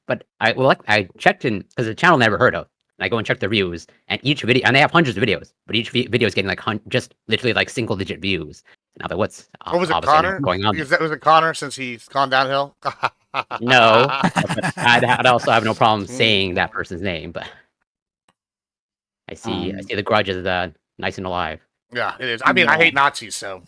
But I checked in because the channel I never heard of. And I go and check the views, and each video, and they have hundreds of videos, but each video is getting like just literally like single-digit views. And I was like, what's What was it, all of a sudden Connor? going on? Was it Connor since he's gone downhill? No, but I'd also have no problem saying that person's name. But I see the grudge is nice and alive. Yeah, it is. I mean, I hate Nazis, so.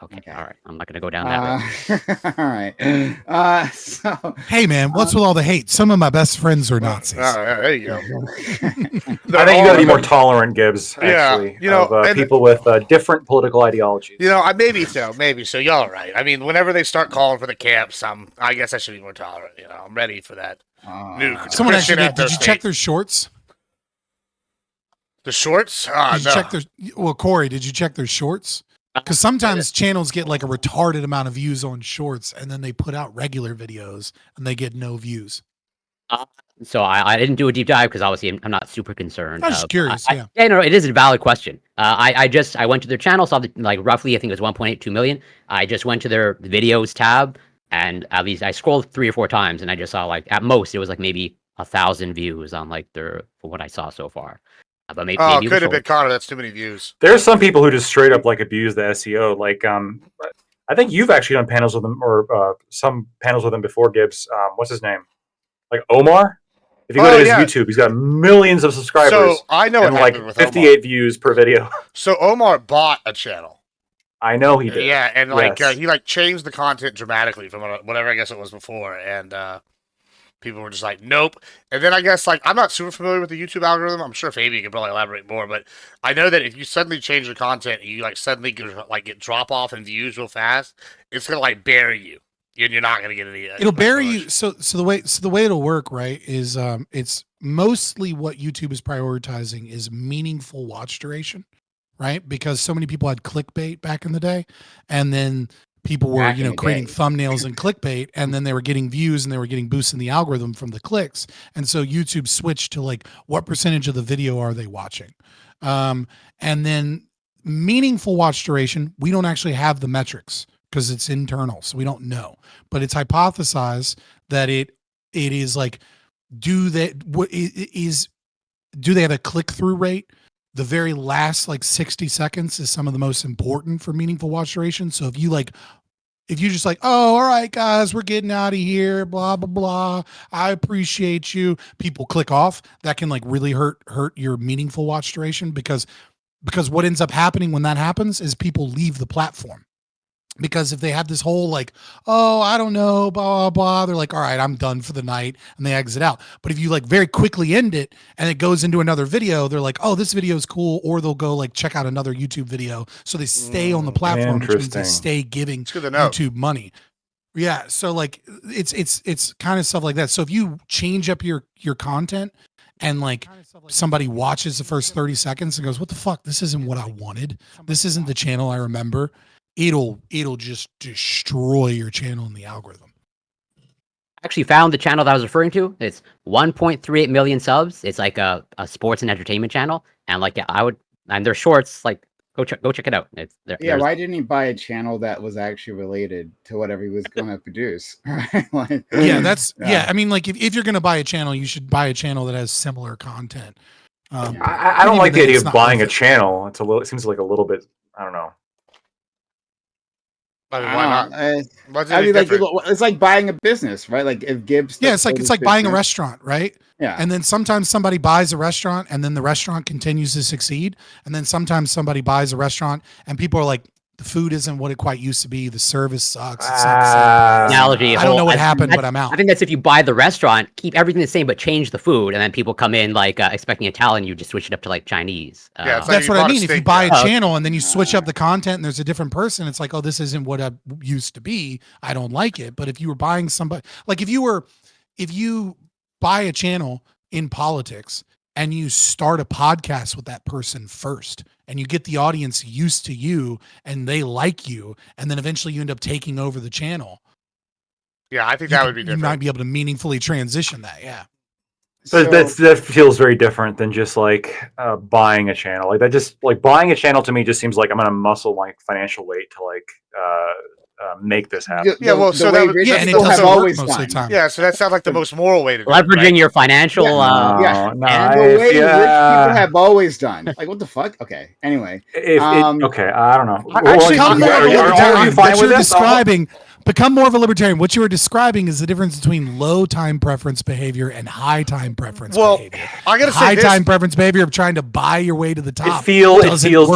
Okay, all right. I'm not gonna go down that road. All right. So, hey, man, what's with all the hate? Some of my best friends are Nazis. There you go. I think you got to be more tolerant, Gibbs. Actually, you know, of people with different political ideologies. You know, maybe so. Y'all are right. I mean, whenever they start calling for the camps, I guess I should be more tolerant. You know, I'm ready for that. Someone actually did you check their shorts? The shorts? Did you check their? Well, Corey, did you check their shorts? Because sometimes channels get like a retarded amount of views on shorts, and then they put out regular videos and they get no views. So I didn't do a deep dive because obviously I'm not super concerned. I'm just curious. No, it is a valid question. I went to their channel, saw like roughly I think it was 1.82 million. I just went to their videos tab, and at least I scrolled 3 or 4 times, and I just saw like at most it was like maybe 1,000 views on like for what I saw so far. But maybe could have been Connor. That's too many views. There's some people who just straight up like abuse the SEO. Like, I think you've actually done panels with them or some panels with him before, Gibbs. What's his name? Like Omar. If you go to his YouTube, he's got millions of subscribers. So I know and what happened with 58 Omar. views per video. So Omar bought a channel. I know he did. Yeah, and he changed the content dramatically from whatever I guess it was before, and people were just like, nope. And then I guess I'm not super familiar with the YouTube algorithm. I'm sure Fabian can probably elaborate more, but I know that if you suddenly change your content, and you suddenly get drop off in views real fast, it's gonna bury you. And you're not gonna get any. It'll bury you. So the way it'll work, right, is it's mostly what YouTube is prioritizing is meaningful watch duration, right? Because so many people had clickbait back in the day, and then people were creating thumbnails and clickbait, and then they were getting views and they were getting boosts in the algorithm from the clicks, and so YouTube switched to what percentage of the video are they watching, and then meaningful watch duration. We don't actually have the metrics because it's internal, so we don't know. But it's hypothesized that it is do they have a click-through rate? The very last 60 seconds is some of the most important for meaningful watch duration. So if you just oh, all right, guys, we're getting out of here, blah, blah, blah, I appreciate you, people click off, that can really hurt your meaningful watch duration because what ends up happening when that happens is people leave the platform. Because if they have this whole oh, I don't know, blah, blah, blah, they're all right, I'm done for the night, and they exit out. But if you very quickly end it and it goes into another video, they're oh, this video is cool, or they'll go check out another YouTube video. So they stay on the platform, which means they stay giving YouTube money. Yeah, so it's kind of stuff like that. So if you change up your content and somebody watches the first 30 seconds and goes, what the fuck, this isn't what I wanted, this isn't the channel I remember, it'll just destroy your channel in the algorithm. I actually found the channel that I was referring to. It's 1.38 million subs. It's a sports and entertainment channel, and and their shorts go check it out. Why didn't he buy a channel that was actually related to whatever he was going to produce? Right? I mean, if you're going to buy a channel, you should buy a channel that has similar content. I don't like the idea of buying a channel. It seems like a little bit, I don't know. I mean, why not? It's like buying a business, right? If Gibbs, it's like buying a restaurant, right? Yeah. And then sometimes somebody buys a restaurant, and then the restaurant continues to succeed. And then sometimes somebody buys a restaurant, and people are the food isn't what it quite used to be. The service sucks. Analogy. I don't know what happened, but I'm out. I think that's if you buy the restaurant, keep everything the same, but change the food, and then people come in expecting Italian, you just switch it up to Chinese. That's what I mean. If you buy a channel and then you switch up the content and there's a different person, it's oh, this isn't what I used to be. I don't like it. But if you were buying somebody, if you buy a channel in politics and you start a podcast with that person first, and you get the audience used to you and they like you, and then eventually you end up taking over the channel. Yeah, I think that would be different. You might be able to meaningfully transition that, yeah. But that feels very different than just buying a channel. Buying a channel to me just seems like I'm gonna muscle financial weight to make this happen. Yeah, well, the so way that would- rich Yeah, and it people doesn't have work always most of the done. time. Yeah, so that sounds like the most moral way to do it. Leveraging Right? your financial. Yeah. And The way rich yeah. people have always done. Like, what the fuck? Okay. Anyway, Okay, I don't know. Actually, Become more of a are you libertarian. fine What with you're this? describing, become more of a libertarian. What you were describing is the difference between low time preference behavior and high time preference Well, behavior. I gotta say High this. time preference behavior of trying to buy your way to the It top. feels doesn't it work.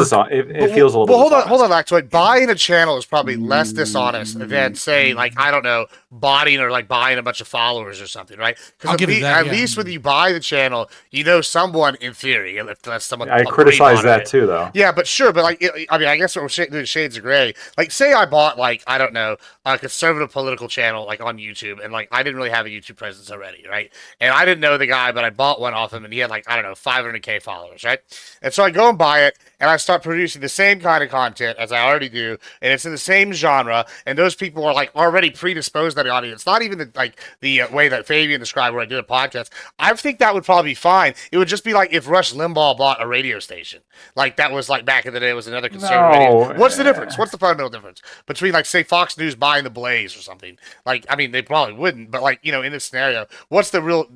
feels a little. Well, dishonest. hold on, Lactoid. Buying a channel is probably less dishonest than, say, like, I don't know, botting or like buying a bunch of followers or something, right? I'll Because give it that, at yeah. least when you buy the channel, you know someone in theory, if that's someone. I agreed criticize on that it. too, though. Yeah, but sure, but like, I mean, I guess we're doing shades of gray. Like, say I bought, like, I don't know, a conservative political channel, like, on YouTube, and like, I didn't really have a YouTube presence already, right? And I didn't know the guy, but I bought one off him, and he had, like, I don't know, 500K followers, right? And so I go and buy it, and I start producing the same kind of content as I already do, and it's in the same genre, and those people are like already predisposed to the audience. Not even the way that Fabian described where I did a podcast. I think that would probably be fine. It would just be like if Rush Limbaugh bought a radio station, like that was like back in the day. It was another conservative radio. What's the difference? What's the fundamental difference between like say Fox News buying the Blaze or something? Like I mean they probably wouldn't, but like you know in this scenario, what's the real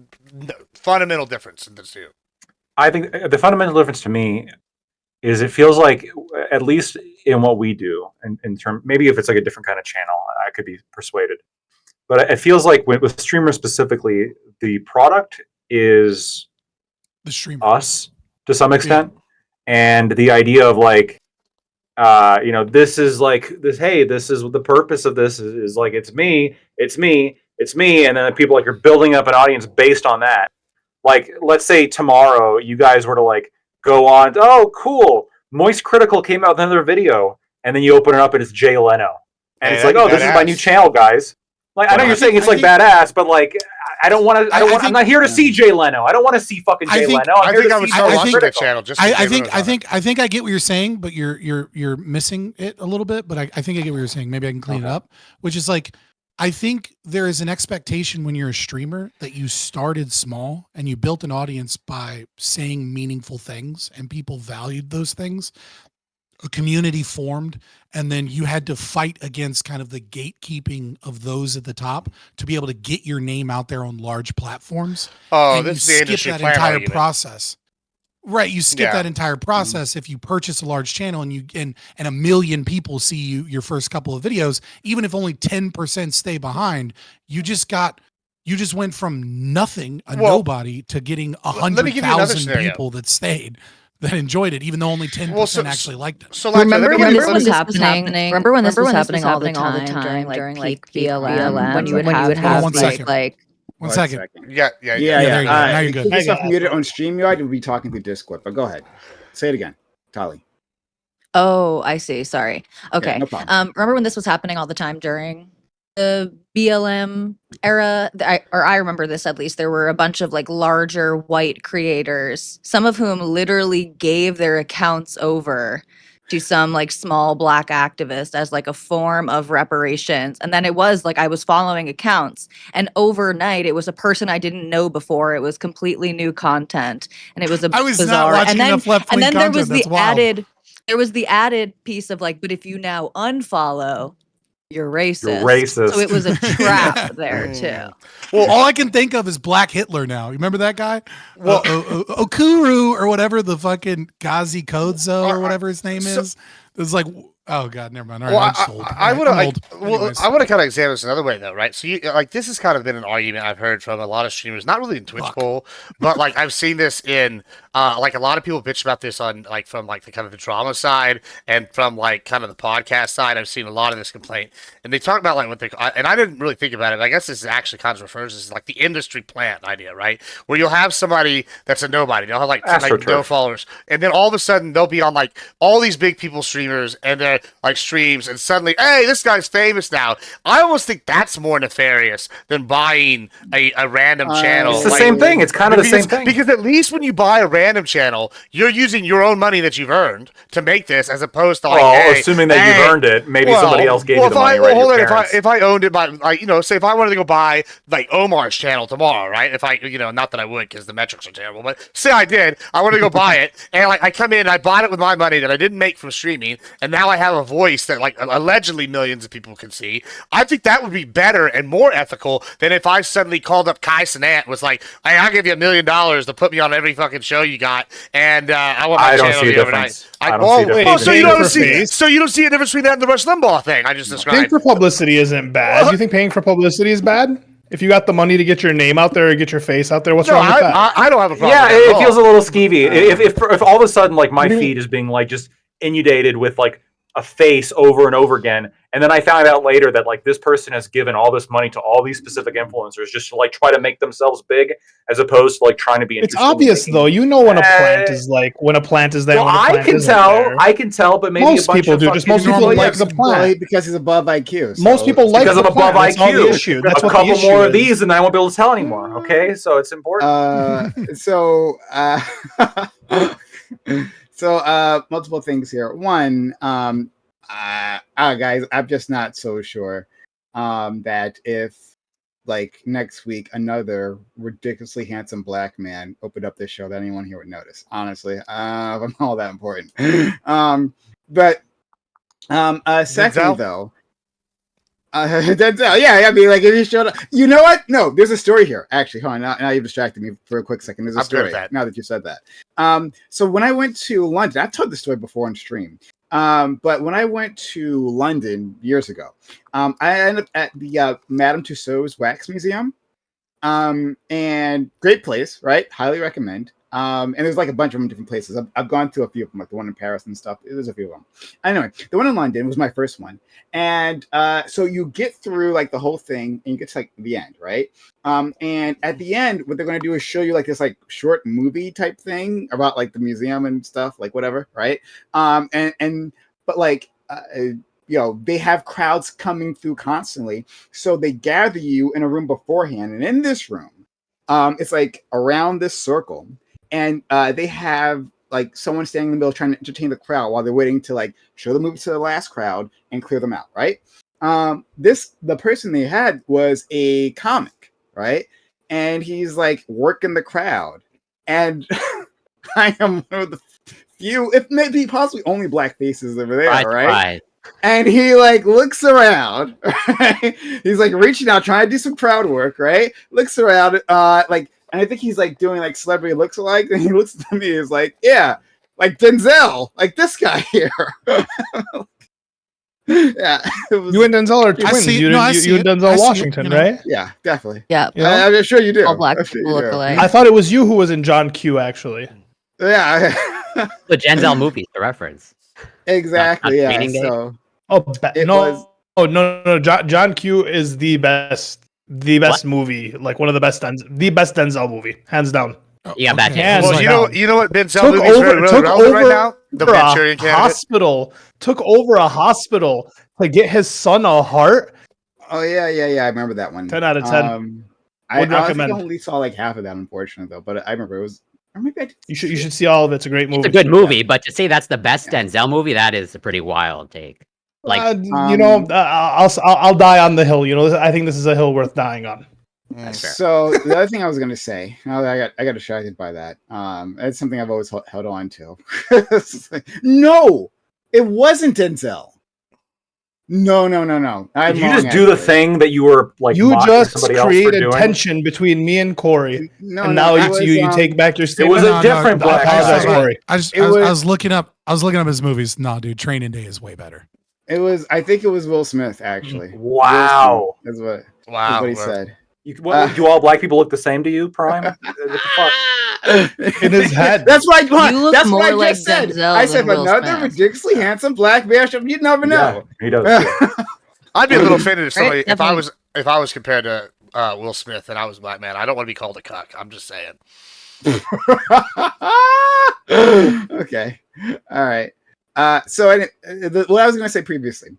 fundamental difference in the two? I think the fundamental difference to me is it feels like, at least in what we do, in term, maybe if it's like a different kind of channel, I could be persuaded. But it feels like with streamers specifically, the product is The streamer. us to some extent, and the idea of like, this is like this. Hey, this is the purpose of this is like it's me, and then people like you're building up an audience based on that. Like, let's say tomorrow you guys were to like go on. Oh, cool! Moist Critical came out with another video, and then you open it up and it's Jay Leno, and Hey, it's like, that'd oh, be this is my badass. new channel, guys. Like, I know you're saying it's like badass, but like, I don't want to. I'm not here to see Jay Leno. I don't want to see fucking Jay Leno. I think I would start watching that Critical. channel just. I think I get what you're saying, but you're missing it a little bit. But I think I get what you're saying. Maybe I can clean it up. Which is like, I think there is an expectation when you're a streamer that you started small and you built an audience by saying meaningful things, and people valued those things. A community formed, and then you had to fight against kind of the gatekeeping of those at the top to be able to get your name out there on large platforms. Oh, And this is you the skip industry that plan entire argument. process. Right, you skip Yeah. that entire process if you purchase a large channel and a million people see your first couple of videos, even if only 10% stay behind, you just went from nothing, nobody, to getting let me give you another 100,000 scenario. people that stayed, that enjoyed it, even though only 10% actually liked it. So like, Remember when this was happening? happening? Remember when this was happening all the time during like peak BLM when you would have one second. like One second. Yeah. there you go. Now you're good. Keep yourself muted on StreamYard. We'll be talking through Discord. But go ahead. Say it again, Tali. Oh, I see. Sorry. Okay. no problem. Remember when this was happening all the time during the BLM era? I remember this at least. There were a bunch of like larger white creators, some of whom literally gave their accounts over to some like small black activist as like a form of reparations. And then it was like I was following accounts, and overnight it was a person I didn't know before. It was completely new content, and it was I was bizarre. not watching and then, enough left-wing and then there content. was the That's wild. added piece of like, but if you now unfollow, you're racist. You're racist. So it was a trap there too. Well, all I can think of is Black Hitler now. You remember that guy? Well- Okuru or whatever, the fucking Gazi Kodzo or whatever his name is. It's like, oh God, never mind. All right, Well, I'm just old. I I'm would have. old. Well, Anyways. I want to kind of examine this another way, though, right? So, like, this has kind of been an argument I've heard from a lot of streamers, not really in Twitch Fuck. poll, but like I've seen this in, like, a lot of people bitch about this on, like, from like the kind of the drama side and from like kind of the podcast side. I've seen a lot of this complaint, and they talk about like what they, and I didn't really think about it. But I guess this is actually kind of refers to this, like the industry plant idea, right? Where you'll have somebody that's a nobody, they'll have like no AstroTurf. followers, and then all of a sudden they'll be on like all these big people streamers and they're like streams, and suddenly, hey, this guy's famous now. I almost think that's more nefarious than buying a random channel. It's the like- same thing. It's kind of the same thing. Because at least when you buy a random channel, you're using your own money that you've earned to make this, as opposed to like, Well, hey, assuming that you've earned it, maybe somebody else gave you the money, right? Hold Your on, parents. if I owned it by, like, you know, say if I wanted to go buy like Omar's channel tomorrow, right? If I, you know, not that I would because the metrics are terrible, but say I did, I want to go buy it, and like I come in and I bought it with my money that I didn't make from streaming, and now I have a voice that like allegedly millions of people can see. I think that would be better and more ethical than if I suddenly called up Kai Cenat and was like, "Hey, I'll give you $1 million to put me on every fucking show you got, and I want my I don't channel see a to be overnight." difference. I don't see a difference. So you Paying don't for see. face? So you don't see a difference between that and the Rush Limbaugh thing I just Paying described. for publicity isn't bad. Do you think paying for publicity is bad? If you got the money to get your name out there or get your face out there, what's No, wrong with that? I don't have a problem. Yeah, with that at it all. feels a little skeevy. If all of a sudden like my What do you mean? feed is being like just inundated with like a face over and over again, and then I found out later that like this person has given all this money to all these specific influencers just to like try to make themselves big, as opposed to like trying to be. It's interesting obvious and though. making- You know when a plant is like when a plant is there. Well, when a I plant can isn't tell. there. I can tell, but maybe Most a bunch people of do, just fucking most people normal- like the plant. because he's above IQ. Most people like because the I'm above plant. That's all the IQ. issue. That's a what couple the issue more of is. these, and then I won't be able to tell anymore. Okay, so it's important. Multiple things here. One, guys, I'm just not so sure that if like next week another ridiculously handsome black man opened up this show that anyone here would notice. Honestly, I'm all that important. Secondly, though. Denzel, yeah, I mean, like if he showed up, you know what? No, there's a story here. Actually, hold on. Now you've distracted me for a quick second. There's a I'm good story. at that. Now that you said that. So when I went to London, I've told this story before on stream. But when I went to London years ago, I ended up at the Madame Tussauds Wax Museum. And great place, right? Highly recommend. And there's like a bunch of them in different places. I've gone to a few of them, like the one in Paris and stuff. There's a few of them. Anyway, the one in London was my first one. And so you get through like the whole thing and you get to like the end, right? And at the end, what they're going to do is show you like this like short movie type thing about like the museum and stuff, like whatever, right? But like, they have crowds coming through constantly. So they gather you in a room beforehand. And in this room, it's like around this circle. And they have like someone standing in the middle trying to entertain the crowd while they're waiting to like show the movie to the last crowd and clear them out, right? The person they had was a comic, right? And he's like working the crowd. And I am one of the few, if maybe possibly only black faces over there, right? And he like looks around, right? He's like reaching out, trying to do some crowd work, right? Looks around, and I think he's like doing like celebrity looks alike. And he looks at me, he's like, yeah, like Denzel, like this guy here. Yeah, you and Denzel are twins. You and Denzel Washington, right? Yeah, definitely. Yeah, I'm sure you do. all black people look alike. I thought it was you who was in John Q. Actually. Yeah, the Denzel movie, the reference. Exactly. Not Yeah. So. No. John Q is the best movie, like one of the best Denzel movie, hands down. Yeah, bad hands well, down. you know what Denzel movie is really relevant right now? The Manchurian Candidate. Took over a hospital to get his son a heart. Oh yeah. I remember that one. 10 out of 10. I think I only saw like half of that, unfortunately, though. But I remember it was. Or maybe I did. You should see all of it. It's a great movie. It's a good movie, but to say that's the best Denzel movie, that is a pretty wild take. Like I'll die on the hill. I think this is a hill worth dying on. So the other thing I was going to say, I got distracted by that. It's something I've always held on to. No, it wasn't Denzel. No. Did you just do the thing that you were like? You just created tension between me and Corey, and now you take back your statement. It was a different black guy. Corey. I was looking up his movies. No, dude, Training Day is way better. It was. I think it was Will Smith actually. Wow, that's what he said. Do all black people look the same to you, Prime? What the fuck? In his head. That's right. You look That's more what I like just said. Denzel I said than Will another Smith. ridiculously handsome black man. You never know. Yeah, he does. I'd be a little offended if somebody Right, if I was compared to Will Smith and I was a black man. I don't want to be called a cuck. I'm just saying. Okay. All right. So what I was going to say previously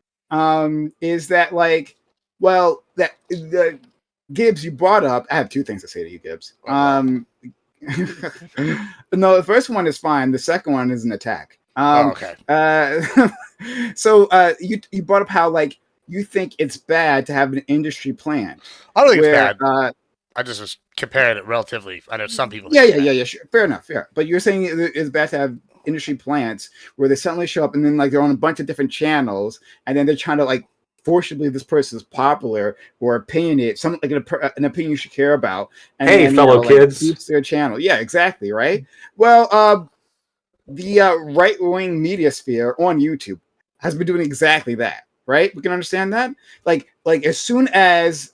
is that the Gibbs you brought up. I have two things to say to you, Gibbs. No, the first one is fine. The second one is an attack. Okay. So you brought up how you think it's bad to have an industry plan. I don't think it's bad. I just was comparing it relatively. I know some people. Yeah. Sure. Fair enough. Fair. But you're saying it's bad to have industry plants where they suddenly show up and then like they're on a bunch of different channels and then they're trying to like forcibly this person is popular or opinionated, something like an opinion you should care about. And Hey, then, fellow kids. like, boosts their channel. Yeah, exactly. Right. Well, the right-wing media sphere on YouTube has been doing exactly that. Right. We can understand that. Like as soon as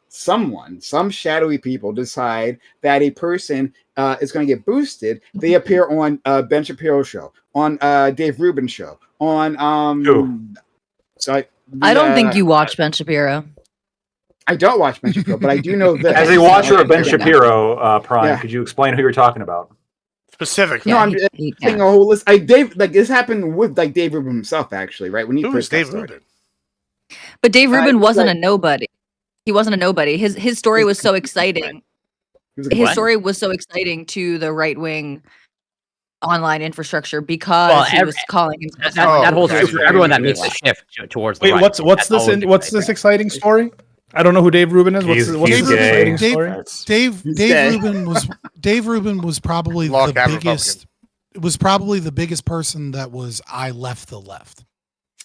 some shadowy people decide that a person is going to get boosted, they appear on Ben Shapiro show, on Dave Rubin show, on I don't think you watch Ben Shapiro. I don't watch Ben Shapiro, but I do know this. As a watcher of Ben Yeah. Shapiro, Prime, Yeah. could you explain who you're talking about? Specifically. No, Yeah, I'm he saying can. a whole list. Dave, like this happened with like Dave Rubin himself, actually, right? When he Who is first got Dave started. Rubin? But Dave Rubin he's wasn't like- a nobody. He wasn't a nobody. His story He's was a so complete exciting. friend. He was a His what? story was so exciting to the right wing online infrastructure because Well, he was calling himself. that whole okay. for everyone that Yeah. makes the shift towards the Wait, right. what's That's this? always What's exciting. this exciting story? I don't know who Dave Rubin is. What's He's this gay. exciting story? Dave He's gay. Dave Rubin was probably Log the cabin biggest. It was probably the biggest person that was I left the left.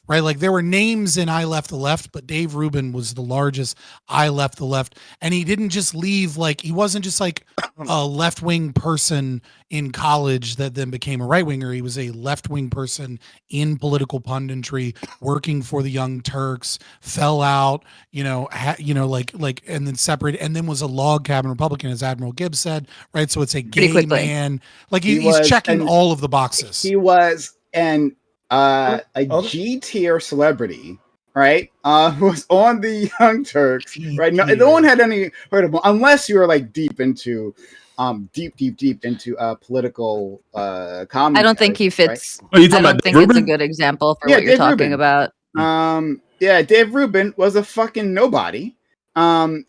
Right, like there were names in I Left the Left, but Dave Rubin was the largest I Left the Left, and he didn't just leave like he wasn't just like a left wing person in college that then became a right winger. He was a left wing person in political punditry, working for the Young Turks, fell out, like, and then separated, and then was a log cabin Republican, as Admiral Gibbs said. Right, so it's a Pretty gay quickly. man, like He he's was- checking and all of the boxes. He was a Oh. G tier celebrity, right? Who was on the Young Turks, right? No G-tier. one had any heard of him unless you were like deep into political commentary. I don't think he right? fits. Are you I talking don't about think Dave it's a Rubin? good example for Yeah, what you're Dave talking Rubin. about. Yeah, Dave Rubin was a fucking nobody. And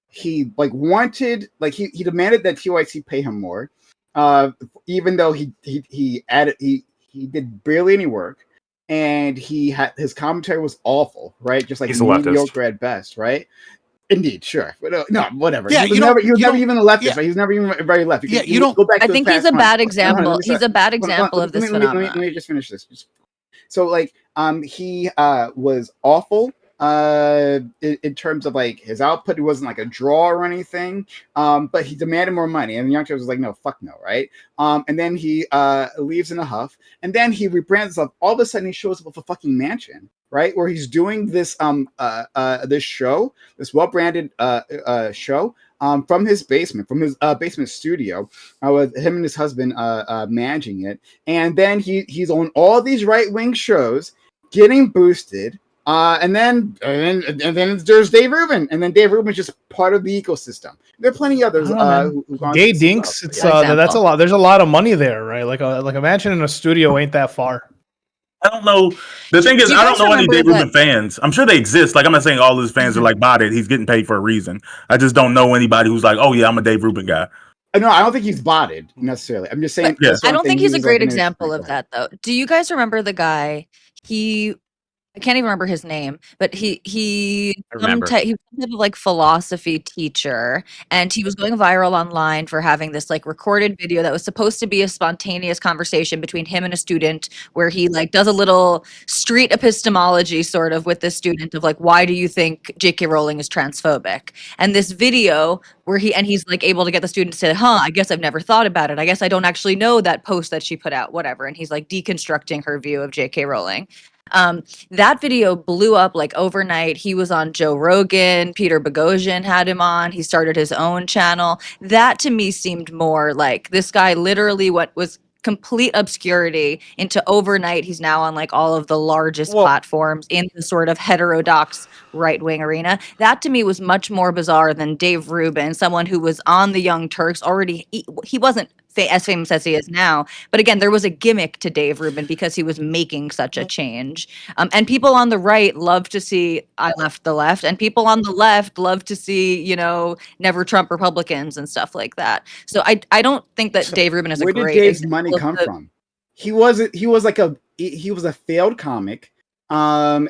he like wanted, like he demanded that TYC pay him more. Even though he did barely any work, and his commentary was awful, right? Just like He's a leftist. mediocre at best, right? Indeed, sure. But, no, whatever. Yeah, he was you never, don't- you don't- even a leftist, yeah. right? He was never even very left. Yeah, you don't- go back. I to the think he's past a bad month. example. Hold on, He's a bad example of this let phenomenon. me just finish this. So like he was awful in terms of like his output. He wasn't like a draw or anything, but he demanded more money, and the Young Turks was like, no, fuck no, right? And then he leaves in a huff, and then he rebrands himself. All of a sudden he shows up with a fucking mansion, right, where he's doing this this show, this well-branded show from his basement, basement studio, with him and his husband managing it. And then he's on all these right-wing shows getting boosted. And then there's Dave Rubin, and then Dave Rubin's just part of the ecosystem. There are plenty of others who've gone Gay through dinks. stuff, It's but yeah. that's a lot. There's a lot of money there, right? Like a mansion in a studio ain't that far. I don't know. The thing is, You I don't guys know any remember Dave that- Rubin fans. I'm sure they exist. Like, I'm not saying all his fans are like botted. He's getting paid for a reason. I just don't know anybody who's like, oh yeah, I'm a Dave Rubin guy. No, I don't think he's botted necessarily. I'm just saying. Yeah. that's what I I'm don't think saying. he's a He was, great like, an example industry of guy. that, though. Do you guys remember the guy? I can't even remember his name, but he remember. he was some type of like philosophy teacher, and he was going viral online for having this like recorded video that was supposed to be a spontaneous conversation between him and a student, where he like does a little street epistemology sort of with this student of like, why do you think J.K. Rowling is transphobic? And this video where he's like able to get the student to say, I guess I've never thought about it. I guess I don't actually know that post that she put out, whatever. And he's like deconstructing her view of J.K. Rowling. That video blew up like overnight. He was on Joe Rogan. Peter Boghossian had him on. He started his own channel. That to me seemed more like this guy literally what was complete obscurity into overnight. He's now on like all of the largest platforms in the sort of heterodox right-wing arena. That to me was much more bizarre than Dave Rubin, someone who was on the Young Turks already. He wasn't as famous as he is now, but again, there was a gimmick to Dave Rubin because he was making such a change. And people on the right love to see I left the left, and people on the left love to see, never Trump Republicans and stuff like that. So I don't think that Dave Rubin is a Where great did Dave's example money of come the- from? He was a failed comic, and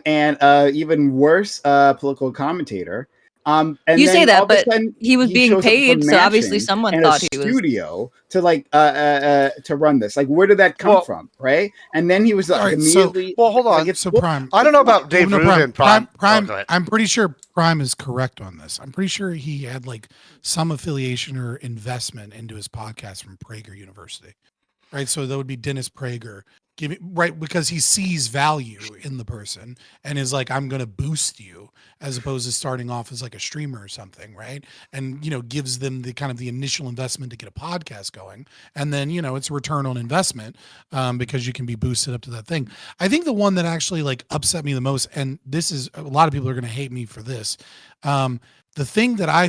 even worse, political commentator. And You then say that, all of a but sudden, he was being shows up with a paid, so obviously mansion someone and thought a he was. studio to like to run this. Like, where did that come Well- from, right? And then he was like All right, so- immediately. Well, hold on. Like, it's, So Well, Prime. I don't know about Dave Well, no, Rubin. Prime. Oh, go ahead. I'm pretty sure Prime is correct on this. I'm pretty sure he had like some affiliation or investment into his podcast from Prager University, right? So that would be Dennis Prager giving, right, because he sees value in the person and is like, I'm going to boost you, as opposed to starting off as like a streamer or something, right? And gives them the kind of the initial investment to get a podcast going, and then it's a return on investment because you can be boosted up to that thing. I think the one that actually like upset me the most, and this is a lot of people are going to hate me for this. The thing that I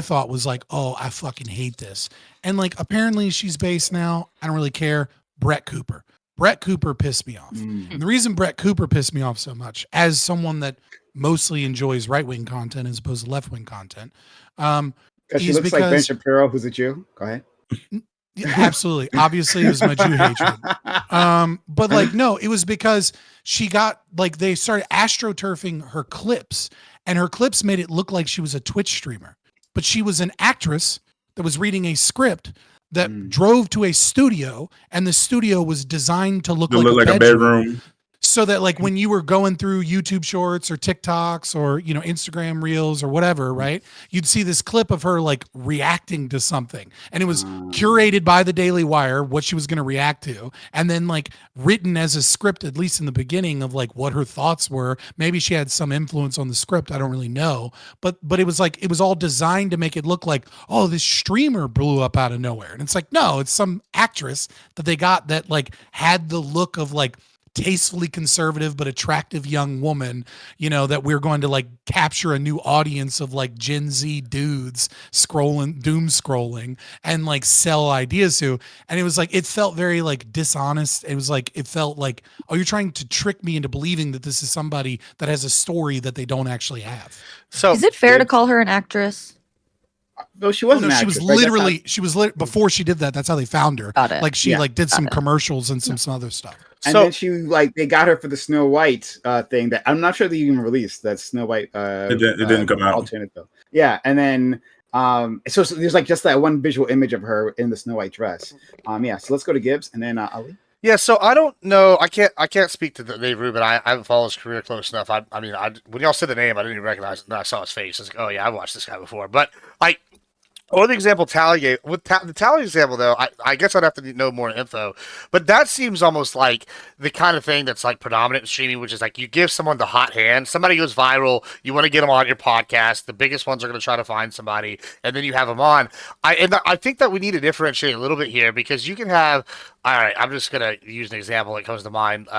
thought was like, oh, I fucking hate this. And like, apparently she's based now. I don't really care. Brett Cooper pissed me off. And the reason Brett Cooper pissed me off so much, as someone that mostly enjoys right-wing content as opposed to left-wing content, because she is looks like Ben because- Shapiro, who's a Jew. Go ahead. Yeah, absolutely. Obviously, it was my Jew hatred. But like, no, it was because she got like they started astroturfing her clips, and her clips made it look like she was a Twitch streamer, but she was an actress that was reading a script that drove to a studio, and the studio was designed to look like a bedroom. So that like when you were going through YouTube shorts or TikToks or, Instagram reels or whatever, right? You'd see this clip of her like reacting to something, and it was curated by the Daily Wire, what she was going to react to. And then like written as a script, at least in the beginning, of like what her thoughts were. Maybe she had some influence on the script. I don't really know, but it was like, it was all designed to make it look like, oh, this streamer blew up out of nowhere. And it's like, no, it's some actress that they got that like had the look of like tastefully conservative but attractive young woman, that we're going to like capture a new audience of like Gen Z dudes doom scrolling and like sell ideas to. And it was like, it felt very like dishonest. It was like, it felt like, oh, you're trying to trick me into believing that this is somebody that has a story that they don't actually have. So Is it fair to call her an actress? No, she wasn't. She was literally, before she did that, that's how they found her. Got it. Like she Yeah. did some commercials and some other stuff. And then she they got her for the Snow White thing that I'm not sure they even released. That Snow White. It didn't come out. Alternative. Yeah, and then so there's like just that one visual image of her in the Snow White dress. Yeah. So let's go to Gibbs and then Ali. Yeah, so I don't know. I can't speak to Dave Rubin. I haven't followed his career close enough. I mean, when y'all said the name, I didn't even recognize it. And I saw his face. I was like, oh yeah, I've watched this guy before. But like, or the example Tally gave, with the Tally example though, I guess I'd have to know more info. But that seems almost like the kind of thing that's like predominant in streaming, which is like you give someone the hot hand. Somebody goes viral, you want to get them on your podcast. The biggest ones are going to try to find somebody, and then you have them on. I think that we need to differentiate a little bit here, because you can have. All right, I'm just gonna use an example that comes to mind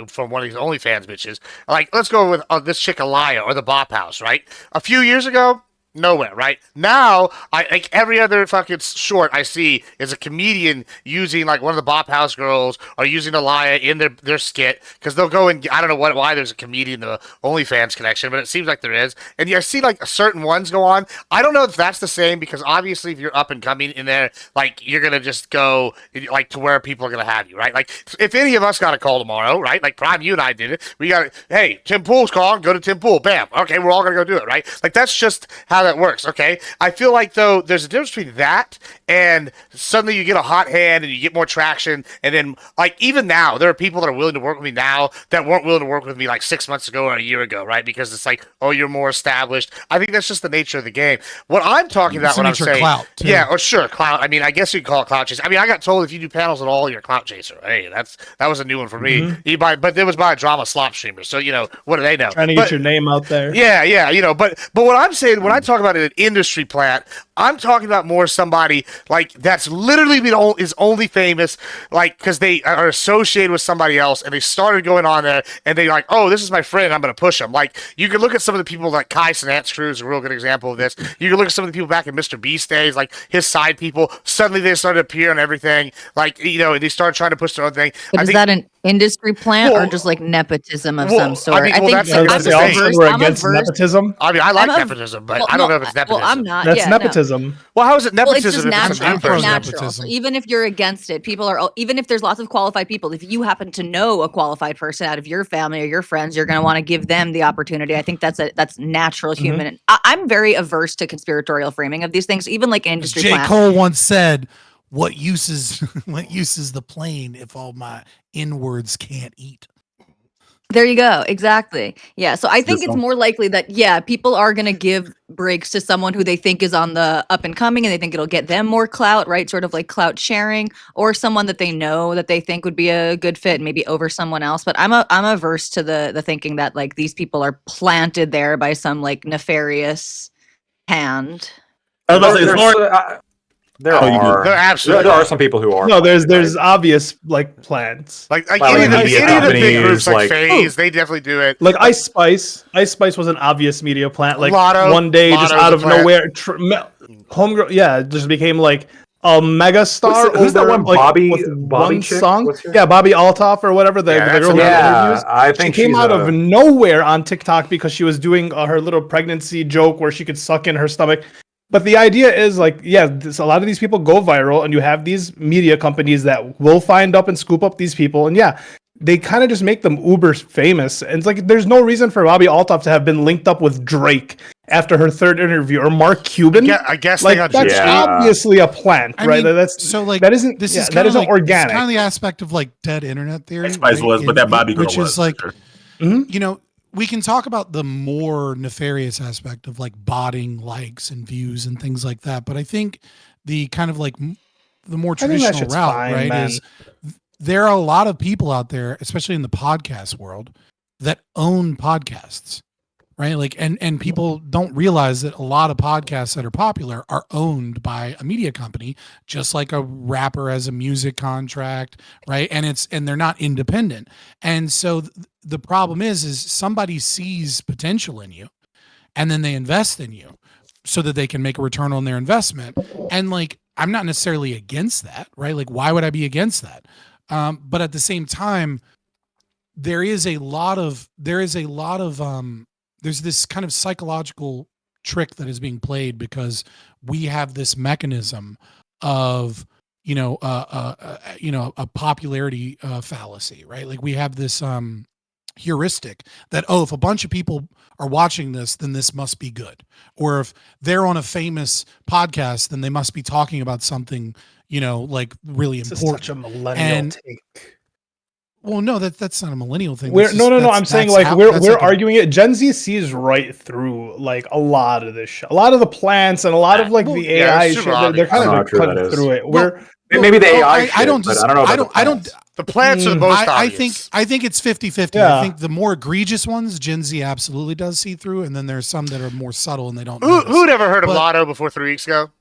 from one of these OnlyFans bitches. Like, let's go with this chick Alaya or the Bop House, right? A few years ago, nowhere, right? Now, like every other fucking short I see is a comedian using like one of the Bop House girls or using Alaya in their skit, because they'll go and I don't know why there's a comedian in the OnlyFans connection, but it seems like there is. And I see like certain ones go on. I don't know if that's the same, because obviously if you're up and coming in there, like you're gonna just go like to where people are gonna have you, right? Like if any of us got a call tomorrow, right? Like Prime, you and I did it. We got hey, Tim Pool's calling, go to Tim Pool, bam. Okay, we're all gonna go do it, right? Like that's just how that works. Okay, I feel like though there's a difference between that and suddenly you get a hot hand and you get more traction, and then like even now there are people that are willing to work with me now that weren't willing to work with me like 6 months ago or a year ago, right? Because it's like, oh, you're more established. I think that's just the nature of the game. What I'm talking about, It's the when I'm nature of saying, clout, too. yeah, or sure, clout. I mean, I guess you could call it clout chasing. I mean, I got told if you do panels at all, you're a clout chaser. Hey, that was a new one for me. But it was by a drama slop streamer, so what do they know? Trying to get your name out there. Yeah, but what I'm saying when I talk about an industry plant, I'm talking about more somebody like that's literally is only famous like because they are associated with somebody else and they started going on there and they like, oh, this is my friend, I'm gonna push him. Like you can look at some of the people like Kai Cenat's crew is a real good example of this. You can look at some of the people back in Mr. Beast days, like his side people. Suddenly they started to appear on everything, like and they started trying to push their own thing. But industry plant or Well, just like nepotism of well, some I sort. mean, I well, think that's- I was that's gonna the say thing. also we're I'm against averse- nepotism. I mean, I like I'm a- nepotism, but well, I don't no, know if it's nepotism. Well, I'm not. That's yeah, no. nepotism. Well, how is it Well, it's nepotism just if it's a natural. new It's pro person? natural. nepotism. So even if you're against it, people are. Even if there's lots of qualified people, if you happen to know a qualified person out of your family or your friends, you're going to want to give them the opportunity. I think that's natural Mm-hmm. human. I'm very averse to conspiratorial framing of these things, even like As industry J. plant. Cole once said, what use is the plane if all my inwards can't eat? There you go. Exactly. Yeah. So I think This it's one. more likely that, people are going to give breaks to someone who they think is on the up and coming and they think it'll get them more clout, right? Sort of like clout sharing, or someone that they know that they think would be a good fit, maybe over someone else. But I'm averse to the thinking that like these people are planted there by some like nefarious hand. I was about to say, as far There Oh, you are There absolutely there are are. some people who are. No, there's planted, right? obvious like plants. Like Like any of the media big companies, groups like like- FaZe, they definitely do it. Like Ice Spice was an obvious media plant. Like Lotto- one day, just Lotto's out a of plant. nowhere, Homegirl, just became like a mega star. Who's that over, one, like, Bobby- with Bobby one chick? song? What's her- Yeah, Bobby Altoff or whatever. The Yeah, that's girl who did Yeah, interviews. I She think came she's out a- of nowhere on TikTok because she was doing her little pregnancy joke where she could suck in her stomach. But the idea is like, a lot of these people go viral, and you have these media companies that will find up and scoop up these people, and they kind of just make them uber famous. And it's like there's no reason for Bobby Altoff to have been linked up with Drake after her third interview, or Mark Cuban. I guess Like they got that's Yeah. obviously a plant, I right? mean, That's so like that isn't this is that kinda isn't like, organic. It's kind of the aspect of like dead internet theory. Ice Spice right? was, but that Bobby girl which was. is like, for sure. you know, we can talk about the more nefarious aspect of like botting likes and views and things like that, but I think the kind of like the more think that traditional shit's route, fine, right, man. is there are a lot of people out there, especially in the podcast world, that own podcasts, right? Like, and people don't realize that a lot of podcasts that are popular are owned by a media company, just like a rapper has a music contract, right? And they're not independent. And so the problem is somebody sees potential in you, and then they invest in you so that they can make a return on their investment. And like, I'm not necessarily against that, right? Like, why would I be against that? But at the same time, there's this kind of psychological trick that is being played because we have this mechanism of, a popularity fallacy, right? Like we have this heuristic that, if a bunch of people are watching this, then this must be good. Or if they're on a famous podcast, then they must be talking about something, like really This is important. such a millennial And- take. Well, no, that's not a millennial thing. We're, That's no. just- I'm saying that's like how- we're that's like a- arguing it. Gen Z sees right through like a lot of this shit. A lot of the plants and a lot of like Well, the yeah, AI it's shit. super They're obvious. kind I don't know of how true cutting that is. through it. Well, Maybe the well, AI I shit, don't but dis- I don't know about the I don't plants. The plants are the most I obvious. think it's 50-50. Yeah. I think the more egregious ones, Gen Z absolutely does see through, and then there's some that are more subtle and they don't. notice. Who'd ever heard of But- Lotto before 3 weeks ago?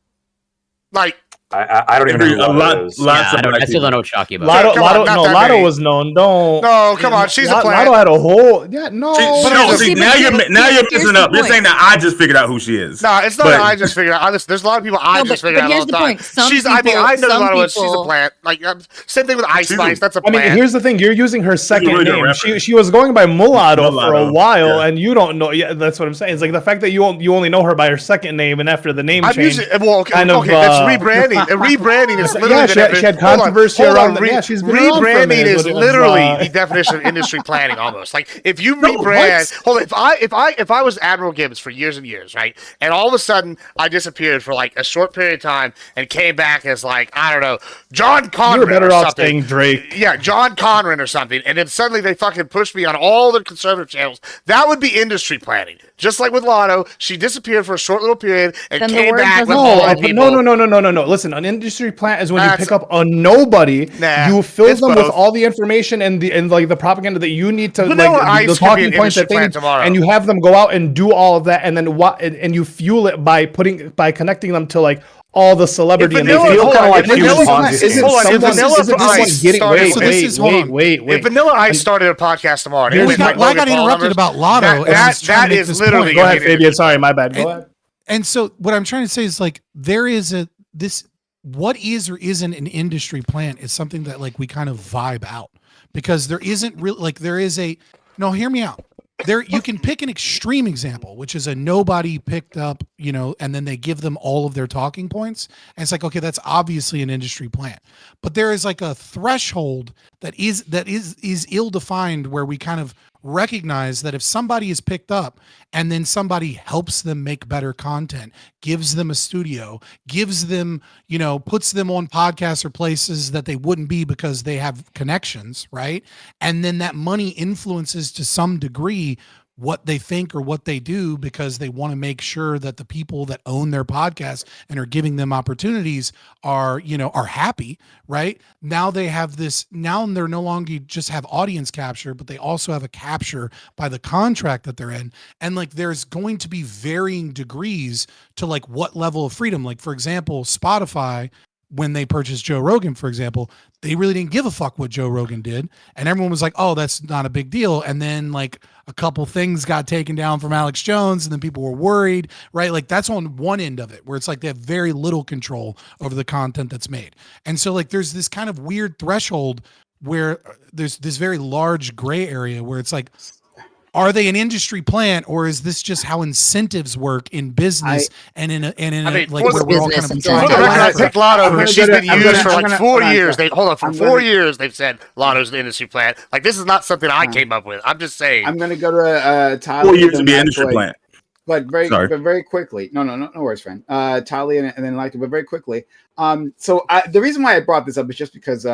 Like, I don't even know who A lot- Lotto is. lot- Yeah, Lots of I black still don't know people. what Shocky about. Lotto, Come on, not that Lotto many. was known. Don't. no, come on, she's a plant. Lotto had a whole. Yeah, no. See, But no, here's see, the- now you're here's messing the up. You're point. saying that I just figured out who she is. No, it's not But- that I just figured out. There's a lot of people I No, just but figured out here's all the the time. point. Some I know people- a lot some of it. She's a people- plant. Like same thing with Ice She's a- Spice. That's a I mean, plant. here's the thing. You're using her second really good name. rapper. She was going by Mulatto for a Mulatto, while, yeah. and you don't know. Yeah, that's what I'm saying. It's like the fact that you only know her by her second name, and after the name I'm change. using well, okay, kind of, okay, that's rebranding. Rebranding is literally Yeah, the she had definition. controversy Hold on, around the- yeah, she's been around for a rebranding minute, is but it was, literally the definition of industry planning almost. Like if you No, rebrand, what? hold on, if I was Admiral Gibbs for years and years, right, and all of a sudden I disappeared for like a short period of time and came back as like I don't know John Conran You were better or off something. saying Drake. Yeah, John Conran or something, and then suddenly they fucking pushed me on all the conservative channels. That would be industry planning. Just like with Lotto, she disappeared for a short little period and Then the came word back with doesn't all work. the But people. no. Listen, an industry plant is when you That's- pick up a nobody, Nah, you fill it's them both. with all the information and the propaganda that you need to Vanilla like Ice the could be talking an points that industry they plant need, tomorrow. and you have them go out and do all of that, and then and you fuel it by connecting them to like all the celebrity and they Vanilla- feel hold kind of on, like if Vanilla- huge hold Ponzi on, schemes. hold on, if Someone- Vanilla isn't someone Ice getting started- wait, so this is- hold on. If Vanilla Ice started a podcast tomorrow, and it Here's went the- like Well, I Logan got Paul interrupted numbers, about Lotto. and I was trying that to make is this literally point. Go ahead, Fabian. Sorry, my bad. Go And- ahead. And so what I'm trying to say is like there is what is or isn't an industry plant is something that like we kind of vibe out because there isn't really like there is a no. Hear me out. There you can pick an extreme example, which is a nobody picked up, and then they give them all of their talking points, and it's like, okay, that's obviously an industry plant. But there is like a threshold that is ill defined, where we kind of recognize that if somebody is picked up and then somebody helps them make better content, gives them a studio, gives them, puts them on podcasts or places that they wouldn't be because they have connections, right? And then that money influences to some degree what they think or what they do, because they want to make sure that the people that own their podcast and are giving them opportunities are happy, right? Now they have this, now they're no longer just have audience capture, but they also have a capture by the contract that they're in. And like, there's going to be varying degrees to like what level of freedom. Like, for example, Spotify, when they purchased Joe Rogan, for example, they really didn't give a fuck what Joe Rogan did. And everyone was like, oh, that's not a big deal. And then like a couple things got taken down from Alex Jones, and then people were worried, right? Like that's on one end of it, where it's like they have very little control over the content that's made. And so like there's this kind of weird threshold where there's this very large gray area where it's like, are they an industry plant, or is this just how incentives work in business I mean, like for where we're all kind of business For the trying record, I to picked Lotto I'm because gonna she's go been to- I'm used gonna- for I'm like gonna- 4 hold on, years. sir. For I'm 4 gonna- years they've said Lotto's an industry plant. Like this is not something I came up with. I'm just saying. I'm gonna go to Tyler. 4 years to then be an Lactoid, industry plant. but Sorry. very quickly. No worries, friend. Tali and then Lactoid, but very quickly. So the reason why I brought this up is just because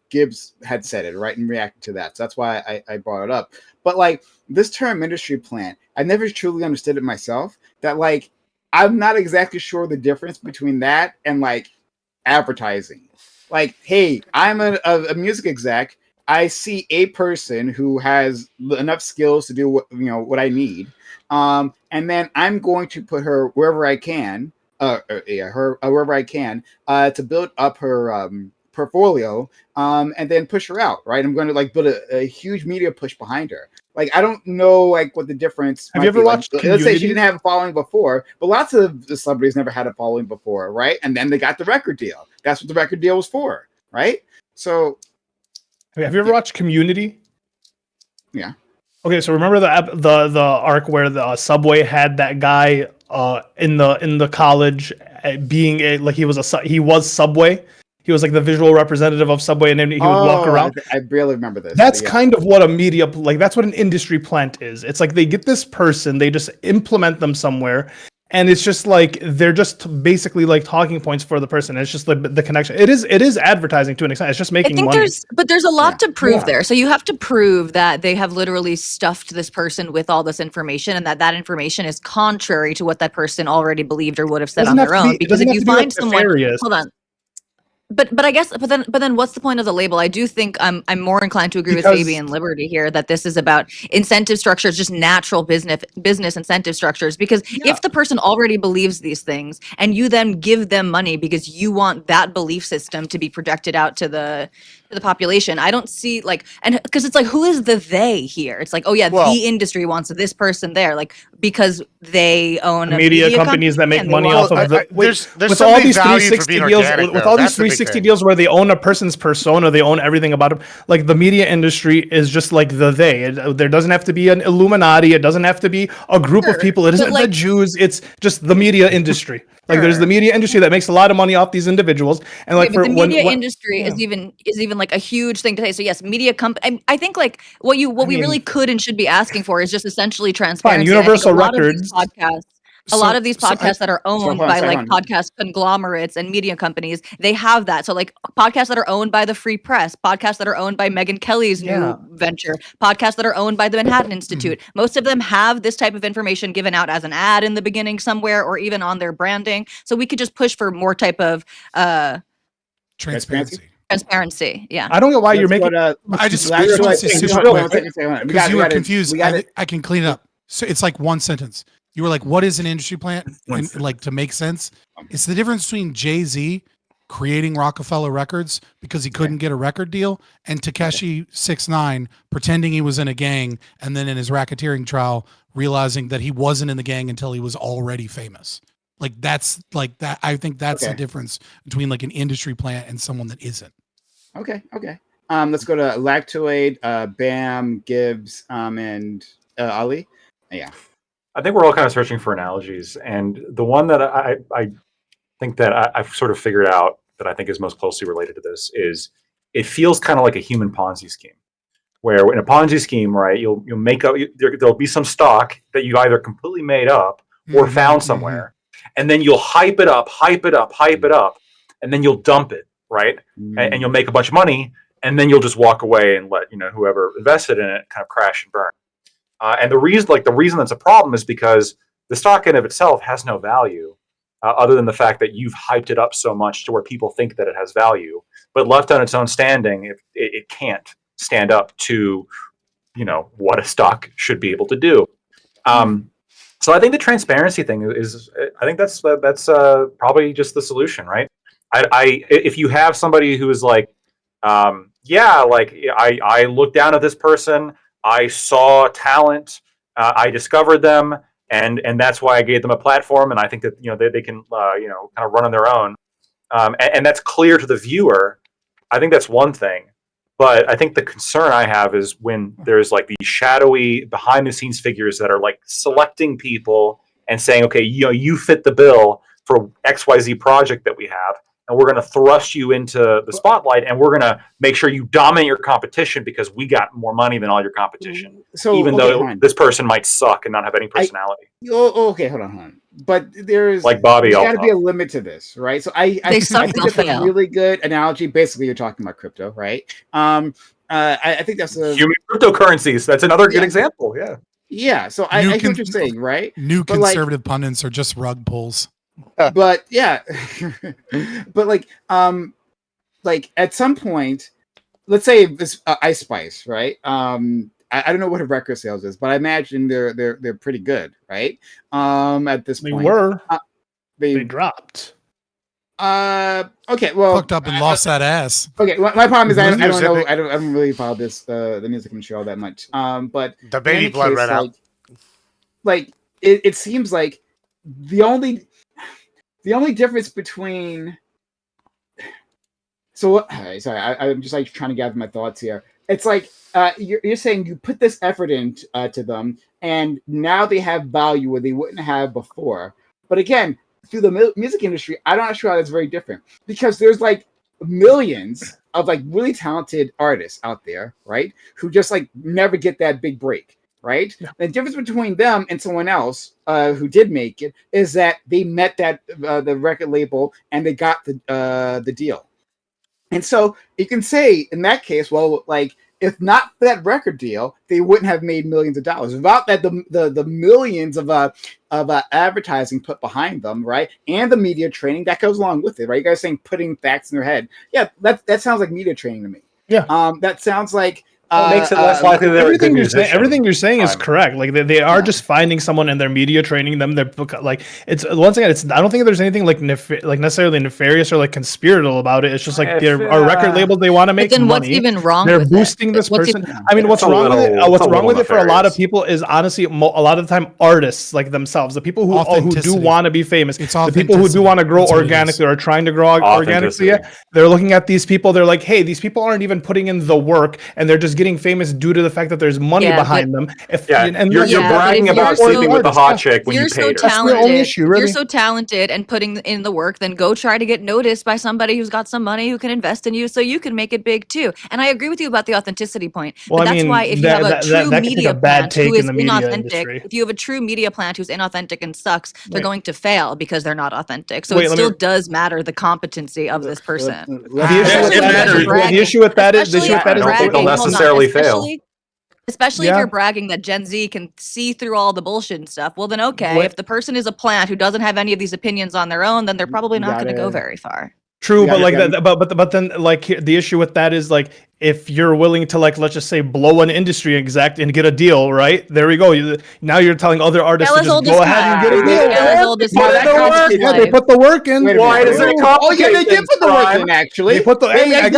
Gibbs had said it, right, and reacted to that. So that's why I brought it up. But like this term industry plant, I never truly understood it myself. That like I'm not exactly sure the difference between that and like advertising. Like, hey, I'm a music exec. I see a person who has enough skills to do what I need, and then I'm going to put her wherever I can, wherever I can, to build up her portfolio, and then push her out. Right, I'm going to like build a huge media push behind her. Like, I don't know like what the difference. Have might you ever be. watched Like, let's say she Community? didn't have a following before, but lots of the celebrities never had a following before, right? And then they got the record deal. That's what the record deal was for, right? So Have you ever watched Community? yeah. Okay, so remember the arc where the Subway had that guy in the college being like he was Subway. He was like the visual representative of Subway, and then he would walk around. I barely remember this. That's but yeah. kind of what a media that's what an industry plant is. It's like they get this person, they just implement them somewhere, and it's just like they're just basically like talking points for the person. It's just like the connection. It is advertising to an extent. It's just making I think money. there's a lot to prove Yeah. there. So you have to prove that they have literally stuffed this person with all this information, and that information is contrary to what that person already believed or would have said on their own. Because if you find someone, hold on. But I guess but then what's the point of the label? I do think I'm more inclined to agree with Fabian and Liberty here that this is about incentive structures, just natural business incentive structures. Because if the person already believes these things and you then give them money because you want that belief system to be projected out to the population, I don't see like, and because it's like, who is the they here? It's like, oh yeah, the industry wants this person there, like because they own a media companies that make money off of the there's with so all many these value for 360 being deals organic, with though. all these That's the big 360 thing. deals where they own a person's persona, they own everything about them. Like the media industry is just like the they. There doesn't have to be an Illuminati. It doesn't have to be a group of people. It isn't the Jews. It's just the media industry. Like there's the media industry that makes a lot of money off these individuals, and like but for the media when industry is even like a huge thing to say. So yes, media company. I think like what we really could and should be asking for is just essentially transparency. And I think Universal a lot of these Records. podcasts. A lot of these podcasts that are owned by like podcast conglomerates and media companies, they have that. So like podcasts that are owned by the Free Press, podcasts that are owned by Megyn Kelly's new venture, podcasts that are owned by the Manhattan Institute. Most of them have this type of information given out as an ad in the beginning somewhere or even on their branding. So we could just push for more type of transparency. Yeah. I don't know why you're making. I just Last want to one say second, super hold on, quick, one second. because you were gotta- confused. we gotta- I can clean it up. So it's like one sentence. You were like, "What is an industry plant?" And like to make sense, it's the difference between Jay-Z creating Rockefeller Records because he couldn't get a record deal, and Takeshi 6ix9ine pretending he was in a gang, and then in his racketeering trial realizing that he wasn't in the gang until he was already famous. Like that's like that. I think that's the difference between like an industry plant and someone that isn't. Okay. Let's go to Lactoid, Bam, Gibbs, and Ali. Yeah. I think we're all kind of searching for analogies, and the one that I think that I've sort of figured out that I think is most closely related to this is it feels kind of like a human Ponzi scheme, where in a Ponzi scheme, right, you'll make up there'll be some stock that you either completely made up or found somewhere, and then you'll hype it up, and then you'll dump it, right, and you'll make a bunch of money, and then you'll just walk away and let whoever invested in it kind of crash and burn. And the reason that's a problem is because the stock in of itself has no value, other than the fact that you've hyped it up so much to where people think that it has value. But left on its own standing, it can't stand up to, what a stock should be able to do. So I think the transparency thing is, I think that's probably just the solution, right? If you have somebody who is like, I looked down at this person. I saw talent. I discovered them, and that's why I gave them a platform. And I think that they can kind of run on their own, and that's clear to the viewer. I think that's one thing, but I think the concern I have is when there's like these shadowy behind the scenes figures that are like selecting people and saying, okay, you fit the bill for XYZ project that we have. And we're going to thrust you into the spotlight, and we're going to make sure you dominate your competition because we got more money than all your competition. So, even though this person might suck and not have any personality. Okay, hold on. But there's like Bobby. There's got to be a limit to this, right? So I think that's a really good analogy. Basically, you're talking about crypto, right? I think that's a human cryptocurrencies. That's another good example. Yeah. Yeah. So I hear what you're saying, right? New conservative pundits are just rug pulls. But yeah, but like at some point, let's say this Ice Spice, right? I don't know what her record sales is, but I imagine they're pretty good, right? At this point, they dropped. Okay, well, fucked up and lost that ass. Okay, well, my problem is I don't know. I don't really follow the music industry all that much. But the baby blood ran out. Like it seems like the only difference between sorry, I'm just like trying to gather my thoughts here. It's like you're saying you put this effort into to them, and now they have value where they wouldn't have before. But again, through the music industry, I'm not sure how that's very different, because there's like millions of like really talented artists out there, right? Who just like never get that big break. Right. Yeah. The difference between them and someone else who did make it is that they met that the record label and they got the deal. And so you can say in that case, well, like if not for that record deal, they wouldn't have made millions of dollars. Without that, the millions of advertising put behind them, right, and the media training that goes along with it, right? You guys saying putting facts in their head, yeah, that sounds like media training to me. Yeah, that sounds like. It makes it less likely that everything you're saying is correct. Like they are just finding someone and they're media training them. They're like, it's once again, I don't think there's anything like necessarily nefarious or like conspiratorial about it. It's just like there are record labels, they want to make money. What's even wrong? They're boosting this person. I mean, what's wrong with it? What's wrong with it for a lot of people is honestly a lot of the time artists like themselves, the people who do want to be famous, the people who do want to grow organically or are trying to grow organically. Yeah, they're looking at these people. They're like, hey, these people aren't even putting in the work, and they're just getting famous due to the fact that there's money behind them. You're bragging about sleeping with the hot chick when you paid her. That's the only issue, really. You're so talented and putting in the work, then go try to get noticed by somebody who's got some money who can invest in you so you can make it big too. And I agree with you about the authenticity point. Well, but that's why if you have a true media plant who is inauthentic, if you have a true media plant who's inauthentic and sucks, they're going to fail because they're not authentic. So it still does matter the competency of this person. The issue with that is I don't think they'll necessarily fail. Especially if you're bragging that Gen Z can see through all the bullshit and stuff. Well, then okay, if the person is a plant who doesn't have any of these opinions on their own, then they're probably not going to go very far. True, but like that, but then like the issue with that is like if you're willing to like let's just say blow an industry exec and get a deal, right? There we go. Now you're telling other artists to just go ahead and get a deal. Yeah, they put the work in. Why does it complicate? Oh yeah, they did put the work in. Actually, they put the. I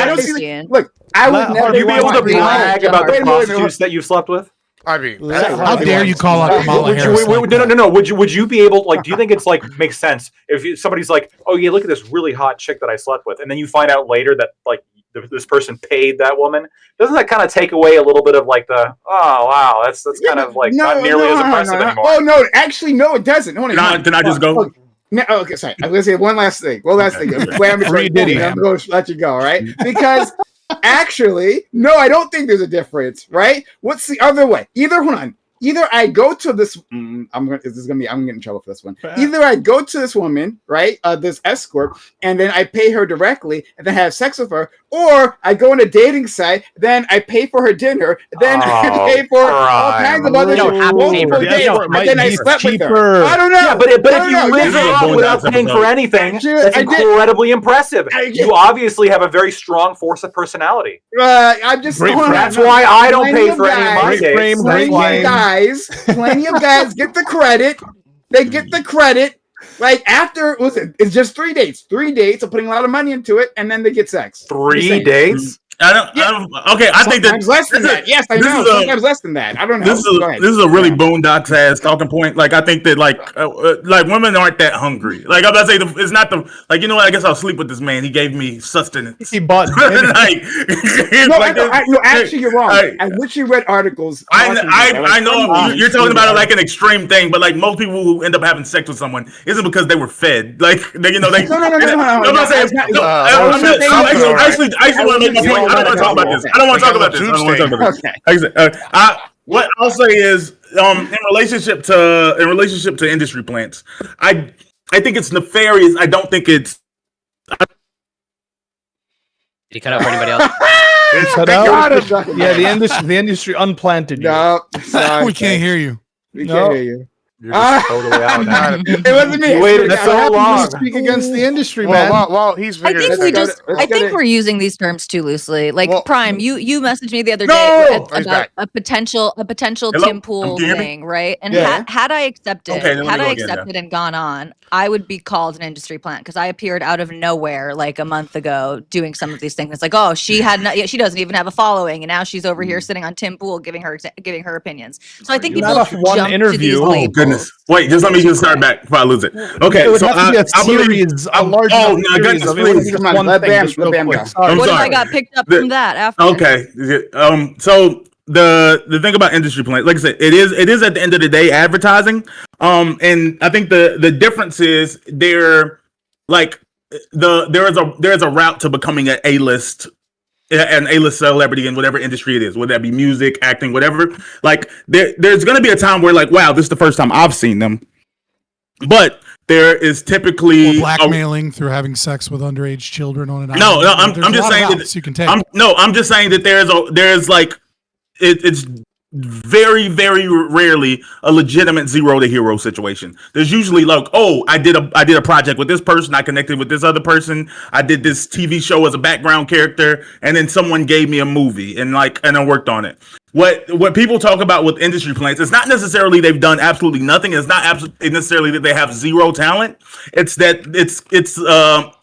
don't see. Look, I would never be able to brag about the prostitutes that you slept with. I mean, How dare you call out Kamala Harris? No. Would you be able, like, do you think it's like makes sense if somebody's like, oh yeah, look at this really hot chick that I slept with, and then you find out later that like this person paid that woman? Doesn't that kind of take away a little bit of like the wow, that's kind of like not nearly as impressive anymore? Oh no, actually no, it doesn't. Hold on, Can I just go? No, okay, sorry. I'm gonna say one last thing. I'm going to let you go, right? Because actually, no, I don't think there's a difference, right? What's the other way? Either I go to this. I'm gonna get in trouble for this one. Either I go to this woman, right, this escort, and then I pay her directly, and then have sex with her, or I go on a dating site, then I pay for her dinner, then I pay for all kinds of other multiple dates, and then I slept with her. I don't know. Yeah, but if you live her without paying for anything, that's incredibly impressive. You obviously have a very strong force of personality. I'm just. That's why I don't pay for any of my dates. Plenty of guys get the credit. They get the credit. Like after it's just 3 dates. 3 dates of putting a lot of money into it, and then they get sex. 3 dates? I think sometimes less than that. Yes, I know. Sometimes less than that. I don't know. This is a really boondocks ass talking point. Like I think that like women aren't that hungry. Like I'm about to say, it's not the like you know what? I guess I'll sleep with this man. He gave me sustenance. He bought. Actually, you're wrong. I wish you read articles. I know you're talking about it like an extreme thing, but like most people who end up having sex with someone isn't because they were fed. Like they. No. I'm not saying. I actually want to make my point. I don't want to talk about this. I don't want to talk about this. What I'll say is, in relationship to industry plants, I think it's nefarious. I don't think it's. Did you cut out for anybody else? Yeah, the industry unplanted you. No, sorry, we can't hear you. We can't hear you. You're just totally out now. It wasn't me. You waited so long. Speak against the industry, man. Well, he's I figured think it out. we're using these terms too loosely. Like Prime, you messaged me the other No! day He's about back. a potential Hello? Tim Pool Can you hear me? thing, right? And Yeah. had I accepted, Okay, then let me go again, accepted and gone on, I would be called an industry plant because I appeared out of nowhere like a month ago doing some of these things. It's like, oh, she doesn't even have a following, and now she's over here sitting on Tim Pool giving her opinions. So I think people Not off one jump interview. to these Oh, labels. Goodness. Wait, just let me just start back before I lose it. Okay, It would so have to be a I believe. series, a large enough series. goodness, I mean, it wouldn't please. be just Come on, one let thing, Bam- just let real Bam quick. go. I'm What if sorry. I got picked up The- from that after? Okay. So the thing about industry plans, like I said, it is at the end of the day advertising. And I think the difference is there is a route to becoming an A-list celebrity in whatever industry it is, whether that be music, acting, whatever. Like there's gonna be a time where like, wow, this is the first time I've seen them. But there is typically Or blackmailing through having sex with underage children on an No, island. I'm There's just a lot of saying routes you can take. I'm just saying that there's like it's very, very rarely a legitimate zero to hero situation. There's usually like, oh, I did a project with this person, I connected with this other person, I did this TV show as a background character, and then someone gave me a movie and I worked on it. What people talk about with industry plants, it's not necessarily they've done absolutely nothing. It's not absolutely necessarily that they have zero talent. It's that it's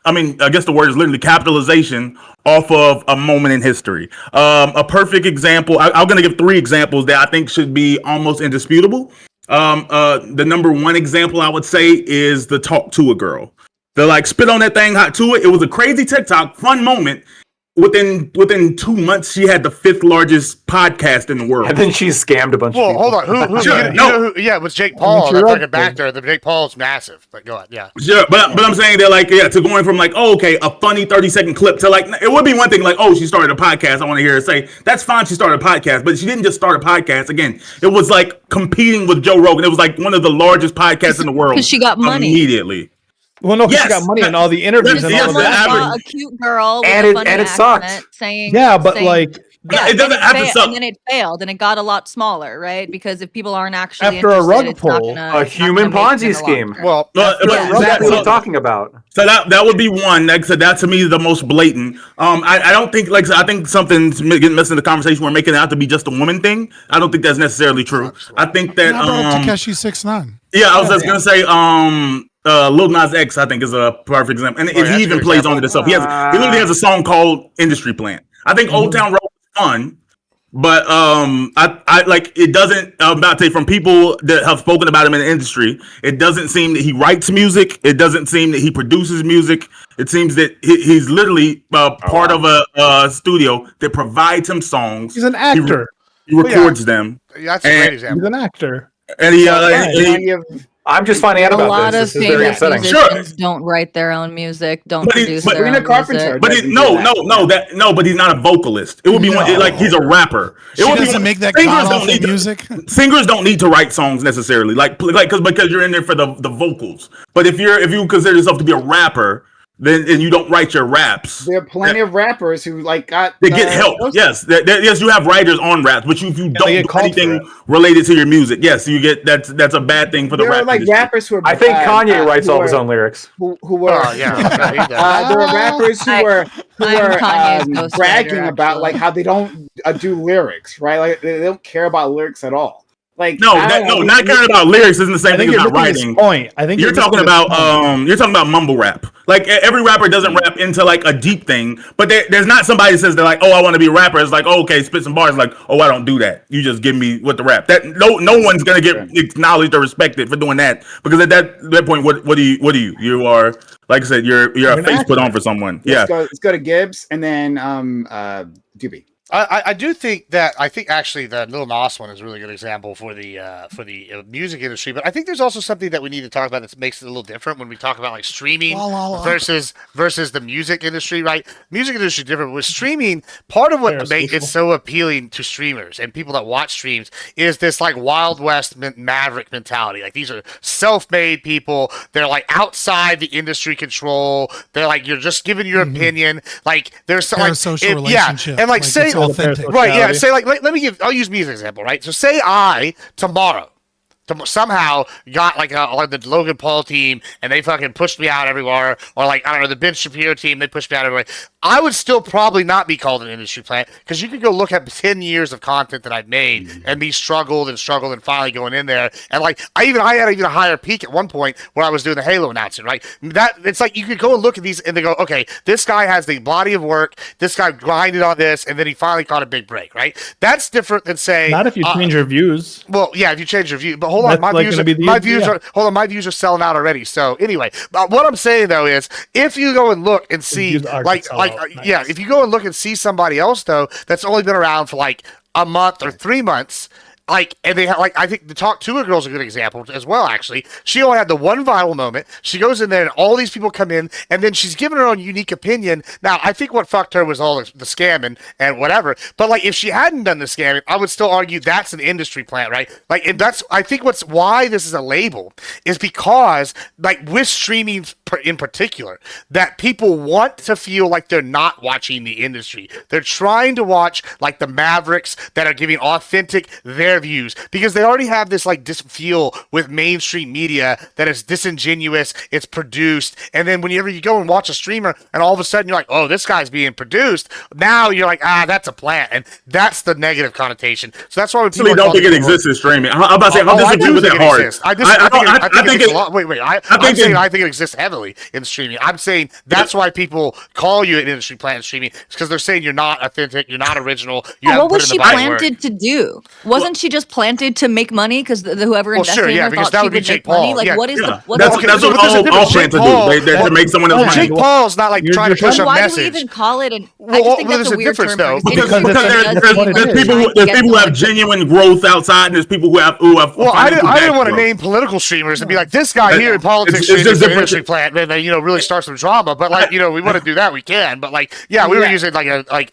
I mean, I guess the word is literally capitalization off of a moment in history. A perfect example, I'm going to give 3 examples that I think should be almost indisputable. The number 1 example I would say is the talk to a girl. They're like, spit on that thing, hot to it. It was a crazy TikTok, fun moment. Within 2 months, she had the 5th largest podcast in the world. And then she scammed a bunch of Well, people. hold on. Who? Yeah, it was Jake Paul. That fucking back there. The Jake Paul's massive. But go ahead. Yeah. Sure, but I'm saying they're like, to going from like, oh, okay, a funny 30-second clip to like, it would be one thing like, oh, she started a podcast. I want to hear her say, that's fine, she started a podcast, but she didn't just start a podcast. Again, it was like competing with Joe Rogan. It was like one of the largest podcasts in the world. Because she got money. Immediately. Well, no, because she got money in all the interviews and all of Someone that. saw a cute girl with And a it- funny and it accent sucked. saying, Yeah, but saying- like yeah, it doesn't have to suck. And then it failed, and it got a lot smaller, right? Because if people aren't actually After a interested, rug it's not pull, gonna- a it's not human gonna make it in Ponzi the long scheme. term. Well, Exactly what I'm talking about. So that would be one. Like I said, that to me is the most blatant. I don't think I think something's getting missed in the conversation. We're making it out to be just a woman thing. I don't think that's necessarily true. I think that And I brought up Takeshi 6ix9ine. yeah, I was just gonna say Lil Nas X I think is a perfect example, and that's he a even good plays example. on it himself. He literally has a song called Industry Plant. I think Old Town Road is fun, But I like it doesn't. I'm about to say from people that have spoken about him in the industry, it doesn't seem that he writes music. It doesn't seem that he produces music. It seems that he's literally part of a studio that provides him songs. He's an actor. He records them. Yeah, that's a great example. He's an actor. And he, I'm just finding out A about lot this. of This is very famous upsetting. musicians don't write their own music, don't But he- produce but their Sabrina own Carpenter music. But he's not a vocalist. It would be like he's a rapper. She doesn't make that singers god don't awful need to- music. Singers don't need to write songs necessarily, because you're in there for the vocals. But if you consider yourself to be a rapper, then and you don't write your raps. There are plenty of rappers who got They get help. Yes, yes, you have writers on raps, but if you don't they get do called anything for related to your music, yes, you get that's a bad thing for the There rap are like industry. rappers who are. I think Kanye who writes all of his are- own lyrics. Who were? Oh yeah, he does. There are rappers who I'm are Kanye's ghostwriter, bragging about like actually. how they don't do lyrics, right? Like they don't care about lyrics at all. Like No, I don't know, not caring about lyrics isn't the same I thing think as you're not missing his writing. point. I think You're talking about mumble rap. Like every rapper doesn't rap into like a deep thing, but there's not somebody that says they're like, oh, I want to be a rapper. It's like, oh, okay, spit some bars. Like, oh, I don't do that. You just give me what the rap. That no one's gonna get acknowledged or respected for doing that, because at that point, what do you? You are, like I said, you're a an face actor. put on for someone. Yeah. let's go to Gibbs and then Doobie. I do think that actually the Lil Nas one is a really good example for the music industry, but I think there's also something that we need to talk about that makes it a little different when we talk about like streaming La, la, la. versus the music industry, right? Music industry is different. With streaming, part of what Fair, makes it Cecil. so appealing to streamers and people that watch streams is this like Wild West maverick mentality. Like these are self-made people. They're like outside the industry control. They're like you're just giving your opinion. Like there's some like Parasocial yeah, relationship. and like say it's authentic. right, yeah. Say like, let me give. I'll use me as an example, right? So say I tomorrow somehow got like the Logan Paul team and they fucking pushed me out everywhere, or like I don't know, the Ben Shapiro team, they pushed me out everywhere. I would still probably not be called an industry plant, because you could go look at 10 years of content that I've made and me struggled and finally going in there, and like I had even a higher peak at one point where I was doing the Halo announcing, right? That it's like you could go and look at these and they go, okay, this guy has the body of work, this guy grinded on this, and then he finally caught a big break, right? That's different than say Not if you change your views. well, yeah, if you change your view, but hold on, That's my like views, gonna be the- my views yeah. are hold on, my views are selling out already. So anyway, what I'm saying though is, if you go and look and see, views are like, sell like, out. yeah, Nice. if you go and look and see somebody else though that's only been around for like a month or 3 months. Like, and they have, like, I think the Talk To It girl's a good example as well, actually. She only had the one viral moment. She goes in there and all these people come in, and then she's given her own unique opinion. Now, I think what fucked her was all the scamming and whatever. But, like, if she hadn't done the scamming, I would still argue that's an industry plant, right? Like, and that's, I think why this is a label is because, like, with streaming in particular, that people want to feel like they're not watching the industry. They're trying to watch, like, the Mavericks that are giving authentic, their views, because they already have this like feel with mainstream media that is disingenuous, it's produced, and then whenever you go and watch a streamer and all of a sudden you're like, oh, this guy's being produced, now you're like, that's a plant, and that's the negative connotation. So that's why when people Actually, don't think it exists in streaming. I'm about to say, I disagree with that hard. I think it exists heavily in streaming. I'm saying that's why people call you an industry plant in streaming, because they're saying you're not authentic, you're not original. What was she planted to do? Wasn't she just planted to make money because whoever invested in her because thought that she would be would Jake make money? Paul. Like, Yeah. what is the what That's is what all plants do. To make someone else money. Jake Paul's not like trying to push a why message. do we even call it an? Well, I just think there's that's a a weird difference, term though, Because industry there's people who have genuine growth outside, and there's people who have Well, I didn't want to growth. name political streamers and be like, this guy here in politics it's is just an different. industry plant, and then really start some drama. But like, we want to do that, we can. But like, we were using like a I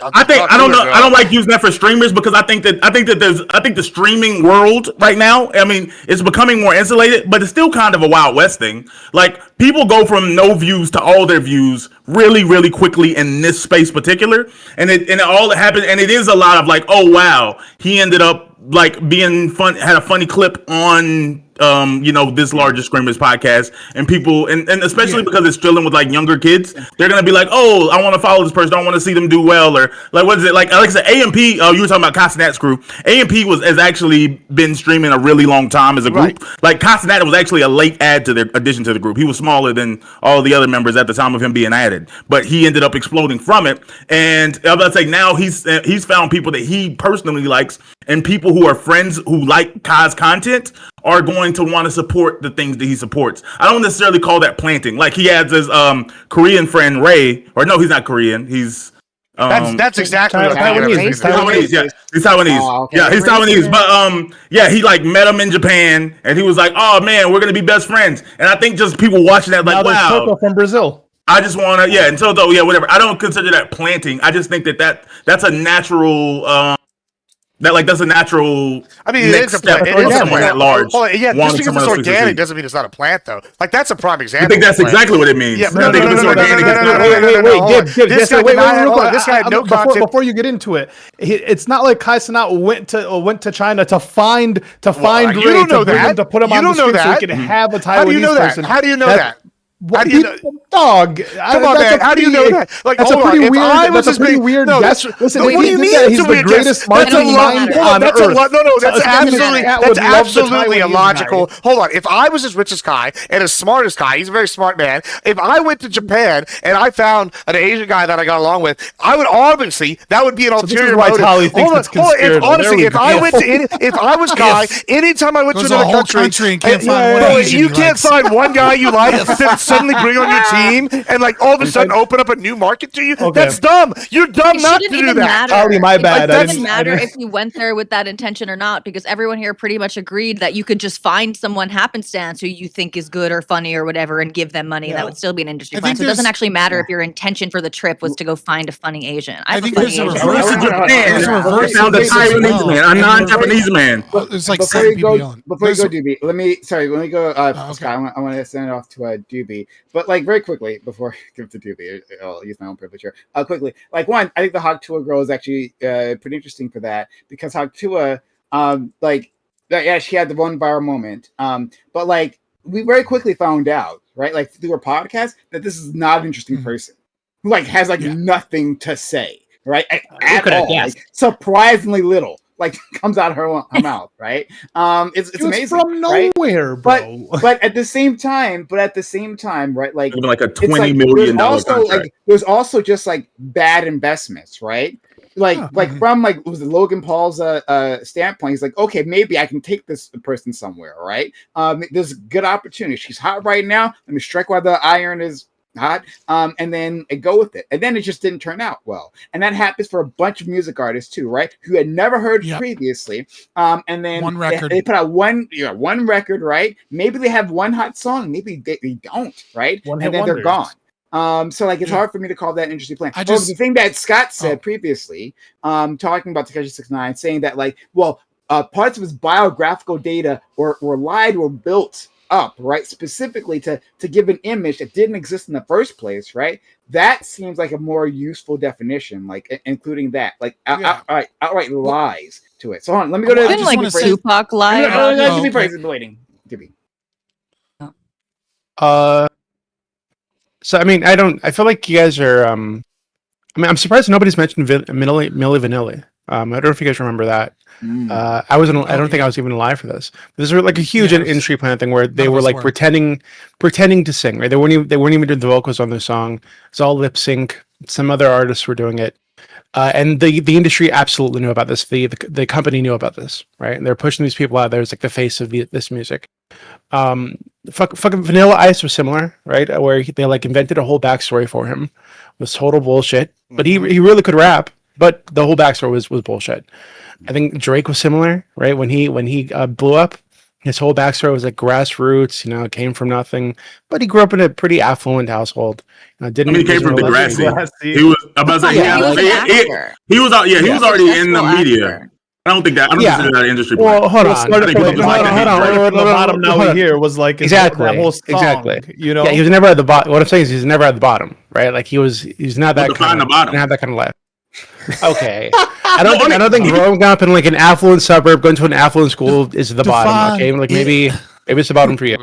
don't know. I don't like using that for streamers, because I think the streaming world right now, I mean, it's becoming more insulated, but it's still kind of a Wild West thing. Like, people go from no views to all their views really, really quickly in this space particular, and it all happened, and it is a lot of like, oh wow, he ended up like being fun, had a funny clip on this larger scrimmage podcast, and people, and especially because it's filling with like younger kids, they're gonna be like, oh, I want to follow this person, I want to see them do well, or like what is it like? Like I said, AMP. Oh, you were talking about Castanet's crew. AMP has actually been streaming a really long time as a group. Right. Like Castanet was actually a late add to their addition to the group. He was smaller than all the other members at the time of him being added, but he ended up exploding from it. And I'm about to say now he's found people that he personally likes, and people who are friends who like Kai's content are going to want to support the things that he supports. I don't necessarily call that planting. Like he has his Korean friend Ray, or no, he's not Korean. He's that's exactly what He's Taiwanese. Yeah, he's Taiwanese. Oh, okay. Yeah, he's Taiwanese. But yeah, he like met him in Japan, and he was like, "Oh man, we're gonna be best friends." And I think just people watching that, like, Now there's wow. Coco from Brazil. I just want to, and so though, whatever. I don't consider that planting. I just think that's a natural. That's a natural. I mean, next it is a step plant. for It is someone that large. Well, yeah, wanting just because someone it's else to organic succeed. doesn't mean it's not a plant, though. Like that's a prime I example. think that's of a plant. exactly what it means. Yeah, I think if it's organic, it's not Wait, This guy real quick. This guy had no content. Before you get into it, it's not like Kai Cenat went to China to find you Ray don't know to bring him that. to put him You on the don't know street so that. he can have a Taiwanese How do you know that? person. How do you know that? How do you know? Dog, Come on, man. How do you know that? Like, that's a hold on. pretty If weird. I was That's a just pretty being- weird no, guess. that's- Listen, no, if what do he you did mean that, it's he's a the weird guess? greatest That's a marketing lot. mind Hold on, on that's earth. a lot. No, that's So, absolutely, I would that's love the absolutely Taiwanese illogical. guy. Hold on. If I was as rich as Kai and as smart as Kai, he's a very smart man. If I went to Japan and I found an Asian guy that I got along with, I would obviously that would be an So this is ulterior why motive. Tali thinks it's conspiratorial. Honestly, There if we I go. went to, if I was Kai, anytime I went to Goes to a another whole country, country and can't find one bro, Asian you he can't likes. find one guy you like that suddenly bring on your team and like all of a sudden open up a new market to you. Okay. That's dumb. You're dumb It not to shouldn't do even that. matter. Tali, my bad. It I doesn't didn't- matter I didn't- if you went there with that intention or not, because everyone here pretty much agreed that you could just find someone happenstance who you think is good or funny or whatever and give them money. Yeah. That would still be an industry I plan. think So it doesn't there's- actually matter if your intention for the trip was to go find a funny Asian. I have think a funny there's a Asian. reverse- Went to Japan. There's a reverse I found a case as Taiwanese well. man, a non-Japanese man. It's like before 7 you people go, yelling. before you There's- go, Doobie, let me go, okay. Scott. I want to send it off to Doobie, but like very quickly before I give it to Doobie, I'll use my own privilege here. Quickly, like one, I think the Hawk Tua girl is actually pretty interesting for that because Hawk Tua, yeah, she had the one viral moment, but like we very quickly found out, right, like through her podcast, that this is not an interesting person who like has like nothing to say, right, at could have all, guessed? like surprisingly little. Like comes out of her mouth, right? It's It was amazing, from right? nowhere, bro. But at the same time, right? Like Even like a it's $20 like, million there's also contract. like there's also just like bad investments, right? Like from like was it Logan Paul's standpoint, he's like, okay, maybe I can take this person somewhere, right? There's a good opportunity. She's hot right now. Let me strike while the iron is hot, and then I go with it. And then it just didn't turn out well. And that happens for a bunch of music artists too, right? Who had never heard previously. And then One record. They put out one record, right? Maybe they have one hot song, maybe they don't, right? One and hit then they're wonders. gone. So like it's hard for me to call that an interesting plan. I However, just- the thing that Scott said previously, talking about Tekashi 6ix9ine, saying that like, well, parts of his biographical data were lied or built up, right, specifically to give an image that didn't exist in the first place, right? That seems like a more useful definition, like including that, like outright lies to it. So hold on, let me go to I Didn't just like wanna say- Tupac lie about Give Oh, me okay. praise. Waiting. Give me. So I mean, I feel like you guys are. I mean, I'm surprised nobody's mentioned Milli Vanilli. I don't know if you guys remember that. I wasn't. I don't think I was even alive for this. This was like a huge Yeah, it was- industry plan thing where they none of were us like were. pretending to sing. Right? They weren't even doing the vocals on the song. It's all lip sync. Some other artists were doing it. And the industry absolutely knew about this. The company knew about this, right? And they're pushing these people out there as like the face of this music. Fucking Vanilla Ice was similar, right? Where they like invented a whole backstory for him. It was total bullshit. But he really could rap, but the whole backstory was bullshit. I think Drake was similar, right? When he blew up, his whole backstory was like grassroots, came from nothing. But he grew up in a pretty affluent household. Didn't He came from wasn't really- Degrassi. He was. I'm about to say. Yeah, he was an actor. He was out. Yeah, he was already in the Successful media. actor. I don't consider that an industry. Well, plan. hold Well, on. started think from we the just like bottom, to hate started Drake. from the bottom. Now Hold we on. here was like Exactly, that whole song, exactly. You know, Yeah, he was never at the bottom. What I'm saying is he's never at the bottom, right? Like he's not that Define kind the of bottom. didn't have that kind of life. Okay, I don't think growing up in like an affluent suburb, going to an affluent school is the bottom. Define Okay, like it. Maybe it's the bottom for you.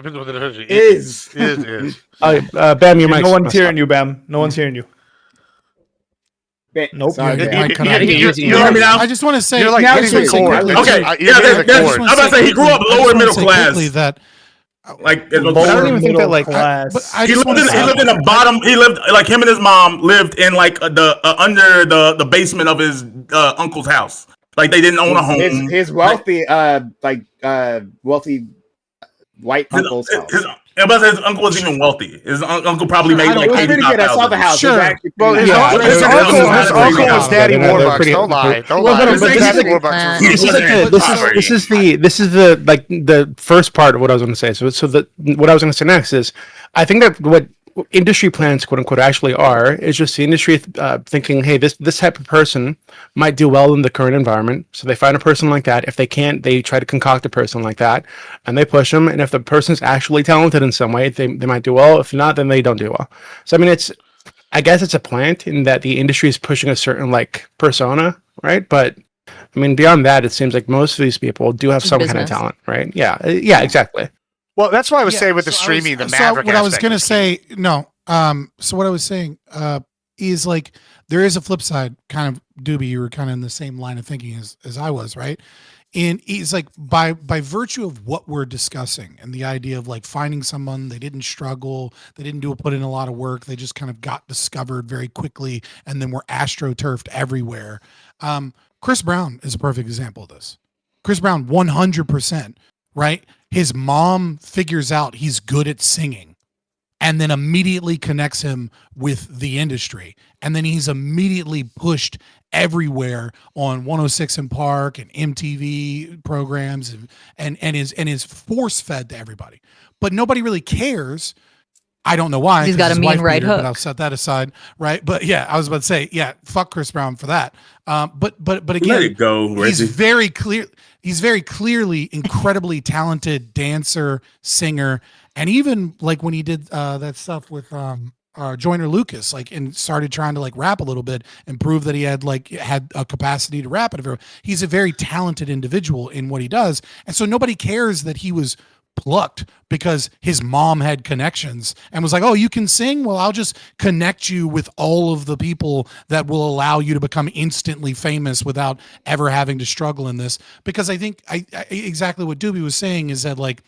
Is. Bam, your No mic's one's messed hearing up. you, Bam. No one's hearing you. Nope. Sorry, Your Bam. mic cut out. You're hear me now? I just want to say, You're like Now hitting it's the hitting chord. the It's Okay, like- yeah, you're hitting the that's- chord. I'm about to say he grew up lower middle class. That Like I don't even think that, like, but I he just want to say, lived in the bottom. He lived like him and his mom lived in like the under the basement of his uncle's house. Like they didn't own a home. His wealthy, wealthy white uncle's house. His uncle was even wealthy. His uncle probably made like It was pretty good. I saw the 85,000. house. Sure. It was actually Well, pretty his nice. uncle, his Yeah, uncle, they're his pretty uncle good. was Daddy They're Warbucks. pretty- Don't lie. Don't Well, lie. no, This but is this is Daddy the- Warbucks. This This is the like the first part of what I was going to say. So what I was going to say next is, I think that what industry plans, quote unquote, actually are is just the industry thinking, hey, this type of person might do well in the current environment. So they find a person like that. If they can't, they try to concoct a person like that, and they push them. And if the person's actually talented in some way, they might do well. If not, then they don't do well. So I mean, I guess it's a plant in that the industry is pushing a certain like persona, right? But I mean, beyond that, it seems like most of these people do have It's some kind of business. talent, right? Yeah, exactly. Well, that's why I was Yeah, saying with the so streaming, the so Maverick what I was aspect gonna is key. say, no. So what I was saying is like there is a flip side. Kind of, Doobie, you were kind of in the same line of thinking as I was, right? And it's like by virtue of what we're discussing and the idea of like finding someone, they didn't struggle, they didn't put in a lot of work, they just kind of got discovered very quickly, and then were astroturfed everywhere. Chris Brown is a perfect example of this. Chris Brown, 100%, right? His mom figures out he's good at singing and then immediately connects him with the industry. And then he's immediately pushed everywhere on 106 in Park and MTV programs and is force fed to everybody. But nobody really cares. I don't know why. He's 'cause got a his mean wife right beat her, hook. But I'll set that aside, right? But yeah, I was about to say, yeah, fuck Chris Brown for that. But again, Let it go, he's Reggie. very clear. He's very clearly incredibly talented dancer, singer, and even like when he did that stuff with Joyner Lucas, like, and started trying to like rap a little bit and prove that he had a capacity to rap. He's a very talented individual in what he does, and so nobody cares that he was plucked because his mom had connections and was like, oh, you can sing? Well, I'll just connect you with all of the people that will allow you to become instantly famous without ever having to struggle in this. Because I think I exactly what Doobie was saying is that like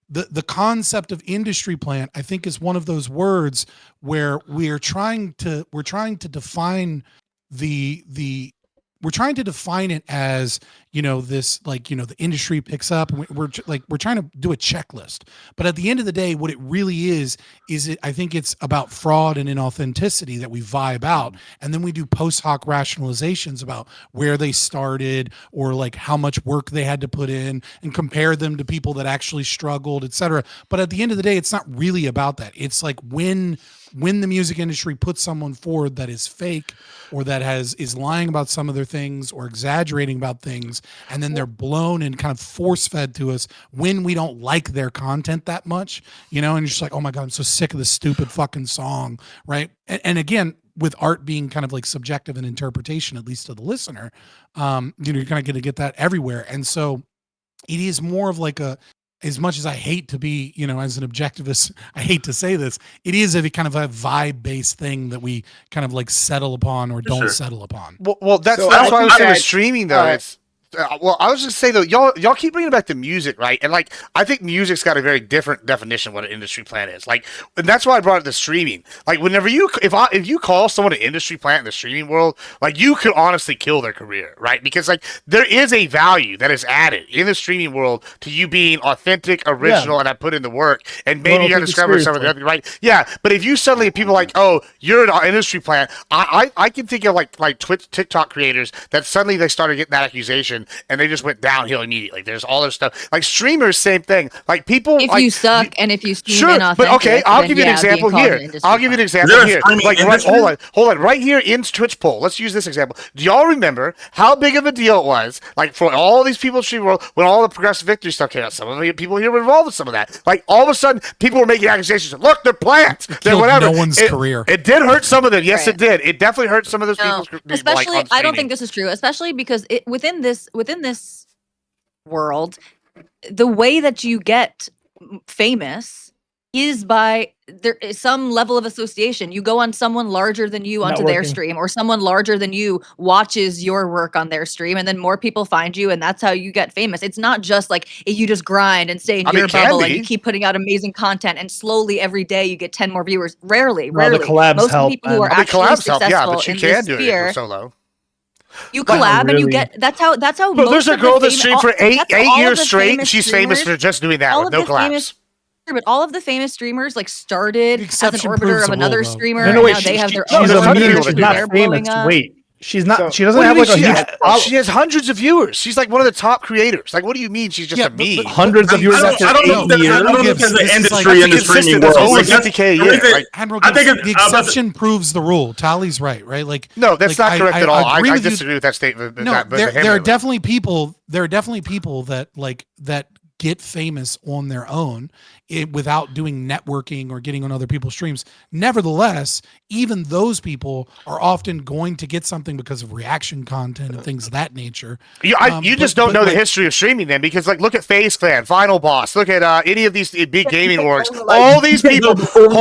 the concept of industry plant, I think, is one of those words where we're trying to define we're trying to define it as, this, like, the industry picks up. We're trying to do a checklist. But at the end of the day, what it really is I think it's about fraud and inauthenticity that we vibe out. And then we do post hoc rationalizations about where they started or like how much work they had to put in and compare them to people that actually struggled, etc. But at the end of the day, it's not really about that. It's like when the music industry puts someone forward that is fake or that is lying about some of their things or exaggerating about things, and then they're blown and kind of force fed to us when we don't like their content that much, and you're just like, oh my God, I'm so sick of this stupid fucking song, right? And again, with art being kind of like subjective in interpretation, at least to the listener, you're kind of going to get that everywhere. And so it is more of like as much as I hate to be, as an objectivist, I hate to say this, it is a kind of a vibe-based thing that we kind of like settle upon or don't settle upon. Well, that's So why I was saying with that, streaming though. It's I was just saying though, y'all keep bringing back to music, right? And like, I think music's got a very different definition of what an industry plant is. Like, and that's why I brought it to streaming. Like, whenever if you call someone an industry plant in the streaming world, like, you could honestly kill their career, right? Because like, there is a value that is added in the streaming world to you being authentic, original, and I put in the work, and maybe you got to discover some of the other, right? Yeah, but if you suddenly people like, oh, you're an industry plant, I can think of like Twitch, TikTok creators that suddenly they started getting that accusation. And they just went downhill immediately. There's all this stuff. Like streamers, same thing. Like people. If like, you suck and if you stream sure, inauthentic, but okay, I'll then give you an yeah, example being called here. an industry I'll give you an plant. example Is there a here. streaming Like industry? hold on, right here in Twitch poll. Let's use this example. Do y'all remember how big of a deal it was, like for all these people in the streaming world when all the progressive victory stuff came out? Some of the people here were involved with some of that. Like all of a sudden, people were making accusations. Look, they're plants. They're Killed whatever. no one's career. It did hurt some of them. Yes, Right. it did. It definitely hurt some of those No, people's. especially, like, on I don't streaming. think this is true, especially because within this world, the way that you get famous is by there is some level of association. You go on someone larger than you onto their Networking. stream, or someone larger than you watches your work on their stream, and then more people find you, and that's how you get famous. It's not just like you just grind and stay in your it can bubble and you be. keep putting out amazing content, and slowly every day you get 10 more viewers. Rarely. No, the collabs Most of help, the people who man. are actually collabs help, successful but you in can this do it sphere, for solo. you But collab and you really- get. That's how. Bro, most there's a of the girl that fam- streamed all- for eight that's how all of years the straight, and famous she's famous streamers- for just doing that all with of no the famous- collabs. But all of the famous streamers like started The as an exception orbiter proves of the another rule, though. streamer, No, and wait, now they have their no, own there's a other meme. people She's that not do they're that. blowing famous. up. Wait, she's not. So- she doesn't What do have you like a mean? huge. She has hundreds of viewers. She's like one of the top creators. Like, what do you mean she's just Yeah, a but- meme? Hundreds of viewers after I don't know 8 if that's, I years. don't know if Gibbs, that's an this is industry like- in the That's streaming consistent. world. That's over Like, 50K a the year. reason- Like, Handro I think gives- it- the I was- exception proves the rule. Tally's right, right? Like no, that's like, not correct at all. I agree with you. disagree with that statement. No, that, there are vehemently. definitely people. There are definitely people that that get famous on their own without doing networking or getting on other people's streams. Nevertheless, even those people are often going to get something because of reaction content and things of that nature. You just don't but know the like- history of streaming then, because like look at FaZe Clan, Final Boss, look at any of these big gaming orgs. All these people,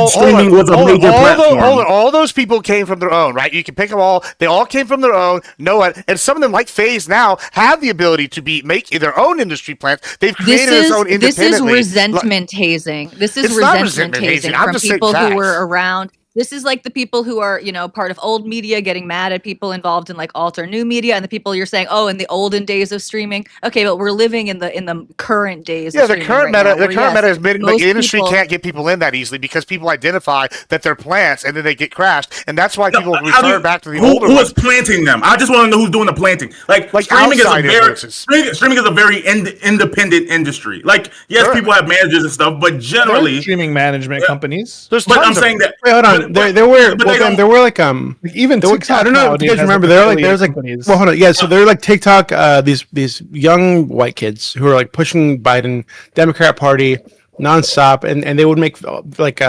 streaming was a major platform. all those people came from their own, right? You can pick them all. They all came from their own. No one, and some of them, like FaZe now, have the ability to make their own industry plans. They've created their own This is independently. resentment hazing. This is It's not resentment resentment hazing. hazing I'm from just saying people who facts. were around. This is like the people who are, part of old media getting mad at people involved in like alt or new media, and the people you're saying, oh, in the olden days of streaming. Okay, but we're living in the current days. Yeah, of the streaming current right meta, now, the where, current yes, meta is the most industry people- can't get people in that easily because people identify that they're plants and then they get crashed, and that's why people How do return you- back to the who older is ones. planting them? I just want to know who's doing the planting. Like streaming is a outside very influences. streaming is a very independent industry. Like yes, Sure. people have managers and stuff, but There are generally, streaming management companies. There's but tons I'm of saying them. that. Wait, hold on. but- There were but they don't- there were like Like even there were- TikTok. I don't know if you nowadays guys has, remember. like, There were like affiliate there's like companies. well hold on, yeah. So they're like TikTok. These young white kids who are like pushing Biden Democrat Party nonstop, and they would make like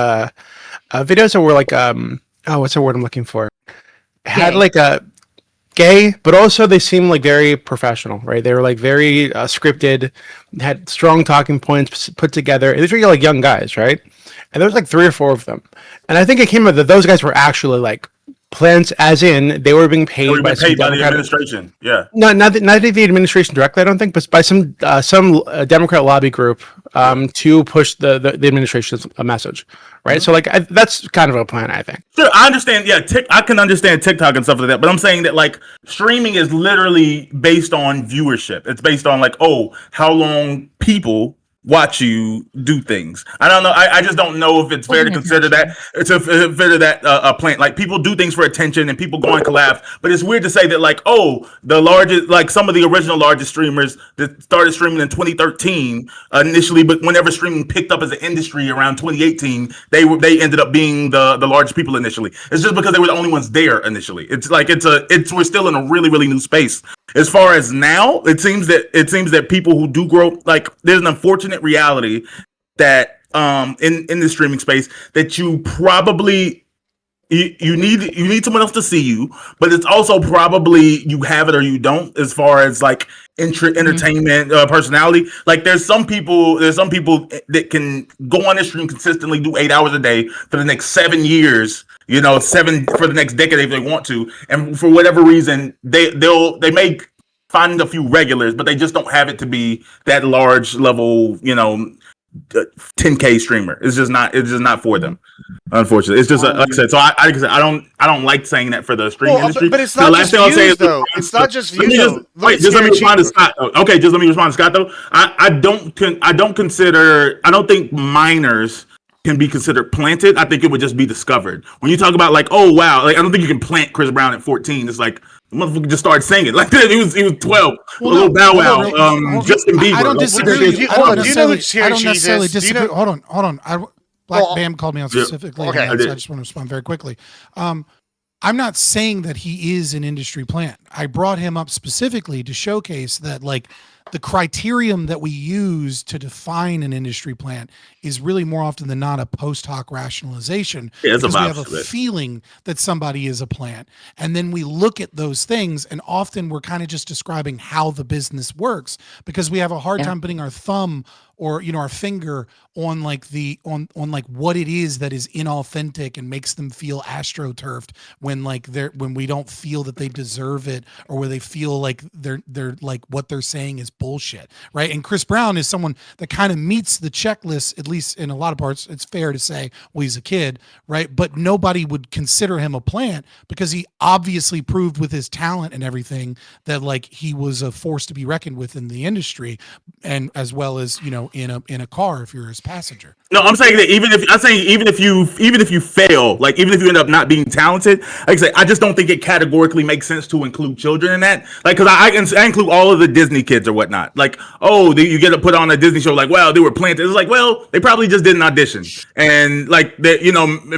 videos that were like what's the word I'm looking for? Had Gay. like a gay, but also they seemed like very professional, right? They were like very scripted, had strong talking points put together. These were like young guys, right? And there was like 3 or 4 of them, and I think it came out that those guys were actually like plants, as in they were being paid They were by being some paid by the Democrat. administration. Yeah. Not the administration directly, I don't think, but by some Democrat lobby group to push the administration's message, right? So like that's kind of a plan, I think. Sure, I understand. Yeah, I can understand TikTok and stuff like that, but I'm saying that like streaming is literally based on viewership. It's based on like, oh, how long people watch you do things. I don't know. I just don't know if it's fair to consider that it's a plant. Like people do things for attention and people go on collabs, but it's weird to say that like, oh, the largest, like some of the original largest streamers that started streaming in 2013 initially, but whenever streaming picked up as an industry around 2018, they ended up being the largest people initially. It's just because they were the only ones there initially. It's like we're still in a really, really new space. As far as now, it seems that people who do grow, like there's an unfortunate reality that in the streaming space that you probably you need someone else to see you, but it's also probably you have it or you don't as far as like entertainment personality. Like there's some people that can go on the stream consistently, do 8 hours a day for the next 7 years, 7 for the next decade if they want to, and for whatever reason they may find a few regulars, but they just don't have it to be that large level 10K streamer. It's just not for them, unfortunately. It's just like I said. So I don't like saying that for the streaming industry. But it's not just views, though. It's not just views, though. Wait, just let me respond to Scott. Okay, just let me respond to Scott though. I don't think minors can be considered planted. I think it would just be discovered. When you talk about like, oh wow, like I don't think you can plant Chris Brown at 14. It's like the motherfucker just started singing. Like he was 12. Well, a little no, Bow hold Wow. on, Justin Bieber. I don't Like, disagree. hold on, I do you know who don't Cherry Cheese necessarily is? Do you disagree. know- Hold on. Black Well, Bam called me out yeah, specifically. okay, on that, I so I did. just want to respond very quickly. I'm not saying that he is an industry plant. I brought him up specifically to showcase that like the criterion that we use to define an industry plant is really more often than not a post hoc rationalization, Yeah, it's a because we vibe have a to it. feeling that somebody is a plant. And then we look at those things, and often we're kind of just describing how the business works because we have a hard Yeah. time putting our thumb or our finger on like on like what it is that is inauthentic and makes them feel astroturfed when we don't feel that they deserve it, or where they feel like they're like what they're saying is bullshit, right? And Chris Brown is someone that kind of meets the checklist, at least in a lot of parts. It's fair to say, well, he's a kid, right? But nobody would consider him a plant because he obviously proved with his talent and everything that like he was a force to be reckoned with in the industry, and as well as in a car if you're his passenger. No, I'm saying that even if you fail, like even if you end up not being talented, like I say, I just don't think it categorically makes sense to include children in that. Like, because I include all of the Disney kids or whatnot. Like, you get to put on a Disney show, like, well, they were planted. It's like, well, they probably just didn't audition, and like that,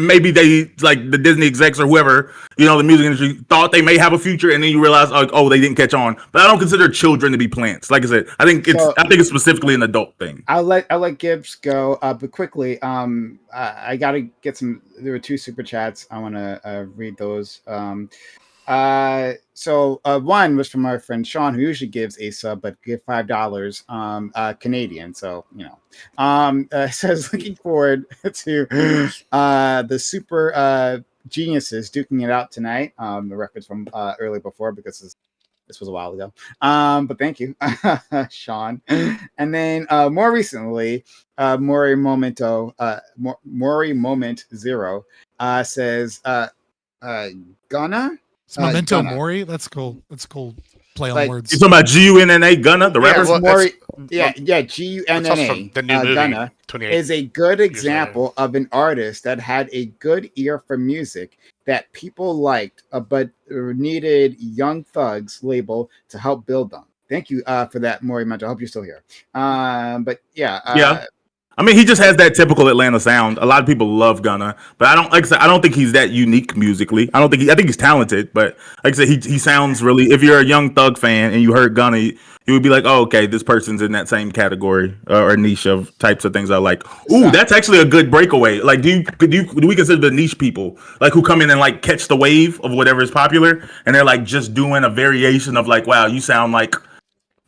maybe they like the Disney execs or whoever, the music industry thought they may have a future, and then you realize, like, oh, they didn't catch on. But I don't consider children to be plants. Like I said, I think it's specifically an adult thing. I'll let Gibbs go, but quickly, I gotta get some. There were 2 super chats. I want to read those. So one was from our friend Sean, who usually gives a sub, but give $5 Canadian. So says looking forward to the super geniuses duking it out tonight. The reference from early before, because this was a while ago. But thank you, Sean. And then more recently, Mori Moment Zero says Gunna. It's Memento Gunna. Mori. That's cool. That's cool. Play on Like- words. You talking about Gunna, Gunna, the rapper? well, Mori, that's- Gunna. from the new movie, Gunna 28 is a good later. example of an artist that had a good ear for music that people liked, but needed Young Thug's label to help build them. Thank you for that, Maury Mental. I hope you're still here. But yeah. I mean, he just has that typical Atlanta sound. A lot of people love Gunna, but I don't think he's that unique musically. I think he's talented, but like I said, he sounds really. If you're a Young Thug fan and you heard Gunna, you would be like, oh, okay, this person's in that same category or niche of types of things I like. Ooh, that's actually a good breakaway. Like, do we consider the niche people like who come in and like catch the wave of whatever is popular, and they're like just doing a variation of like, wow, you sound like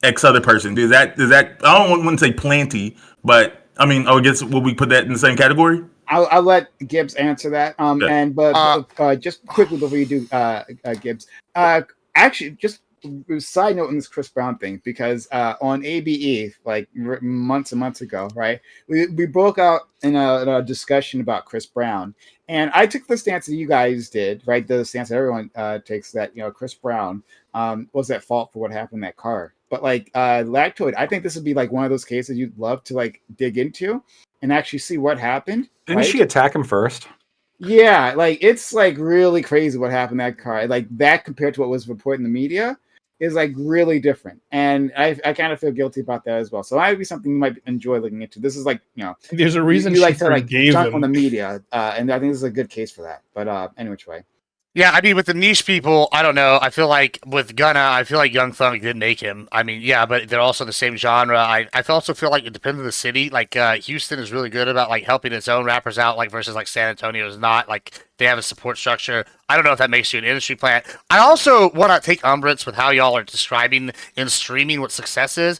X other person. Is that I don't want to say planty, but I mean, I guess will we put that in the same category? I'll let Gibbs answer that. But just quickly before you do, Gibbs, actually, just a side note on this Chris Brown thing, because on ABE, like months and months ago, right, we broke out in a discussion about Chris Brown, and I took the stance that you guys did, right, the stance that everyone takes, that Chris Brown was at fault for what happened in that car. But like Lactoid, I think this would be like one of those cases you'd love to like dig into and actually see what happened. Didn't she attack him first? Yeah, like it's like really crazy what happened in that car. Like that compared to what was reported in the media is like really different. And I kind of feel guilty about that as well. So that would be something you might enjoy looking into. This is like, There's a reason you she like to like forgave jump him. on the media. And I think this is a good case for that. But any which way. Yeah, I mean, with the niche people, I don't know. I feel like with Gunna, I feel like Young Thug did make him. I mean, yeah, but they're also the same genre. I also feel like it depends on the city. Like Houston is really good about like helping its own rappers out, like versus like San Antonio is not. Like they have a support structure. I don't know if that makes you an industry plant. I also want to take umbrance with how y'all are describing in streaming what success is.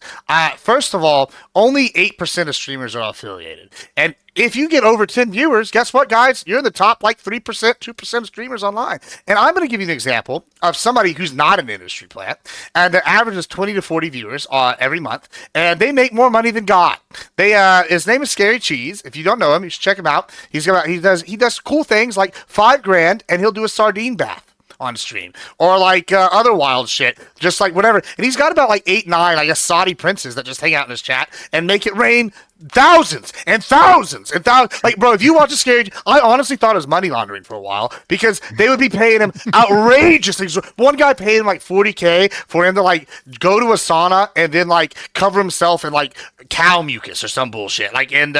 First of all, only 8% of streamers are affiliated. And if you get over 10 viewers, guess what, guys? You're in the top like 3%, 2% of streamers online. And I'm going to give you an example of somebody who's not an industry plant, and their average is 20 to 40 viewers every month, and they make more money than God. His name is Scary Cheese. If you don't know him, you should check him out. He does cool things like $5,000, and he'll do a sardine bath on stream, or like other wild shit, just like whatever. And he's got about like 8, 9, I guess, Saudi princes that just hang out in his chat and make it rain thousands and thousands and thousands. Like, bro, if you watch a Scary, I honestly thought it was money laundering for a while, because they would be paying him outrageous things. One guy paid him like $40K for him to like go to a sauna and then like cover himself in like cow mucus or some bullshit, like, and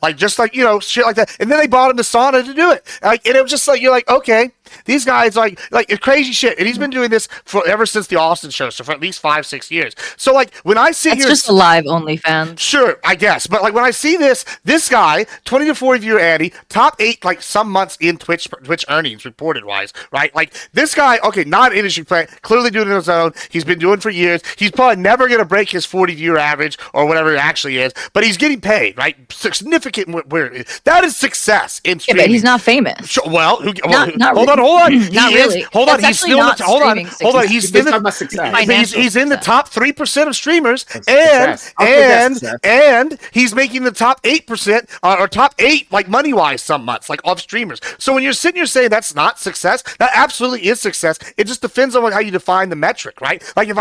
like just like shit like that. And then they bought him the sauna to do it. Like, and it was just like, you're like, okay. These guys like crazy shit, and he's been doing this for ever since the Austin show, so for at least 5-6 years. So like when I sit It's here, just a live OnlyFans. sure, I guess, but like when I see this guy, 20 to 40 viewer Andy, top 8 like some months in Twitch earnings reported wise, right? Like this guy, okay, not industry plant, clearly doing it on his own. He's been doing it for years. He's probably never gonna break his 40 viewer average or whatever it actually is, but he's getting paid, right? Significant. That is success in Yeah, streaming. but he's not famous. Sure, well, Not hold on. Not He really. is. Hold on. That's He's actually still. not Hold on. streaming Hold on. success. He's Let's in talk the. about success. Financial He's in the success. top 3% of streamers, That's and success. I'll take that success. and he's making the top 8% or top 8 like money wise some months like of streamers. So when you're sitting here saying that's not success, that absolutely is success. It just depends on how you define the metric, right? Like if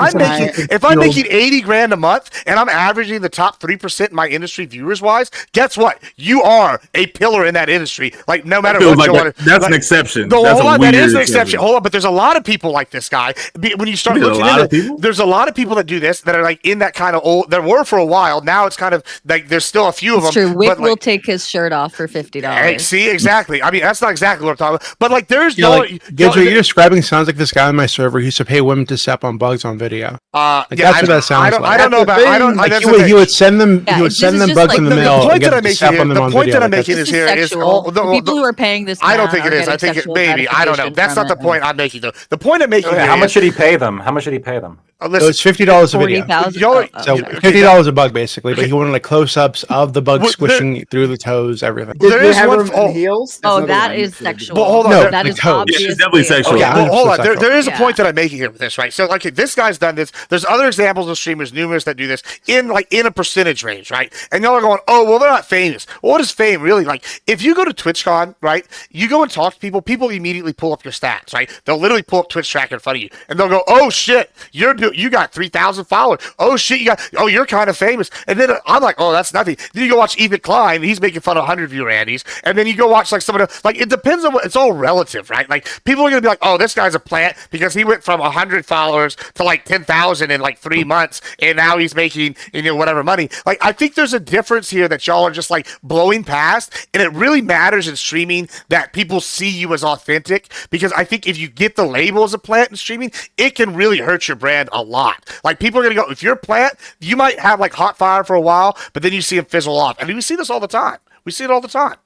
I'm making 80 grand a month and I'm averaging the top 3% in my industry viewers wise, guess what? You are a pillar in that industry. Like no matter Feels what. like that's an exception. No, That's hold a on, that weird is an exception. Hold on, but there's a lot of people like this guy. When you start There's a looking lot into of people? there's a lot of people that do this that are like in that kind of old. There were for a while. Now it's kind of like there's still a few of It's them. true. Wick but, like, will take his shirt off for $50. Hey, see, exactly. I mean, that's not exactly what I'm talking about. But like, there's Yeah, like, Gidge, what you're describing sounds like this guy on my server who used to pay women to step on bugs on video. yeah, that's what that sounds like. I don't know about. I don't. Like that's he the would, he thing. would send them. Yeah, he would this send is them just bugs like in the the mail. point and get that I'm them to making step here. on them The on point video. that I'm Like, making This is is here is sexual. The people who are paying this I don't man think it are is. I getting think sexual maybe. I don't know. gratification That's from not the it. point I'm making though. The point I'm making Okay, here how much is, should he pay them? How much should he pay them? so listen, it's $50 a video. 40,000. Y'all- So okay, $50 a bug basically, but he wanted like close-ups of the bug Well, there- squishing through the toes, everything. Well, Did there you is have one. them in heels? That's Oh, another that one. is Should have sexual. But hold on, No, there- That the is toes. Yeah, it's obviously definitely sexual. Okay, Yeah, well, hold 100% on. There is a Yeah. point that I'm making here with this, right? So, like, this guy's done this. There's other examples of streamers, numerous that do this in a percentage range, right? And y'all are going, oh, well, they're not famous. Well, what is fame really? Like, if you go to TwitchCon, right? You go and talk to people. People immediately pull up your stats, right? They'll literally pull up Twitch tracker in front of you, and they'll go, oh shit, you got 3,000 followers. Oh shit, you're kind of famous. And then I'm like, oh, that's nothing. Then you go watch Ethan Klein. He's making fun of 100 viewer Andes, and then you go watch like someone like it depends on what. It's all relative, right? Like people are gonna be like, oh, this guy's a plant because he went from 100 followers to like 10,000 in like 3 months, and now he's making whatever money. Like I think there's a difference here that y'all are just like blowing past, and it really matters in streaming that people see you as authentic, because I think if you get the label as a plant in streaming, it can really hurt your brand a lot. Like people are gonna go, if you're a plant, you might have like hot fire for a while, but then you see them fizzle off. I mean, we see this all the time. We see it all the time.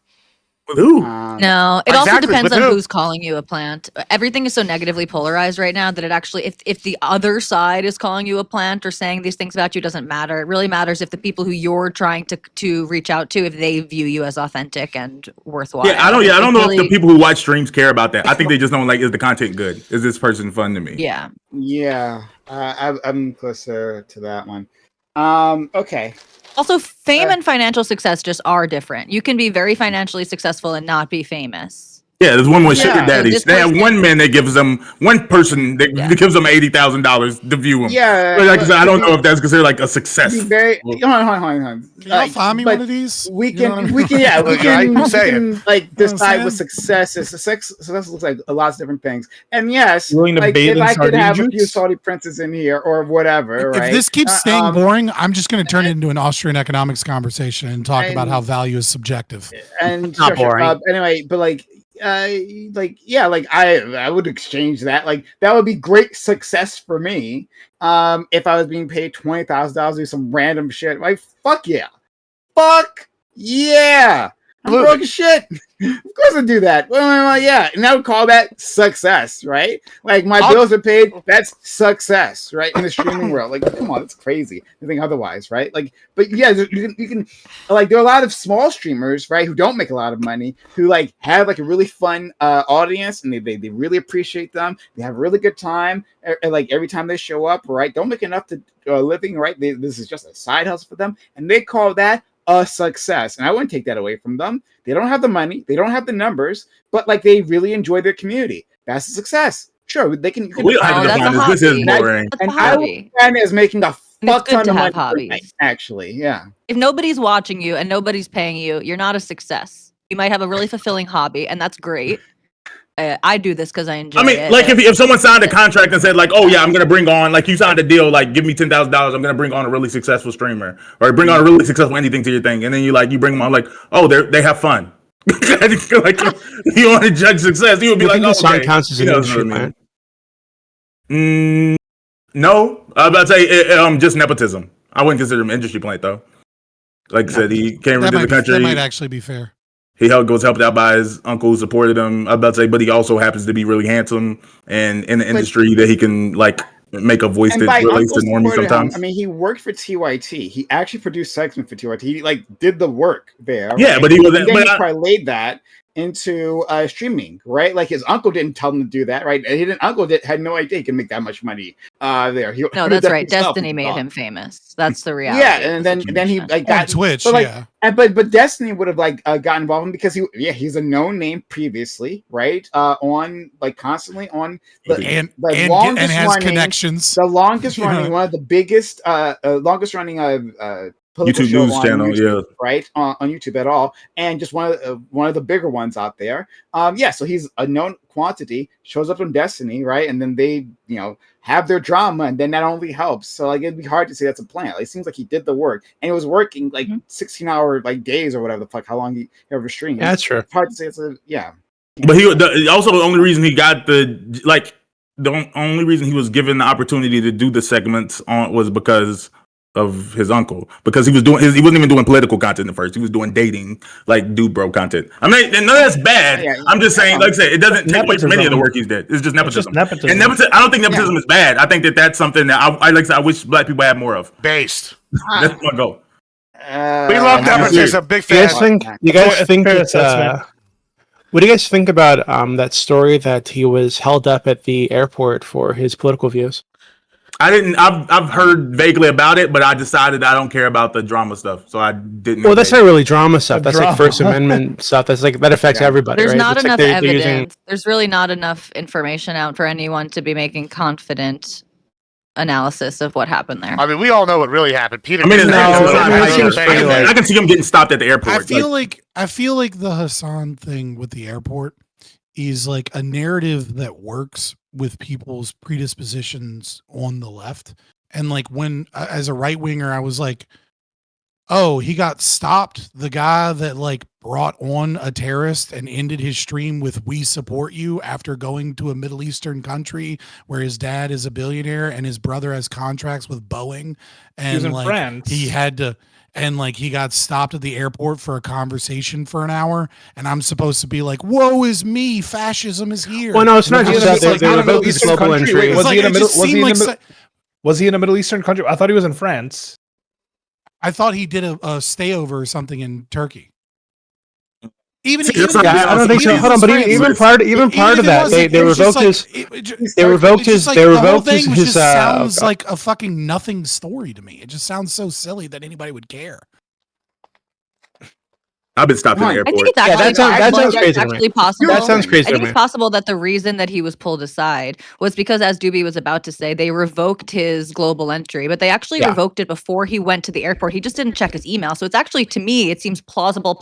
With who? No, it also Exactly, depends with on who? who's calling you a plant. Everything is so negatively polarized right now that it actually, if the other side is calling you a plant or saying these things about you, it doesn't matter. It really matters if the people who you're trying to reach out to, if they view you as authentic and worthwhile. Yeah, I don't It know if really- the people who watch streams care about that. I think they just don't like, is the content good? Is this person fun to me? Yeah. Yeah, I'm closer to that one. Okay. Also, fame and financial success just are different. You can be very financially successful and not be famous. Yeah, there's one with Yeah. sugar daddies. This They have person- one man that gives them one person that Yeah. gives them $80,000 to view him. Yeah. But like I said, I don't know if that's considered like a success. Be very. Hold on. Can y'all find me but one of these? We You know what can, I'm- we can, yeah, we Look, can, I'm we saying. can like You know what I'm decide what saying? success is. Success looks like a lot of different things. And yes, Willing to like bathe if in I could sardine have a few juice? salty princes in here or whatever, If right? this keeps staying Um, boring, I'm just going to turn it into an Austrian economics conversation and talk about And- how value is subjective. and Not boring. anyway, but yeah, like I would exchange that. Like that would be great success for me. If I was being paid $20,000 to do some random shit, like fuck yeah, I'm Blue. broke as shit. Of course I do that. Well, yeah, and I would call that success, right? Like my bills are paid. That's success, right? In the streaming world, like come on, that's crazy. You think otherwise, right? Like, but yeah, you can like there are a lot of small streamers, right, who don't make a lot of money, who like have like a really fun audience, and they really appreciate them. They have a really good time, like every time they show up, right? Don't make enough to living, right? This is just a side hustle for them, and they call that a success. And I wouldn't take that away from them. They don't have the money, they don't have the numbers, but like they really enjoy their community. That's a success. Sure, they can. You can We don't have to that's a define this. This is hobby. boring. That's a and I hobby. would find it as making a And fuck it's good ton to of have money. hobbies. Actually, yeah. If nobody's watching you and nobody's paying you, you're not a success. You might have a really fulfilling hobby, and that's great. I do this because I enjoy I mean, it. like if someone signed a contract and said like, oh yeah, I'm gonna bring on, like you signed a deal, like give me $10,000, I'm gonna bring on a really successful streamer or bring on a really successful anything to your thing, and then you bring them on like, oh they have fun. Like, you want to judge success, you would be You like, think oh, the song okay. counts as He an knows industry what I plant? mean. No, I was about to say just nepotism. I wouldn't consider him industry plant though. Like I said, he came That into the country. that might actually be fair. He was helped out by his uncle who supported him. I was about to say, but he also happens to be really handsome and in the industry that he can like make a voice And that by relates to Uncle normies supported him, sometimes. I mean, he worked for TYT. He actually produced segments for TYT. He like did the work there. Yeah, right? but he was. And then But he I, parlayed that into streaming, right? Like his uncle didn't tell him to do that, right? Uncle had no idea he could make that much money there. He No, did that's that right. himself Destiny with the made dog. him famous. That's the reality. Yeah, of and the then he situation. like On got Twitch, but like, yeah. but Destiny would have like gotten involved because he's a known name previously, right? On like constantly on And longest has running, connections. the longest Yeah. running, one of the biggest, longest running political YouTube show news on channel, YouTube, yeah. right? On YouTube at all, and just one of the bigger ones out there. So he's a known quantity, shows up in Destiny, right? And then they, have their drama, and then that only helps. So like it'd be hard to say that's a plan. Like, it seems like he did the work, and it was working like 16-hour like days or whatever the fuck, how long he ever streamed. Yeah, that's true. It's hard to say it's a But also the only reason he got the only reason he was given the opportunity to do the segments on was because of his uncle, because he wasn't even doing political content at first. He was doing dating, like dude bro content. I mean, none of that's bad. Yeah, I'm just saying, like I said, it doesn't take away from any of the Nepotism. work he's did. It's just nepotism. nepotism. And I don't think nepotism is bad. I think that's something that I like. I said, I wish black people had more of. Based. That's my goal. We love nepotism. Big You guys fan. think? You guys Fair think it's? assessment. What do you guys think about that story that he was held up at the airport for his political views? I've heard vaguely about it, but I decided I don't care about the drama stuff, so I didn't. Well, that's not really drama stuff. That's Drama. like First Amendment stuff. That's like that affects everybody. There's right? not It's enough like they're evidence. using- There's really not enough information out for anyone to be making confident analysis of what happened there. I mean, we all know what really happened. Peter. I mean, King- I seems pretty I can see him getting stopped at the airport. I feel like the Hassan thing with the airport is like a narrative that works with people's predispositions on the left. And like when as a right winger, I was like, oh, he got stopped. The guy that like brought on a terrorist and ended his stream with "We support you" after going to a Middle Eastern country where his dad is a billionaire and his brother has contracts with Boeing. And He was in like France. he had to, and like he got stopped at the airport for a conversation for an hour. And I'm supposed to be like, woe is me, fascism is here. Well, no, it's not Was he just in a- that. They was he in a revoked Middle his Eastern global country? entry. Was It's he like, in a it middle? just Was he seemed in a like middle? Was he in a Middle Eastern country? I thought he was in France. I thought he did a stayover or something in Turkey. Even, See, even that's not- if it Yeah, I was- don't think so. even if Hold it on, was but France, even prior to even that, if it wasn't, they it was just revoked his. like- They revoked it's just his. like They the whole revoked thing his. just sounds like a fucking nothing story to me. It just sounds so silly that anybody would care. I've been stopped at the I think airport. it's actually that sounds crazy to me. actually possible. That sounds crazy I think to it's me. possible that the reason that he was pulled aside was because, as Doobie was about to say, they revoked his global entry, but they actually Yeah. revoked it before he went to the airport. He just didn't check his email. So it's actually, to me, it seems possible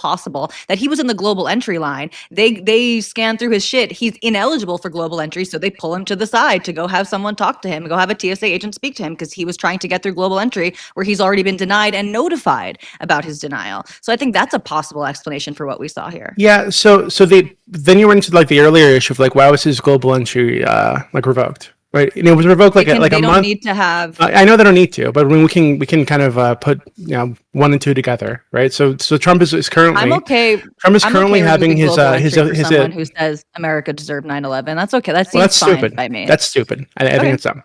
that he was in the global entry line. They scan through his shit. He's ineligible for global entry, so they pull him to the side to go have someone talk to him, go have a TSA agent speak to him because he was trying to get through global entry where he's already been denied and notified about his denial. So I think that's a possible explanation for what we saw here. Yeah, so then you went into like the earlier issue of like why was his global entry like revoked, right? And it was revoked like They a don't month. need to have. I know they don't need to, but we can kind of put one and two together, right? So Trump is currently I'm okay. Trump is I'm currently okay having removing his global his entry for someone his. who says America deserved 9/11. That's okay. That seems Well, that's fine stupid. by me. That's stupid. I Okay. think it's dumb.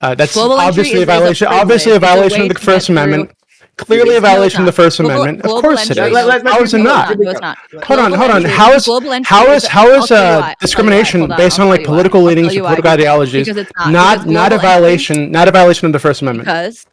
That's Global entry obviously a is a violation. Obviously a privilege. It's a violation way of the to First get through- Amendment. Clearly a No, it's violation of the not. First Global- Amendment. Of global course it entry- is. Let- How is it let- not? No, it's not. Hold on. Global entry- How is global entry how is is- how I'll is tell you why. I'll tell you discrimination why. Hold on, based I'll on like tell you why. political I'll leanings tell you and why. political ideologies Because it's not not. Because not a global entry- violation of the First Amendment? Because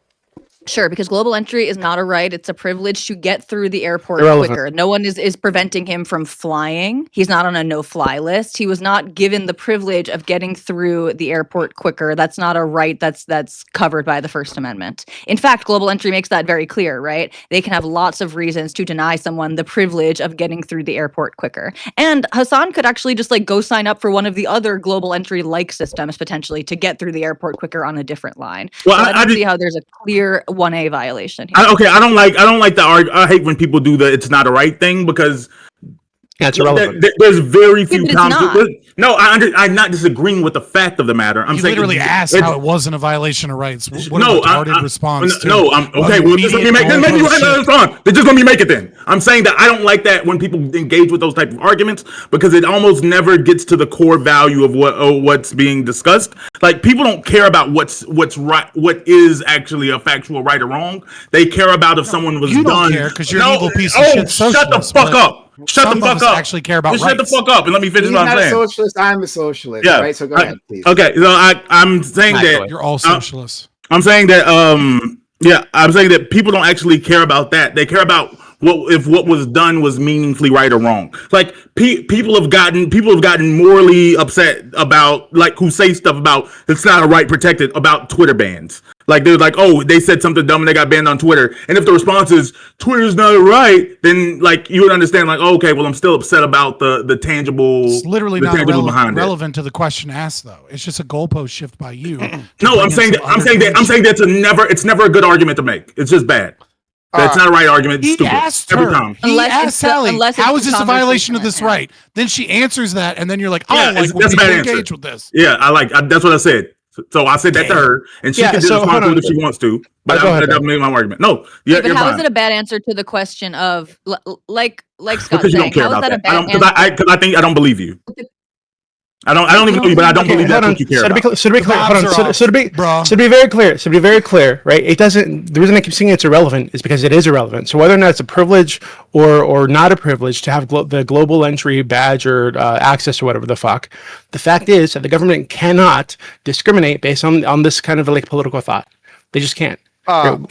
sure, because global entry is not a right. It's a privilege to get through the airport Irrelevant. quicker. No one is preventing him from flying. He's not on a no-fly list. He was not given the privilege of getting through the airport quicker. That's not a right that's covered by the First Amendment. In fact, global entry makes that very clear, right? They can have lots of reasons to deny someone the privilege of getting through the airport quicker. And Hassan could actually just like go sign up for one of the other global entry like systems potentially to get through the airport quicker on a different line. Well, So I I don't did- see how there's a clear 1A violation here. I don't like the argument. I hate when people do the "it's not a right" thing because That's No, irrelevant. there's very few but it's times. not. No, I'm not disagreeing with the fact of the matter. I'm You saying literally asked how it wasn't a violation of rights. What no, a retarded response. no, I'm okay. Well, just let me make. Then maybe you have respond. Then just let me make it. Then I'm saying that I don't like that when people engage with those type of arguments because it almost never gets to the core value of what's being discussed. Like people don't care about what's right, what is actually a factual right or wrong. They care about if someone was you don't done. care 'cause you're an evil piece of shit Shut the socialist, fuck but up. Shut some the of fuck us up. actually care about Just shut the rights. fuck up and let me finish He's what I'm not a saying. socialist. I'm a socialist. Yeah. Right. So go ahead, please. Okay. So I'm saying that You're all socialists. I'm saying that I'm saying that people don't actually care about that. They care about what was done was meaningfully right or wrong. Like people have gotten morally upset about like who say stuff about it's not a right protected about Twitter bans. Like they're like, oh, they said something dumb and they got banned on Twitter. And if the response is Twitter's not right, then like you would understand like, oh, okay, well I'm still upset about the tangible. It's literally the not tangible behind it. relevant to the question asked, though. It's just a goalpost shift by you. No, I'm saying that it's never a good argument to make. It's just bad. That's not a right argument. It's He stupid. asked Every her. time. He asked Sally, unless it's how is the this a violation of conversation this at hand. right? Then she answers that, and then you're like, oh, Yeah, like when that's a people bad answer. engage with this. Yeah, that's what I said. So I said that to her, and she can so respond hold to it on. if she wants to. But go ahead, that doesn't make my argument. No, yeah, But you're how is fine. it a bad answer to the question of like Scott Because you saying? don't care How is about that a that. bad answer? Because I think I don't believe you. I don't even know you, but I don't believe that's what you care about. So to be clear, hold vibes on. are So to be off, so to be very clear, right? It doesn't. The reason I keep saying it's irrelevant is because it is irrelevant. So whether or not it's a privilege or not a privilege to have the global entry badge or access or whatever the fuck, the fact is that the government cannot discriminate based on this kind of like political thought. They just can't.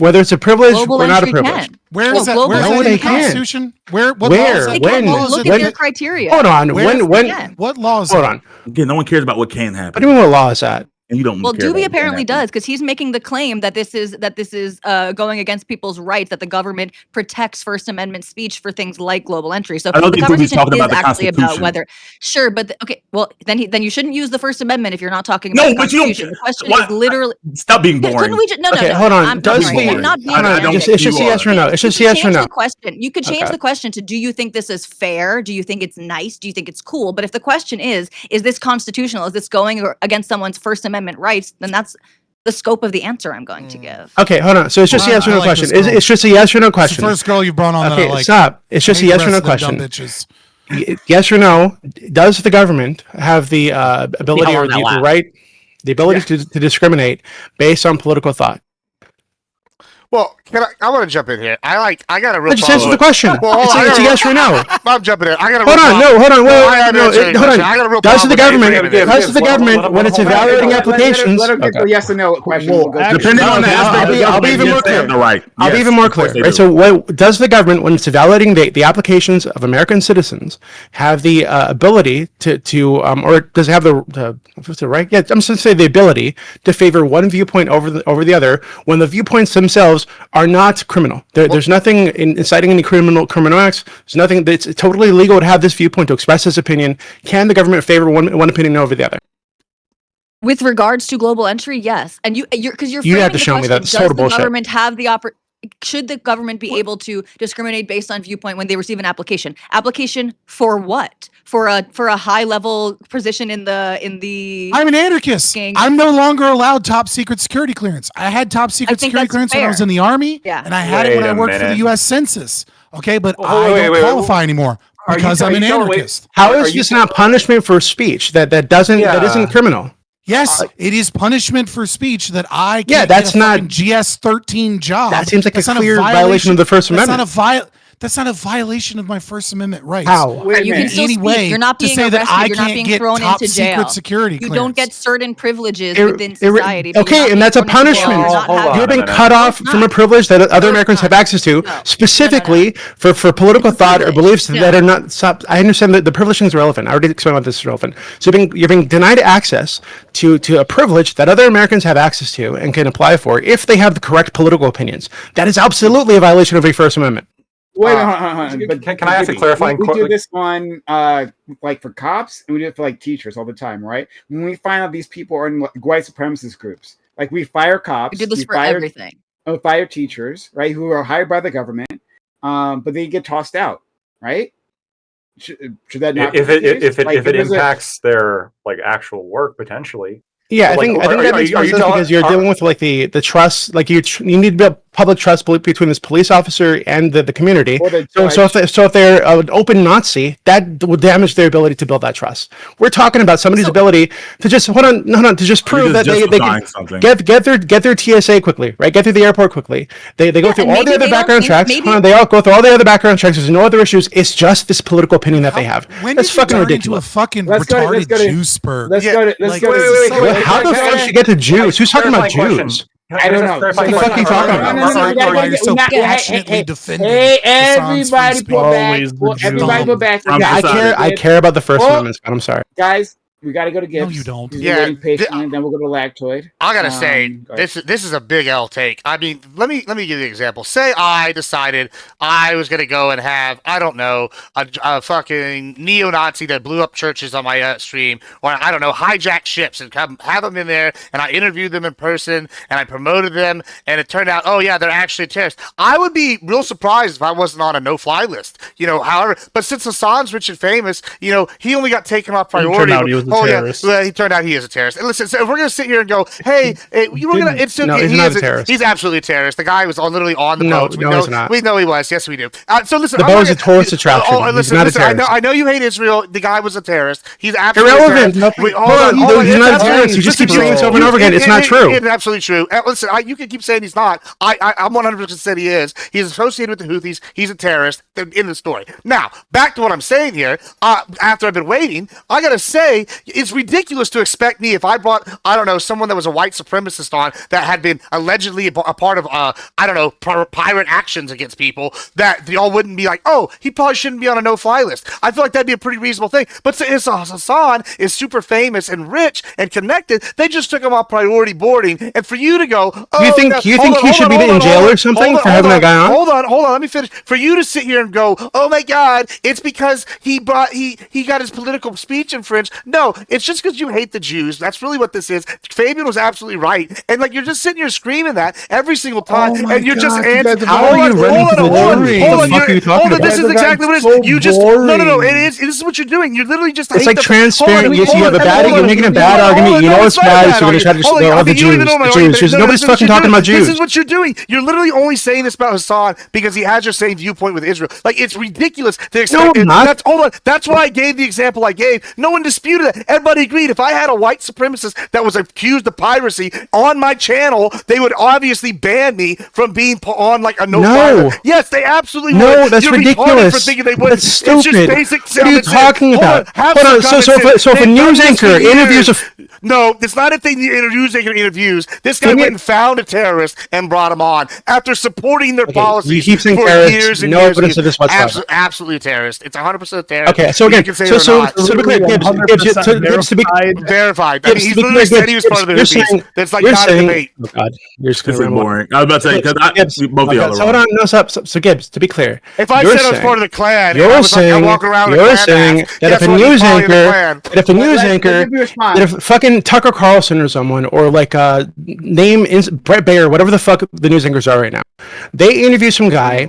Whether it's a privilege Global or not a entry privilege. can. Where Well, is that? global Where is that No, in they the can't. Constitution? What Where? law is that? When? Well, What law is look it? at their criteria. Hold on. Where- When? What law is Hold that? on. Again, no one cares about what can What happen, do you mean? What law is that? and you don't. Well, care about Doobie what can apparently happen. does because he's making the claim that this is going against people's rights, that the government protects First Amendment speech for things like global entry. So I don't the think Doobie's conversation talking is about the actually about Constitution. whether sure, but okay, well then you shouldn't use the First Amendment if you're not talking No, about the but you don't- Constitution. The question what? is literally Stop being boring. couldn't we just no Okay, no no hold no, on. I'm Does sorry, the- I'm not being I don't pedantic. It's just a you yes are. or no. It's just a You yes or change no. the question. You could change Okay. the question to do you think this is fair? Do you think it's nice? Do you think it's cool? But if the question is this constitutional? Is this going against someone's First Amendment rights? Then that's the scope of the answer I'm going to give. Okay, hold on. So it's just a Well, yes or I no like question. this girl. It's just a yes or no It's the question. first girl you've brought on that I Okay, like. stop. It's just I a hate yes the or no rest of them dumb question. bitches. Yes or no? Does the government have the ability how or long that the lasts. right, the ability to discriminate based on political thought? Well, I want to jump in here. I got a real Just answer problem. the question. Well, hold on, It's a yes or no. I'm jumping in. I got a Hold real on, problem. hold on, No, I am no, answering the hold question. on. I got a real Does problem the with government, Abraham. does the government, when it's evaluating applications, Let him get the yes or no question. Well, We'll go actually- Depending on the Okay, aspect, I'll be even more they have clear. the right. I'll be Yes, even more of course clear, they right? do. So, what does the government, when it's evaluating the applications of American citizens, have the ability or does it have the right? Yeah, I'm just going to say the ability to favor one viewpoint over the other when the viewpoints themselves are not criminal. There's nothing inciting any criminal acts. There's nothing. It's totally legal to have this viewpoint to express his opinion. Can the government favor one opinion over the other? With regards to global entry, yes. And you're because you're You have framing to the show me that. question, It's does total the bullshit. government have the should the government be able to discriminate based on viewpoint when they receive an application? Application for what? For a high level position in the I'm an anarchist. Gang. I'm no longer allowed top secret security clearance. I had top secret think security that's clearance when I fair. was in the army, Yeah. and I had it when Wait I a worked for the minute. U.S. Census. Okay, but Wait, I wait, don't wait, qualify anymore Are you because tell- I'm an you telling- wait, anarchist. How Are is you this not punishment for speech that isn't criminal? Yes, it is punishment for speech that I can't Yeah, that's get a not- fucking GS-13 job. That seems like That's a not clear violation of the First Amendment. That's not a violation of my First Amendment rights. How? Wait a You can minute. still Any speak. way You're not to being say that arrested. I You're not can't being get thrown top into jail. secret security You clearance. don't get certain privileges Ir- within ir- society. but you're okay, not and being that's a thrown into jail. punishment. You're not Hold having- on. You're being No, no, cut no. off No, it's from a not. privilege that other No, it's Americans have not. access to, No. specifically for political It's a thought or privilege. beliefs No. that are not. I understand that the privilege thing is relevant. I already explained why this is relevant. So you're being denied access to a privilege that other Americans have access to and can apply for if they have the correct political opinions. That is absolutely a violation of a First Amendment. Wait, hold on. But Can I ask a Jimmy, clarifying we do question? this on like for cops, and we do it for like teachers all the time, right? When we find out these people are in like, white supremacist groups, like we fire cops, We do this for fire, everything. fire teachers, right, who are hired by the government, but they get tossed out, right? Should that not if be the it case? Like, if it there's a- impacts their like actual work potentially. Yeah, I Like, think are that you- makes are more you sense telling- because you're are- dealing with like the trust. Like you need to build public trust between this police officer and the community. Or the So if they're an open Nazi, that will damage their ability to build that trust. We're talking about somebody's ability to just hold on to just prove that they can something. get their TSA quickly, right? Get through the airport quickly. They go through and all the maybe other they don't background think- checks. maybe- Hold on, they all go through all the other background checks. There's no other issues. It's just this political opinion that they have. When That's did you fucking turn into a ridiculous. fucking Let's go to- let's retarded go to- Jew spur? Let's go to. Let's like, go to. wait, How the fuck did you get to Jews? Who's talking about Clarifying Jews? I don't know. What the fuck are you talking about? Why you're so passionately defending Hey, Hassan's free everybody, speech. pull back. Always the Everybody, Jew. pull back. I'm Yeah, I care about the First Oh. Amendment, but I'm sorry. Guys, we got to go to Gibbs. No, you don't. He's Yeah, waiting patiently, then we'll go to Lactoid. I gotta say, go ahead. this is a big L take. I mean, let me give you an example. Say I decided I was gonna go and have, I don't know, a fucking neo-Nazi that blew up churches on my stream, or I don't know, hijack ships and have them in there, and I interviewed them in person and I promoted them, and it turned out, oh yeah, they're actually terrorists. I would be real surprised if I wasn't on a no-fly list. However, but since Hassan's rich and famous, he only got taken off turned priority. out he was a terrorist. Yeah, well, he turned out he is a terrorist. And listen, so if we're gonna sit here and go, hey, you were gonna, it's No, he he's not is a terrorist. He's absolutely a terrorist. The guy was literally on the No, boats. no, he's not. We know he was. Yes, we do. So listen, The I'm boat not is a gonna- tourist attraction. He's Listen, not a listen. terrorist. I know you hate Israel. The guy was a terrorist. He's absolutely Irrelevant. A terrorist. Wait, Hold on, hold on. he's not a It's terrorist. You just keep saying this over and over again. It's not true. It's absolutely true. Listen, you can keep saying he's not. I'm 100% he is. He's associated with the Houthis. He's a terrorist. In the story. Now, back to what I'm saying here. After I've been waiting, I gotta say it's ridiculous to expect me, if I brought, I don't know, someone that was a white supremacist on that had been allegedly a part of, I don't know, pirate actions against people, that y'all wouldn't be like, oh, he probably shouldn't be on a no-fly list. I feel like that'd be a pretty reasonable thing. But since Hassan is super famous and rich and connected, they just took him off priority boarding. And for you to go, oh, Do you think he should be in jail or something for having that guy on? Hold on, let me finish. For you to sit here and go, oh my God, it's because he got his political speech infringed. No, it's just because you hate the Jews. That's really what this is. Fabian was absolutely right. And like, you're just sitting here screaming that every single time. Oh my and you're just God, you answering. guys are running to the jury. What the fuck are you talking about? This is exactly what it is. You just, no. This is what you're doing. You're literally just It's like transparent. Yes, you have a bad. You're making a bad argument. You know it's bad, so you're gonna try to just go all the Jews. The Jews. Nobody's fucking talking about Jews. This is what you're doing. You're literally only saying this about Hassan because he has your same viewpoint with Israel. Like, it's ridiculous to expect. No, I'm not. Hold on. That's why I gave the example I gave. No one disputed it. Everybody agreed. If I had a white supremacist that was accused of piracy on my channel, they would obviously ban me from being put on like a no. Yes, they absolutely would. No, that's You're retarded ridiculous. For thinking they would. That's stupid. It's just basic What are you talking about? Hold on. So if a news anchor interviews a no, it's not if they interviews. This guy went and found a terrorist and brought him on after supporting their policies. You keep saying for terrorist. years and No years evidence of this whatsoever. Absolutely a terrorist. It's 100% a terrorist. Okay, so again, You can say so they're not. to be clear, Gibbs, to be verified. I mean, he literally said he was part of the Houthis. That's like not a debate. Oh God, you're just This gonna is run boring. I was about to say because both of y'all are So hold wrong. on, no, stop. So Gibbs, to be clear, If I you're said I was part of the Clan, You're I was like, I saying, walk around with you're a Klan saying mask, that guess if a what? He's news probably in the anchor, Klan. that if a news anchor, that if fucking Tucker Carlson or someone, or like Brett Baer, whatever the fuck the news anchors are right now, they interview some guy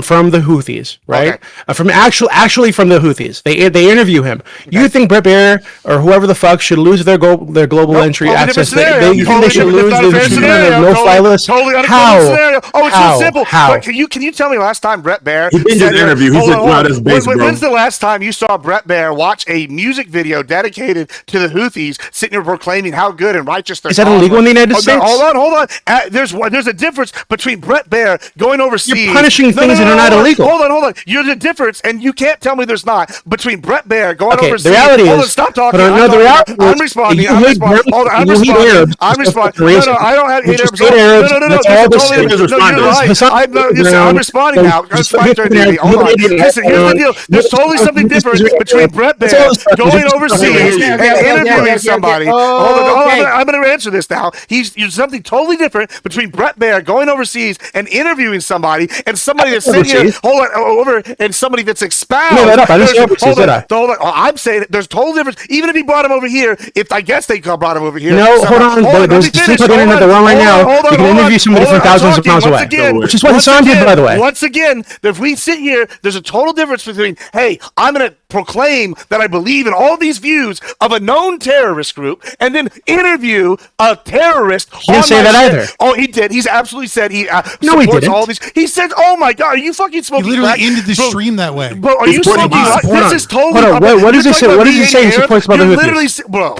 from the Houthis, right? Okay. From actually from the Houthis. They interview him. You think Brett Baer or whoever the fuck should lose their global entry totally access? different scenario. You think they should Totally lose different the scenario. no-fly list? Totally unacceptable How? scenario. Oh, it's so simple. How? But can you tell me last time Brett Baer? He did said his interview. He hold said, on, hold "Wow, on. that's base, bro." When's the last time you saw Brett Baer watch a music video dedicated to the Houthis, sitting here proclaiming how good and righteous their Is that cause illegal in the United was? States? Hold on. There's a difference between Brett Baer going overseas. You're punishing things that are not illegal. Hold on. You're the difference, and you can't tell me there's not between Brett Baer going overseas. The reality hold on, is, stop talking. but no, the reality I'm is, responding. you I'm hate responding. Hold on, I'm you hate responding. Arabs I'm just for responding. reason. No, I don't have You hate just Arabs. hate Arabs. No. That's You're all this totally. is. No, you're right. Hassan I'm responding now. Just It's my turn, Davey. Hold on. Listen, here's the deal. There's totally something different between Brett Baer going overseas and interviewing somebody. Hold on. I'm going to answer this now. There's something totally different between Brett Baer going overseas and interviewing somebody and somebody that's sitting here, over, and somebody that's expounding. No, I didn't say overseas, did I? I'm saying there's total difference. Even if he brought him over here, if I guess they brought him over here. No, hold on. There's things on the internet that are wrong right now. You can interview somebody from thousands of miles away, which is what Hassan did, by the way. Once again, if we sit here, there's a total difference between, hey, I'm going to proclaim that I believe in all these views of a known terrorist group and then interview a terrorist. He didn't say that either. Oh, he did. He's absolutely said he No, he supports didn't. all these. He said, "Oh my God, are you fucking smoking He literally crack?" ended the Bro, stream that way. Bro, are you Hold smoking on, crack? hold on. This is totally. Hold on, what does he say? What does he say he supports about the You're Houthis? literally, bro.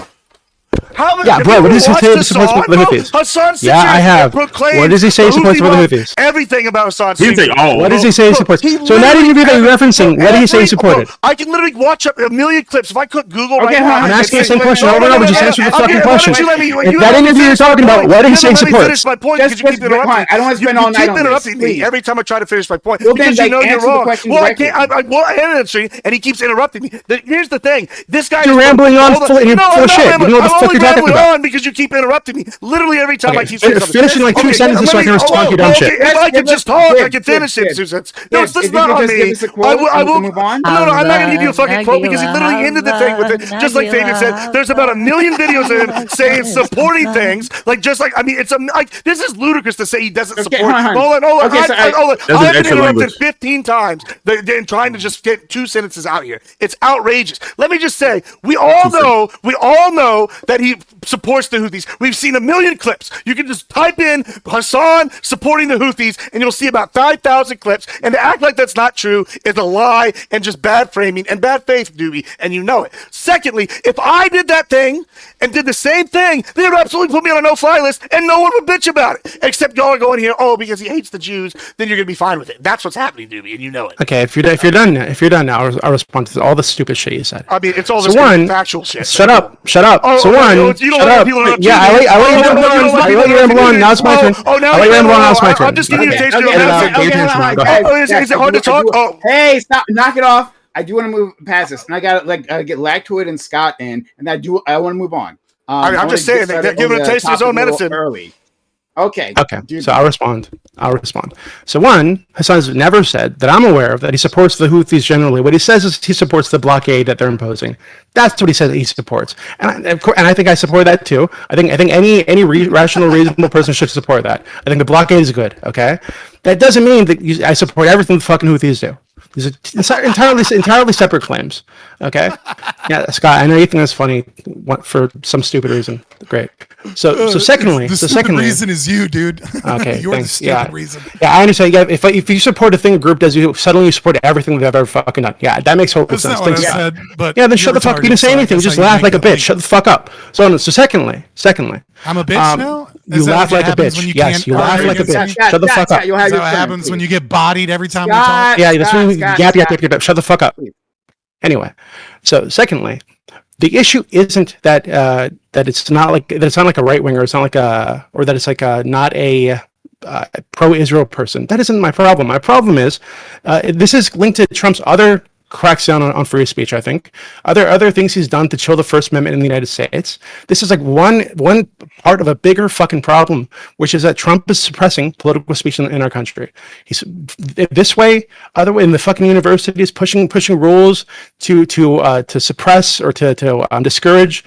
Yeah, bro, what does he say he supports about the Houthis? Hassan sits Yeah, here I have. and proclaims What does he say he supports Houthi about the love, Houthis? Everything about Hassan. He say, "Oh, What does he say he supports?" He So not even that you're referencing. What did he say he supported? I can literally watch up a million clips if I could Google right Okay, now. I'm I'm asking the same question No, over and over. Just answer the fucking question. If that interview you're talking about, what did he say he supports? My point Just because you keep interrupting. I don't want to spend You all night keep on this, interrupting me please. every time I try to finish my point Well, because then, you know you're answer the wrong. question Well, I directly. can't. Well, I am answering, and he keeps interrupting me. Here's the thing: this guy You're is rambling on Hold full- and you're No, full I'm of not shit. You rambling. know what the I'm fuck only you're talking rambling about. on because you keep interrupting me. Literally every time I Okay, keep saying something. finish in like 2 sentences so I can respond to your dumb shit. If I Yes, can just yes, talk, I Gibbs, can finish it, Gibbs, Susan. No, Gibbs, this is if you not could on just me. give us a quote I and we will. can move on. No, I'm not gonna give you a fucking quote because he literally ended the thing with it. Just like Fabian said, there's about a million videos of him saying supporting things. I mean, it's like this is ludicrous to say he doesn't Okay, support. hold on. Hold on. Okay, so Hold on. That's an I've been extra interrupted language. 15 times. They're trying to just get 2 sentences out here. It's outrageous. Let me just say, we all know that he supports the Houthis. We've seen a million clips. You can just type in Hassan supporting the Houthis, and you'll see about 5,000 clips. And to act like that's not true is a lie and just bad framing and bad faith, Doobie, and you know it. Secondly, if I did that thing and did the same thing, they would absolutely put me on a no-fly list, and no one would bitch about it. Except y'all are going here, oh, because he hates the Jews, then you're gonna be fine with it. That's what's happening, Doobie, and you know it. Okay, if you're done now, I'll respond to all the stupid shit you said. I mean, it's all So this one, factual shit. Shut up. Oh, So okay, one, you don't shut let up. people interrupt Yeah, you. I let you ramble You on. don't let I people let you ramble interrupt on. you. Now it's my turn. Oh, now I let you ramble on. Now it's my I'm turn. just giving you a taste of Okay, your okay, message. okay, okay, hold on, go guys. ahead. Oh, is it hard to talk? Oh. Hey, stop! Knock it off. I do want to move past this, and I got to get Lactoid and Scott in, and I want to move on. I'm I just wanna saying, get they're started giving on a the taste of his topic own a little medicine. early. Okay. Dude, So I'll respond. So one, Hassan's never said that I'm aware of that he supports the Houthis generally. What he says is he supports the blockade that they're imposing. That's what he says that he supports, and I think I support that too. I think any rational, reasonable person should support that. I think the blockade is good. Okay, that doesn't mean that I support everything the fucking Houthis do. These are entirely separate claims. Okay, yeah, Scott, I know you think that's funny for some stupid reason. Great. So secondly, the stupid reason is you, dude. Okay, You're thanks. the stupid reason. Yeah, I understand. Yeah, if you support a thing a group does, you suddenly support everything they've ever fucking done. Yeah, that makes total That's sense. not what I Thanks, Scott. said, but Yeah, then you're shut the fuck. You retarded, didn't say so I anything. guess Just I laugh make like a it bitch. like- Shut the fuck up. So secondly, I'm a bitch now? you Is that laugh what like a happens when bitch. you Yes, can't you laugh argue like a against bitch. me? Shut the fuck up. You'll Is have that your what turn, happens when please. you get bodied every time we Scott. talk? Yeah, that's when you Scott, yap. Shut the fuck up. Anyway, so secondly, the issue isn't that it's not like a right winger. It's not like or that it's like not a pro-Israel person. That isn't my problem. My problem is this is linked to Trump's other cracks down on free speech. I think other things he's done to chill the First Amendment in the United States. This is like one part of a bigger fucking problem, which is that Trump is suppressing political speech in our country. He's this way, other way in the fucking universities pushing rules to suppress or to discourage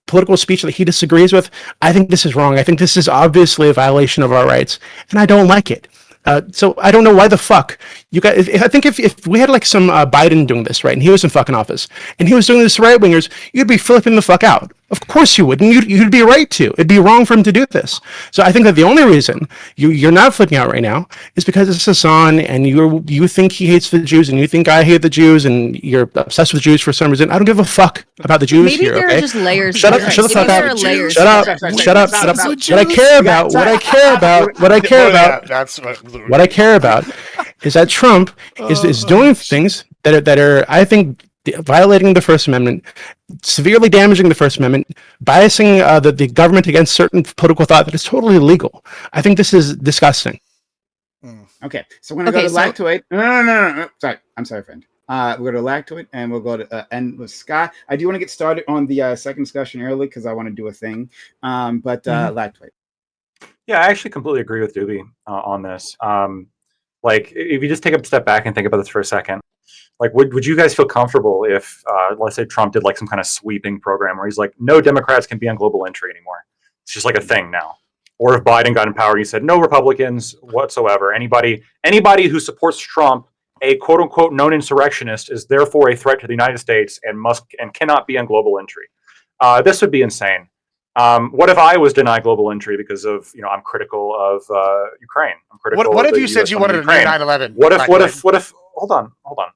political speech that he disagrees with. I think this is wrong. I think this is obviously a violation of our rights, and I don't like it. So I don't know why the fuck you guys. I think if we had like some Biden doing this, right, and he was in fucking office, and he was doing this to right wingers, you'd be flipping the fuck out. Of course you would, and you'd be right to. It'd be wrong for him to do this. So I think that the only reason you're not flipping out right now is because it's Hassan, and you think he hates the Jews, and you think I hate the Jews, and you're obsessed with Jews for some reason. I don't give a fuck about the Jews Maybe here. there Okay? are just layers. Shut to up! this. Shut the fuck Maybe there up! are layers Shut to up! this. Shut up! Shut up! What I care about. What I care about. That's What I care about is that Trump is doing things that are I think violating the First Amendment, severely damaging the First Amendment, biasing the government against certain political thought that is totally illegal. I think this is disgusting. Okay, so we're gonna go to Lactoid. No. Sorry, I'm sorry, friend. We're going to Lactoid, and we'll go to end with Scott. I do want to get started on the second discussion early because I want to do a thing. Lactoid. Yeah, I actually completely agree with Doobie on this. Like, if you just take a step back and think about this for a second, like, would you guys feel comfortable if, let's say, Trump did like some kind of sweeping program where he's like, no Democrats can be on global entry anymore? It's just like a thing now. Or if Biden got in power, he said no Republicans whatsoever. Anybody who supports Trump a quote unquote known insurrectionist is therefore a threat to the United States and cannot be on global entry. This would be insane. What if I was denied global entry because of, I'm critical of Ukraine? I'm critical. What of if the you said US you on wanted to Ukraine. do 9/11? What if? Hold on.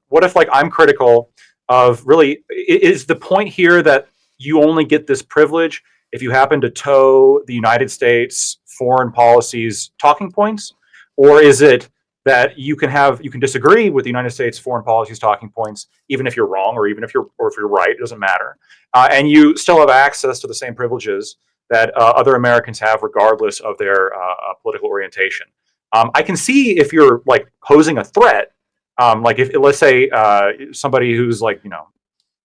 What if I'm critical of really? Is the point here that you only get this privilege if you happen to toe the United States foreign policy's talking points, or is it that you can disagree with the United States foreign policy's talking points, even if you're wrong, or even if you're right, it doesn't matter, and you still have access to the same privileges that other Americans have, regardless of their political orientation. I can see if you're like posing a threat, like if let's say somebody who's like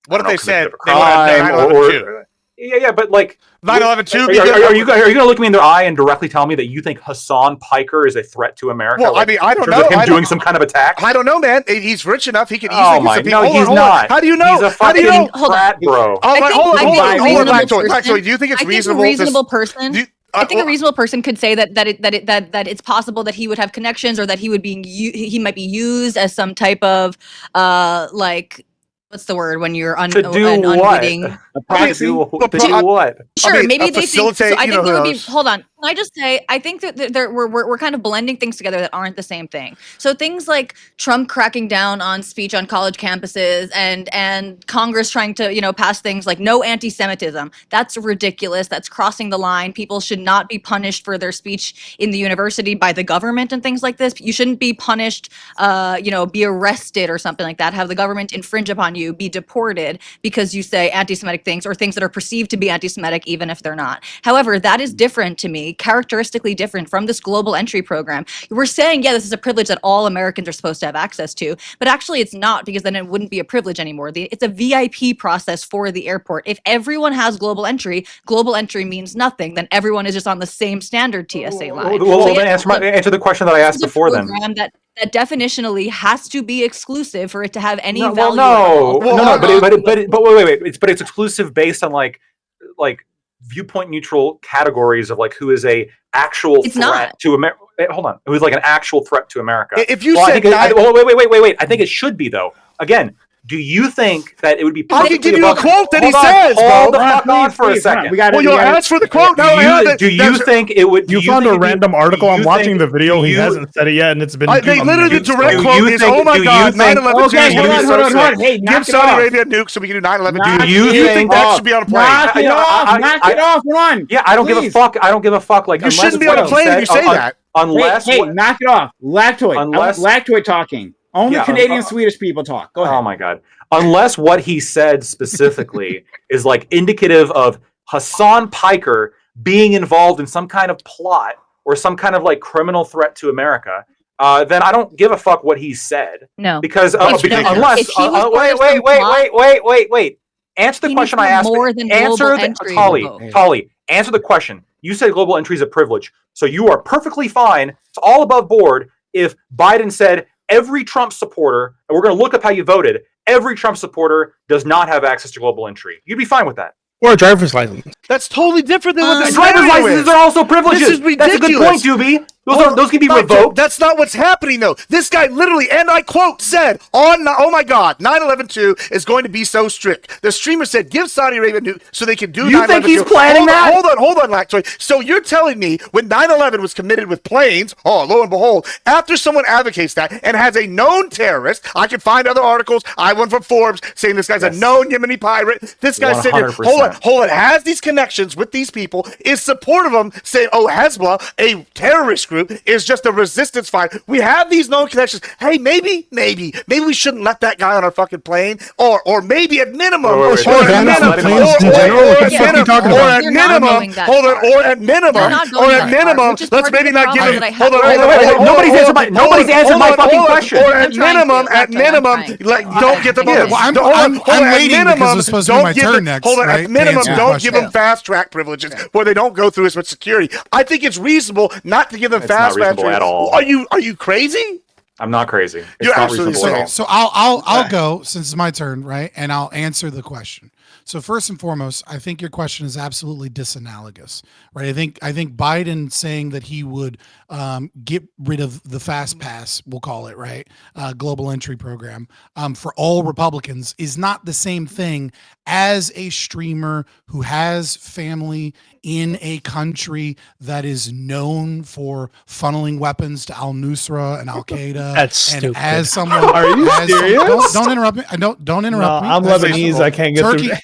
What if they said they crime wanted 9/11 too? or yeah, but like 9/11 too. Are you going to look me in the eye and directly tell me that you think Hassan Piker is a threat to America? Well, I mean, I don't in terms know. of him doing some kind of attack. I don't know, man. He's rich enough. He can easily. Oh get my! some people. No, Hold he's on. not. How do you know? He's a How do you fucking know? frat bro. Oh, hold on, person- do you think it's I think reasonable? a reasonable person. do you- I think well, a reasonable person could say that it's possible that he would have connections, or that he would he might be used as some type of like, what's the word when you're To do an what? unwitting. To do what? Sure, I mean, maybe they think. So facilitate, I you think know, there who would be. knows? Hold on. Can I just say? I think that we're kind of blending things together that aren't the same thing. So things like Trump cracking down on speech on college campuses, and Congress trying to pass things like no anti-Semitism. That's ridiculous. That's crossing the line. People should not be punished for their speech in the university by the government and things like this. You shouldn't be punished. Be arrested or something like that. Have the government infringe upon you. Be deported because you say anti-Semitic things, or things that are perceived to be anti-Semitic, even if they're not. However, that is different to me, characteristically different from this global entry program. We're saying, yeah, this is a privilege that all Americans are supposed to have access to, but actually it's not, because then it wouldn't be a privilege anymore. It's a VIP process for the airport. If everyone has global entry means nothing. Then everyone is just on the same standard TSA line. Well, then answer the question that I asked before. Then that definitionally has to be exclusive for it to have any value. But it's exclusive based on like viewpoint neutral categories of like who is a actual threat to America. Hold on, who's like an actual threat to America? If you said, wait. I think it should be though. Again, do you think that it would be? I can give you a quote that he says. Hold the fuck on for a second. You'll ask for the quote. Do you think it would? You found a random article. I'm watching the video. He hasn't said it yet, and it's been. They literally the direct quote is, "Oh my God, 9/11." Okay, hold on. Hey, give Saudi Arabia a nuke so we can do 9/11. Do you think that should be on a plane? Knock it off. Come on. Yeah, I don't give a fuck. I don't give a fuck. Like you shouldn't be on a plane if you say that. Unless knock it off. Lactoid talking. Only Canadian Swedish people talk. Go ahead. Oh my God. Unless what he said specifically is like indicative of Hassan Piker being involved in some kind of plot or some kind of like criminal threat to America, then I don't give a fuck what he said. No. Because unless wait. Answer the question I asked. Tolly, answer the question. You said global entry is a privilege. So you are perfectly fine. It's all above board if Biden said every Trump supporter, and we're going to look up how you voted, every Trump supporter does not have access to global entry. You'd be fine with that. Or a driver's license. That's totally different than what the driver's licenses are also privileges. This is ridiculous. That's a good point, Doobie. Those can be revoked. That's not what's happening, though. This guy literally, and I quote, said, oh my God, 9/11/2 is going to be so strict. The streamer said, give Saudi Arabia nuke so they can do 9/11/2. You think he's planning that? Hold on, Lactoid. So you're telling me when 9/11 was committed with planes, lo and behold, after someone advocates that and has a known terrorist, I can find other articles. I went from Forbes saying this guy's a known Yemeni pirate. This guy's sitting here, hold on, has these connections with these people, is supportive of them, saying, Hezbollah, a terrorist group, is just a resistance fighter. We have these known connections. Hey, maybe we shouldn't let that guy on our fucking plane, or maybe at minimum, or at minimum, let's maybe not give him. Nobody's answered my fucking question. Or at minimum, don't get them. I'm waiting because it was supposed to be my turn next. Hold on, at minimum, don't give them fast track privileges where they don't go through as much security. I think it's reasonable not to give them fast track at all. Are you crazy? I'm not crazy. You're absolutely reasonable at all. So I'll go since it's my turn, right? And I'll answer the question. So first and foremost, I think your question is absolutely disanalogous, right? I think Biden saying that he would get rid of the fast pass, we'll call it, right, global entry program for all Republicans is not the same thing as a streamer who has family in a country that is known for funneling weapons to Al-Nusra and Al-Qaeda. That's and stupid. as someone, Are you serious? Don't interrupt me. Don't interrupt me. I'm That's Lebanese. reasonable. I can't get Turkey. through.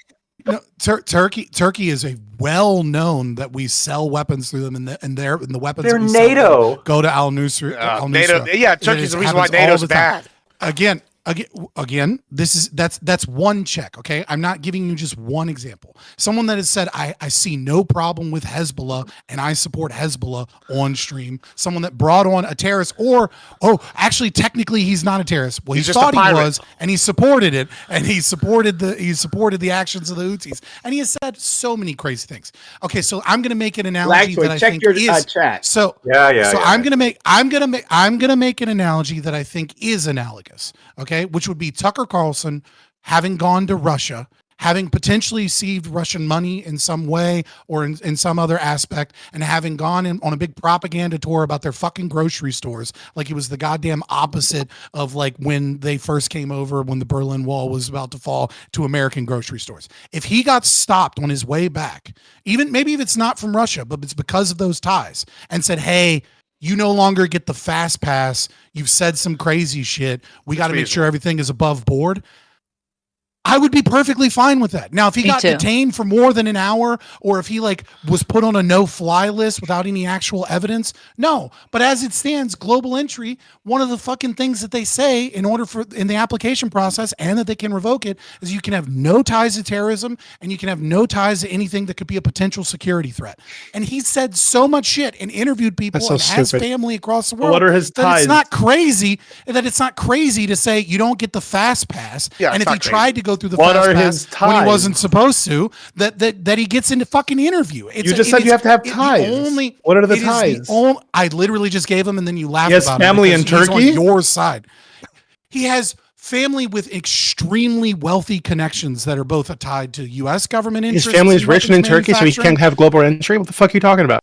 Turkey is a well known that we sell weapons through them, and the weapons They're that we sell NATO. go to Al-Nusra. NATO, yeah, Turkey's the reason why NATO's bad. Again, that's one check. Okay, I'm not giving you just one example. Someone that has said I see no problem with Hezbollah and I support Hezbollah on stream. Someone that brought on a terrorist, or actually technically he's not a terrorist. Well, He's he just a thought he pirate. was, and he supported it, and he supported the actions of the Houthis, and he has said so many crazy things. Okay, so I'm going to make an analogy that I check think your is chat. so. Yeah. So I'm gonna make an analogy that I think is analogous, okay, which would be Tucker Carlson having gone to Russia, having potentially received Russian money in some way or in some other aspect, and having gone on a big propaganda tour about their fucking grocery stores, like it was the goddamn opposite of like when they first came over, when the Berlin Wall was about to fall, to American grocery stores. If he got stopped on his way back, even maybe if it's not from Russia, but it's because of those ties, and said, hey, you no longer get the fast pass. You've said some crazy shit. We got to make sure everything is above board. I would be perfectly fine with that. Now, if he got detained for more than an hour, or if he like was put on a no-fly list without any actual evidence, no. But as it stands, global entry, one of the fucking things that they say in the application process, and that they can revoke it, is you can have no ties to terrorism and you can have no ties to anything that could be a potential security threat. And he said so much shit and interviewed people and has family across the world. What are his ties? It's not crazy to say you don't get the fast pass. Yeah, and if he tried to go through the What fast are pass his when he ties? wasn't supposed to, that he gets into fucking interview. You just said you have to have ties. What are the ties? I literally just gave him, and then you laughed He has about family it in because he's Turkey? on your side. He has family with extremely wealthy connections that are both tied to U.S. government His interests. family is rich and in Turkey, so he can't have global entry. What the fuck are you talking about?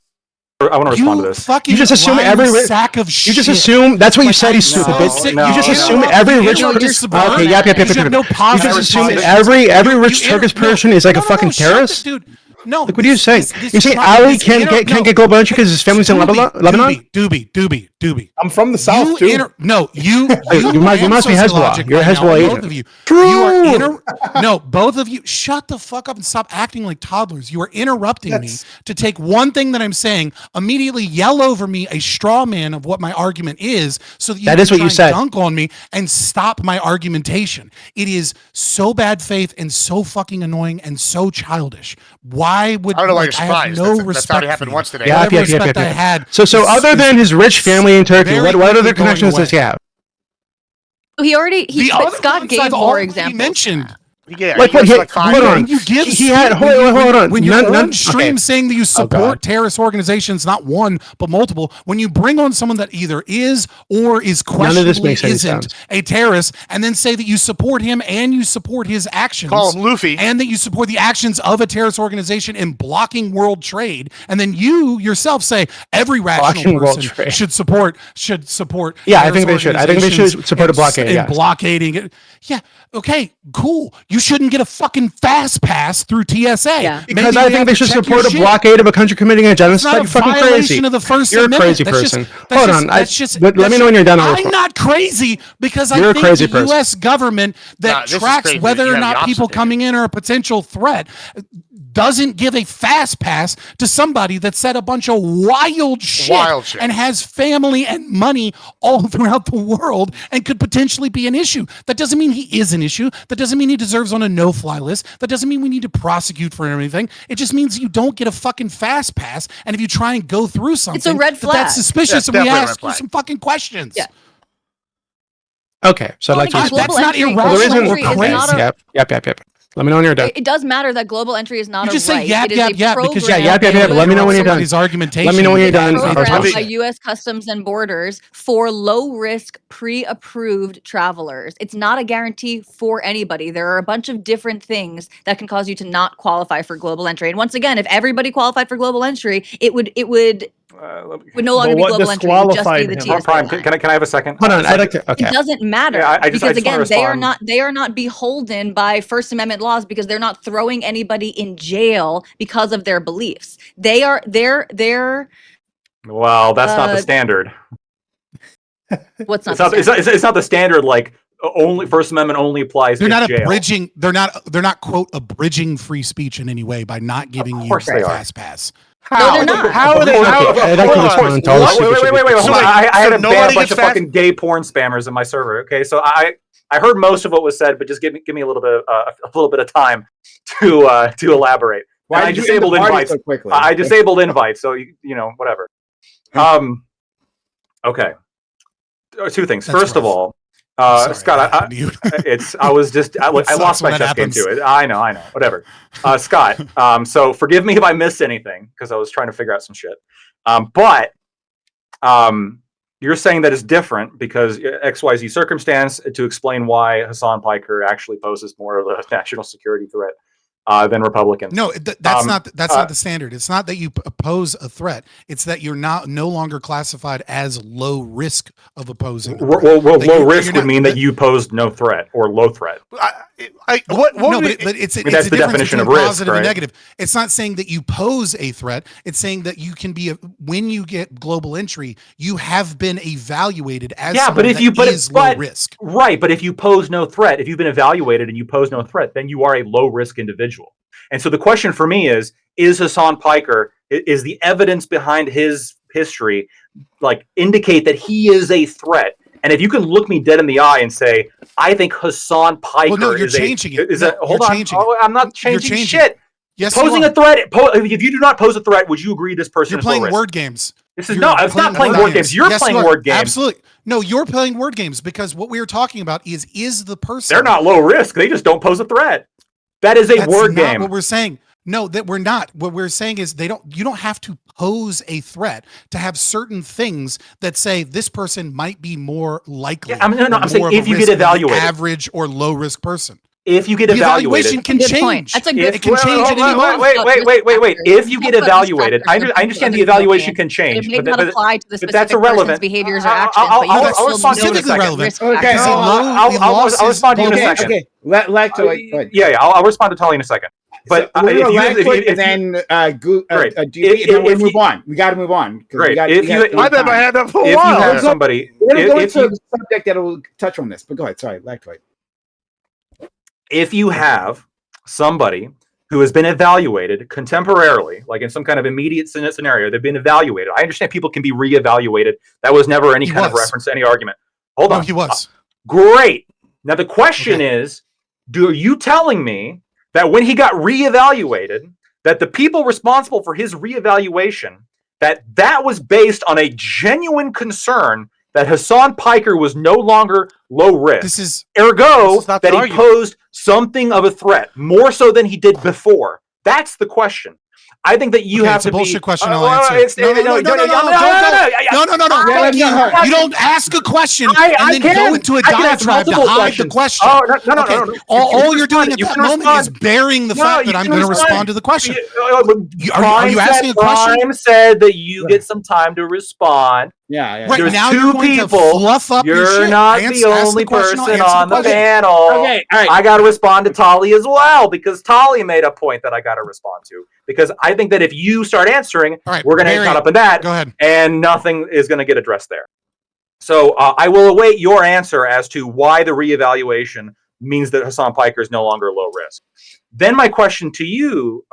I want to respond to this. Fucking You just assume lying every sack of shit. You just assume that's what you Like, said. He's I'm stupid. so sick. You just You assume know, every you rich know, person. you're suburban. Okay, yep. You have no You positive just assume responses. every rich You Turkish no, person is like a no, fucking shut the- terrorist. dude. No, Like, what are you saying? this You're saying try- Ali this can't inter- get no. global entry because his family's in Doobie, Lebanon? Doobie. I'm from the south too. You You must be Hezbollah. sociologic You're a right now, Hezbollah both agent. of you. True. No, both of you, shut the fuck up and stop acting like toddlers. You are interrupting me That's- to take one thing that I'm saying, immediately yell over me a straw man of what my argument is, so that you That can is what try you and said. dunk on me and stop my argumentation. It is so bad faith and so fucking annoying and so childish. Why would I don't know why like, you're I have surprised. no That's respect already for happened you. once today. Yeah, Whatever respect I had. So is- other than his rich family in Turkey, very what other quickly going connections does he away. have? He The other Scott ones gave I've more already examples. mentioned. Yeah, Like he what? gives He, like five hold on. When you give He had hold on. when you're None- on stream okay. saying that you support God. terrorist organizations, not one but multiple, when you bring on someone that either is or is None of this questionably makes any isn't sense. a terrorist, and then say that you support him and you support his actions, Call him Luffy. and that you support the actions of a terrorist organization in blocking world trade, and then you yourself say every rational Blocking world person trade. should support. Yeah, I think they terrorist should. I think they should organizations support a in- blockade, in yes. blockading it. Yeah. Okay. Cool. You shouldn't get a fucking fast pass through TSA. Yeah. Because Maybe I we think have they to should check support your a shit. blockade of a country committing a It's genocide. not You're a fucking violation crazy. of the First You're a Amendment. crazy That's just- person. that's Hold just- on. That's just. But let that's me know when you're done. I'll I'm respond. not crazy because You're I a think crazy the person. U.S. government Nah, that this is tracks crazy. whether You or have the not people opposite coming in are a potential threat doesn't give a fast pass to somebody that said a bunch of wild shit, and has family and money all throughout the world and could potentially be an issue. That doesn't mean he is an issue. That doesn't mean he deserves on a no-fly list. That doesn't mean we need to prosecute for anything. It just means you don't get a fucking fast pass. And if you try and go through something, red that's flag. suspicious, Yeah, and we definitely a red ask you flag. some fucking questions. Yeah. Okay, so I'd like to Global respond. That's not entry- irrational Well, there isn't. global entry is Okay. not a- Yep. Let me know when you're done. It does matter that global entry is not You a just say right. yap, It is yap, a yap, because program yap, yap, yap. Let me know when you're done. Somebody's argumentation. Let me know when you're done. That's program by bullshit. U.S. Customs and Borders for low-risk, pre-approved travelers. It's not a guarantee for anybody. There are a bunch of different things that can cause you to not qualify for global entry. And once again, if everybody qualified for global entry, it would no longer be what global entry. It would just be disqualified the him? TSA Prime, line. can I have a second? Hold on, I'd like to. Okay. It doesn't matter Yeah, I just because wanna again, respond. they are not beholden by First Amendment laws because they're not throwing anybody in jail because of their beliefs. They're Well, that's not the standard. what's not It's the not. standard? It's not the standard. Like only First Amendment only applies. They're to not jail. abridging. They're not quote abridging free speech in any way by not giving you course they a are. fast pass. No, they're not. How are they? Of How, course. I'd like to hold on. respond to all the Wait, super, super wait. quick. Hold on. I so had a nobody bunch gets of fucking gay porn spammers in my server. Okay, so I heard most of what was said, but just give me a little bit of time to elaborate. Why And I did you end the disabled party invites. so quickly? I disabled invites, so you know whatever. Okay. Two things. That's First of rough. all, Sorry Scott, that happened to you. I lost my when that chest game happens. to it. I know, whatever. Scott, so forgive me if I missed anything because I was trying to figure out some shit. But you're saying that it's different because XYZ circumstance to explain why Hassan Piker actually poses more of a national security threat than Republicans. No, that's not the standard. It's not that you pose a threat. It's that you're no longer classified as low risk of opposing. A threat. Well, That low you're risk would not- mean that you posed no threat or low threat. No, but it's that's the the difference definition between of risk, positive and right? negative. It's not saying that you pose a threat. It's saying that you can be when you get global entry, you have been evaluated as But if you low risk. Right, but if you pose no threat, if you've been evaluated and you pose no threat, then you are a low risk individual. And so the question for me is Hassan Piker, is the evidence behind his history like indicate that he is a threat? And if you can look me dead in the eye and say, I think Hassan Piker Well, no, you're is changing it. is No, a hold you're on. changing it. Oh, I'm not You're changing changing shit. Yes, Posing you a threat. If you do not pose a threat, would you agree this person You're is low playing risk? word games. This is You're no, it's not playing word games. You're Yes, playing you are. word games. Absolutely. No, you're playing word games because what we are talking about is the person. They're not low risk. They just don't pose a threat. That is a That's word not game. what we're saying. No, that we're not. What we're saying is you don't have to pose a threat to have certain things that say this person might be more likely. Yeah, I'm saying more of if a you risk get than the evaluated. average or low risk person. If you get The evaluated, evaluation can Good change. point. That's a good It can change at any moment. Wait. If you get evaluated, I understand the evaluation can It change, may not apply to the but that's specific irrelevant. person's behaviors or actions, but you I'll can still respond to you in a notice second. relevant. risk Okay, factors. hold on. I'll respond to you in a Okay, second. okay. Lactoid. Go ahead. Yeah, I'll respond to Tully in a second. But So, we're if gonna you, Lactoid if and you, then Great. DB, and then we move on. We got to move on. 'Cause Great. we got, If we you- got I never time. had that for a if you while. have somebody, We're gonna go if into you, a subject that will touch on this. But go ahead. Sorry, Lactoid. if you have somebody who has been evaluated contemporarily, like in some kind of immediate scenario, they've been evaluated. I understand people can be reevaluated. That was never any He kind of was. reference to any argument. Hold No, on. he was. Great. Now the question is, are you telling me that when he got reevaluated, that the people responsible for his reevaluation, that was based on a genuine concern that Hassan Piker was no longer low risk? This is Ergo, This is not the that he argument. posed something of a threat, more so than he did before. That's the question. I think that you okay, have it's to a bullshit be, question. I'll answer. No, fuck Yeah, you. let You don't ask a question and then me go can. into a I can ask diatribe to multiple hide questions. the question. Oh, no. Okay. You All can you're doing respond. at You that can moment respond. is bearing the No, fact you that I'm can going to respond. respond to the question. Are you asking a question? Prime said that you get some time to respond. Yeah. Right There's now, two you're going people. to fluff up your You're shit. not Ask the only question, I'll person answer on the question. panel. Okay, all right. I got to respond to Tali as well because Tali made a point that I got to respond to. Because I think that if you start answering, All right, we're going to get Barry, caught up in that, Go ahead. and nothing is going to get addressed there. So I will await your answer as to why the reevaluation means that Hassan Piker is no longer low risk. Then my question to you,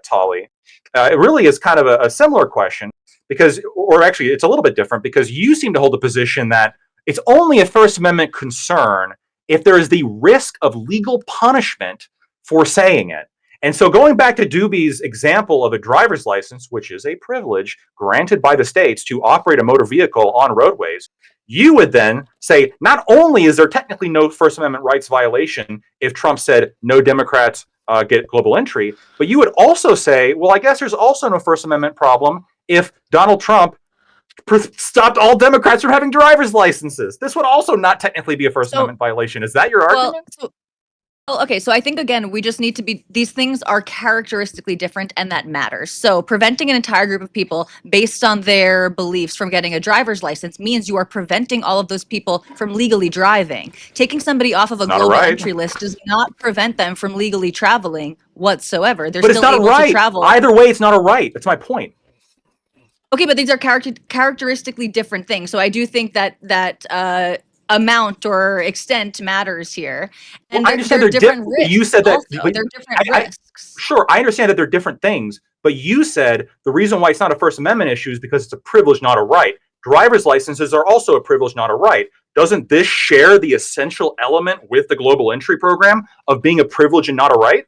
Tali, it really is kind of a similar question because, or actually it's a little bit different because you seem to hold the position that it's only a First Amendment concern if there is the risk of legal punishment for saying it. And so going back to Doobie's example of a driver's license, which is a privilege granted by the states to operate a motor vehicle on roadways, you would then say, not only is there technically no First Amendment rights violation if Trump said no Democrats get global entry, but you would also say, well, I guess there's also no First Amendment problem if Donald Trump stopped all Democrats from having driver's licenses. This would also not technically be a First Amendment violation. Is that your argument? Well, okay, so I think again, we just need to be, these things are characteristically different and that matters. So preventing an entire group of people based on their beliefs from getting a driver's license means you are preventing all of those people from legally driving. Taking somebody off of a global entry list does not prevent them from legally traveling whatsoever. They're still able to travel. Either way, it's not a right. That's my point. Okay, but these are characteristically different things. So I do think that amount or extent matters here. And well, I understand they're different risks. You said that they're different risks. Sure, I understand that they're different things, but you said the reason why it's not a First Amendment issue is because it's a privilege, not a right. Driver's licenses are also a privilege, not a right. Doesn't this share the essential element with the global entry program of being a privilege and not a right?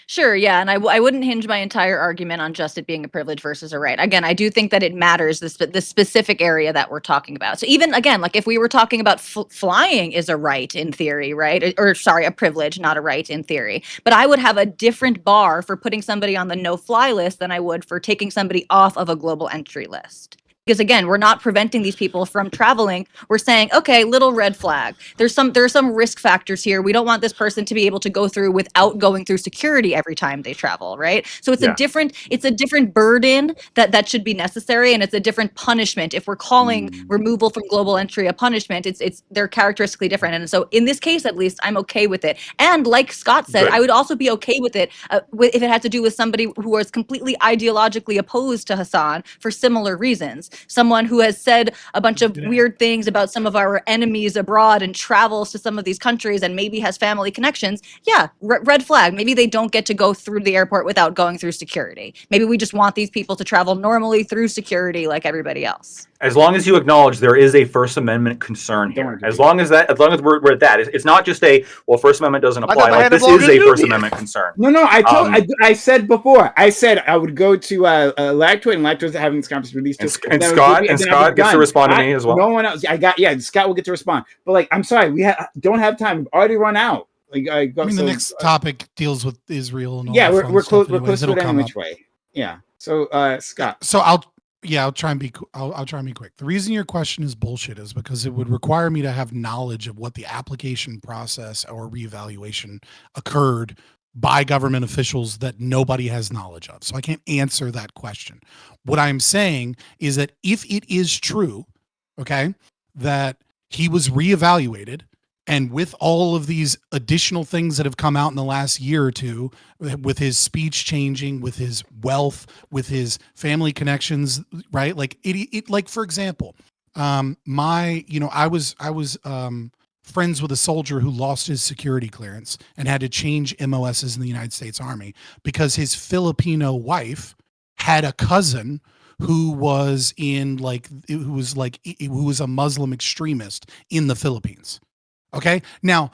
Sure, yeah, and I wouldn't hinge my entire argument on just it being a privilege versus a right. Again, I do think that it matters, the specific area that we're talking about. So even, again, like if we were talking about flying is a right in theory, right? Or sorry, a privilege, not a right in theory. But I would have a different bar for putting somebody on the no-fly list than I would for taking somebody off of a global entry list. Because again, we're not preventing these people from traveling. We're saying, okay, little red flag. There are some risk factors here. We don't want this person to be able to go through without going through security every time they travel, right? So it's a different burden that should be necessary, and it's a different punishment. If we're calling removal from global entry a punishment, they're characteristically different. And so in this case, at least, I'm okay with it. And like Scott said, I would also be okay with it if it had to do with somebody who was completely ideologically opposed to Hassan for similar reasons. Someone who has said a bunch of weird things about some of our enemies abroad and travels to some of these countries and maybe has family connections. Yeah, red flag. Maybe they don't get to go through the airport without going through security. Maybe we just want these people to travel normally through security like everybody else. As long as you acknowledge there is a First Amendment concern here, as long as we're at that, it's not just First Amendment doesn't apply. Like, this is a First Amendment concern. No, I said before. I said I would go to Lactoid, and Lactoid's having this conversation with these two. And Scott gets to respond to me as well. No one else. Scott will get to respond. But like, I'm sorry, we don't have time. We've already run out. Like, the next topic deals with Israel and all we're close to it any which way. Yeah. So Scott. So I'll try and be quick. The reason your question is bullshit is because it would require me to have knowledge of what the application process or reevaluation occurred by government officials that nobody has knowledge of. So I can't answer that question. What I'm saying is that if it is true, okay, that he was reevaluated, and with all of these additional things that have come out in the last year or two, with his speech changing, with his wealth, with his family connections, right? Like like for example, I was friends with a soldier who lost his security clearance and had to change MOSs in the United States Army because his Filipino wife had a cousin who was a Muslim extremist in the Philippines. Okay. Now,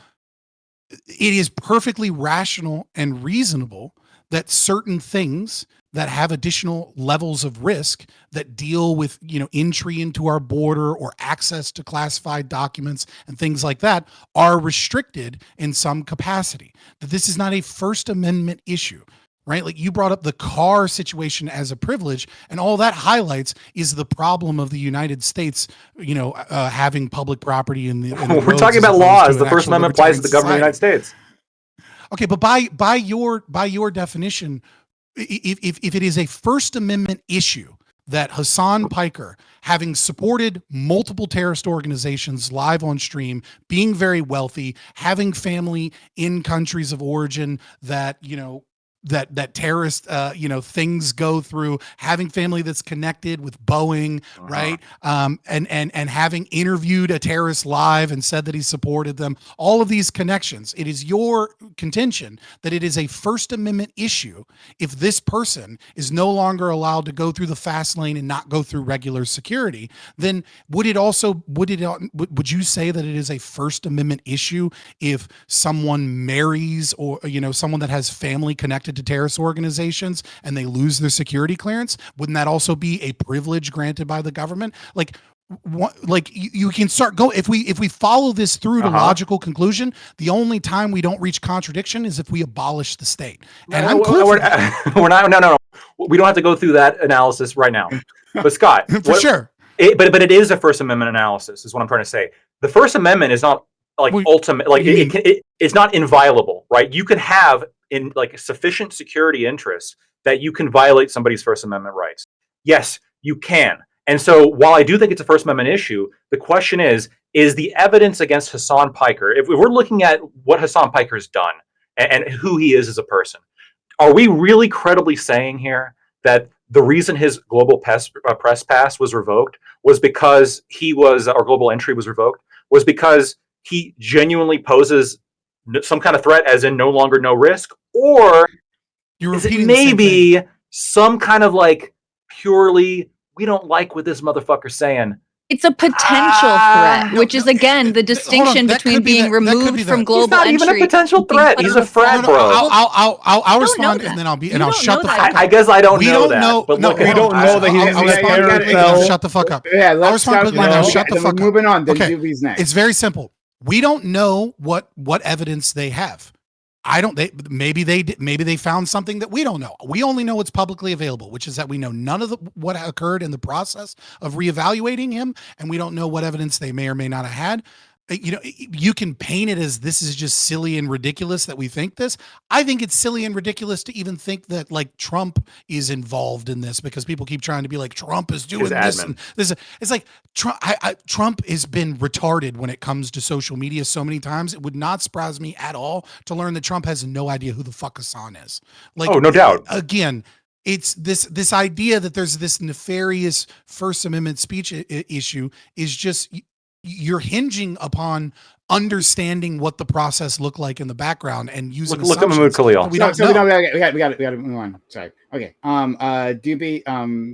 it is perfectly rational and reasonable that certain things that have additional levels of risk that deal with, entry into our border or access to classified documents and things like that are restricted in some capacity. That this is not a First Amendment issue. Right? Like you brought up the car situation as a privilege, and all that highlights is the problem of the United States, having public property in the we're talking about laws. The First Amendment applies to the government of the United States. Okay, but by your definition, if it is a First Amendment issue that Hassan Piker, having supported multiple terrorist organizations live on stream, being very wealthy, having family in countries of origin that, that terrorist, things go through, having family that's connected with Boeing, right? And having interviewed a terrorist live and said that he supported them, all of these connections. It is your contention that it is a First Amendment issue if this person is no longer allowed to go through the fast lane and not go through regular security. Then would you say that it is a First Amendment issue if someone marries or, someone that has family connected to terrorist organizations and they lose their security clearance? Wouldn't that also be a privilege granted by the government? Like, like you can start go if we follow this through to logical conclusion, the only time we don't reach contradiction is if we abolish the state. And I'm cool we're not. No. We don't have to go through that analysis right now. But Scott, for sure. But it is a First Amendment analysis, is what I'm trying to say. The First Amendment is not like ultimate, like it's not inviolable, right? You can have in like sufficient security interests that you can violate somebody's First Amendment rights. Yes, you can. And so while I do think it's a First Amendment issue, the question is the evidence against Hassan Piker, if we're looking at what Hassan Piker's done and who he is as a person, are we really credibly saying here that the reason his global press pass was revoked was because or global entry was revoked, was because he genuinely poses some kind of threat, as in no longer no risk? Or is it maybe some kind of like purely, we don't like what this motherfucker's saying? It's a potential threat, which is again the distinction between being removed from global entry. He's not even a potential threat. He's a frat bro. I'll respond and then I'll shut the fuck up. I guess I don't know that. We don't know that he's shut the fuck up. Yeah, I'll respond quickly and I'll shut the fuck up. Moving on. Okay, next. it's very simple. We don't know what evidence they have. Maybe they found something that we don't know. We only know what's publicly available, which is that we know none of what occurred in the process of reevaluating him, and we don't know what evidence they may or may not have had. You can paint it as this is just silly and ridiculous that we think this. I think it's silly and ridiculous to even think that like Trump is involved in this, because people keep trying to be like Trump is doing this and this. It's like Trump has been retarded when it comes to social media so many times. It would not surprise me at all to learn that Trump has no idea who the fuck Hassan is. Like, oh, no doubt. Again, it's this idea that there's this nefarious First Amendment speech issue is just. You're hinging upon understanding what the process looked like in the background and using look at Mahmoud Khalil. We got to move on. Sorry. Okay. Doobie,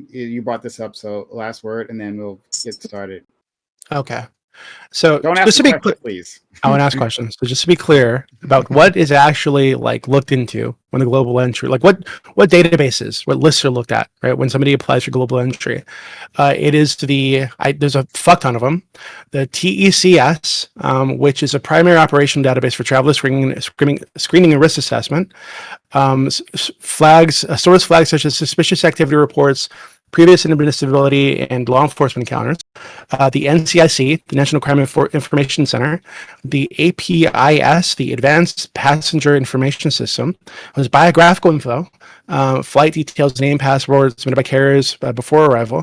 you brought this up, so last word, and then we'll get started. Okay. So don't ask me questions, please. I want to ask questions. So just to be clear about what is actually like looked into when the global entry, like what databases, what lists are looked at, right? When somebody applies for global entry, it is there's a fuck ton of them. The TECS, which is a primary operation database for traveler screening and risk assessment, stores flags such as suspicious activity reports, previous inadmissibility, and law enforcement encounters. The NCIC, the National Crime Information Center, the APIS, the Advanced Passenger Information System, was biographical info, flight details, name, passport submitted by carriers before arrival.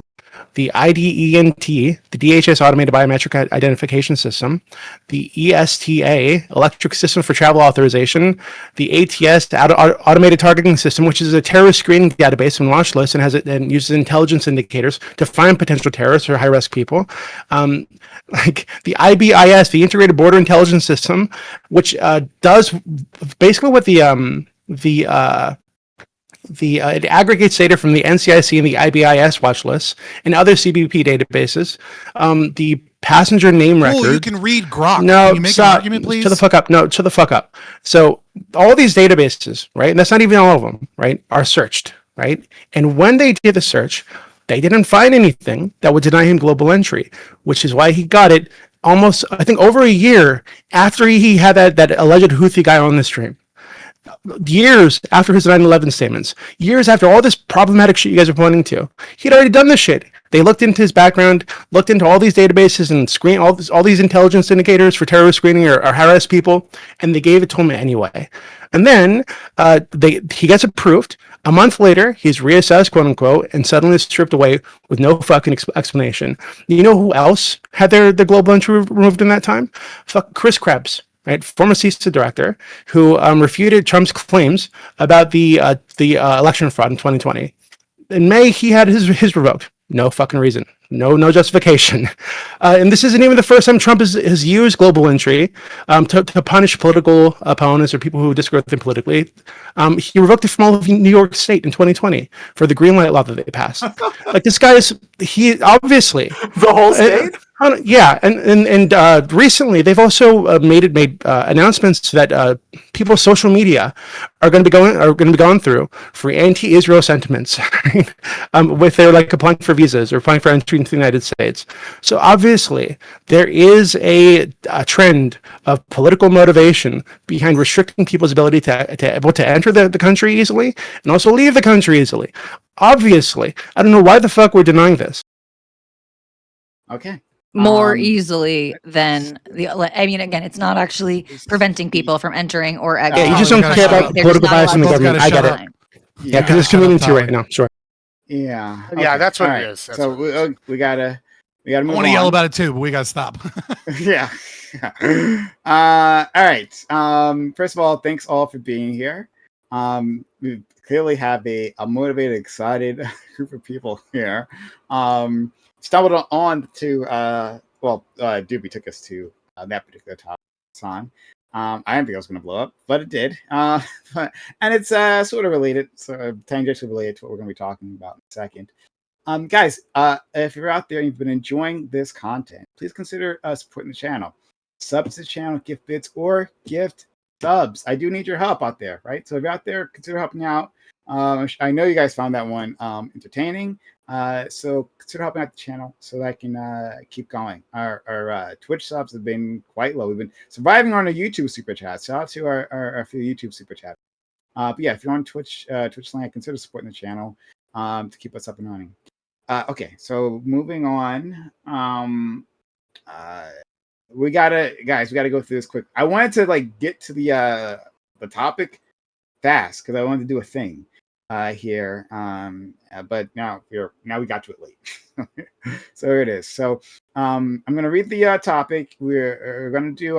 The IDENT, the DHS Automated Biometric Identification System, the ESTA, Electric System for Travel Authorization, the ATS, Automated Targeting System, which is a terrorist screening database and watch list and uses intelligence indicators to find potential terrorists or high-risk people. Like the IBIS, the Integrated Border Intelligence System, which does basically what it aggregates data from the NCIC and the IBIS watch lists and other CBP databases. The passenger name record. You can read Grok. No, can you make an argument, please? Shut the fuck up. No, shut the fuck up. So all these databases, right, and that's not even all of them, right, are searched, right? And when they did the search, they didn't find anything that would deny him global entry, which is why he got it almost, I think, over a year after he had that alleged Houthi guy on the stream. Years after his 9/11 statements, years after all this problematic shit you guys are pointing to, he'd already done this shit. They looked into his background, looked into all these databases and screened all these intelligence indicators for terrorist screening or harassed people, and they gave it to him anyway. And then he gets approved. A month later, he's reassessed, quote unquote, and suddenly stripped away with no fucking explanation. You know who else had their global entry removed in that time? Fuck Chris Krebs. Right, former CISA director, who refuted Trump's claims about the election fraud in 2020. In May, he had his revoked. No fucking reason. No justification. And this isn't even the first time Trump has used global entry to punish political opponents or people who disagree with him politically. He revoked it from all of New York State in 2020 for the green light law that they passed. Like, this guy he obviously the whole state. Yeah, and recently they've also made announcements that people's social media are going to be going through for anti-Israel sentiments, with their like applying for visas or applying for entry into the United States. So obviously there is a trend of political motivation behind restricting people's ability to able to enter the country easily and also leave the country easily. Obviously, I don't know why the fuck we're denying this. Okay. More easily than the. I mean, again, it's not actually preventing people from entering or Yeah, exiting. you just we don't gotta care shut about up. They're political just not bias in the allowed to Both government. gotta I shut get up. it. Yeah, Yeah. because it's Shut up, convenient to you Tyler. right now. Sure. Yeah. Yeah, okay, that's what all it right. is. That's So what it is. we gotta I move want to on. yell about it too, but we gotta stop. Yeah. All right. First of all, thanks all for being here. We clearly have a motivated, excited group of people here. Stumbled on to Doobie took us to that particular topic time. I didn't think I was going to blow up, but it did. And it's sort of related, tangentially related to what we're going to be talking about in a second. Guys, if you're out there and you've been enjoying this content, please consider supporting the channel. Subs to the channel, gift bits, or gift subs. I do need your help out there, right? So if you're out there, consider helping out. I know you guys found that one entertaining. So consider helping out the channel so that I can keep going. Our Twitch subs have been quite low. We've been surviving on a YouTube super chat. Shout out to our few YouTube super chat. But yeah, if you're on Twitch land, consider supporting the channel to keep us up and running. Okay, so moving on. We gotta go through this quick. I wanted to like get to the topic fast because I wanted to do a thing here. But now we got to it late. So here it is. So I'm gonna read the topic. We're gonna do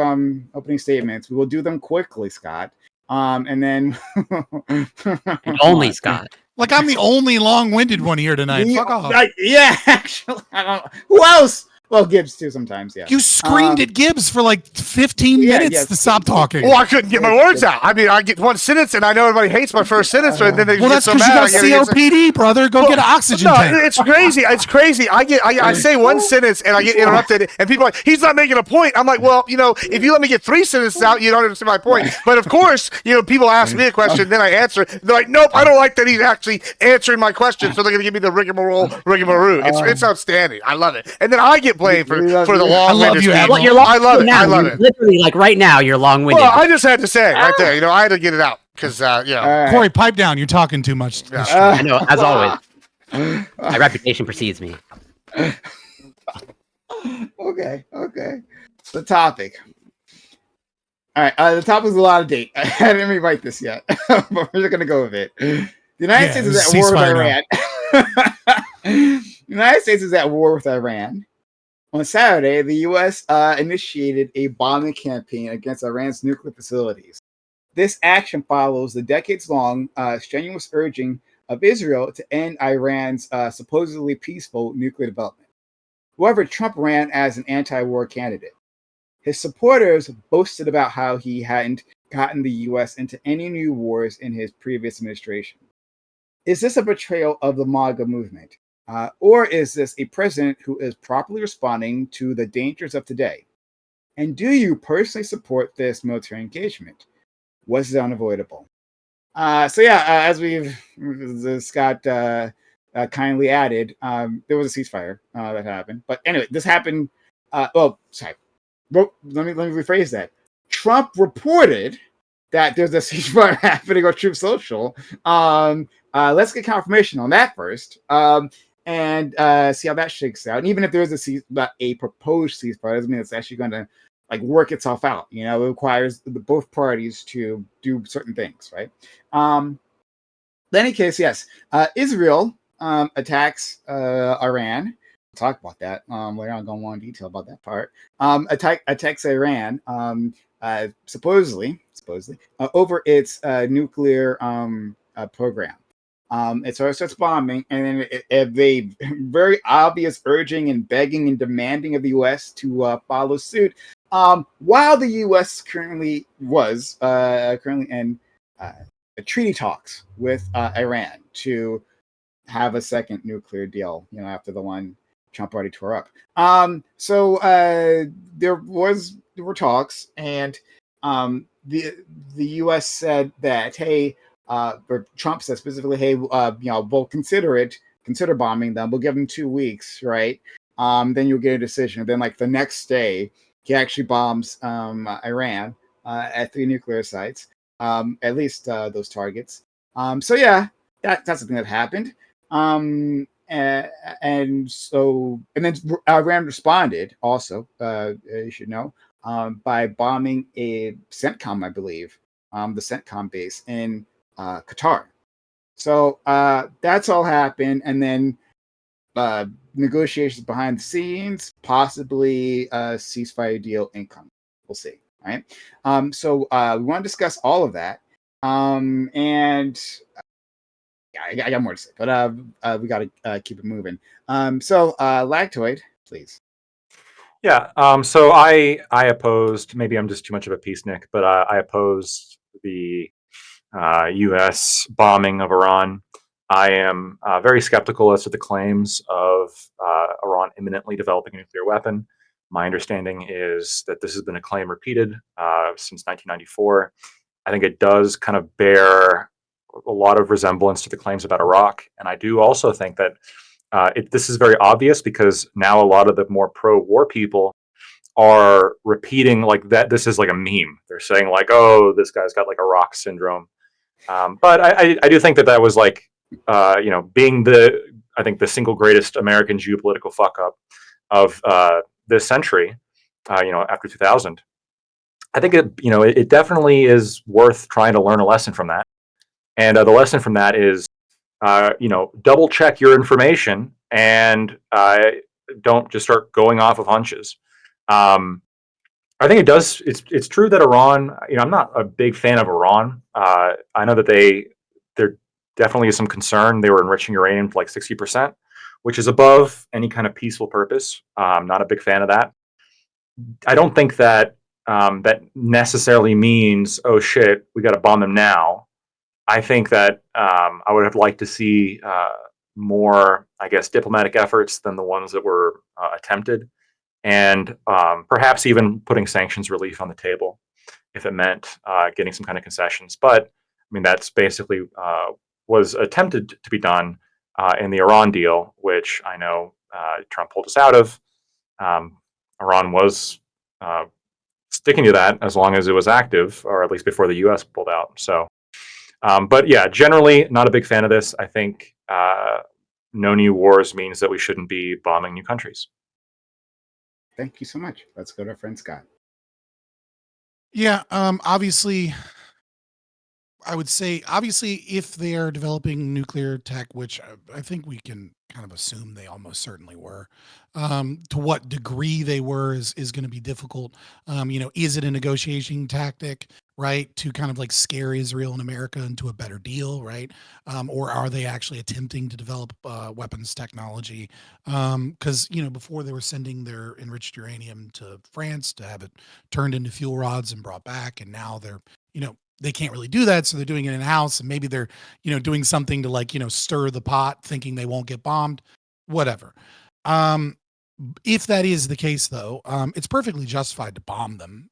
opening statements. We will do them quickly, Scott. And then And only Scott. Like I'm the only long-winded one here tonight. Fuck off. Yeah, actually, I don't know. Who else? Well, Gibbs too sometimes. Yeah. You screamed at Gibbs for like 15 minutes to stop talking. Well, I couldn't get my words out. I mean, I get one sentence, and I know everybody hates my first sentence, but then they Well, get that's so because mad. you got COPD, brother. Go get an oxygen No, tank. it's crazy. It's crazy. I say one sentence, and I get interrupted, and people are like, he's not making a point. I'm like, well, if you let me get 3 sentences out, you don't understand my point. But of course, people ask me a question, then I answer. They're like, nope, I don't like that he's actually answering my question, so they're going to give me the rigmarole. It's outstanding. I love it. And then I get blamed for the long-winded speech. Well, you're long I love it. now. I love You're it. Literally, like right now, you're long-winded. Well, I just had to say it right there. I had to get it out because, right. Corey, pipe down. You're talking too much. I know, as always. My reputation precedes me. Okay. The topic. All right. The topic is a lot of date. I didn't even write this yet, but we're just gonna go with it. The United States is at war with Iran. The United States is at war with Iran. On Saturday, the U.S. Initiated a bombing campaign against Iran's nuclear facilities. This action follows the decades-long strenuous urging of Israel to end Iran's supposedly peaceful nuclear development. However, Trump ran as an anti-war candidate. His supporters boasted about how he hadn't gotten the U.S. into any new wars in his previous administration. Is this a betrayal of the MAGA movement? Or is this a president who is properly responding to the dangers of today? And do you personally support this military engagement? Was it unavoidable? As Scott kindly added, there was a ceasefire that happened. But anyway, this happened. Let me rephrase that. Trump reported that there's a ceasefire happening on Truth Social. Let's get confirmation on that first. And see how that shakes out. And even if there is a proposed ceasefire, doesn't mean it's actually going to work itself out. It requires both parties to do certain things, right? In any case, yes, Israel attacks Iran. We'll talk about that later on. Going more in detail about that part. Attacks Iran supposedly over its nuclear program. It starts bombing, and then they very obvious urging and begging and demanding of the U.S. to follow suit. While the U.S. currently in treaty talks with Iran to have a second nuclear deal, after the one Trump already tore up. So there were talks, and the U.S. said that, hey, or Trump said specifically, hey, we'll consider bombing them. We'll give them 2 weeks, right? Then you'll get a decision. And then, like the next day, he actually bombs Iran at 3 nuclear sites, at least those targets. So yeah, that's the thing that happened. And then Iran responded also, you should know, by bombing a CENTCOM, I believe, the CENTCOM base in Qatar. So that's all happened, and then negotiations behind the scenes, possibly a ceasefire deal incoming. We'll see. Right. So we want to discuss all of that, and I got more to say, but we got to keep it moving. So Lactoid, please. Yeah. So I opposed. Maybe I'm just too much of a peacenik, but I opposed the U.S. bombing of Iran. I am very skeptical as to the claims of Iran imminently developing a nuclear weapon. My understanding is that this has been a claim repeated since 1994. I think it does kind of bear a lot of resemblance to the claims about Iraq. And I do also think that this is very obvious because now a lot of the more pro-war people are repeating like that. This is like a meme. They're saying like, "Oh, this guy's got like Iraq syndrome." But I do think that was like, being I think the single greatest American geopolitical fuck up of this century, after 2000. I think it definitely is worth trying to learn a lesson from that. And the lesson from that is, double check your information and don't just start going off of hunches. I think it does. It's true that Iran. I'm not a big fan of Iran. I know that there definitely is some concern. They were enriching uranium to like 60%, which is above any kind of peaceful purpose. I'm not a big fan of that. I don't think that that necessarily means, oh shit, we got to bomb them now. I think that I would have liked to see more, I guess, diplomatic efforts than the ones that were attempted, and perhaps even putting sanctions relief on the table if it meant getting some kind of concessions. But I mean, that's basically was attempted to be done in the Iran deal, which I know Trump pulled us out of. Iran was sticking to that as long as it was active, or at least before the U.S. pulled out. So, but yeah, generally not a big fan of this. I think no new wars means that we shouldn't be bombing new countries. Thank you so much. Let's go to our friend Scott. Yeah, obviously, I would say, obviously, if they are developing nuclear tech, which I think we can kind of assume they almost certainly were, to what degree they were is going to be difficult. Is it a negotiating tactic, right, to kind of like scare Israel and America into a better deal, right? Or are they actually attempting to develop weapons technology? Because, before they were sending their enriched uranium to France to have it turned into fuel rods and brought back, and now they're, they can't really do that, so they're doing it in house, and maybe they're doing something to like stir the pot, thinking they won't get bombed, whatever. If that is the case, though, it's perfectly justified to bomb them.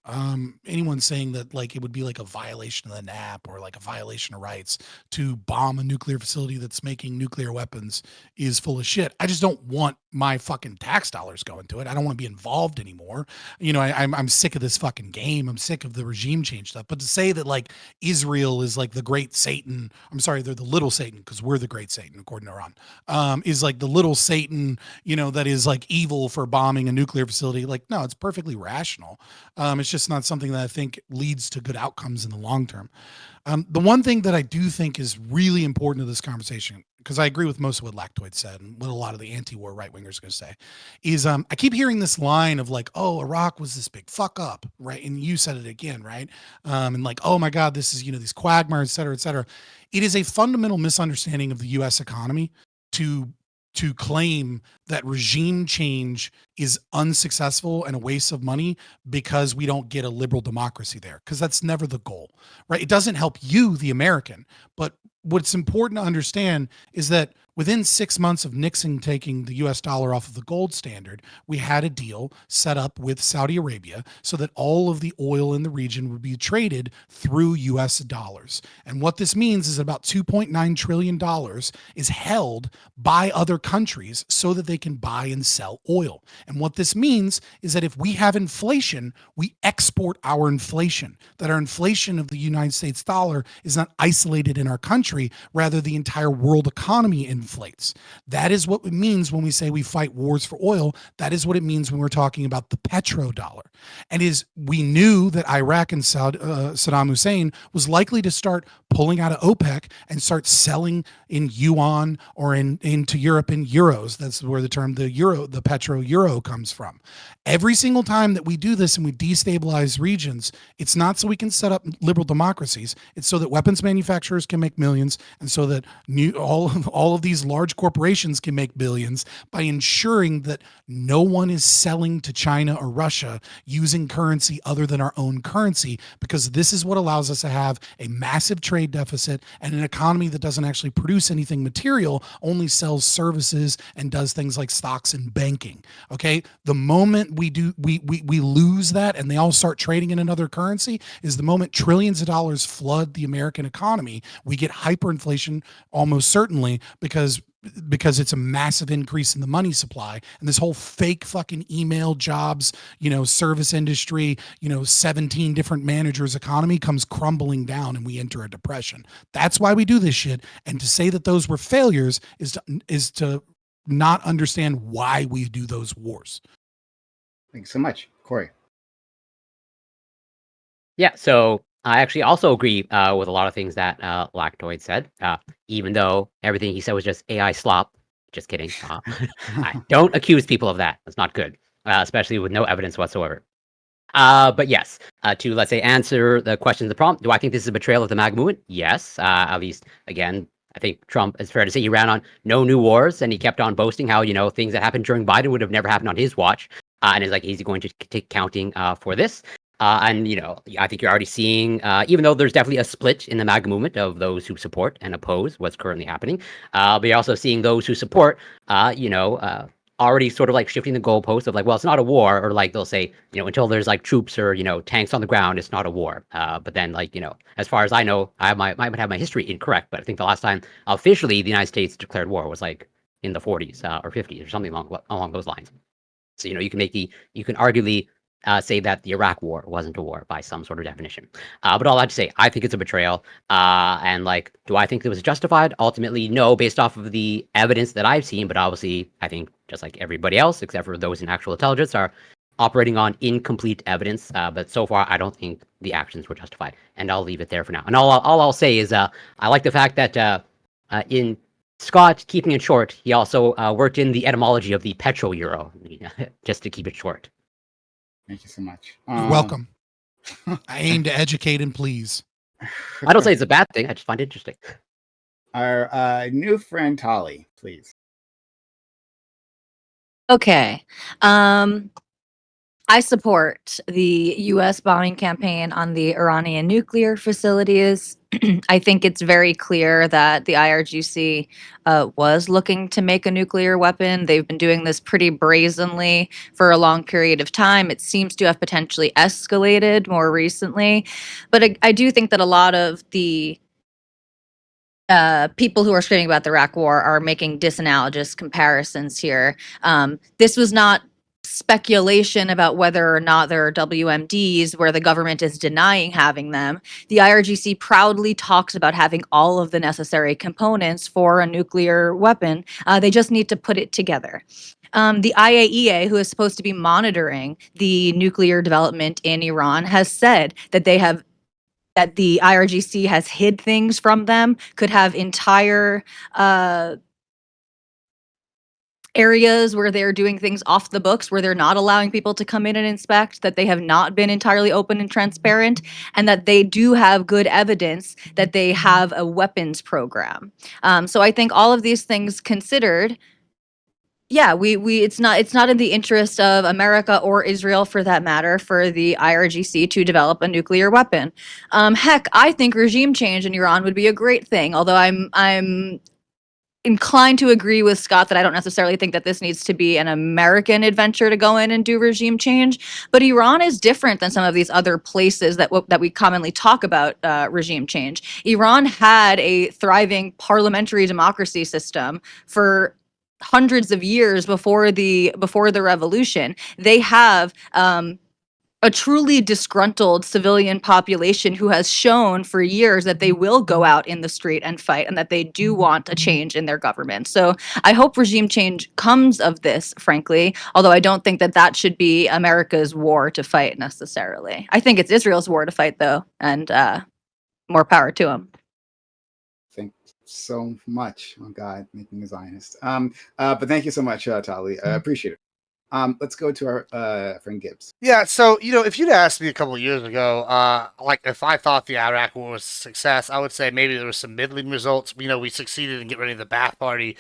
Anyone saying that like it would be like a violation of the NAP or like a violation of rights to bomb a nuclear facility that's making nuclear weapons is full of shit. I just don't want my fucking tax dollars going to it. I don't want to be involved anymore. I'm sick of this fucking game. I'm sick of the regime change stuff. But to say that like Israel is like the great Satan, I'm sorry, they're the little Satan because we're the great Satan according to Iran, is like the little Satan, that is like evil for bombing a nuclear facility. Like, no, it's perfectly rational. It's just not something that I think leads to good outcomes in the long term. The one thing that I do think is really important to this conversation, because I agree with most of what Lactoid said and what a lot of the anti-war right-wingers are going to say, is I keep hearing this line of like, oh, Iraq was this big fuck up, right? And you said it again, right? And like, oh my God, this is, these quagmires, et cetera, et cetera. It is a fundamental misunderstanding of the U.S. economy to claim that regime change is unsuccessful and a waste of money because we don't get a liberal democracy there, because that's never the goal, right? It doesn't help you, the American, but what's important to understand is that within 6 months of Nixon taking the US dollar off of the gold standard, we had a deal set up with Saudi Arabia so that all of the oil in the region would be traded through US dollars. And what this means is about $2.9 trillion is held by other countries so that they can buy and sell oil. And what this means is that if we have inflation, we export our inflation, that our inflation of the United States dollar is not isolated in our country, rather the entire world economy inflates. That is what it means when we say we fight wars for oil. That is what it means when we're talking about the petrodollar. And we knew that Iraq and Saddam Hussein was likely to start pulling out of OPEC and start selling in yuan or into Europe in euros. That's where the term the petro euro comes from. Every single time that we do this and we destabilize regions, it's not so we can set up liberal democracies. It's so that weapons manufacturers can make millions, and so that all of these large corporations can make billions by ensuring that no one is selling to China or Russia using currency other than our own currency, because this is what allows us to have a massive trade deficit and an economy that doesn't actually produce anything material, only sells services and does things like stocks and banking. Okay, the moment we lose that and they all start trading in another currency is the moment trillions of dollars flood the American economy. We get hyperinflation almost certainly because it's a massive increase in the money supply, and this whole fake fucking email jobs, service industry, 17 different managers economy comes crumbling down, and we enter a depression. That's why we do this shit. And to say that those were failures is to not understand why we do those wars. Thanks so much, Corey. Yeah, so I actually also agree with a lot of things that Lactoid said, even though everything he said was just AI slop. Just kidding. I don't accuse people of that. That's not good, especially with no evidence whatsoever. But yes, to, let's say, answer the question of the prompt, do I think this is a betrayal of the MAG movement? Yes. At least, again, I think Trump, it's fair to say, he ran on no new wars, and he kept on boasting how, things that happened during Biden would have never happened on his watch. And it's like, is he going to take counting for this? And, I think you're already seeing, even though there's definitely a split in the MAGA movement of those who support and oppose what's currently happening, but you're also seeing those who support, already sort of like shifting the goalposts of like, well, it's not a war, or like they'll say, until there's like troops or, tanks on the ground, it's not a war. But then like, as far as I know, I might have my history incorrect, but I think the last time officially the United States declared war was like in the 40s or 50s or something along those lines. So, you can arguably say that the Iraq war wasn't a war by some sort of definition. But all that to say, I think it's a betrayal. And like, do I think it was justified? Ultimately, no, based off of the evidence that I've seen. But obviously, I think just like everybody else, except for those in actual intelligence, are operating on incomplete evidence. But so far, I don't think the actions were justified. And I'll leave it there for now. And all I'll say is I like the fact that in Scott, keeping it short, he also worked in the etymology of the petro euro, just to keep it short. Thank you so much. You're welcome. I aim to educate and please. I don't say it's a bad thing. I just find it interesting. Our new friend Tali, please. Okay. I support the U.S. bombing campaign on the Iranian nuclear facilities. I think it's very clear that the IRGC was looking to make a nuclear weapon. They've been doing this pretty brazenly for a long period of time. It seems to have potentially escalated more recently. But I do think that a lot of the people who are screaming about the Iraq War are making disanalogous comparisons here. This was not speculation about whether or not there are WMDs where the government is denying having them. The IRGC proudly talks about having all of the necessary components for a nuclear weapon. They just need to put it together. The IAEA, who is supposed to be monitoring the nuclear development in Iran, has said that that the IRGC has hid things from them, could have entire areas where they're doing things off the books, where they're not allowing people to come in and inspect, that they have not been entirely open and transparent, and that they do have good evidence that they have a weapons program. So I think all of these things considered, yeah, we it's not in the interest of America or Israel, for that matter, for the IRGC to develop a nuclear weapon. Heck, I think regime change in Iran would be a great thing. Although I'm inclined to agree with Scott that I don't necessarily think that this needs to be an American adventure to go in and do regime change. But Iran is different than some of these other places that we commonly talk about regime change. Iran had a thriving parliamentary democracy system for hundreds of years before the revolution. They have a truly disgruntled civilian population who has shown for years that they will go out in the street and fight and that they do want a change in their government. So I hope regime change comes of this, frankly, although I don't think that that should be America's war to fight necessarily. I think it's Israel's war to fight, though, and more power to them. Thank so much. Oh God, making a Zionist. But thank you so much, Tali. I appreciate it. Let's go to our friend Gibbs. Yeah, so if you'd asked me a couple of years ago, like if I thought the Iraq War was a success, I would say maybe there were some middling results. We succeeded in getting rid of the Ba'ath Party.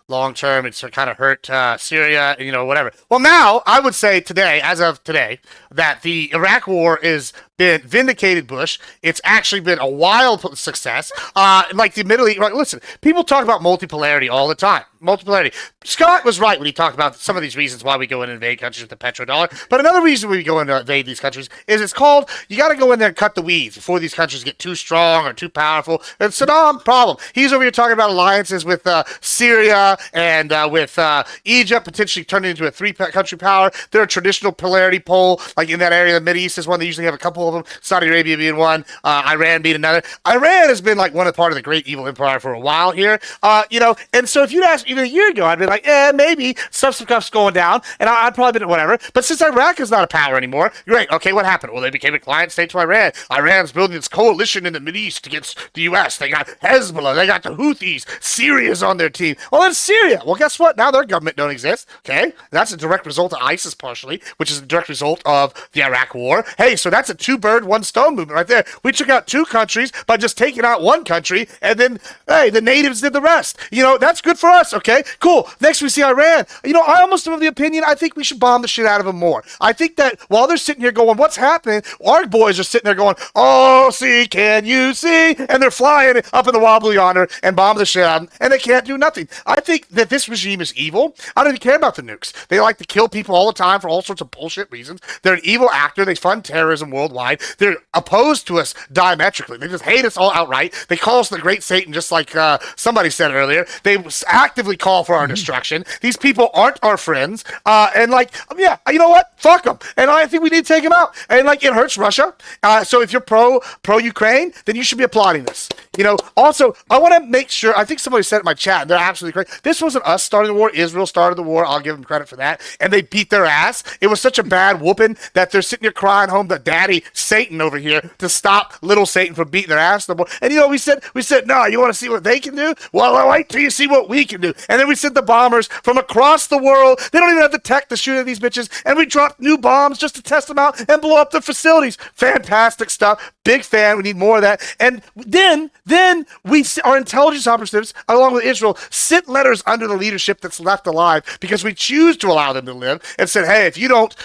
Long term, it's kind of hurt Syria, and whatever. Well, now I would say today, as of today, that the Iraq War is been vindicated Bush. It's actually been a wild success. Like the Middle East, listen, people talk about multipolarity all the time. Multipolarity. Scott was right when he talked about some of these reasons why we go in and invade countries with the petrodollar. But another reason we go in and invade these countries is it's called, you got to go in there and cut the weeds before these countries get too strong or too powerful. And Saddam, problem. He's over here talking about alliances with Syria and with Egypt, potentially turning into a three-country power. They're a traditional polarity pole, like in that area of the Mideast is one. They usually have a couple of them. Saudi Arabia being one, Iran being another. Iran has been like one of the part of the great evil empire for a while here, and so if you'd asked even a year ago, I'd be like, maybe some stuff's going down, and I'd probably been whatever. But since Iraq is not a power anymore, great. Okay, what happened? Well, they became a client state to Iran. Iran's building its coalition in the Mideast against the U.S. They got Hezbollah, they got the Houthis. Syria's on their team. Well, that's Syria. Well, guess what? Now their government don't exist. Okay, that's a direct result of ISIS partially, which is a direct result of the Iraq War. Hey, so that's a two-bird, one-stone movement right there. We took out two countries by just taking out one country, and then, hey, the natives did the rest. That's good for us, okay? Cool. Next, we see Iran. I almost am of the opinion, I think we should bomb the shit out of them more. I think that while they're sitting here going, what's happening? Our boys are sitting there going, oh, see, can you see? And they're flying up in the wobble yonder and bomb the shit out of them, and they can't do nothing. I think that this regime is evil. I don't even care about the nukes. They like to kill people all the time for all sorts of bullshit reasons. They're an evil actor. They fund terrorism worldwide. They're opposed to us diametrically. They just hate us all outright. They call us the great Satan, just like somebody said earlier. They actively call for our destruction. These people aren't our friends. You know what? Fuck them. And I think we need to take them out. And it hurts Russia. So if you're pro Ukraine, then you should be applauding this. Also, I want to make sure, I think somebody said it in my chat, and they're absolutely correct. This wasn't us starting the war. Israel started the war. I'll give them credit for that. And they beat their ass. It was such a bad whooping that they're sitting here crying home to daddy Satan over here to stop little Satan from beating their ass no more. And we said, no, you want to see what they can do? Well, I'll wait till you see what we can do. And then we sent the bombers from across the world. They don't even have the tech to shoot at these bitches. And we dropped new bombs just to test them out and blow up their facilities. Fantastic stuff. Big fan. We need more of that. And then our intelligence operatives, along with Israel, sent letters under the leadership that's left alive because we choose to allow them to live and said, hey, if you don't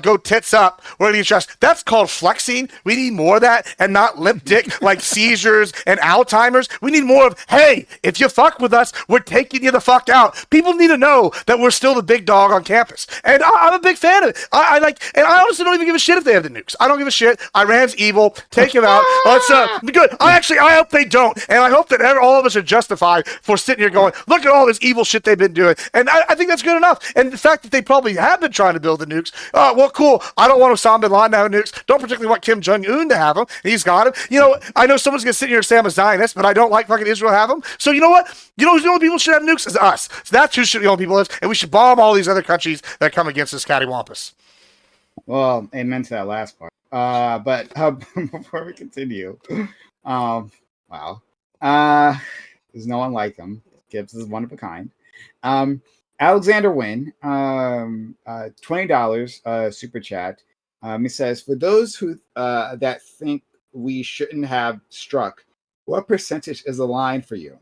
go tits up, we're going to get you. That's called flexing. We need more of that and not limp dick like seizures and Alzheimer's. We need more of, hey, if you fuck with us, we're taking you the fuck out. People need to know that we're still the big dog on campus. And I'm a big fan of it. I honestly don't even give a shit if they have the nukes. I don't give a shit. Iran's evil. Take him out. Let's be good. I hope they don't. And I hope that all of us are justified for sitting here going, look at all this evil shit they've been doing. And I think that's good enough. And the fact that they probably have been trying to build the nukes, well, cool. I don't want Osama bin Laden to have nukes. Don't particularly want Kim Jong-un to have them. He's got them. I know someone's going to sit here and say I'm a Zionist, but I don't like fucking Israel have them. So you know what? Who's the only people who should have nukes is us. So that's who should the only people is. And we should bomb all these other countries that come against us cattywampus. Well, amen to that last part. But before we continue, wow. There's no one like him. Gibbs is one of a kind. Alexander Wynn, $20 super chat. He says, for those who that think we shouldn't have struck, what percentage is aligned for you?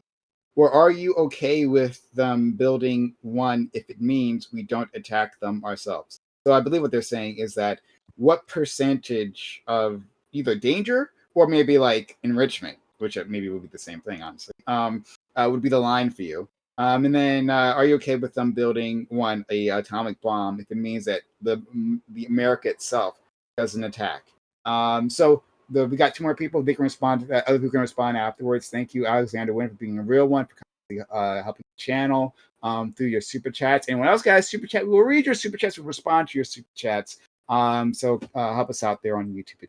or are you okay with them building one if it means we don't attack them ourselves? So I believe what they're saying is that what percentage of either danger or maybe like enrichment, which maybe would be the same thing, honestly, would be the line for you. And then, are you okay with them building one a atomic bomb if it means that the America itself doesn't attack? We got two more people. They can respond to that. Other people can respond afterwards. Thank you, Alexander Wynn, for being a real one, for helping the channel through your super chats. Anyone else guys super chat? We will read your super chats. We'll respond to your super chats. So help us out there on YouTube.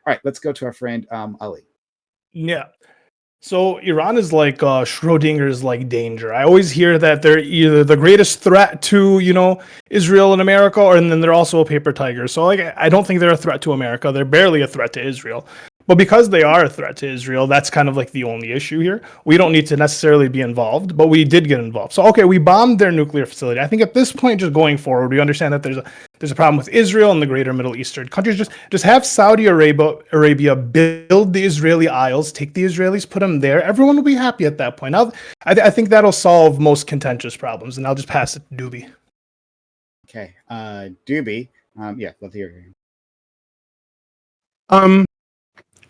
All right, let's go to our friend Ali. Yeah. So Iran is like Schrodinger's like danger. I always hear that they're either the greatest threat to, Israel and America, or and then they're also a paper tiger. So like I don't think they're a threat to America. They're barely a threat to Israel. But because they are a threat to Israel, that's kind of like the only issue here. We don't need to necessarily be involved, but we did get involved. So okay, we bombed their nuclear facility. I think at this point, just going forward, we understand that there's a problem with Israel and the greater Middle Eastern countries. Just have Saudi Arabia build the Israeli Isles, take the Israelis, put them there. Everyone will be happy at that point. I think that'll solve most contentious problems, and I'll just pass it to Doobie. Okay, Doobie. Yeah, love to hear you.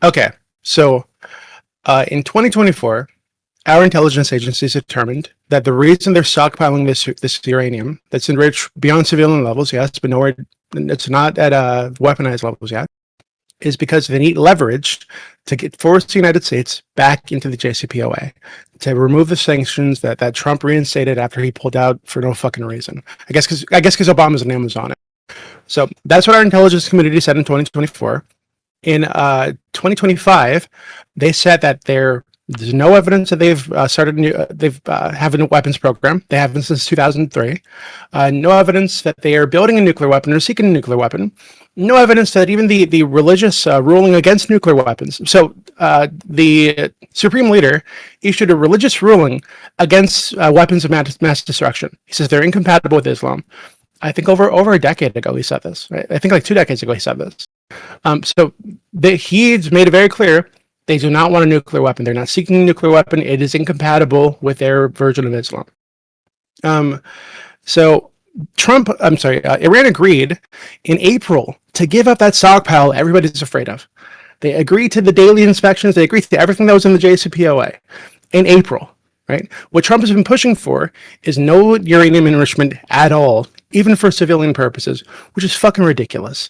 Okay, so in 2024, our intelligence agencies determined that the reason they're stockpiling this uranium that's enriched beyond civilian levels, yes, but nowhere, it's not at weaponized levels yet, is because they need leverage to force the United States back into the JCPOA, to remove the sanctions that Trump reinstated after he pulled out for no fucking reason. I guess because Obama's name was on it. So that's what our intelligence community said in 2024. In 2025, they said that there's no evidence that they've have a weapons program. They haven't since 2003. No evidence that they are building a nuclear weapon or seeking a nuclear weapon. No evidence that even the religious ruling against nuclear weapons. So the Supreme Leader issued a religious ruling against weapons of mass destruction. He says they're incompatible with Islam. I think over a decade ago he said this. Right? I think like 2 decades ago he said this. He's made it very clear they do not want a nuclear weapon. They're not seeking a nuclear weapon. It is incompatible with their version of Islam. Iran agreed in April to give up that stockpile everybody's afraid of. They agreed to the daily inspections. They agreed to everything that was in the JCPOA in April. Right? What Trump has been pushing for is no uranium enrichment at all, even for civilian purposes, which is fucking ridiculous.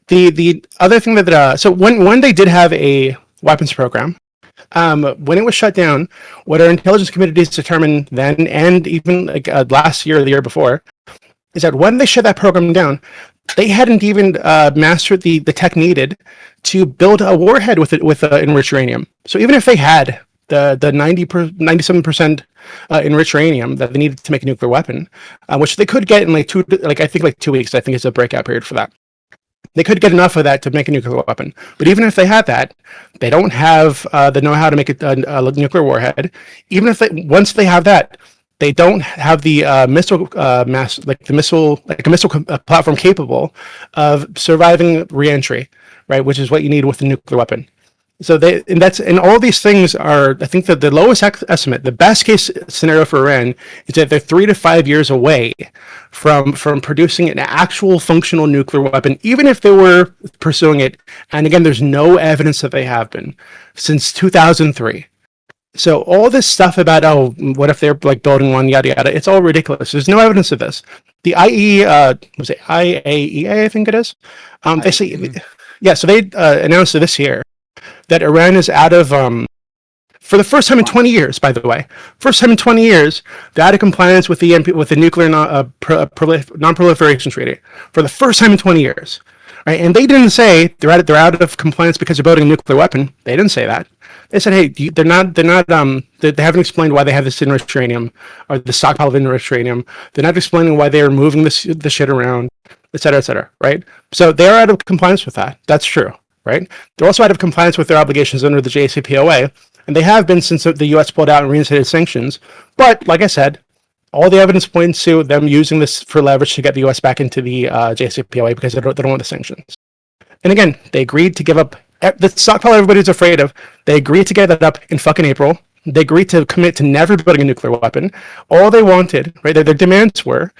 The other thing so when they did have a weapons program, when it was shut down, what our intelligence communities determined then, and even last year or the year before, is that when they shut that program down, they hadn't even mastered the tech needed to build a warhead with enriched uranium. So even if they had the 97% enriched uranium that they needed to make a nuclear weapon, which they could get in I think 2 weeks. I think it's a breakout period for that. They could get enough of that to make a nuclear weapon. But even if they had that, they don't have the know-how to make a nuclear warhead. Even if once they have that, they don't have the missile platform capable of surviving reentry, right? Which is what you need with a nuclear weapon. So all these things are, I think that the lowest estimate, the best case scenario for Iran is that they're 3 to 5 years away from producing an actual functional nuclear weapon, even if they were pursuing it. And again, there's no evidence that they have been since 2003. So all this stuff about, what if they're like building one, yada, yada, it's all ridiculous. There's no evidence of this. The IAEA, I think it is. They say, yeah, so they announced this year that Iran is out of, for the first time in 20 years, by the way, they're out of compliance with the nuclear non-proliferation treaty for the first time in 20 years, right? And they didn't say they're out of compliance because they're building a nuclear weapon. They didn't say that. They said, hey, they haven't explained why they have this enriched uranium or the stockpile of enriched uranium. They're not explaining why they're moving the shit around, et cetera, right? So they're out of compliance with that. That's true. Right? They're also out of compliance with their obligations under the JCPOA, and they have been since the U.S. pulled out and reinstated sanctions. But, like I said, all the evidence points to them using this for leverage to get the U.S. back into the JCPOA because they don't want the sanctions. And again, they agreed to give up the stockpile everybody's afraid of. They agreed to give that up in fucking April. They agreed to commit to never building a nuclear weapon. All they wanted, right? Their demands were,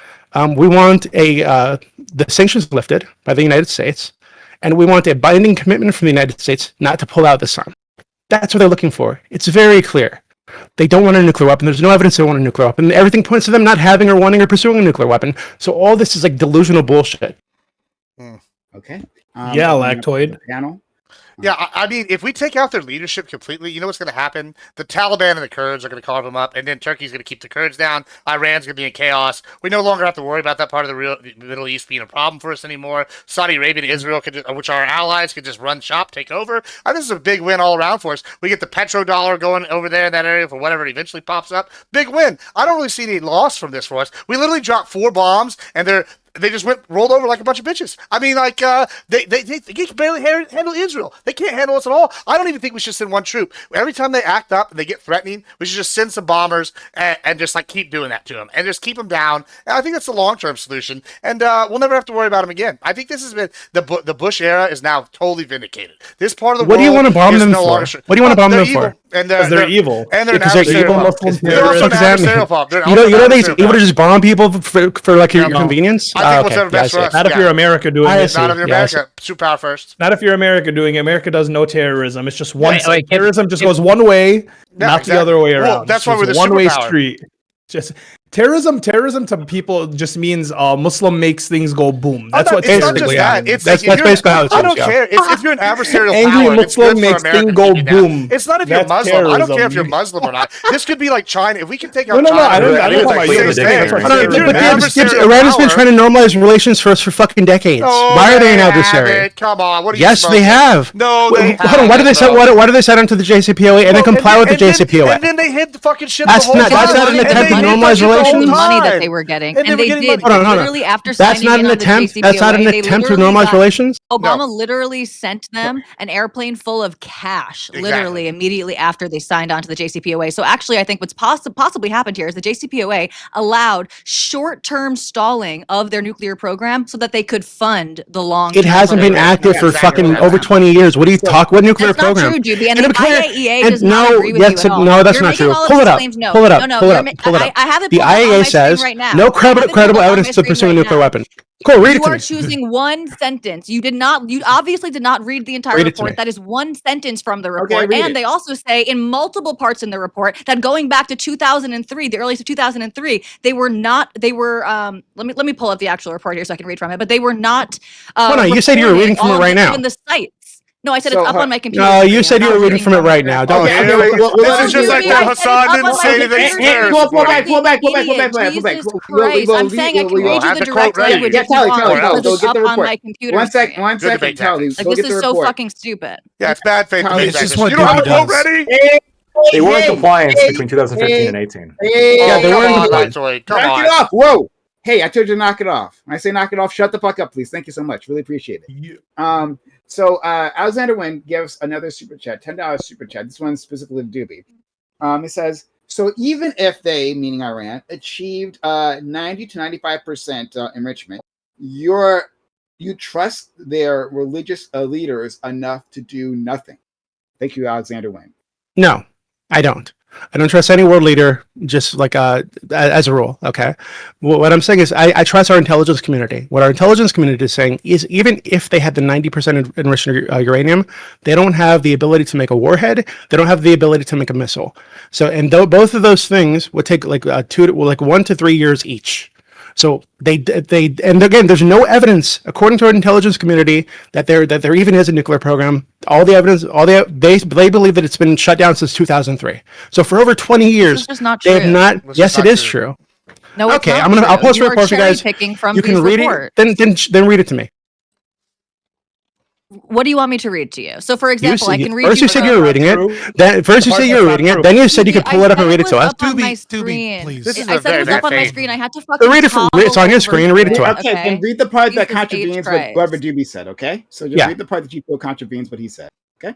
we want the sanctions lifted by the United States, and we want a binding commitment from the United States not to pull out this time. That's what they're looking for. It's very clear. They don't want a nuclear weapon. There's no evidence they want a nuclear weapon. Everything points to them not having or wanting or pursuing a nuclear weapon. So all this is like delusional bullshit. Okay. Yeah, Lactoid. Panel. Yeah, I mean, if we take out their leadership completely, you know what's going to happen? The Taliban and the Kurds are going to carve them up, and then Turkey's going to keep the Kurds down. Iran's going to be in chaos. We no longer have to worry about that part of the Middle East being a problem for us anymore. Saudi Arabia and Israel, which are our allies, could just run shop, take over. This is a big win all around for us. We get the petrodollar going over there in that area for whatever it eventually pops up. Big win. I don't really see any loss from this for us. We literally dropped 4 bombs, and they just rolled over like a bunch of bitches. I mean, like, they can barely handle Israel. They can't handle us at all. I don't even think we should send one troop. Every time they act up and they get threatening, we should just send some bombers and just, like, keep doing that to them. And just keep them down. And I think that's the long-term solution. And we'll never have to worry about them again. I think this has been, the Bush era is now totally vindicated. This part of the world What do you want to bomb them for? What do you want to bomb them for? And they're evil. And they're Because they're evil Muslim terrorists. You know they're able to just bomb people for like your convenience? I think what's ever best for us. Not if you're America doing it. Not if you're America. Superpower first. Not if you're America doing it. America does no terrorism. It's just one. Wait, terrorism just goes one way, not the other way around. Well, that's why we're the one-way superpower. street. Just terrorism to people just means Muslim makes things go boom. That's what it's not basically just that. happens. It's That's like, basically how it I don't seems, care. If you're an adversarial Angry power, it's good Muslim for makes America things to go keep you down. boom. It's not if you're That's Muslim. I don't care if terrorism. you're Muslim or not. This could be like China. If we can take out No, China, I don't I know think about it's you. like That's what I'm Gibbs, saying. If you're an Gibbs, adversarial Iran has been power- trying to normalize relations for us for fucking decades. No, Why are they an they adversary? haven't. Come on. What are you Yes, smoking? they have. No, they Hold on. Why do they haven't, sign? bro. Why do they sign on to the JCPOA and then comply with the JCPOA? And then they hid the fucking shit That's the whole not- time. that's not an And attempt they to hid normalize that shit the whole relations? The money that time. they were getting, And they and were they getting did money. Hold on. literally after That's signing not in an on the attempt. JCPOA. That's not an they attempt to literally normalize got- relations. Obama literally sent them an airplane full of cash, literally immediately after they signed on to the JCPOA. So actually, I think what's possibly happened here is the JCPOA allowed short-term stalling of their nuclear program so that they could fund the long. It hasn't been active for fucking over 20 years. What do you talk? What nuclear That's not program? true, Juby. And And the I'm clear- IAEA and does not no, agree with yes, you at all. no, that's You're not making true. all of Pull these it up. claims. No, Pull it up. No, Pull it you're up. ma- Pull it up. I have it The pulled up on my IAEA screen says right now. no I have it pulled credible up on my evidence to screen pursue a right nuclear now. weapon. Cool, read it You to are me. choosing one sentence. You obviously did not read the entire Read it to me. report. That is one sentence from the Okay, report. read And it. they also say in multiple parts in the report that going back to 2003, the earliest of 2003, let me pull up the actual report here so I can read from it, but they were not Hold on, you said you were reporting reading from all it of right now. even the sites. No, I said So, it's up on my computer. No, you screen. said I'm you not were reading from it right now. Don't. Okay, Okay, well, this let is us just do like it. when I said Hassan it's up didn't on say my anything computer Hey, terrorist pull reporting. back. Idiot. Jesus Christ. I'm saying I can read you the direct language Yeah, if you Tally, want, Tally, because go it's get up the on report. my computer One screen. second, Good debate Tally. tactics. Like, Go this get the is so report. fucking stupid. Yeah, it's bad faith. Tally, debate it's just tactics. what You don't have a Duby quote does. ready? They were in Hey, compliance hey, between 2015 hey, and 18. Yeah, they come were in on, compliance. Lactoid. Come Knock on. it off. Whoa. Hey, I told you to knock it off. When I say knock it off, shut the fuck up, please. Thank you so much. Really appreciate it. So Alexander Wynn gives another super chat, $10 super chat. This one's specifically to Doobie. It says, so even if they, meaning Iran, achieved 90 to 95% enrichment, you trust their religious leaders enough to do nothing. Thank you, Alexander Wynn. No, I don't. I don't trust any world leader, just like as a rule. Okay, what I'm saying is I trust our intelligence community. What our intelligence community is saying is even if they had the 90% enriched uranium, they don't have the ability to make a warhead. They don't have the ability to make a missile. So, and both of those things would take like 1 to 3 years each. So they and again, there's no evidence, according to our intelligence community, that there even is a nuclear program. All the evidence, they believe that it's been shut down since 2003. So for over 20 years, This is just not they have true. not. This yes, is it not is true. true. No, it's Okay, not I'll true. post a You are report for you guys. cherry-picking from You can these read reports. it. Then read it to me. What do you want me to read to you? So, for example, I can read First you. you said you were reading it. Then first you said you were reading it. Then you said you could pull it up and read it to us. Up on my Doobie, screen. please. This is I a said it very was up bad on my faith. screen. I had to fucking Read it it's on your toggle screen. Read it to over us. Okay, and read the part that Jesus H. contravenes what Christ. Barbara Doobie said, okay? So just Yeah. read the part that you feel contravenes what he said, okay?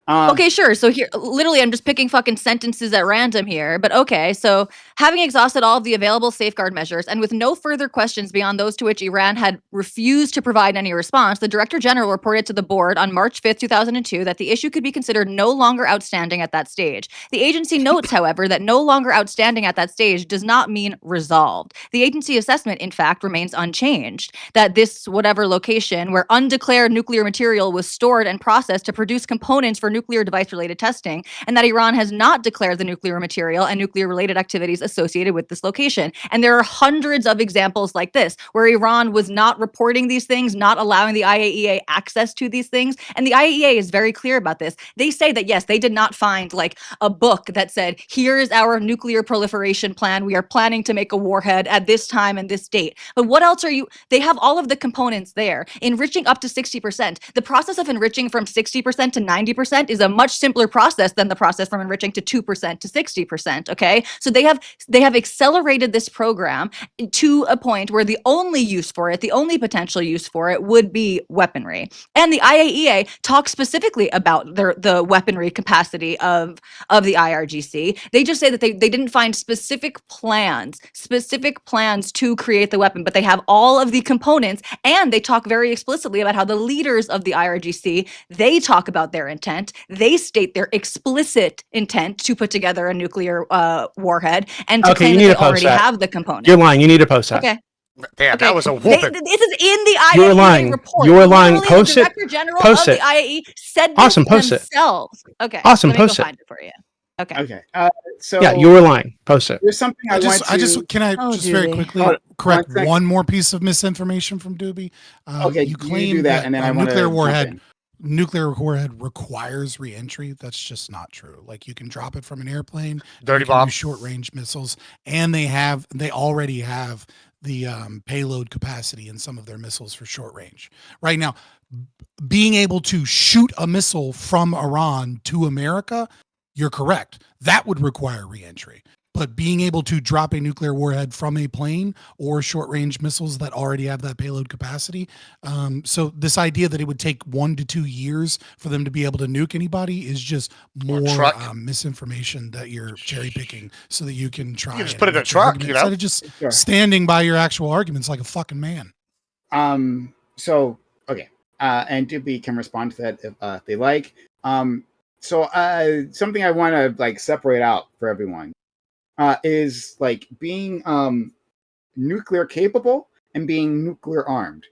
Okay, sure. So here, literally, I'm just picking fucking sentences at random here. But okay, so having exhausted all of the available safeguard measures and with no further questions beyond those to which Iran had refused to provide any response, the Director General reported to the board on March 5th, 2002, that the issue could be considered no longer outstanding at that stage. The agency notes, however, that no longer outstanding at that stage does not mean resolved. The agency assessment, in fact, remains unchanged. That this whatever location where undeclared nuclear material was stored and processed to produce components for nuclear device-related testing, and that Iran has not declared the nuclear material and nuclear-related activities associated with this location. And there are hundreds of examples like this, where Iran was not reporting these things, not allowing the IAEA access to these things. And the IAEA is very clear about this. They say that, yes, they did not find like a book that said, here is our nuclear proliferation plan. We are planning to make a warhead at this time and this date. But what else are you? They have all of the components there. Enriching up to 60%. The process of enriching from 60% to 90% is a much simpler process than the process from enriching to 2% to 60%. Okay. So they have accelerated this program to a point where the only use for it, the only potential use for it would be weaponry. And the IAEA talks specifically about the weaponry capacity of the IRGC. They just say that they didn't find specific plans to create the weapon, but they have all of the components, and they talk very explicitly about how the leaders of the IRGC, they talk about their intent. They state their explicit intent to put together a nuclear warhead and to claim that they already have the components. You're lying. You need to post that. Okay. Damn, Okay. that was a whooping. This is in the IAEA You're lying. report. You're lying. Literally, Post the it. Director General Post of it. the IAEA said this Awesome. Post it. themselves. Okay. Awesome. Let me Post go it. find it for you. Okay. Okay. So Yeah, you were lying. Post it. there's something I want to. Can I Oh, just very Doobie. quickly Hold on, correct 1 second. one more piece of misinformation from Doobie? Okay, you you claim do that, and then I want to nuclear warhead requires reentry. That's just not true. Like, you can drop it from an airplane, Dirty you can bomb. use short range missiles, and they already have the payload capacity in some of their missiles for short range. Right now, being able to shoot a missile from Iran to America, you're correct. That would require reentry. But being able to drop a nuclear warhead from a plane or short range missiles that already have that payload capacity. So this idea that it would take 1 to 2 years for them to be able to nuke anybody is just more misinformation that you're cherry picking so that you can try. You just put it in a truck, you know? Instead of just standing by your actual arguments like a fucking man. So okay. And Doobie can respond to that if they like. So something I want to like separate out for everyone is like being nuclear capable and being nuclear armed.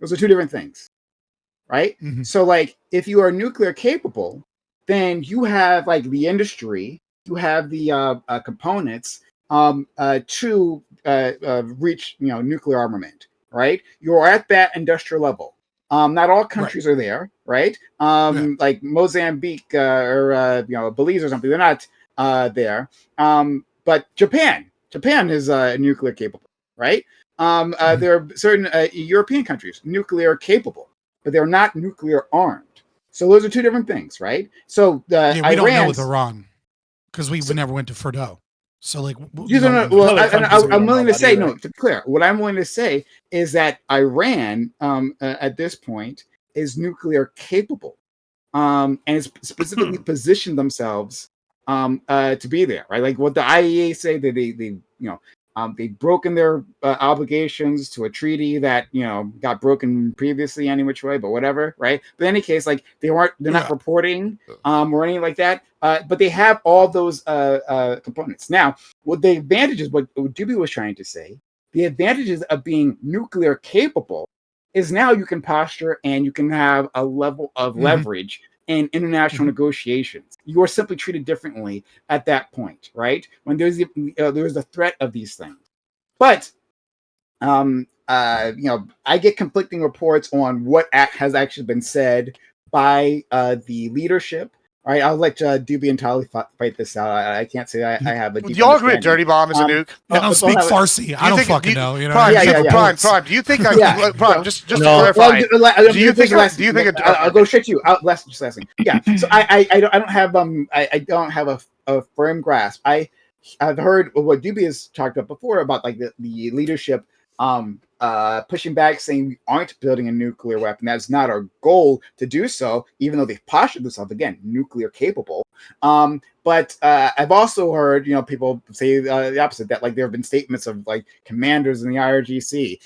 Those are two different things, right? Mm-hmm. So like if you are nuclear capable, then you have like the industry, you have the components to reach nuclear armament, right? You're at that industrial level. Not all countries are there, right? Like Mozambique or Belize or something, they're not there. But Japan is nuclear capable, right? There are certain European countries nuclear capable, but they're not nuclear armed. So those are two different things, right? So we don't know with Iran because we never went to Fordo. So like, I'm willing to say no. To be clear, what I'm willing to say is that Iran, at this point, is nuclear capable, and it's specifically positioned themselves to be there, right? Like what the IAEA say that they've broken their obligations to a treaty that got broken previously any which way, but whatever, right? But in any case, like they're not reporting or anything like that. But they have all those components. Now, what the advantages, what Doobie was trying to say, the advantages of being nuclear capable is now you can posture and you can have a level of leverage in international negotiations. You are simply treated differently at that point, right? When there's the threat of these things. But I get conflicting reports on what has actually been said by the leadership. All right, I'll let Doobie and Tali fight this out. I can't say I have a deep Y'all agree a dirty bomb is a nuke? I don't speak Farsi. I don't fucking know. Prime, do you think Prime, just to clarify, do you think I'll go straight to you. Last thing. Yeah. So I don't have a firm grasp. I've heard what Doobie has talked about before about like the leadership pushing back, saying we aren't building a nuclear weapon. That's not our goal to do so, even though they've postured themselves again nuclear capable. But I've also heard, people say the opposite. That like there have been statements of like commanders in the IRGC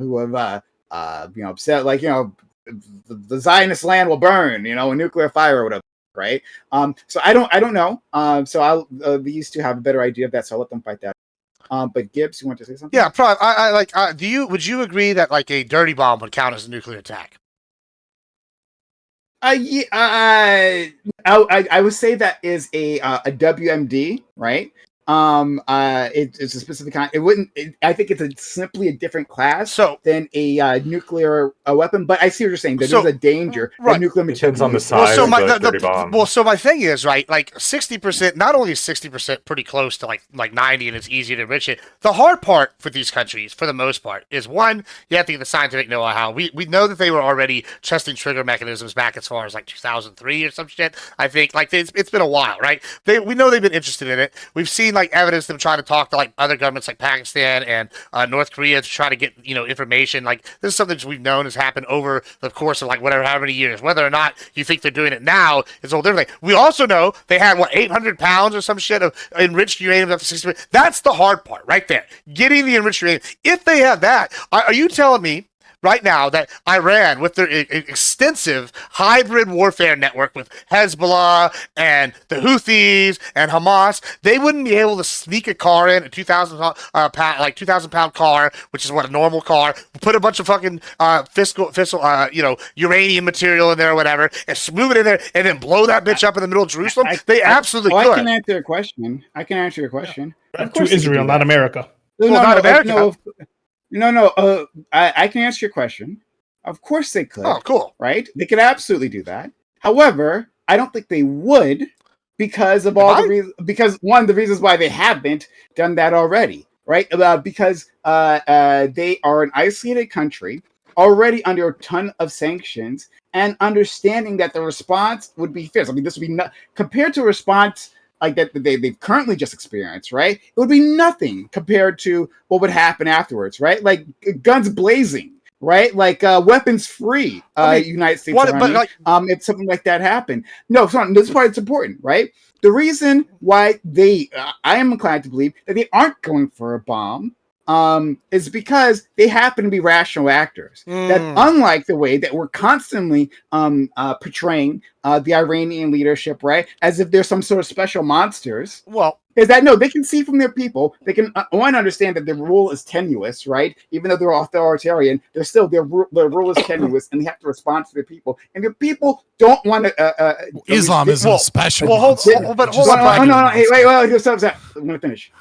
who have upset, like the Zionist land will burn, a nuclear fire or whatever. Right. So I don't know. So I'll these two have a better idea of that. So I'll let them fight that. But Gibbs, you want to say something? Yeah, probably. Would you agree that like a dirty bomb would count as a nuclear attack? Yeah, I would say that is a WMD, right? It's a specific kind. It wouldn't. I think it's simply a different class than a nuclear weapon. But I see what you're saying. There's a danger. Right. Nuclear material depends on the size of the dirty bomb. So my thing is, right, like 60%. Not only is 60% pretty close to like 90, and it's easy to enrich it. The hard part for these countries, for the most part, is one, you have to get the scientific know-how. We know that they were already testing trigger mechanisms back as far as like 2003 or some shit. I think like it's been a while, right? We know they've been interested in it. We've seen like evidence of them trying to talk to like other governments like Pakistan and North Korea to try to get information. Like this is something we've known has happened over the course of like how many years. Whether or not you think they're doing it now is a whole different thing. We also know they had 800 pounds or some shit of enriched uranium up to 60%. That's the hard part right there. Getting the enriched uranium. If they have that, are you telling me right now that Iran, with their extensive hybrid warfare network with Hezbollah and the Houthis and Hamas, they wouldn't be able to sneak a car in, a 2,000-pound car, which is what a normal car, put a bunch of fucking fissile, uranium material in there or whatever, and move it in there, and then blow that bitch up in the middle of Jerusalem? They absolutely could. I can answer your question. To Israel, not America. Not America. No. I can answer your question. Of course they could. Oh, cool. Right? They could absolutely do that. However, I don't think they would because of all the reasons. Because one of the reasons why they haven't done that already, right? Because they are an isolated country already under a ton of sanctions, and understanding that the response would be fierce. I mean, this would be not compared to a response like that they've currently just experienced, right? It would be nothing compared to what would happen afterwards, right? Like guns blazing, right? Like weapons free, United States Army. If something like that happened. No, this is why it's important, right? The reason why I am inclined to believe that they aren't going for a bomb is because they happen to be rational actors. That unlike the way that we're constantly portraying the Iranian leadership, right, as if they're some sort of special monsters. Well, is that no, they can see from their people. They can understand that their rule is tenuous, right? Even though they're authoritarian, they're still their rule is tenuous, and they have to respond to their people. And their people don't want to. Islam isn't a special. Well, hold on. No. Hey, wait. Stop. I'm going to finish.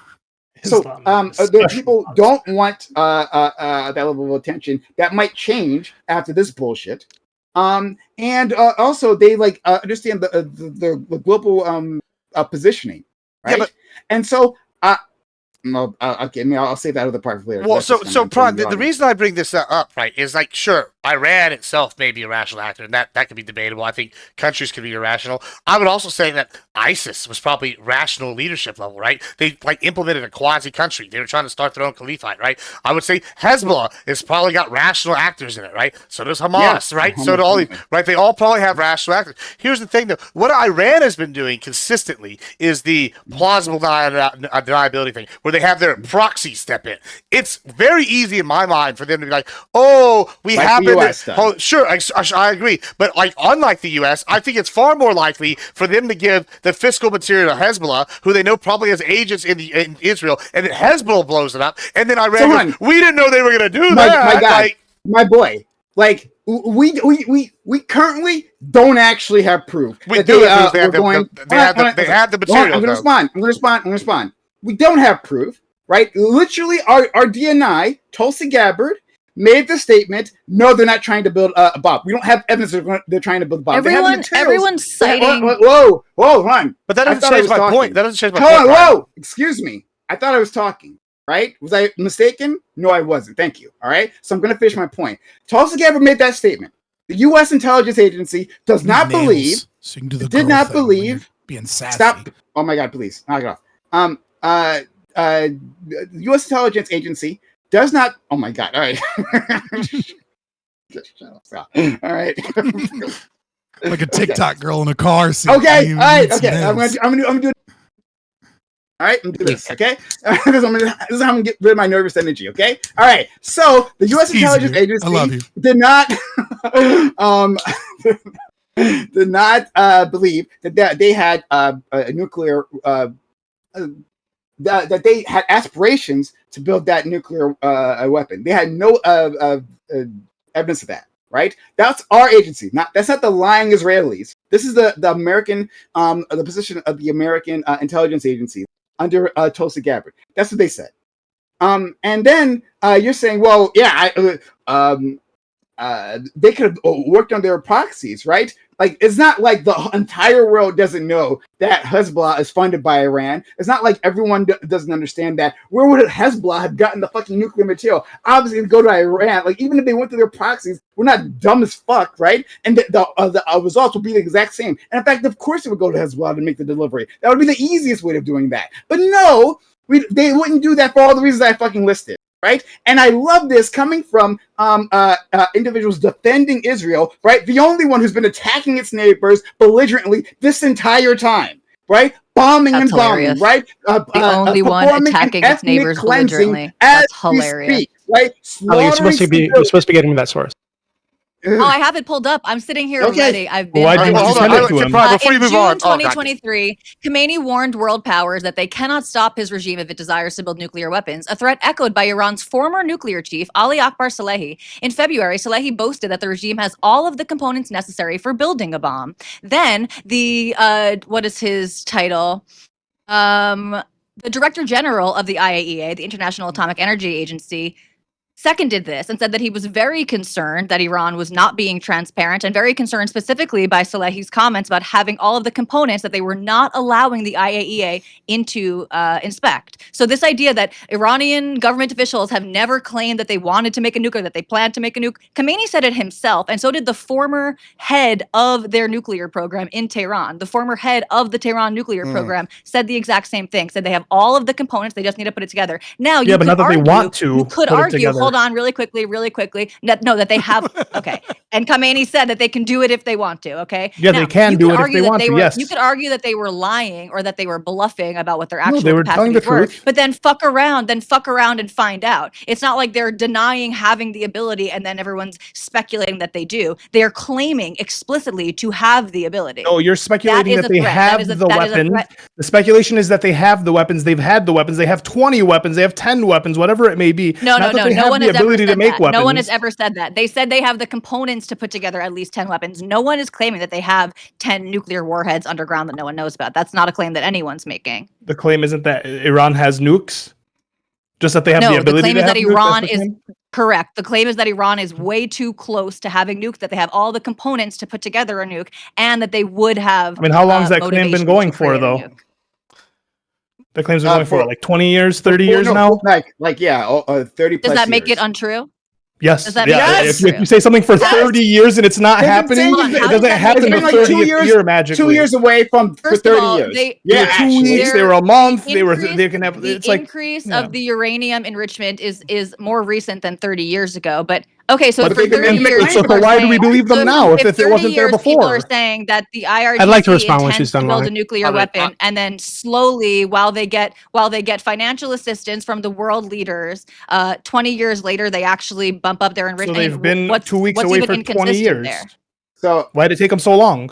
So the people don't want that level of attention. That might change after this bullshit. And also they understand the global positioning, right? Yeah, but, and so I'll save that other part for later. Well, the reason I bring this up, right, is like, sure, Iran itself may be a rational actor, and that could be debatable. I think countries could be irrational. I would also say that ISIS was probably rational leadership level, right? They implemented a quasi country. They were trying to start their own caliphate, right? I would say Hezbollah has probably got rational actors in it, right? So does Hamas, right? So do all these, right? They all probably have rational actors. Here's the thing, though. What Iran has been doing consistently is the plausible deniability thing, where they have their proxy step in. It's very easy in my mind for them to be like, oh, we have sure, I agree. But unlike the U.S., I think it's far more likely for them to give the fiscal material to Hezbollah, who they know probably has agents in Israel, and then Hezbollah blows it up, and then Iran goes, we didn't know they were going to do that. My God, my boy, we currently don't actually have proof. We do. They have the material. I'm going to respond. We don't have proof, right? Literally, our DNI, Tulsi Gabbard, made the statement, no, they're not trying to build a bomb. We don't have evidence they're trying to build a bomb. Everyone's citing... Whoa, run. But that doesn't change my point. That doesn't change my point. Whoa, excuse me. I thought I was talking, right? Was I mistaken? No, I wasn't. Thank you, all right? So I'm going to finish my point. Tulsi Gabbard made that statement. The U.S. intelligence agency does not believe... Did not believe... Being sassy. Stop. Oh, my God, please. Knock it off. The U.S. intelligence agency does not. Oh my god! All right. Just shut up. All right. Like a TikTok girl in a car. Saying, Okay. "You All right. need some Okay. I'm nails." gonna do. All right, I'm gonna do this. Okay. This is how I'm gonna get rid of my nervous energy. Okay. All right. So the U.S. It's intelligence easier. agency I love you. did not did not believe that they had a nuclear that they had aspirations to build that nuclear weapon. They had no evidence of that. Right? That's our agency. That's not the lying Israelis. This is the American the position of the American intelligence agency under Tulsi Gabbard. That's what they said. And then you're saying, well, yeah, they could have worked on their proxies, right? Like, it's not like the entire world doesn't know that Hezbollah is funded by Iran. It's not like everyone doesn't understand that. Where would Hezbollah have gotten the fucking nuclear material? Obviously, to go to Iran. Like, even if they went to their proxies, we're not dumb as fuck, right? And the results would be the exact same. And in fact, of course, it would go to Hezbollah to make the delivery. That would be the easiest way of doing that. But no, they wouldn't do that for all the reasons I fucking listed. Right, and I love this coming from individuals defending Israel. Right, the only one who's been attacking its neighbors belligerently this entire time. Right, bombing That's and bombing. hilarious. Right, The only one performing an attacking its ethnic neighbors cleansing belligerently. as That's we hilarious. speak, right, Ali, you're supposed to be getting me that source. Oh, I have it pulled up. I'm sitting here Okay. ready. I've been. Why'd you I'm not hold just send on, it to him? before you in move June on. Oh, God. 2023, Khomeini warned world powers that they cannot stop his regime if it desires to build nuclear weapons, a threat echoed by Iran's former nuclear chief, Ali Akbar Salehi. In February, Salehi boasted that the regime has all of the components necessary for building a bomb. Then the, what is his title? The Director General of the IAEA, the International Atomic Energy Agency, seconded this and said that he was very concerned that Iran was not being transparent and very concerned specifically by Salehi's comments about having all of the components that they were not allowing the IAEA into inspect. So this idea that Iranian government officials have never claimed that they wanted to make a nuke or that they planned to make a nuke, Khomeini said it himself, and so did the former head of their nuclear program in Tehran. The former head of the Tehran nuclear program said the exact same thing, said they have all of the components, they just need to put it together. Now, you Yeah, but could not that they argue, want to you could put it argue, together. hold on really quickly, no, that they have, okay. And Khomeini said that they can do it if they want to, okay? Yeah, they can you do could it if argue they that want to, were, yes. You could argue that they were lying or that they were bluffing about what their No, actual they were telling the capacities were. truth. But then fuck around and find out. It's not like they're denying having the ability and then everyone's speculating that they do. They are claiming explicitly to have the ability. No, you're speculating is that a they threat. have the That is a weapons. threat. The speculation is that they have the weapons. They've had the weapons. They have 20 weapons. They have 10 weapons, whatever it may be. No, Not that they no have one the has ever ability to said make that. weapons. No one has ever said that. They said they have the components to put together at least 10 weapons. No one is claiming that they have 10 nuclear warheads underground that no one knows about. That's not a claim that anyone's making. The claim isn't that Iran has nukes, just that they have No, the ability claim to is have that nukes. Iran That's the is claim? correct. The claim is that Iran is way too close to having nukes, that they have all the components to put together a nuke, and that they would have. I mean, how long has that claim motivation been going to for, create a though? nuke. The claim's been going for for- like 20 years, 30 years no, now? Like yeah, 30 plus Does that make years. it untrue? Yes. Does that Yeah. make Yes! it If you say something for Yes! 30 years and it's not They've been happening, saying Hold on, it how does doesn't that happen make the it like 30th 2 years, year magically. 2 years away from for First 30 of all, years. they- yeah, 2 actually. weeks, they were a month, they can have, The it's like, increase yeah. of the uranium enrichment is more recent than 30 years ago. But okay, so But for they've been 30 years, making people are why do we saying- believe them so now if it 30 wasn't there years, People are before? saying that the IRGC I'd like to respond when intends she's done, to build Molly. a nuclear All right, weapon, and then slowly, while they get financial assistance from the world leaders, 20 years later, they actually bump up their So enrichment. they've been What's- 2 weeks what's away even for 20 inconsistent years. there? So Why did it take them so long?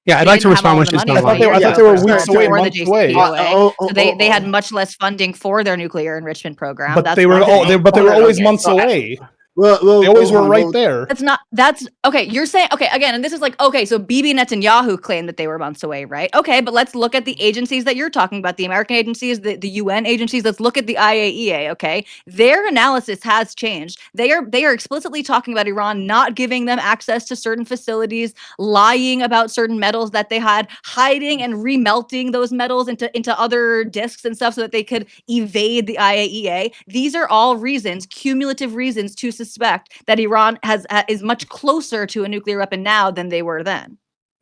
Yeah, I'd They like to didn't have all respond when the she's money done. I thought Molly. they Yeah, were sorry, weeks sorry, away, before the months away. JCPOA. oh, So they oh, had oh. much less funding for their nuclear enrichment program. But That's they were one all, thing. they, but they were Hold on, always okay. months away. Well, They always hold were on, right well, there. That's okay. You're saying, okay, again, and this is like, okay, so Bibi Netanyahu claimed that they were months away, right? Okay, but let's look at the agencies that you're talking about, the American agencies, the UN agencies. Let's look at the IAEA, okay? Their analysis has changed. They are explicitly talking about Iran not giving them access to certain facilities, lying about certain metals that they had, hiding and remelting those metals into other disks and stuff so that they could evade the IAEA. These are all reasons, cumulative reasons to suspect that Iran is much closer to a nuclear weapon now than they were then.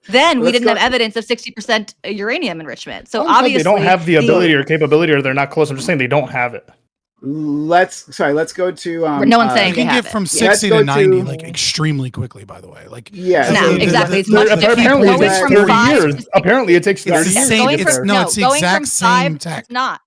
Then we Let's didn't go- have evidence of 60% uranium enrichment. So I'm not saying obviously they don't have the ability or capability, or they're not close. I'm just saying they don't have it. let's go to No one's saying You they can have get it. from Yeah. 60 Let's to go 90 to- like extremely quickly, by the way. Like Yeah, No, so exactly. It's the- much the- different. Apparently, it Going takes from 30 5 years. to 60 Apparently, it takes 30 It's the years. same- to Going get it's- from there. no, it's the going exact from same 5 tech. is not.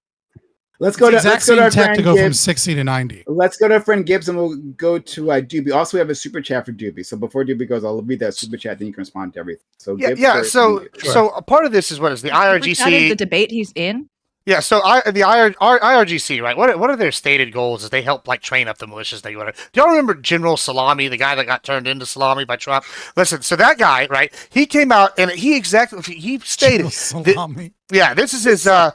Let's It's go the to exact let's go to same our tech to friend go from Gibbs. 60 to 90. Let's go to our friend Gibbs, and we'll go to Doobie. Also, we have a super chat for Doobie. So before Doobie goes, I'll read that super chat, then you can respond to everything. So Gibbs first, and then Doobie. So a part of this is what is the Super chat is IRGC? the debate he's in. Yeah, so IRGC, right? What are their stated goals? Is they help like train up the militias they want to. Do y'all remember General Salami, the guy that got turned into Salami by Trump? Listen, so that guy, right? He came out and he stated, Salami. yeah, this is his Very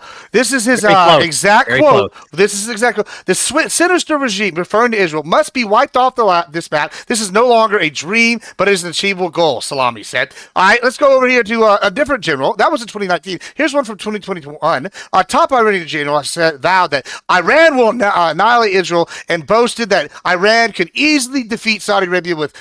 close. exact Very quote. close. This is exactly the sinister regime, referring to Israel, must be wiped off this map. This is no longer a dream, but it is an achievable goal. Salami said. All right, let's go over here to a different general. That was in 2019. Here's one from 2021. Top Iranian general vowed that Iran will annihilate Israel and boasted that Iran could easily defeat Saudi Arabia with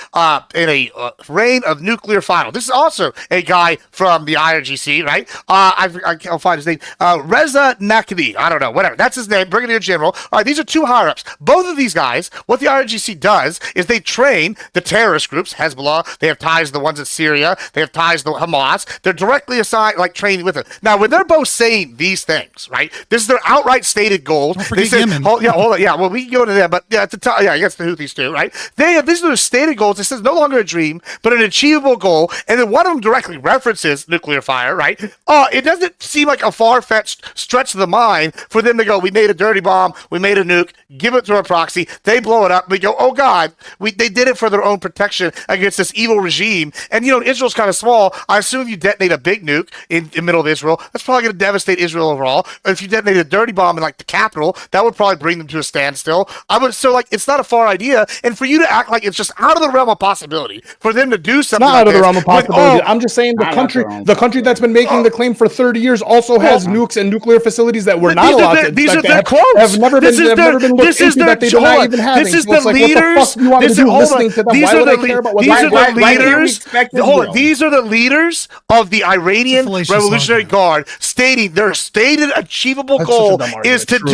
in a reign of nuclear fire. This is also a guy from the IRGC, right? I'll find his name. Reza Nakdi. I don't know, whatever. That's his name, Brigadier General. All right, these are two higher ups. Both of these guys, what the IRGC does is they train the terrorist groups, Hezbollah. They have ties to the ones in Syria. They have ties to Hamas. They're directly assigned, like training with them. Now, when they're both saying these things, right? This is their outright stated goals. Don't They forget say, Yemen. hold on. Yeah, well, we can go to them, but yeah, at the top, yeah, I guess the Houthis too, right? These are their stated goals. It says no longer a dream, but an achievable goal. And then one of them directly references nuclear fire, right? It doesn't seem like a far-fetched stretch of the mind for them to go, we made a dirty bomb, we made a nuke, give it to a proxy, they blow it up, we go, oh God, they did it for their own protection against this evil regime. And Israel's kind of small. I assume if you detonate a big nuke in the middle of Israel, that's probably going to devastate Israel overall. If you detonate a dirty bomb in like the capital, that would probably bring them to a standstill. It's not a far idea. And for you to act like it's just out of the realm of possibility for them to do something Not like out of the this realm of with, possibility. I'm just saying Not out of the country that's been making the claim for 30 years also has nukes and nuclear facilities that we're not These are allowed their- to these inspect are that their quotes. have never This been is have their- never been looked this is into their- that they do hold not on. even having. This is So it's the like, what the leaders- fuck do you want me to this do is- hold on. listening to them? These Why are would I the care about what these they're are the doing? Why can't we leaders. expect Hold on, Israel? these are the leaders of the Iranian fallacious Revolutionary argument. Guard stating their stated achievable That's such a goal dumb argument. is to True.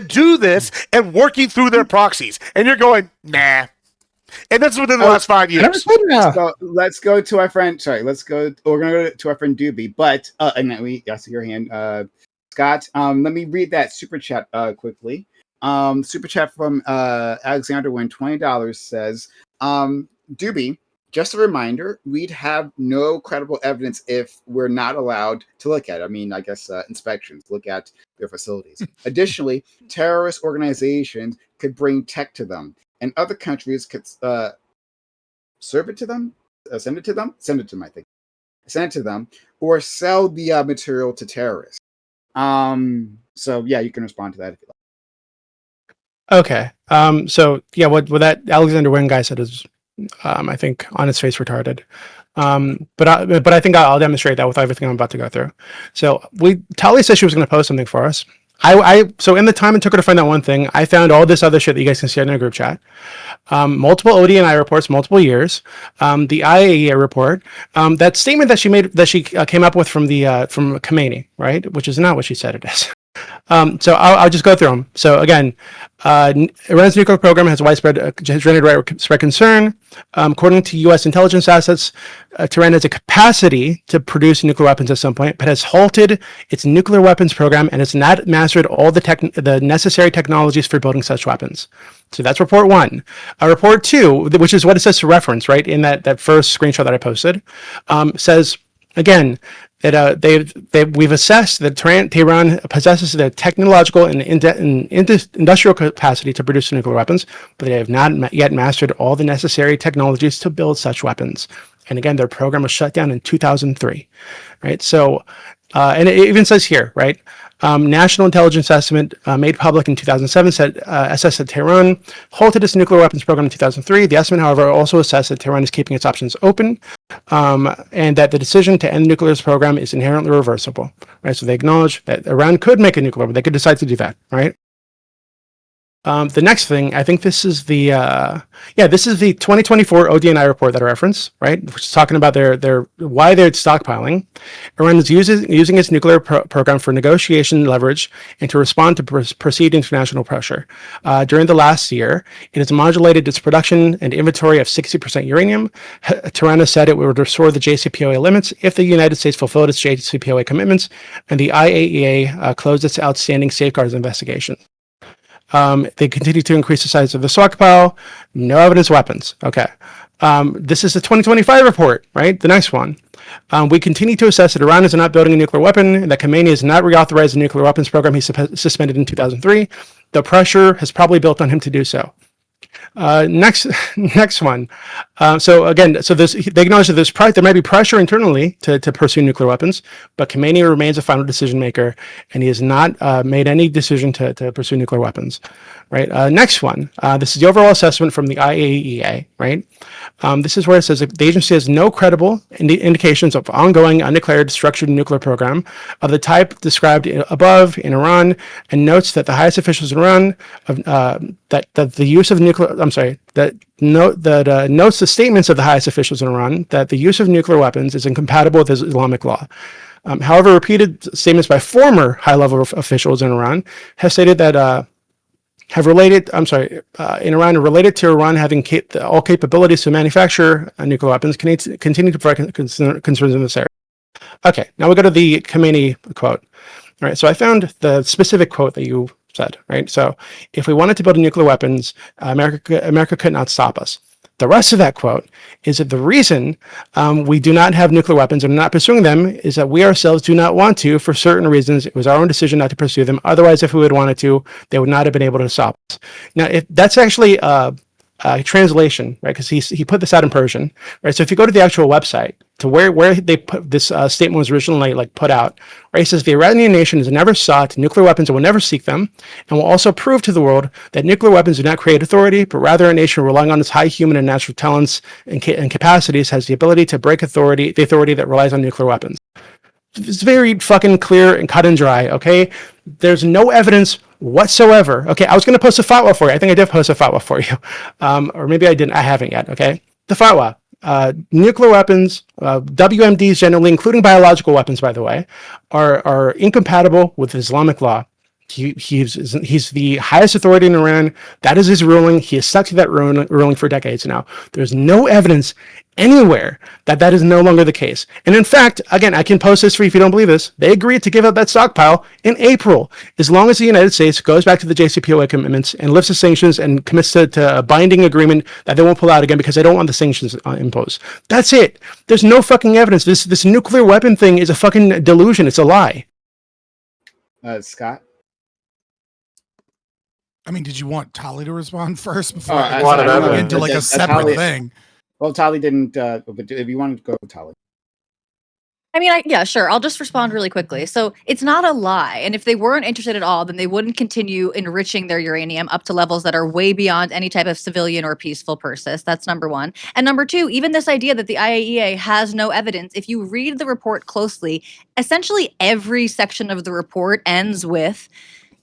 do this, and working through their proxies. And you're going, nah. And that's within the last 5 I never years. said that. So let's go to our friend. Sorry, we're gonna go to our friend Doobie. But and then I see your hand, Scott. Let me read that super chat quickly. Super chat from Alexander Wynn, $20 says, Doobie, just a reminder, we'd have no credible evidence if we're not allowed to look at it. I mean, I guess inspections, look at their facilities. Additionally, terrorist organizations could bring tech to them, and other countries could serve it to them, send it to them, I think, send it to them, or sell the material to terrorists. So yeah, you can respond to that if you like. Okay. So yeah, what that Alexander Wynn guy said is, I think on its face retarded. But I think I'll demonstrate that with everything I'm about to go through. So Talia said she was going to post something for us. So in the time it took her to find that one thing, I found all this other shit that you guys can see in a group chat. Multiple ODNI reports, multiple years. The IAEA report. That statement that she made, that she came up with from Khomeini, right? Which is not what she said it is. So I'll just go through them. So again, Iran's nuclear program has generated widespread concern. According to U.S. intelligence assets, Tehran has a capacity to produce nuclear weapons at some point, but has halted its nuclear weapons program and has not mastered all the necessary technologies for building such weapons. So that's report one. Report two, which is what it says to reference, right, in that first screenshot that I posted, says, again, that we've assessed that Tehran possesses the technological and industrial capacity to produce nuclear weapons, but they have not yet mastered all the necessary technologies to build such weapons. And again, their program was shut down in 2003, right? So, and it even says here, right? National intelligence estimate made public in 2007 assessed that Tehran halted its nuclear weapons program in 2003. The estimate, however, also assessed that Tehran is keeping its options open, and that the decision to end the nuclear program is inherently reversible. Right, so they acknowledge that Iran could make a nuclear weapon; they could decide to do that. Right. The next thing, I think this is the 2024 ODNI report that I referenced, right? Which is talking about their why they're stockpiling. Iran is using its nuclear program for negotiation leverage and to respond to perceived international pressure. During the last year, it has modulated its production and inventory of 60% uranium. Tehran has said it would restore the JCPOA limits if the United States fulfilled its JCPOA commitments and the IAEA closed its outstanding safeguards investigation. They continue to increase the size of the stockpile. No evidence weapons. Okay. This is the 2025 report, right? The next one. We continue to assess that Iran is not building a nuclear weapon and that Khamenei has not reauthorized the nuclear weapons program he suspended in 2003. The pressure has probably built on him to do so. Next one. So they acknowledge that there might be pressure internally to pursue nuclear weapons, but Khamenei remains a final decision maker, and he has not made any decision to pursue nuclear weapons. Right. Next one. This is the overall assessment from the IAEA. Right. This is where it says that the agency has no credible indications of ongoing undeclared structured nuclear program of the type described above in Iran, and notes that the highest officials in Iran that the use of nuclear. Notes the statements of the highest officials in Iran that the use of nuclear weapons is incompatible with Islamic law. However, repeated statements by former high-level officials in Iran have stated that in Iran, related to Iran having all capabilities to manufacture nuclear weapons, continue to provide concerns in this area. Okay, now we go to the Khamenei quote. All right, so I found the specific quote that you said, right? So if we wanted to build nuclear weapons, America could not stop us. The rest of that quote is that the reason we do not have nuclear weapons and are not pursuing them is that we ourselves do not want to for certain reasons. It was our own decision not to pursue them. Otherwise, if we had wanted to, they would not have been able to stop us. Now, if that's actually translation, right? Because he put this out in Persian, right? So if you go to the actual website to where they put this statement was originally put out, right? He says the Iranian nation has never sought nuclear weapons and will never seek them, and will also prove to the world that nuclear weapons do not create authority, but rather a nation relying on its high human and natural talents and capacities has the ability to break the authority that relies on nuclear weapons. It's very fucking clear and cut and dry, okay? There's no evidence whatsoever. Okay, I was going to post a fatwa for you. I think I did post a fatwa for you. Or maybe I didn't. I haven't yet, okay? The fatwa. Nuclear weapons, WMDs generally, including biological weapons, by the way, are incompatible with Islamic law. He's the highest authority in Iran. That is his ruling. He has stuck to that ruling for decades now. There's no evidence anywhere that is no longer the case. And in fact, again, I can post this for you if you don't believe this. They agreed to give up that stockpile in April, as long as the United States goes back to the JCPOA commitments and lifts the sanctions and commits to a binding agreement that they won't pull out again because they don't want the sanctions imposed. That's it. There's no fucking evidence. This nuclear weapon thing is a fucking delusion. It's a lie. Scott? I mean, did you want Tali to respond first before I I into like a separate thing? Well, Tali didn't. But if you wanted to go, Tali. I mean, yeah, sure. I'll just respond really quickly. So it's not a lie. And if they weren't interested at all, then they wouldn't continue enriching their uranium up to levels that are way beyond any type of civilian or peaceful purpose. That's number one. And number two, even this idea that the IAEA has no evidence, if you read the report closely, essentially every section of the report ends with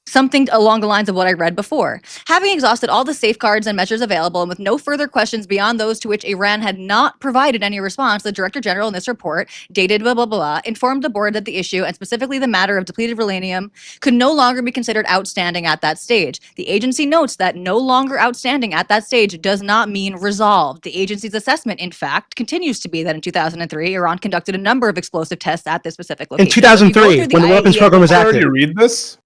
something along the lines of what I read before. Having exhausted all the safeguards and measures available and with no further questions beyond those to which Iran had not provided any response, the Director General in this report, dated blah, blah, blah, informed the board that the issue, and specifically the matter of depleted uranium, could no longer be considered outstanding at that stage. The agency notes that no longer outstanding at that stage does not mean resolved. The agency's assessment, in fact, continues to be that in 2003, Iran conducted a number of explosive tests at this specific location. In 2003, when the weapons program was active. Did you read this?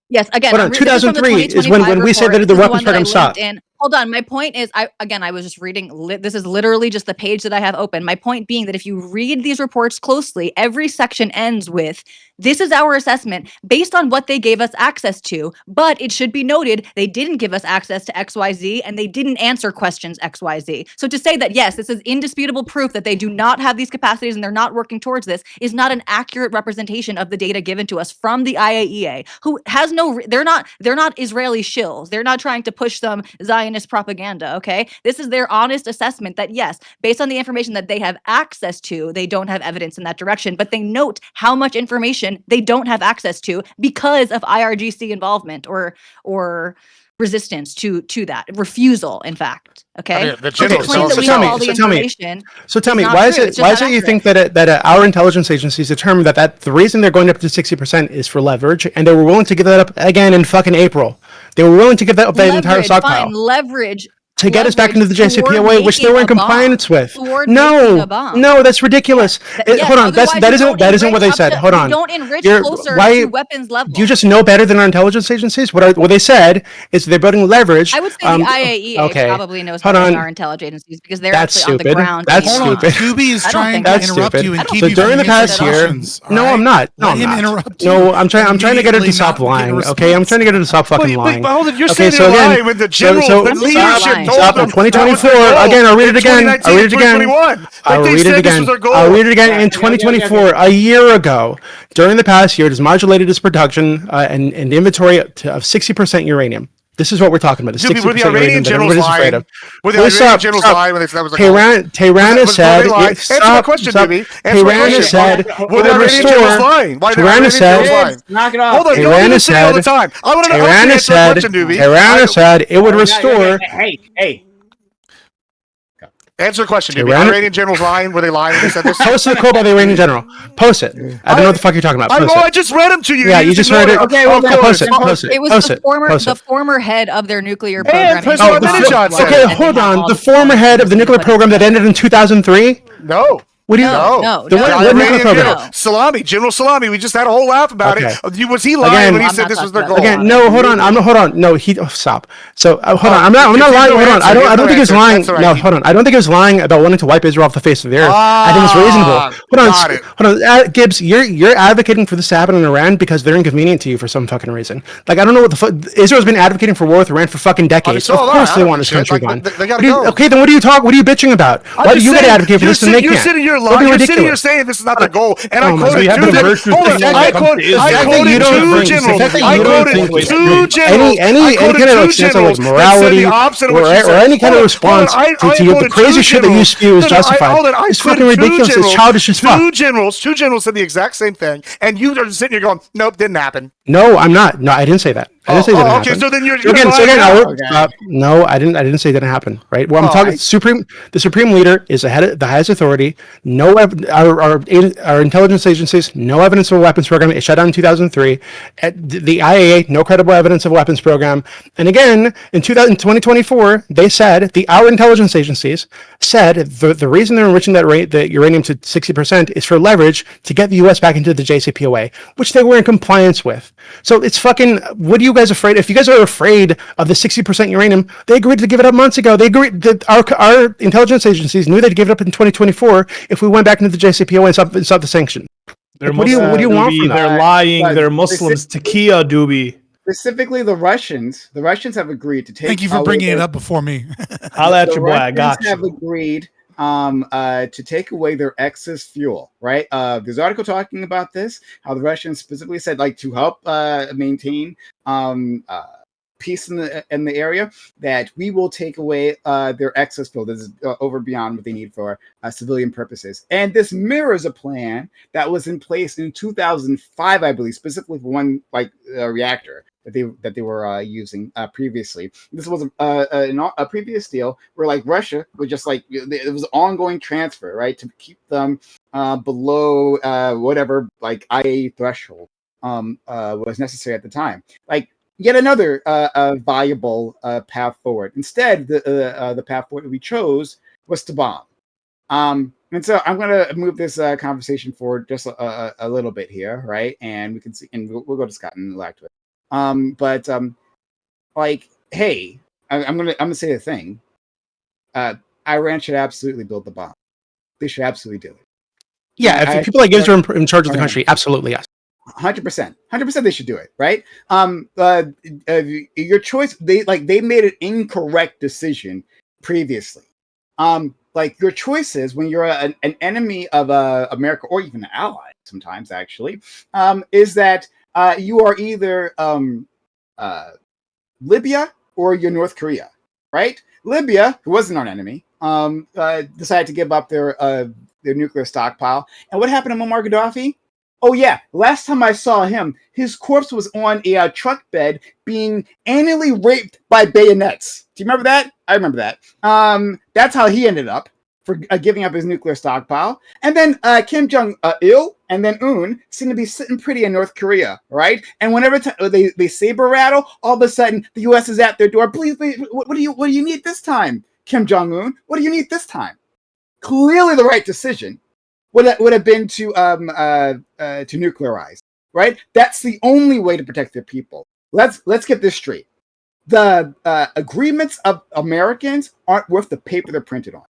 Yes, again, hold on, 2003 is when we said that the weapons program stopped. Hold on, my point is, I was just reading, this is literally just the page that I have open. My point being that if you read these reports closely, every section ends with, this is our assessment based on what they gave us access to, but it should be noted they didn't give us access to XYZ and they didn't answer questions XYZ. So to say that, yes, this is indisputable proof that they do not have these capacities and they're not working towards this is not an accurate representation of the data given to us from the IAEA, who has they're not Israeli shills. They're not trying to push some Zionist propaganda, okay? This is their honest assessment that, yes, based on the information that they have access to, they don't have evidence in that direction, but they note how much information they don't have access to because of IRGC involvement or resistance to that refusal. In fact, okay. The So the generals- claim that so we tell have me- all the so tell me- information. So tell me, not why is true. it It's just why not is it you accurate. think that our intelligence agencies determined that the reason they're going up to 60% is for leverage, and they were willing to give that up again in fucking April. They were willing to give that up that entire Leverage, stockpile fine, leverage to get us back into the leverage JCPOA, toward which they were in making a bomb. compliance with. Toward making No, a bomb. no, that's ridiculous. Yes, Hold on, otherwise that you isn't don't that isn't what they enrich said. up to- Hold you on. don't enrich You're- closer why- to weapons level. Do you just know better than our intelligence agencies? What they said is they're building leverage. I would say the IAEA okay. probably knows Hold better than on. our intelligence agencies because they're That's actually on the stupid. ground. That's being Hold on. stupid. Tubi is I don't trying think to that's interrupt stupid. you and I don't keep So you during from the answering past year, questions, all no, right? I'm not. No, Let I'm him not. interrupt you. No, I'm trying to get her to Immediately stop not getting a lying. Okay, I'm trying to get her to stop fucking lying. But hold on, you're Okay, saying so they're again, lying when the general, the I'm leadership lying. told Stop them in 2024. that was their goal Again, I'll read in it again. 2019 I'll read and it again. 2021. Like I'll they read it said this again. was their goal. I'll read it again. Yeah, In okay, 2024, a year ago, during the past year, it has modulated its production and inventory of 60% uranium. This is what we're talking about. The Dude, were 60% the uranium Iranian that generals everybody's afraid lying? of. Were the Well, Iranian stop, generals stop. lying when they said that was their goal? Tehran has said. Were they lying? Answer my question, Doobie. Answer my Tehran has question. said. Were the Iranian generals lying? Why are the Tehran has Iranian generals said. lying? Knock it off. Hold on, you Tehran don't do has this to me all the said. time. I want to Tehran has answer my said. question, Doobie. Tehran has said it would Oh, restore. Hey. Answer the question, Doobie. Iran- Iranian generals lying? Were they lying when they said this? Post the quote by the Iranian general. Post it. I don't know what the fuck you're talking about. Post I it. just read them to you. Yeah, you just heard it. Okay, well, Of then course. Post it. Post it. It was Post the it. former Post the it. former head of their nuclear program. President Ahmadinejad said Okay, it. hold on. The former head of the nuclear program that ended in 2003. No. What do you? No. The The what Iranian nuclear program? general, No. Salami, General Salami. We just had a whole laugh about Okay. it. Was he lying Again, when he I'm said not this was their talking goal? about Again, no, hold on. Hold on. No, stop. So hold on. I'm not continue lying. to Hold on. answer. I Give don't no think he was answer. lying. That's all right. No, hold on. I don't think he was lying about wanting to wipe Israel off the face of the earth. I think it's reasonable. Hold on. got it. Hold on. Gibbs, you're advocating for this to happen in Iran because they're inconvenient to you for some fucking reason. Like I don't know what the fuck. Israel's been advocating for war with Iran for fucking decades. so Of have I. course I they don't want give this a shit. country Like, gone. they gotta What do you- go. Okay, then what are you talking? What are you bitching about? Why do you get advocate for this and they You're can't? sitting here Don't be lying. You're sitting here ridiculous. saying this is not the goal, and I Oh my quoted God. You have two the generals. virtue Hold on, signal I that comes to quoted Israel. two generals. I quoted two generals. Any kind of like sense of like morality or any kind of response to the crazy shit that you spew is justified. It's fucking ridiculous. It's childish as fuck. Two generals said the exact same thing, and you are sitting here going, "Nope, didn't happen." No, I'm not. No, I didn't say that. I didn't say that didn't okay, happen. so then you're again, lying now. no, I didn't say that didn't happen. Right. Well, I'm talking the supreme leader is the highest authority. No, our intelligence agencies, no evidence of a weapons program. It shut down in 2003. At the IAEA, no credible evidence of a weapons program. And again, in 2024, they said our intelligence agencies said the reason they're enriching the uranium to 60% is for leverage to get the U.S. back into the JCPOA, which they were in compliance with. So it's fucking. What are you guys afraid? If you guys are afraid of the 60% uranium, they agreed to give it up months ago. They agreed that our intelligence agencies knew they'd give it up in 2024 if we went back into the JCPOA and stop the sanction. They're What do you Muslims, want Doobie. from that? They're lying. But They're Muslims. Takia, Doobie. Specifically, the Russians have agreed to take. Thank you for bringing it up before me. Holla at The your boy. I got Russians have you. agreed to take away their excess fuel, right? There's an article talking about this, how the Russians specifically said, like, to help maintain peace in the area, that we will take away their excess fuel. This is over beyond what they need for civilian purposes. And this mirrors a plan that was in place in 2005, I believe, specifically for one reactor that they were using previously. This was a previous deal where like Russia was just like it was ongoing transfer, right, to keep them below whatever like IA threshold was necessary at the time. Like yet another viable path forward. Instead, the path forward that we chose was to bomb. And so I'm going to move this conversation forward just a little bit here, right? And we can see, and we'll go to Scott and elect with. Like, hey, I'm gonna say the thing. Iran should absolutely build the bomb. They should absolutely do it. Yeah, if people like Gibbs are in charge of the country, absolutely yes. 100%, they should do it, right? Your choice, they made an incorrect decision previously. Like your choices when you're an enemy of America or even an ally, sometimes actually, is that you are either Libya or you're North Korea, right? Libya, who wasn't our enemy, decided to give up their nuclear stockpile. And what happened to Muammar Gaddafi? Oh yeah, last time I saw him, his corpse was on a truck bed being anally raped by bayonets. Do you remember that? I remember that. That's how he ended up for giving up his nuclear stockpile. And then Kim Jong Il and then Un seem to be sitting pretty in North Korea, right? And whenever they saber rattle, all of a sudden the U.S. is at their door. Please, what do you need this time, Kim Jong Un? What do you need this time? Clearly, the right decision would have been to nuclearize, right? That's the only way to protect their people. Let's get this straight. The agreements of Americans aren't worth the paper they're printed on.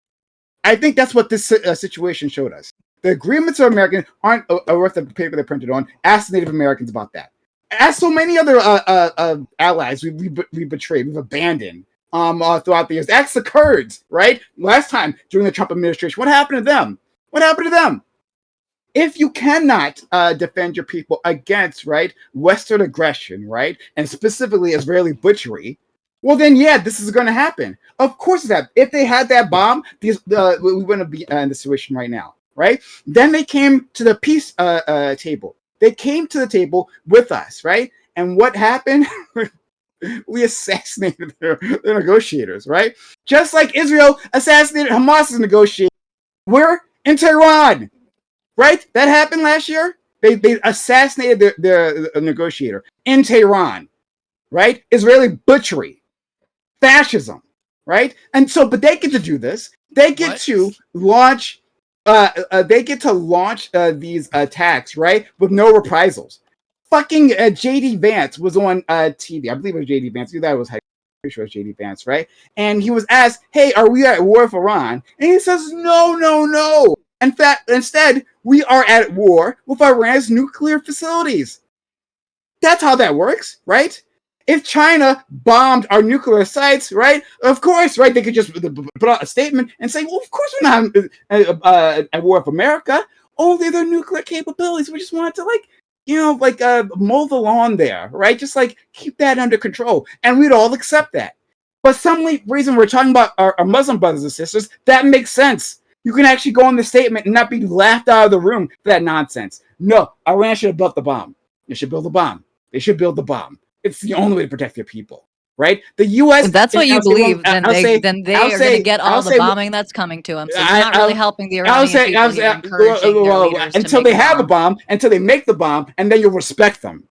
I think that's what this situation showed us. The agreements of Americans aren't worth the paper they're printed on. Ask Native Americans about that. Ask so many other allies we betrayed, we've abandoned throughout the years. Ask the Kurds, right? Last time during the Trump administration, what happened to them? What happened to them? If you cannot defend your people against, right, Western aggression, right, and specifically Israeli butchery, well, then, yeah, this is going to happen. Of course, if they had that bomb, we wouldn't be in this situation right now, right? Then they came to the peace table. They came to the table with us, right? And what happened? We assassinated their negotiators, right? Just like Israel assassinated Hamas's negotiators. We're in Tehran, right? That happened last year. They assassinated their negotiator in Tehran, right? Israeli butchery, fascism, right? And so, but they get to do this. They get to launch. They get to launch these attacks, right, with no reprisals. Fucking JD Vance was on TV. I believe it was JD Vance. That was pretty sure it was JD Vance, right? And he was asked, "Hey, are we at war with Iran?" And he says, "No, no, no. In fact, instead, we are at war with Iran's nuclear facilities." That's how that works, right? If China bombed our nuclear sites, right? Of course, right? They could just put out a statement and say, "Well, of course we're not at war with America. Only their nuclear capabilities. We just wanted to, mow the lawn there, right? Just keep that under control." And we'd all accept that. But some reason we're talking about our Muslim brothers and sisters, that makes sense. You can actually go on the statement and not be laughed out of the room for that nonsense. No, Iran should have built the bomb. They should build the bomb. They should build the bomb. It's the only way to protect their people, right? The U.S. If that's what you believe, then they are going to get all the bombing that's coming to them. So you're not really helping the Iranian people. You're encouraging their leaders until they have a bomb, until they make the bomb, and then you'll respect them.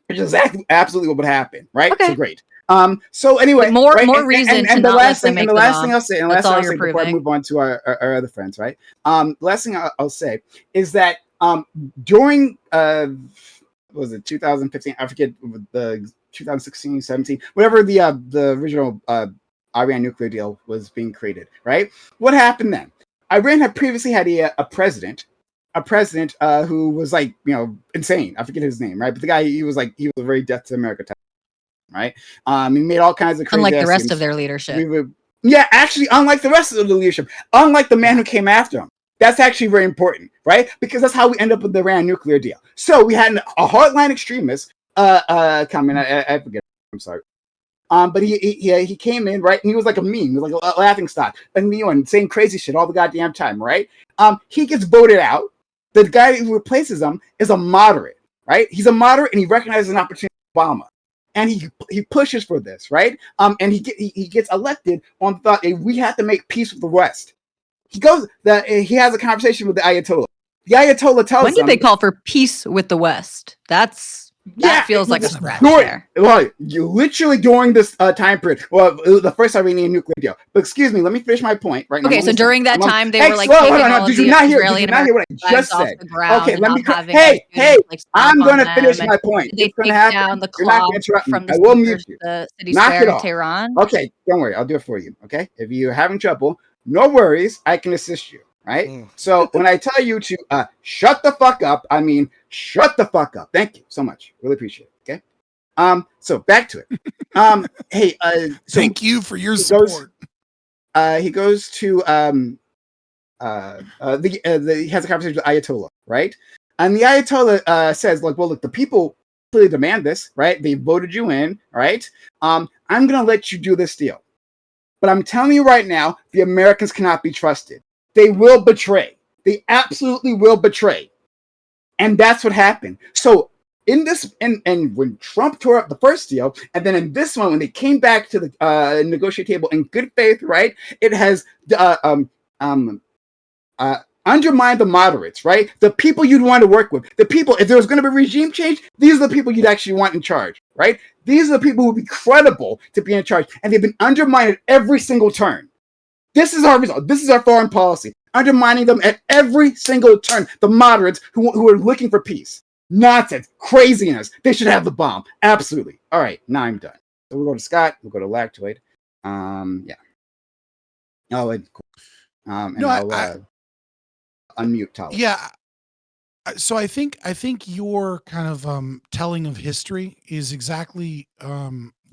Which is absolutely what would happen, right? Okay. So great. So anyway, more and reason to the not last let thing, them make and the the last bomb. thing I'll say, and That's last thing all I'll you're say before I proving. move on to our other friends, right? Last thing I'll say is that during what was it 2015? I forget the 2016, 17, whatever the original Iran nuclear deal was being created, right? What happened then? Iran had previously had a president who was insane. I forget his name, right? But the guy, he was a very death to America type, right? He made all kinds of crazy. Unlike the rest of their leadership. Actually, unlike the rest of the leadership, unlike the man who came after him. That's actually very important, right? Because that's how we end up with the Iran nuclear deal. So we had a hardline extremist coming. I forget. I'm sorry. But he came in, right, and he was like a meme, he was like a laughing stock, and saying crazy shit all the goddamn time, right? He gets voted out. The guy who replaces him is a moderate, right? He's a moderate, and he recognizes an opportunity for Obama, and he pushes for this, right? And he gets elected on the thought we have to make peace with the West. He has a conversation with the Ayatollah. The Ayatollah tells him, when did they call for peace with the West? That feels like a stretch there. Well, literally during this time period. Well, the first Iranian nuclear deal. But excuse me, let me finish my point. Right. Okay, so during that time, they were taking all of the Israeli and American flags off the ground. Okay, let me. Hey, I'm going to finish my point. They take down the You're not clock going to interrupt me. from I will mute you. the city Knock square it in off. Tehran. Okay, don't worry. I'll do it for you. Okay, if you're having trouble, no worries. I can assist you. Right. So when I tell you to shut the fuck up, I mean shut the fuck up. Thank you so much. Really appreciate it. Okay. So back to it. Hey. So thank you for your support. He goes to he has a conversation with Ayatollah, right? And the Ayatollah says, look, the people clearly demand this, right? They voted you in, right? I'm gonna let you do this deal, but I'm telling you right now, the Americans cannot be trusted. They will betray. They absolutely will betray. And that's what happened. So in this, and when Trump tore up the first deal, and then in this one, when they came back to the negotiate table in good faith, right? It has undermined the moderates, right? The people you'd want to work with. The people, if there was going to be regime change, these are the people you'd actually want in charge, right? These are the people who would be credible to be in charge, and they've been undermined at every single turn. This is our result. This is our foreign policy, undermining them at every single turn. The moderates who are looking for peace. Nonsense, craziness. They should have the bomb. Absolutely. All right, now I'm done. So we'll go to Scott. We'll go to Lactoid. Yeah. Oh, and cool. And No, I'll unmute Tyler. Yeah. So I think your kind of telling of history is exactly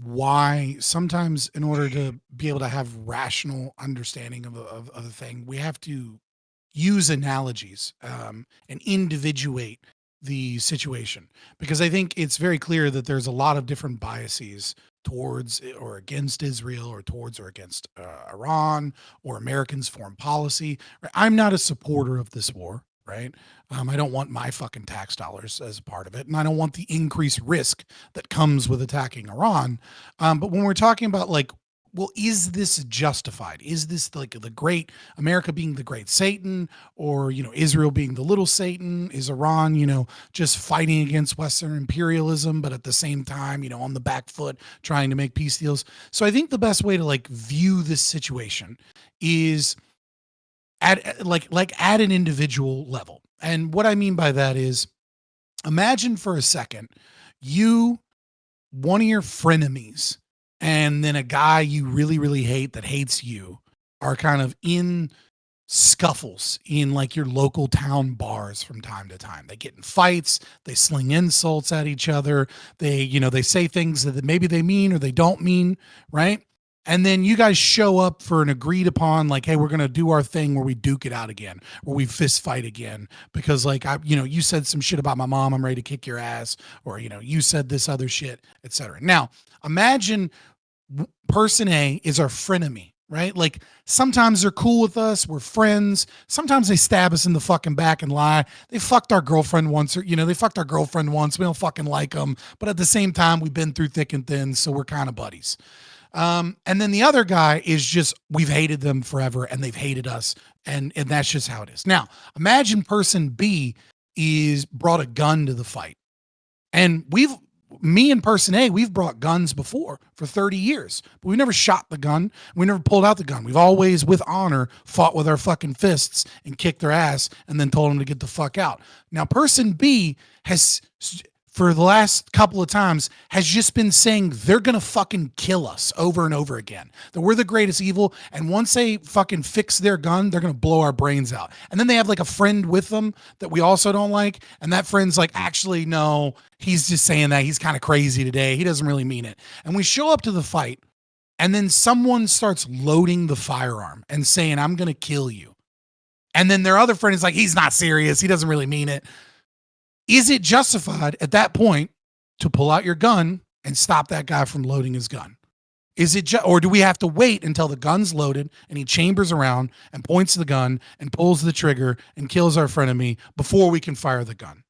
why sometimes in order to be able to have rational understanding of the thing, we have to use analogies and individuate the situation, because I think it's very clear that there's a lot of different biases towards or against Israel, or towards or against Iran, or Americans' foreign policy. I'm not a supporter of this war, right? I don't want my fucking tax dollars as a part of it, and I don't want the increased risk that comes with attacking Iran. But when we're talking about like, well, is this justified? Is this like the great America being the great Satan, or, Israel being the little Satan? Is Iran, just fighting against Western imperialism, but at the same time, on the back foot trying to make peace deals? So I think the best way to like view this situation is at an individual level. And what I mean by that is, imagine for a second, one of your frenemies, and then a guy you really, really hate that hates you, are kind of in scuffles in like your local town bars from time to time. They get in fights, they sling insults at each other. They say things that maybe they mean or they don't mean, right? And then you guys show up for an agreed upon, like, hey, we're going to do our thing where we duke it out again, where we fist fight again, because like, you said some shit about my mom, I'm ready to kick your ass, or, you said this other shit, etc. Now, imagine person A is our frenemy, right? Like, sometimes they're cool with us, we're friends. Sometimes they stab us in the fucking back and lie. They fucked our girlfriend once, or, they fucked our girlfriend once. We don't fucking like them. But at the same time, we've been through thick and thin, so we're kind of buddies. And then the other guy is just, we've hated them forever and they've hated us. And that's just how it is. Now, imagine person B is brought a gun to the fight. And me and person A, we've brought guns before for 30 years, but we never shot the gun. We never pulled out the gun. We've always, with honor, fought with our fucking fists and kicked their ass and then told them to get the fuck out. Now, person B has, for the last couple of times, has just been saying they're going to fucking kill us over and over again, that we're the greatest evil. And once they fucking fix their gun, they're going to blow our brains out. And then they have like a friend with them that we also don't like. And that friend's like, actually, no, he's just saying that. He's kind of crazy today. He doesn't really mean it. And we show up to the fight, and then someone starts loading the firearm and saying, I'm going to kill you. And then their other friend is like, he's not serious. He doesn't really mean it. Is it justified at that point to pull out your gun and stop that guy from loading his gun? Is it or do we have to wait until the gun's loaded and he chambers around and points the gun and pulls the trigger and kills our frenemy before we can fire the gun?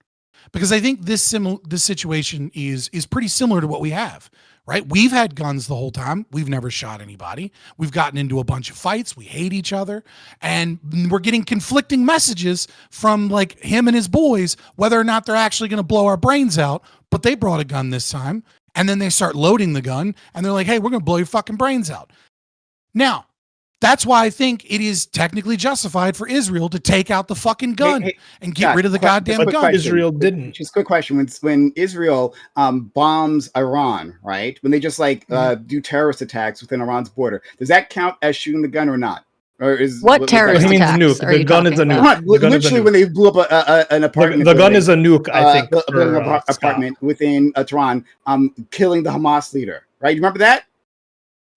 Because I think this situation is pretty similar to what we have, right? We've had guns the whole time. We've never shot anybody. We've gotten into a bunch of fights. We hate each other. And we're getting conflicting messages from like him and his boys, whether or not they're actually going to blow our brains out. But they brought a gun this time. And then they start loading the gun and they're like, hey, we're going to blow your fucking brains out. Now, that's why I think it is technically justified for Israel to take out the fucking gun and get rid of the goddamn gun. Israel didn't. Just a quick question. When Israel bombs Iran, right? When they just do terrorist attacks within Iran's border, does that count as shooting the gun or not? Or what terrorist He means attacks nuke. are The you gun is a talking nuke. about? Literally, when they blew up an apartment. The gun is a nuke, I think. Apartment within Tehran, killing the Hamas leader. Right? You remember that?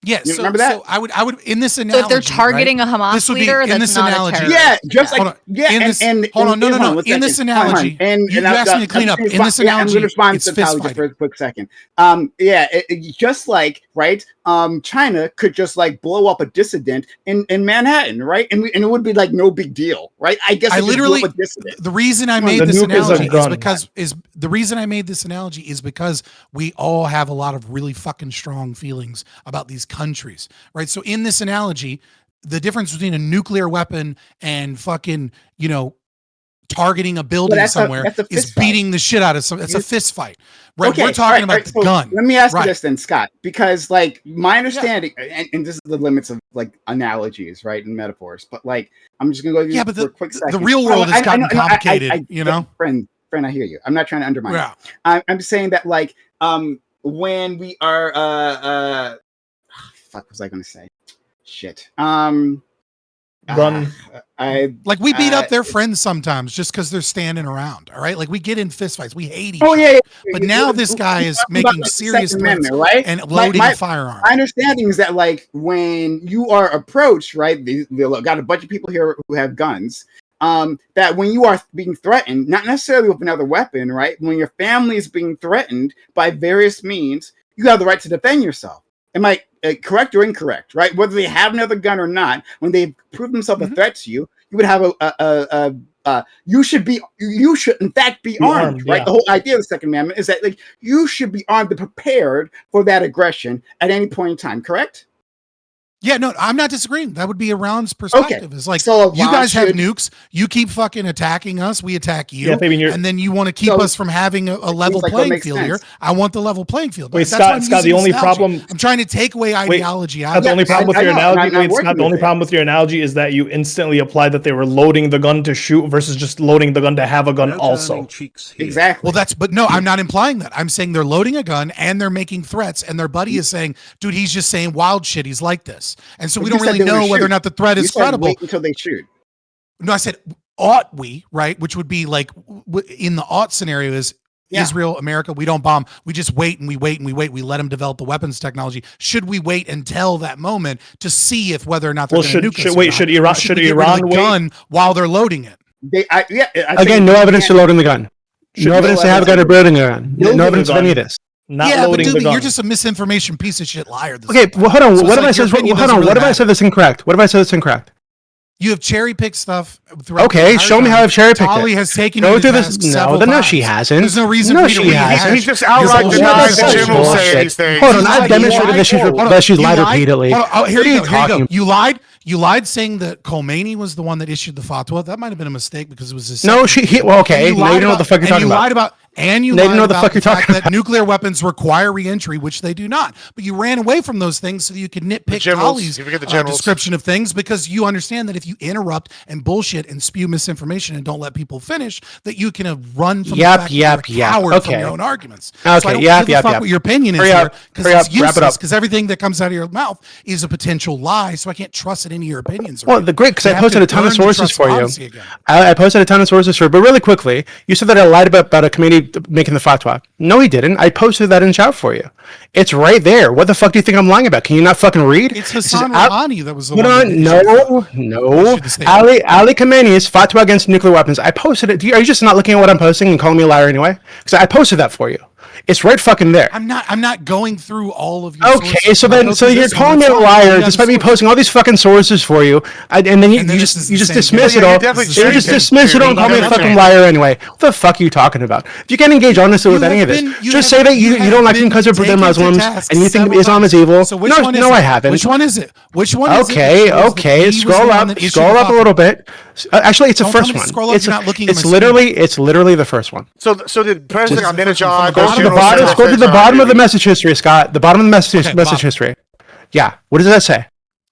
Yes. You remember that? So I would in this analogy. So if they're targeting a Hamas leader, in that's this not analogy. a terrorist. Yeah, just like hold on. and hold on, no. In this second. analogy, And you asked me to clean up. In this analogy, I'm going to respond it's to fist Tyler just fighting. for a quick second. Just like right China could just like blow up a dissident in Manhattan, right? And it would be like no big deal, right? I guess I they could blow literally up a dissident. the reason I Come on, made the this nuke is a analogy is gun. because the reason I made this analogy is because we all have a lot of really fucking strong feelings about these countries, right? So in this analogy, the difference between a nuclear weapon and fucking, you know, targeting a building somewhere that's a is fist fight. being the shit out of some. It's a fist fight, right? Okay, We're talking about the so gun. Let me ask Right. you this then, Scott, because like my understanding, and this is the limits of like analogies, right, and metaphors, but like I'm just gonna go Yeah, but for a quick second. the real world has gotten complicated, you know? Friend, I hear you. I'm not trying to undermine Yeah. it. I'm saying that like when we are fuck, what was I gonna say? Shit. Run. Like we beat up their friends sometimes just because they're standing around. All right, like we get in fistfights, we hate each other. Yeah. But now this guy is making serious threats right? and loading a firearm. My understanding is that like when you are approached, right? They got a bunch of people here who have guns. That when you are being threatened, not necessarily with another weapon, right? When your family is being threatened by various means, you have the right to defend yourself. Am I correct or incorrect, right? Whether they have another gun or not, when they prove themselves a threat to you, you would have you should in fact be armed, right? Yeah. The whole idea of the Second Amendment is that like you should be armed and prepared for that aggression at any point in time, correct? Yeah, no, I'm not disagreeing. That would be Iran's perspective. It's like, So you guys have should- nukes. You keep fucking attacking us. We attack you. Yeah, Fabian, and then you want to keep So- us from having a level like that playing makes field sense. here. I want the level playing field. Wait, That's why I'm Scott, using the only this analogy. problem- I'm trying to take away ideology out That's of the only it. problem with I your know, analogy. and I'm Wait, working Scott, the with only it. problem with your analogy is that you instantly apply that they were loading the gun to shoot versus just loading the gun to have a gun also. Exactly. Well, no, I'm not implying that. I'm saying they're loading a gun and they're making threats, and their buddy is saying, dude, he's just saying wild shit. He's like this. And so But we you don't said really they would know whether or shoot. not the threat You is said credible. wait until they shoot. No, I said ought we, right? Which would be like in the ought scenario is Israel, America, we don't bomb. We just wait and we wait and we wait. We let them develop the weapons technology. Should we wait until that moment to see if whether or not they're going to nuke us? Should Iran the gun while they're loading it? Again, no evidence to loading the gun. No evidence to have a gun or building a gun. Building No a evidence of gun. any of this. Not Yeah, but loading the dude, gun. you're just a misinformation piece of shit liar. Okay, well, hold on. So What it's if I like your said? Hold opinion on. doesn't What if really I said this incorrect? What if I said this incorrect? You have cherry picked stuff. throughout the Okay, entire show me time. how I've cherry picked Tali it. has taken Go you to through this. task No, several no, times. she hasn't. There's no reason No, for you to she rehash. hasn't. He just outright Because denies that bullshit. Jim will say Bullshit. these things. Hold on, You I've lied. demonstrated that Hold on. she's lied You repeatedly. Hold on. Oh, here What are you you go. Here you go. talking- You lied. You lied saying that Khomeini was the one that issued the fatwa. That might have been a mistake because it was his. No, well, okay. And Now you know what the fuck you're talking about. You lied about. And you Now you lied know what the about fuck you're fact talking that nuclear weapons require reentry, which they do not. But you ran away from those things so that you could nitpick generals. Tali's You forget the generals. description of things because you understand that if you interrupt and bullshit and spew misinformation and don't let people finish, that you can run from the fact that you're a coward from Okay. your own arguments. Okay, So I don't yep, give a yep, fuck yep. what your opinion is Hurry here up, because hurry it's up, wrap it useless up. because everything that comes out of your mouth is a potential lie. So I can't trust that any of your opinions are Well, right. the great because You I have posted to a ton of learn to sources trust for you. honesty again. I posted a ton of sources for, but really quickly, you said that I lied about a committee making the fatwa. No, he didn't. I posted that in chat for you. It's right there. What the fuck do you think I'm lying about? Can you not fucking read? It's This is Hassan out- Rouhani that was the Hold one. on, no. issued the statement. Ali Khamenei's fatwa against nuclear weapons. I posted it. Are you just not looking at what I'm posting and calling me a liar anyway? Because I posted that for you. It's right fucking there. I'm not going through all of your Okay, sources. so I'll then, go so through you're this one. calling me That's a fine. liar You got despite the me source. posting all these fucking sources for you, and then you And then just this is you the just same dismiss thing. it Yeah, all. you definitely You just changed it, dismiss it all and dude. call me a You fucking definitely liar anyway. What the fuck are you talking about? If you can't engage honestly with You any of have this, been- you just have- say that you have don't like them been because they're taken to Muslims task and you think several Islam is times. evil. So which No, one is no, it? I haven't. Which one is it? Which one is it? Okay, that shows that okay. he was the Scroll one up, that issued scroll the up a fatwa? little bit. Actually, it's the Don't tell first me to one. scroll up, It's you're not looking at my literally the first one. So did President What is the first one? Ahmadinejad, Go those to the generals bottom, say Scroll to those the things bottom are of the really- message history, Scott. The bottom of the message Okay, bottom. history. Yeah. What does that say?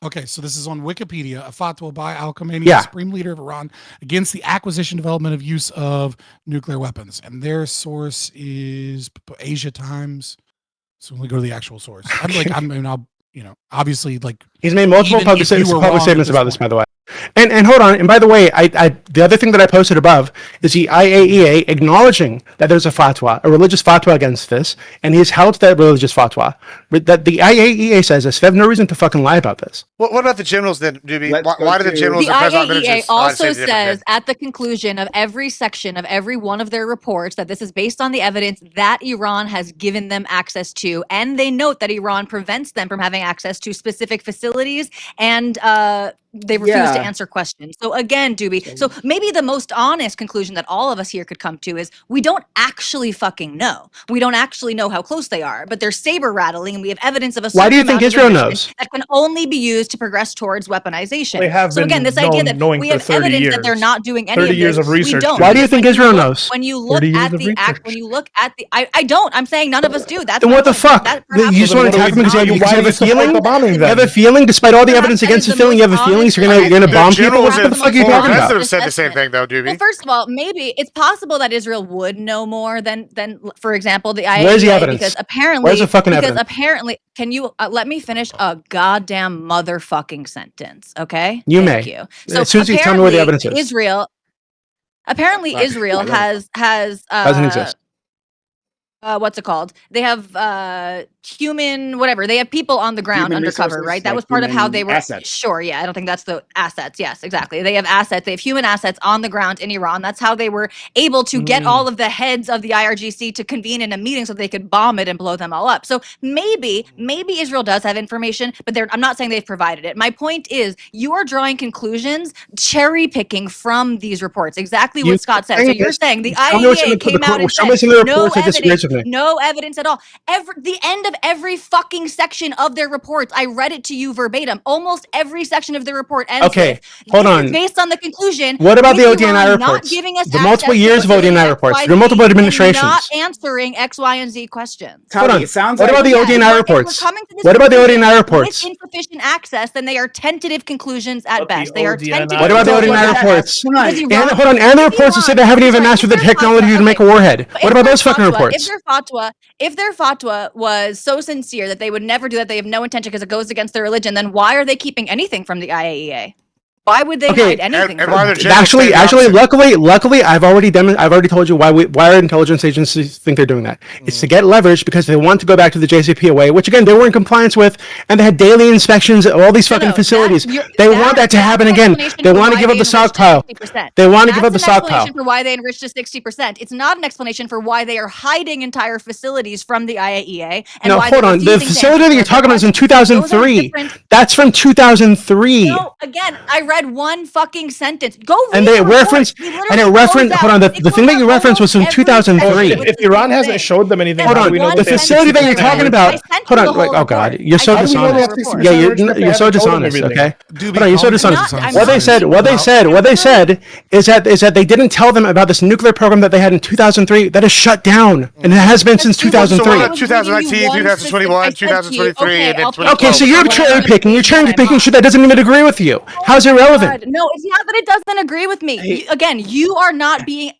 Okay, so this is on Wikipedia. A fatwa by Al Khamenei, Yeah. the supreme leader of Iran, against the acquisition, development, of use of nuclear weapons, and their source is Asia Times. So we go to the actual source. I'll obviously like He's made multiple Even public if you were public wrong statements at about this this, by the way. And hold on. And by the way, the other thing that I posted above is the IAEA acknowledging that there's a fatwa, a religious fatwa against this, and he's held that religious fatwa. But that the IAEA says this. They have no reason to fucking lie about this. What about the generals then, Doobie? Let's go Why do the to- generals The and president IAEA ministers also say the different says thing? at the conclusion of every section of every one of their reports that this is based on the evidence that Iran has given them access to, and they note that Iran prevents them from having access to specific facilities, and they refuse to Yeah. answer questions. So again, Doobie, so maybe the most honest conclusion that all of us here could come to is we don't actually fucking know. We don't actually know how close they are, but they're saber rattling, and we have evidence of a Why do you certain think amount of Israel enrichment knows? that can only be used to progress towards weaponization. They have So again, been this idea that knowing we for have 30 evidence that they're years. not doing any 30 of years this, of research, we don't. Doobie. Why do you Because think when Israel look- knows? When you look 30 years at of the act, research. when you look at the, I don't. I'm saying none of us do. That's Then my what the point. fuck? That You perhaps just Well, want to then attack what them do we- because why you have do a you support feeling? the bombing You have a then? feeling, despite all the Perhaps evidence that against is the the feeling, you have most a feeling, honest so you're gonna The bomb people? generals What the and fuck are you foreign talking about? presidents said the same thing, though, Doobie. Well, first of all, maybe it's possible that Israel would know more than, for example, the IAEA. Where's the evidence? Because apparently, Where's the fucking evidence? can you let me finish a goddamn motherfucking sentence? Okay, You thank may. you. So As soon as you tell me where the evidence is. Apparently, Right. Israel I love has Doesn't exist. what's it called? They have human whatever. They have people on the ground Human undercover, resources, right? That like was part of how human they were. assets. Sure, yeah. I don't think that's the assets. Yes, exactly. They have assets. They have human assets on the ground in Iran. That's how they were able to get all of the heads of the IRGC to convene in a meeting so they could bomb it and blow them all up. So maybe Israel does have information, but I'm not saying they've provided it. My point is, you are drawing conclusions, cherry picking from these reports. Exactly You what Scott said. saying So you're this- saying the show me what's in IAEA came out and show me said what's in the no reports that disagrees evidence, with me. no evidence at all. The end of every fucking section of their reports, I read it to you verbatim. Almost every section of the report ends Okay, with, hold this on. is based on the conclusion. What about the with ODNI Iran not reports? giving us The multiple access to years of facility ODNI reports. XYZ There are multiple and administrations. not answering X, Y, and Z questions. Hold Tali, on. it sounds What like about the Yeah, ODNI if we're reports? coming to this What about the conclusion ODNI reports? with insufficient access, then they are tentative conclusions at But the best. They are ODNI tentative. What about the So, ODNI what that- reports? hold on. Because And Iran- hold on, and the if reports that say Iran- they haven't even sorry, mastered the if their technology fatwa- to make a okay, warhead. but What if about their those fucking fatwa- reports? If their fatwa was so sincere that they would never do that, they have no intention because it goes against their religion, then why are they keeping anything from the IAEA? Why would they Okay, hide anything and from why them? they're generals Actually, say the opposite. luckily, I've already told you why our intelligence agencies think they're doing that. It's to get leverage because they want to go back to the JCPOA, which again they were in compliance with, and they had daily inspections at all these fucking No, facilities. that's- They want that to that's happen an again. explanation They for want to why give up they the enriched to stockpile. 60%. They want to give up That's the an stockpile. explanation for why they enriched to 60%. It's not an explanation for why they are hiding entire facilities from the IAEA. And No, why hold they're on. The refusing to facility that answer you're their talking about is in questions. Those are 2003. different- That's from 2003. No, again, I read one fucking sentence. Go read And they the report. reference He literally and it closed referenced. out- Hold on. they The closed thing that out you referenced was from almost every 2003. section with If the Iran same hasn't thing. showed them anything, Hold how on. do we know one The that they have facility that you're 60% talking enrichment? about. I sent Hold you on. the whole Oh God, report. you're so I How do we know they dishonest. have report. 60% Yeah, enrichment if they you're so haven't told them dishonest. everything? Okay. Doobie, Hold on, you're so calm down. dishonest. I'm What they not said, is that they didn't tell them about this nuclear program that they had in 2003 that is shut down, and it has been since So what 2003. about 2019, 2021, 2023, and then 2012? Okay, so you're cherry picking. You're cherry picking shit that doesn't even agree with you. How's it relevant? God, no, it's not that it doesn't agree with me. Hey. Again, you are not being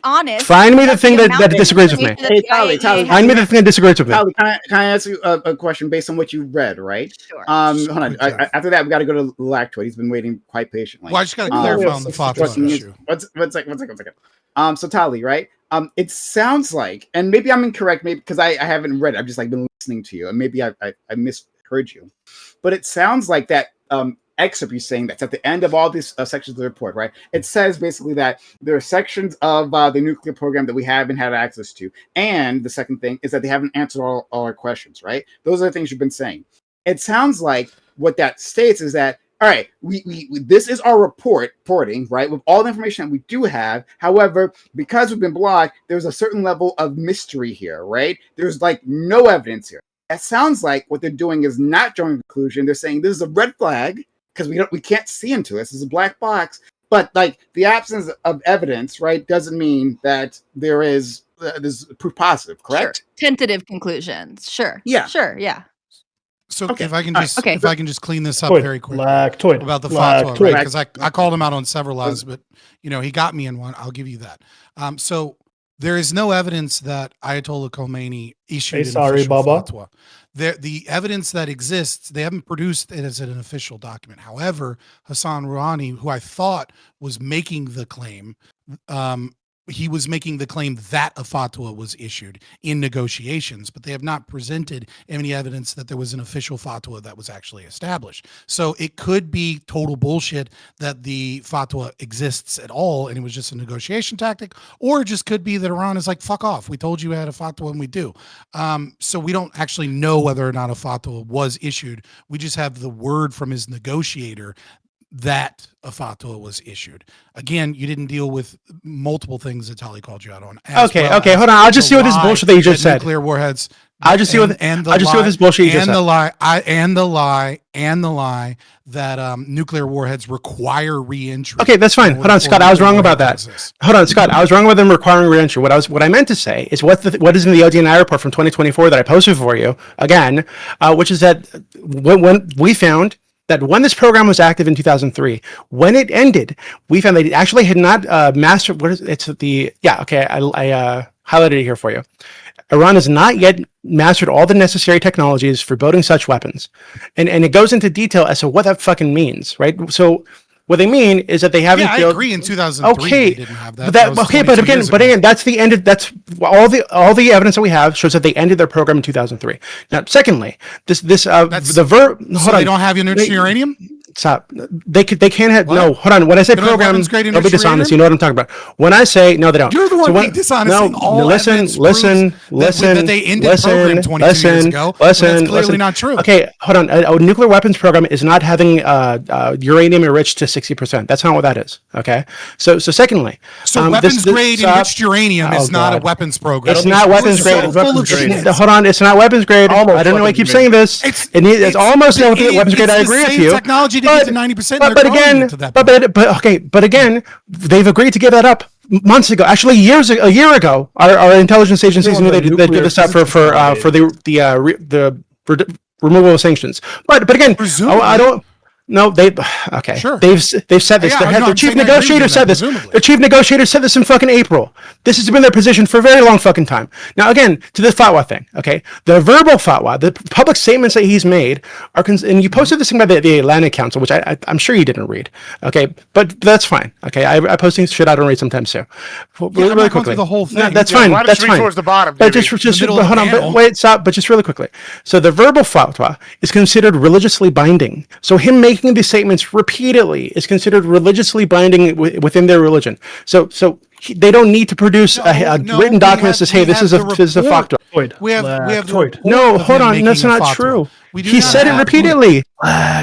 honest. Find me the about thing that amount of disagrees with me. information that Hey, the Tali, IAEA Tali, has Find me the read. thing that disagrees with me. Tali, can I ask you a question based on what you read, right? Sure. Hold on. Quick, Jeff. After that, we got to go to Lactoid. He's been waiting quite patiently. Well, I just got to Um, clarify on the One fatwa issue. One second. So Tali, right? It sounds like, and maybe I'm incorrect, maybe because I haven't read it. I've just like been listening to you, and maybe I misheard you. But it sounds like that excerpt you're saying that's at the end of all these sections of the report, right? It says basically that there are sections of the nuclear program that we haven't had access to, and the second thing is that they haven't answered all our questions, right? Those are the things you've been saying. It sounds like what that states is that, all right, we this is our reporting, right, with all the information that we do have. However, because we've been blocked, there's a certain level of mystery here, right? There's like no evidence here. That sounds like what they're doing is not drawing a conclusion. They're saying this is a red flag because we can't see into this. It's a black box. But like the absence of evidence, right, doesn't mean that there's proof positive, correct? Sure. Tentative conclusions. Sure. Yeah. Sure. Yeah. So Okay. if I can All right. just Okay. if I can just clean this up Toid. very quickly Lactoid. about the fatwa, Lactoid. right? Because I called him out on several lies, but he got me in one. I'll give you that. So There is no evidence that Ayatollah Khomeini issued Hey, an sorry, official Baba. fatwa. The evidence that exists, they haven't produced it as an official document. However, Hassan Rouhani, who I thought was making the claim, he was making the claim that a fatwa was issued in negotiations, but they have not presented any evidence that there was an official fatwa that was actually established. So it could be total bullshit that the fatwa exists at all and it was just a negotiation tactic, or it just could be that Iran is like, fuck off. We told you we had a fatwa and we do. So we don't actually know whether or not a fatwa was issued. We just have the word from his negotiator that a fatwa was issued. Again, you didn't deal with multiple things that Tali called you out on. Okay, hold on. I'll just see what this bullshit that you just said. Nuclear warheads. I'll just see what this bullshit you just said. And the lie that nuclear warheads require re-entry. Okay, that's fine. Hold on, Scott. I was wrong about that. Hold on, Scott. I was wrong about them requiring re-entry. What I meant to say is what is in the ODNI report from 2024 that I posted for you again, which is that when we found that when this program was active in 2003, when it ended, we found that it actually had not mastered. I highlighted it here for you. Iran has not yet mastered all the necessary technologies for building such weapons, and it goes into detail as to what that fucking means, right? So what they mean is that they haven't. Yeah, I agree. In 2003, they didn't have that. But again, that's the end. That's all the evidence that we have shows that they ended their program in 2003. Now, secondly, they don't have enriched uranium. Stop. They can't have. What? No, hold on. When I say program, don't be dishonest. You know what I'm talking about. When I say no, they don't. You're the one being dishonest. Listen. That they ended the program 22 years ago. That's clearly not true. Okay, hold on. A nuclear weapons program is not having uranium enriched to 60%. That's not what that is. Okay. So secondly, weapons grade enriched uranium is not a weapons program. It's not weapons grade. Hold on. It's not weapons grade. I don't know why I keep saying this. It's almost weapons grade. I agree with you. Technology to get to 90%. But again, they've agreed to give that up months ago. Actually, a year ago, our intelligence agencies knew they'd give this up for the removal of sanctions. But again, I don't. No, sure. They've said this. Their chief negotiator said this. Their chief negotiator said this in fucking April. This has been their position for a very long fucking time. Now, again, to the fatwa thing, okay? The verbal fatwa, the public statements that he's made are, and you posted this thing by the Atlantic Council, which I'm sure you didn't read, okay? But that's fine, okay? I post things shit I don't read sometimes too. Really quickly, the whole thing. No, that's fine. That's fine. Towards the bottom. But just hold on. But wait, stop. But just really quickly. So the verbal fatwa is considered religiously binding. So him making these statements repeatedly is considered religiously binding within their religion. So they don't need to produce a written document that says, "Hey, this is a fatwa." We have no. Hold on, that's not true. He said it repeatedly.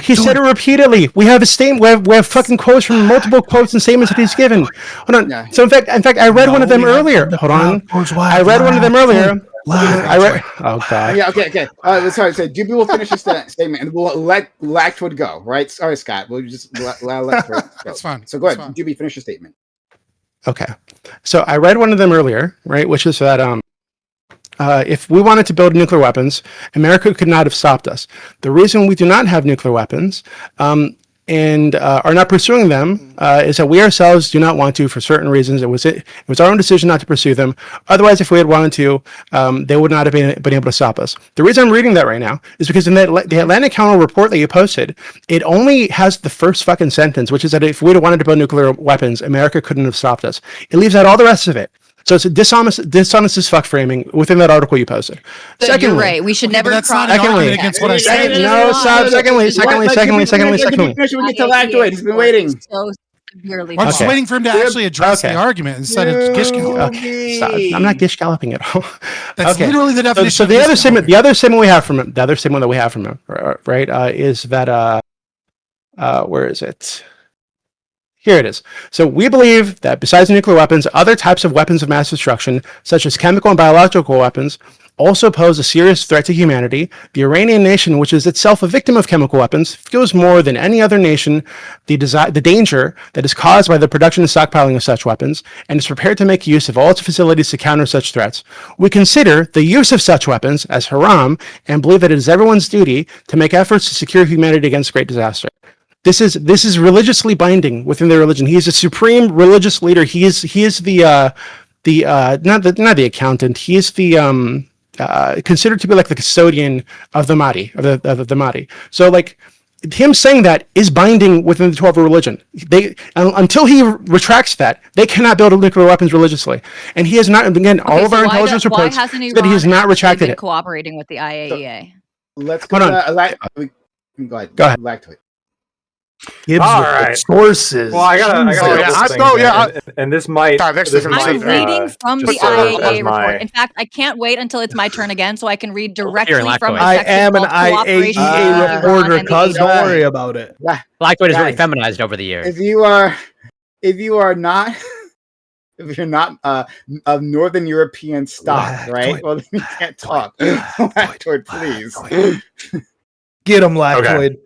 He said it repeatedly. We have a statement. We have fucking quotes from multiple quotes and statements that he's given. Hold on. So in fact, I read one of them earlier. Hold on. I read one of them earlier. Oh god. Yeah. Okay. Sorry. So Doobie will finish his statement, and we'll let Lackwood go. Right. Sorry, Scott. We'll just let go. That's fine. So go ahead, Doobie. Finish your statement. Okay. So I read one of them earlier, right? Which is that if we wanted to build nuclear weapons, America could not have stopped us. The reason we do not have nuclear weapons and are not pursuing them is that we ourselves do not want to for certain reasons. It was our own decision not to pursue them. Otherwise, if we had wanted to, they would not have been able to stop us. The reason I'm reading that right now is because in the Atlantic Council report that you posted, it only has the first fucking sentence, which is that if we had wanted to build nuclear weapons, America couldn't have stopped us. It leaves out all the rest of it. So it's a dishonest as fuck framing within that article you posted. So secondly, you're right. We should never cross. Secondly, against what I said. No, stop. Secondly. We get to Lackwood. He's been waiting. So severely. I'm just waiting for him to actually address the argument instead of gish galloping. I'm not gish galloping at all. That's literally the definition. So the other statement we have from him, right, is that where is it? Here it is. So we believe that besides nuclear weapons, other types of weapons of mass destruction, such as chemical and biological weapons, also pose a serious threat to humanity. The Iranian nation, which is itself a victim of chemical weapons, feels more than any other nation the danger that is caused by the production and stockpiling of such weapons, and is prepared to make use of all its facilities to counter such threats. We consider the use of such weapons as haram and believe that it is everyone's duty to make efforts to secure humanity against great disaster. This is religiously binding within their religion. He is a supreme religious leader. He is the the not the accountant. He is the considered to be like the custodian of the Mahdi, of the Mahdi. So like him saying that is binding within the 12 religion. They until he retracts that, they cannot build nuclear weapons religiously. And he has not. Again, Okay, all of so our why intelligence why reports hasn't that he has Iran not actually retracted been it. cooperating with the IAEA? Let's go. Hold on. Go ahead. Go ahead. Lactoid. Gibbs All with the right. sources. Well, I got Oh, a yeah, couple I- things, no, yeah, and this might God, next this thing might I'm I'm reading from just the serve as IAEA my report. In fact, I can't wait until it's my turn again so I can read Over here in directly from Lactoid. the I section am an called Cooperation IAEA between Iran reporter, and the cuz don't AEA. worry about it. Lactoid is really Guys, feminized over the years. If you are not if you're not of Northern European stock, right? Lactoid. Well, then you can't talk. Lactoid. Lactoid, please. Lactoid. Get him, Lactoid.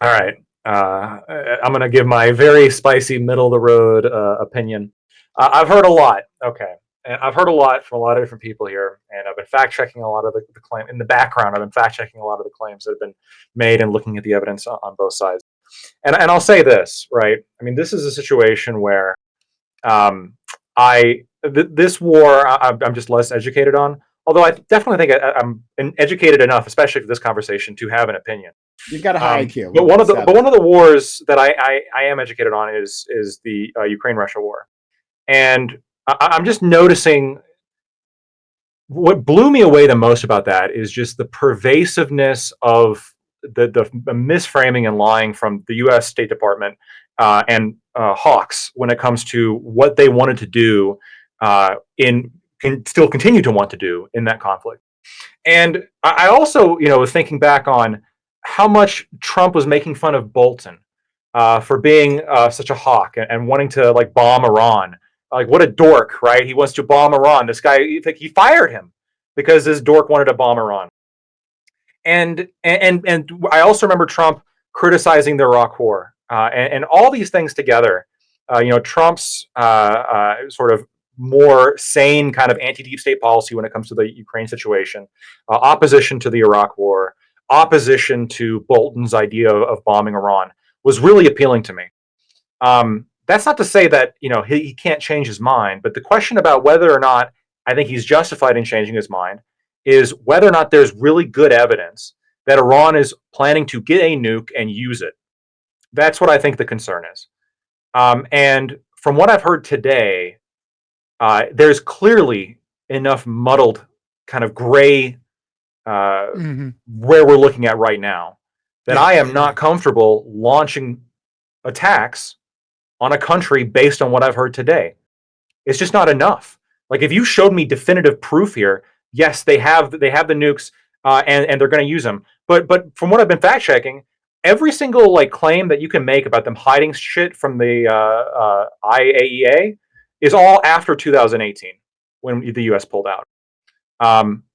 All right. I'm going to give my very spicy, middle of the road opinion. I've heard a lot. Okay. And I've heard a lot from a lot of different people here, and I've been fact checking a lot of the claim in the background. I've been fact checking a lot of the claims that have been made and looking at the evidence on both sides. And I'll say this, right? I mean, this is a situation where this war I'm just less educated on. Although I definitely think I'm educated enough, especially for this conversation, to have an opinion. You've got a high IQ. But one of the wars that I am educated on is the Ukraine-Russia war, and I'm just noticing what blew me away the most about that is just the pervasiveness of the misframing and lying from the U.S. State Department and hawks when it comes to what they wanted to do still continue to want to do in that conflict. And I also, was thinking back on how much Trump was making fun of Bolton for being such a hawk and wanting to like bomb Iran. Like what a dork, right? He wants to bomb Iran. This guy, he fired him because this dork wanted to bomb Iran. And I also remember Trump criticizing the Iraq War and all these things together. Trump's sort of more sane kind of anti-deep state policy when it comes to the Ukraine situation, opposition to the Iraq War, opposition to Bolton's idea of bombing Iran was really appealing to me. That's not to say that he can't change his mind, but the question about whether or not I think he's justified in changing his mind is whether or not there's really good evidence that Iran is planning to get a nuke and use it. That's what I think the concern is. And from what I've heard today, there's clearly enough muddled kind of gray where we're looking at right now that I am not comfortable launching attacks on a country based on what I've heard today. It's just not enough. Like if you showed me definitive proof here, yes, they have the nukes and they're going to use them. But from what I've been fact checking, every single like claim that you can make about them hiding shit from the IAEA is all after 2018 when the U.S. pulled out.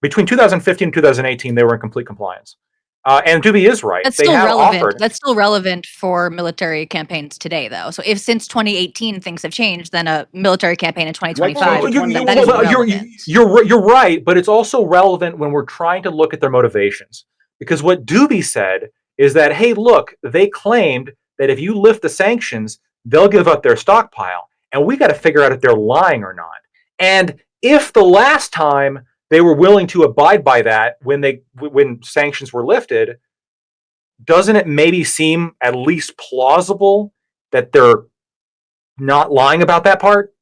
Between 2015 and 2018, they were in complete compliance. And Doobie is right. That's they still have relevant. offered. That's still relevant for military campaigns today, though. So if since 2018 things have changed, then a military campaign in 2025 that is relevant. You're right, but it's also relevant when we're trying to look at their motivations. Because what Doobie said is that, hey, look, they claimed that if you lift the sanctions, they'll give up their stockpile, and we got to figure out if they're lying or not. And if the last time they were willing to abide by that when sanctions were lifted, doesn't it maybe seem at least plausible that they're not lying about that part?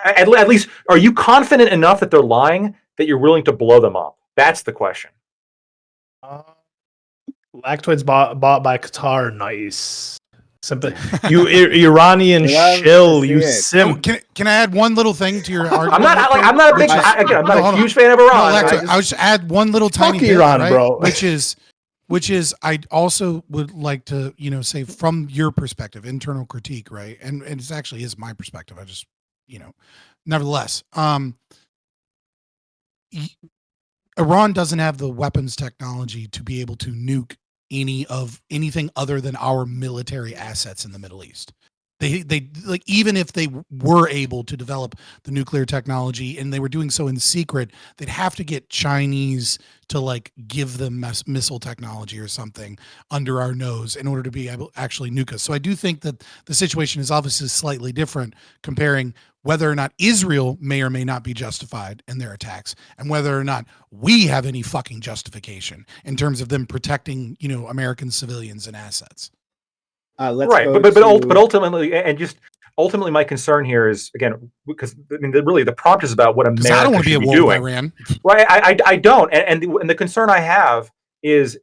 At least, are you confident enough that they're lying that you're willing to blow them up? That's the question. Lactoid's bought by Qatar. Nice. Simple. You Iranian shill. You simp. Can I add one little thing to your argument? I'm not a huge fan of Iran. I would just add one little tiny bit, Iran, right? bro. Which is I also would like to say from your perspective, internal critique, right? And it actually is my perspective. I just nevertheless, Iran doesn't have the weapons technology to be able to nuke anything other than our military assets in the Middle East. They like, even if they were able to develop the nuclear technology and they were doing so in secret, they'd have to get Chinese to like give them missile technology or something under our nose in order to be able to actually nuke us. So I do think that the situation is obviously slightly different, comparing whether or not Israel may or may not be justified in their attacks and whether or not we have any fucking justification in terms of them protecting, American civilians and assets. Let's Right, go but to- ultimately, and just ultimately, my concern here is, again, because I mean, really, the prompt is about what Because I don't America want to be should at be war with doing. Iran. Right, I don't, and the concern I have is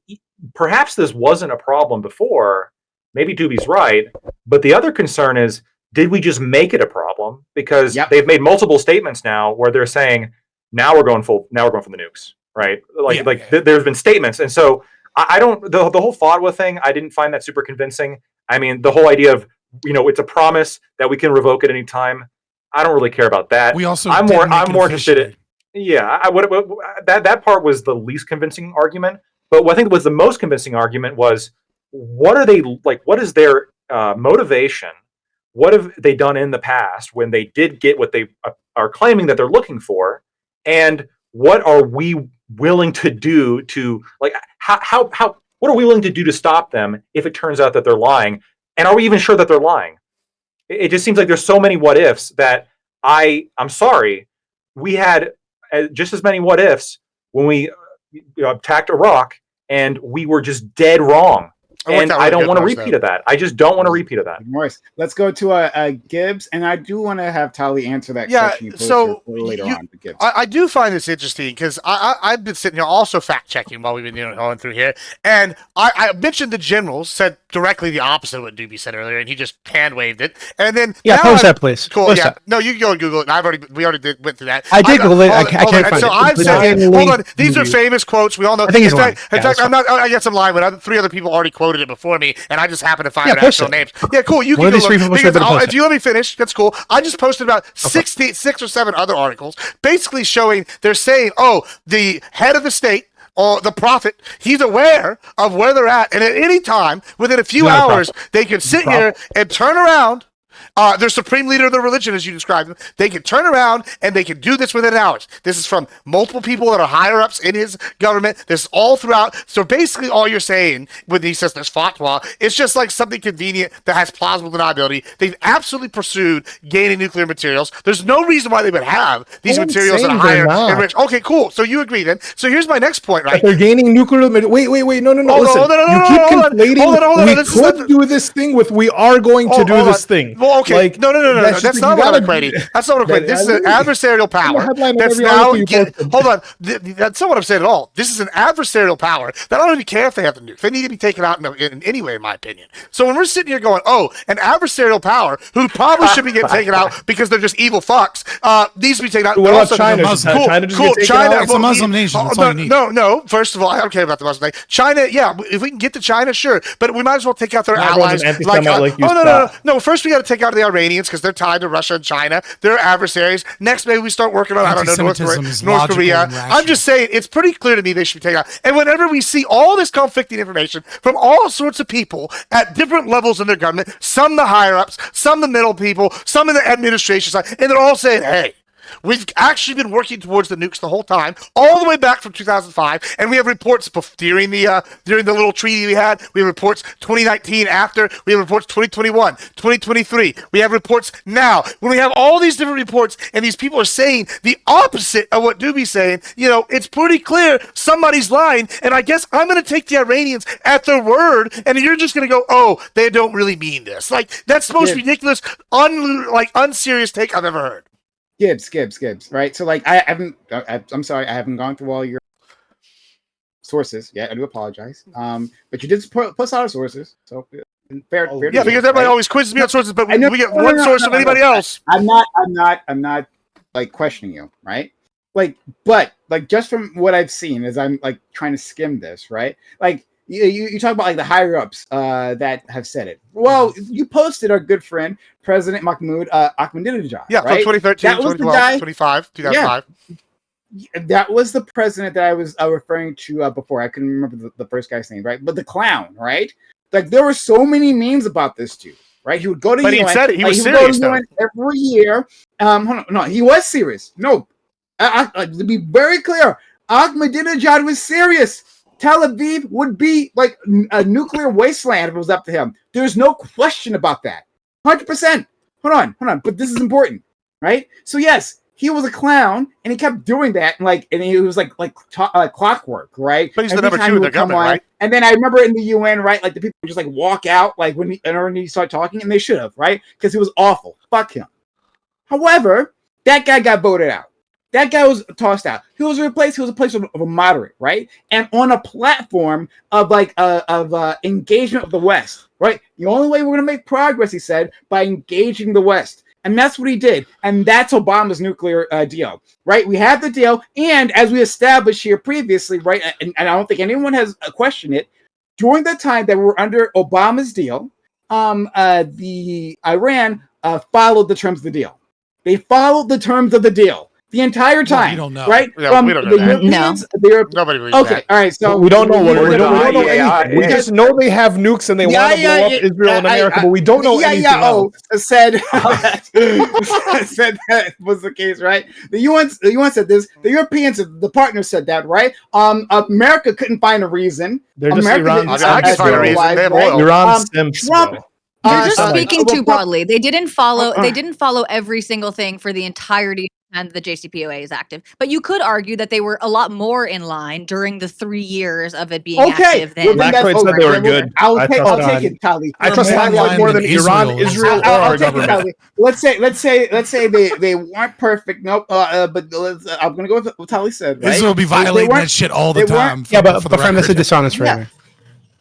perhaps this wasn't a problem before. Maybe Doobie's right, but the other concern is, did we just make it a problem? Because Yep. they've made multiple statements now where they're saying, now we're going for the nukes, right? There's been statements, and so I don't the whole FODWA thing. I didn't find that super convincing. I mean, the whole idea of, it's a promise that we can revoke at any time. I don't really care about that. We also I'm didn't make more it interested in. officially. Yeah, that part was the least convincing argument. But what I think was the most convincing argument was, what are they like? What is their motivation? What have they done in the past when they did get what they are claiming that they're looking for? And what are we willing to do to, like, how what are we willing to do to stop them if it turns out that they're lying? And are we even sure that they're lying? It just seems like there's so many what ifs that I'm sorry, we had just as many what ifs when we attacked Iraq, and we were just dead wrong. And I don't want a repeat of that. I just don't want a repeat of that. Morris, let's go to Gibbs, and I do want to have Tali answer that question you posed so later on. Gibbs. I do find this interesting because I've been sitting here also fact checking while we've been going through here, and I mentioned the generals said directly the opposite of what Doobie said earlier, and he just hand waved it, and then post that, please. Cool, Post yeah. that. No, you can go and Google it. We already went through that. I did Google it. I can't find so it. I've said, hold on. These are famous quotes. We all know. I think he's in lying. fact, I'm not. I guess I'm lying. But 3 other people already quoted it before me, and I just happen to find Yeah, their post actual it. names. Yeah, cool. You One can of these go three look, people should because have post if you let me finish, that's cool. I just posted about 6 or 7 other articles, basically showing they're saying, the head of the state, or the prophet, he's aware of where they're at, and at any time, within a few hours, they can sit here and turn around. Their supreme leader of the religion, as you described him, they can turn around and they can do this within hours. This is from multiple people that are higher ups in his government. This is all throughout. So basically, all you're saying when he says there's fatwa, it's just like something convenient that has plausible deniability. They've absolutely pursued gaining nuclear materials. There's no reason why they would have these materials at a higher enriched. Okay, cool. So you agree then. So here's my next point, right? They're gaining nuclear. Wait, no. Listen, you keep conflating. We could do this thing with we are going to do this thing. Well, okay. Like, no. That's not what I'm equating. That's not what I'm equating. This is an adversarial power that's now. Hold on. That's not what I'm saying at all. This is an adversarial power that I don't even care if they have the nukes. They need to be taken out in any way, in my opinion. So when we're sitting here going, an adversarial power who probably should be getting taken out because they're just evil fucks, needs to be taken out. What about China? China just get taken out? It's a Muslim nation. That's all you need. No. First of all, I don't care about the Muslim nation. China, yeah, if we can get to China, sure, but we might as well take out their allies. No. First, we got to take out the Iranians because they're tied to Russia and China. They're adversaries. Next, maybe we start working on, I don't know, North Korea. I'm just saying, it's pretty clear to me they should be taken out. And whenever we see all this conflicting information from all sorts of people at different levels in their government, some the higher ups, some the middle people, some in the administration side, and they're all saying, hey, we've actually been working towards the nukes the whole time, all the way back from 2005, and we have reports during the little treaty we had. We have reports 2019 after. We have reports 2021, 2023. We have reports now. When we have all these different reports, and these people are saying the opposite of what Doobie's saying, it's pretty clear somebody's lying. And I guess I'm going to take the Iranians at their word, and you're just going to go, they don't really mean this. Like, that's the most ridiculous, unserious take I've ever heard. Gibbs, right? So, like, I'm sorry, I haven't gone through all your sources yet. I do apologize. But you did post a lot of sources, so fair. Yeah, because everybody always quizzes me on sources, but we get one source from anybody else. I'm not like questioning you, right? But just from what I've seen, as I'm like trying to skim this, right? Like, you talk about like the higher ups that have said it. Well, you posted our good friend President Mahmoud Ahmadinejad. Yeah, right? From 2013, that was 2012, the guy, 2005. Yeah, that was the president that I was referring to before. I couldn't remember the first guy's name, right? But the clown, right? Like, there were so many memes about this dude, right? He would go to But he UN. said it. He was would go serious, to though. UN every year. Hold on, no, he was serious. No, to be very clear, Ahmadinejad was serious. Tel Aviv would be like a nuclear wasteland if it was up to him. There's no question about that. 100%. Hold on. But this is important, right? So yes, he was a clown, and he kept doing that, and he was like clockwork, right? But he's the Every number time two he in the would come government, on, right? And then I remember in the UN, right, like the people would just like walk out, like when he started talking, and they should have, right? Because he was awful. Fuck him. However, that guy got voted out. That guy was tossed out. He was replaced. He was a place of a moderate, right? And on a platform of engagement of the West, right? The only way we're going to make progress, he said, by engaging the West. And that's what he did. And that's Obama's nuclear deal, right? We have the deal. And as we established here previously, right? And I don't think anyone has questioned it. During the time that we were under Obama's deal, the Iran followed the terms of the deal. They followed the terms of the deal the entire time. We don't know. Right? Yeah, From we don't know the that. Europeans, Nobody believes okay, that. all right. So we don't know what we we don't know Yeah, anything. We yeah. just know they have nukes and they want to blow up Israel and America, but we don't know anything else. said said that was the case, right? The UN said this. The Europeans, the partners said that, right? America couldn't find a reason. They're just America Iran. didn't, I can find a reason. They have right? oil. Iran simps, Trump. bro. They're just Trump- speaking too broadly. They didn't follow. Uh-uh. They didn't follow every single thing for the entirety. And the JCPOA is active, but you could argue that they were a lot more in line during the 3 years of it being active. Well, Than then that's Blackwood said they were okay. good. I'll I take trust it, Tali. I trust They're more Blackwood in more line than than Iran, Israel. Israel, or I'll our take it, government. Tali. Let's say they weren't perfect. Nope. But I'm gonna go with what Tali said. Right? Israel will be violating weren't- that shit all the they weren't- time. Yeah, but for the friend, that's a record. dishonest Yeah. framing.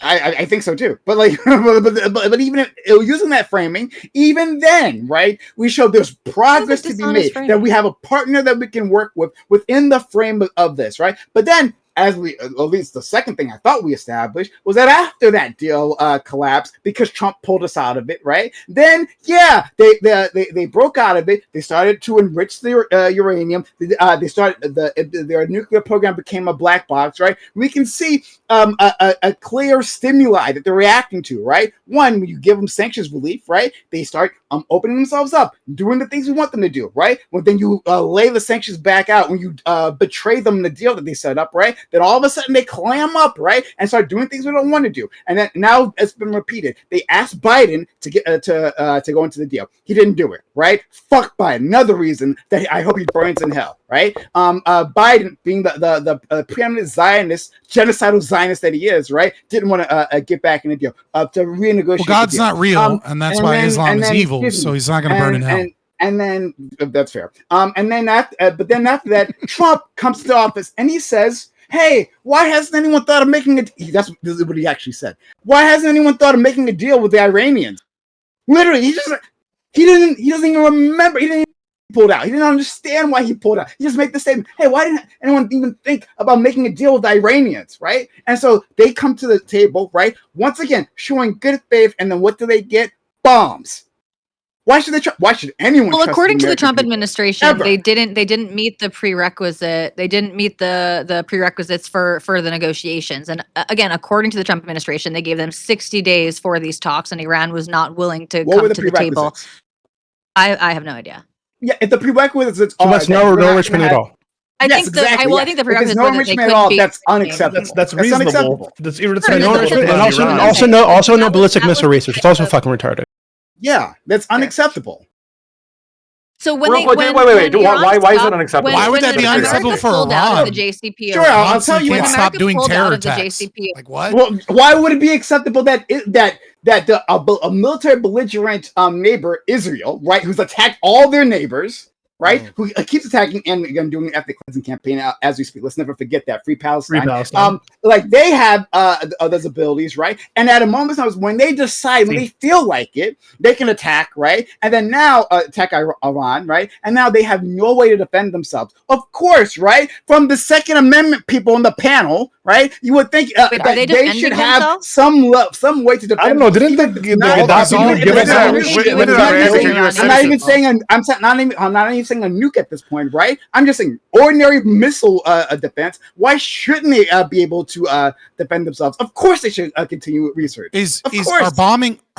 I think so too. But like, but even if, using that framing, even then, right, we showed there's progress to be dishonest made. framing. That we have a partner that we can work with within the frame of this, right? But then, as we, at least the second thing I thought we established was that after that deal collapsed because Trump pulled us out of it, right? Then, yeah, they broke out of it. They started to enrich the uranium. They started their nuclear program became a black box, right? We can see a clear stimuli that they're reacting to, right? One, when you give them sanctions relief, right? They start opening themselves up, doing the things we want them to do, right? Well, then you lay the sanctions back out when you betray them in the deal that they set up, right? Then all of a sudden they clam up, right, and start doing things we don't want to do. And then now it's been repeated. They asked Biden to get to go into the deal. He didn't do it, right? Fuck Biden. Another reason that I hope he burns in hell, right? Biden, being the preeminent Zionist, genocidal Zionist that he is, right, didn't want to get back in the deal to renegotiate. Well, God's the deal. not real, and that's why Islam is evil. excuse me, So he's not going to burn in hell. And then that's fair. And then but then after that, Trump comes to office and he says, "Hey, why hasn't this is what he actually said. Why hasn't anyone thought of making a deal with the Iranians?" Literally, he doesn't even remember. He didn't even pulled out. He didn't understand why he pulled out. He just made the statement, "Hey, why didn't anyone even think about making a deal with the Iranians?" Right? And so they come to the table, right? Once again, showing good faith, and then what do they get? Bombs. Why should anyone? Well, trust according to the American Trump people? administration, Ever. they didn't meet the prerequisite. They didn't meet the prerequisites for the negotiations. And again, according to the Trump administration, they gave them 60 days for these talks, and Iran was not willing to What were come the to the table. prerequisites? I have no idea. Yeah, if the prerequisites So are that's that no we're not enrichment gonna at have- all. I Yes, think exactly, I yeah. think the If there's prerequisite no were that they enrichment at couldn't all, be that's negotiating. unacceptable. That's That's reasonable. unacceptable. That's Sure, irritating. no, No that's enrichment, and what also, Iran and is saying. also no That was- ballistic that was missile research. It's the- also fucking retarded. Yeah, that's unacceptable. So when Real they quick, when, wait. when Why Iran is it stopped- unacceptable? Why would when that be America unacceptable for pulled out Iran? of the JCPOA? Sure, I'll tell you can't why. stop America doing pulled out terror of the attacks. JCPOA. Like what? Well, why would it be acceptable that a military belligerent neighbor, Israel, right, who's attacked all their neighbors, right, who keeps attacking and again doing an ethnic cleansing campaign as we speak. Let's never forget that. Free Palestine. Free Palestine. Like they have those abilities, right? And at a moment's notice, when they decide, when they feel like it, they can attack, right? And then now attack Iran, right? And now they have no way to defend themselves. Of course, right? From the Second Amendment people on the panel, right? You would think Wait, are that they they should defending have themselves? some way to defend. I don't know. Didn't even the if it's not- Gaddafi even if give it's us not- our even shit? if When it's did not Iran even- take US I'm not even citizens? saying I'm not even saying a nuke at this point, right? I'm just saying ordinary missile defense. Why shouldn't they be able to defend themselves? Of course, they should continue research. Is Of are course.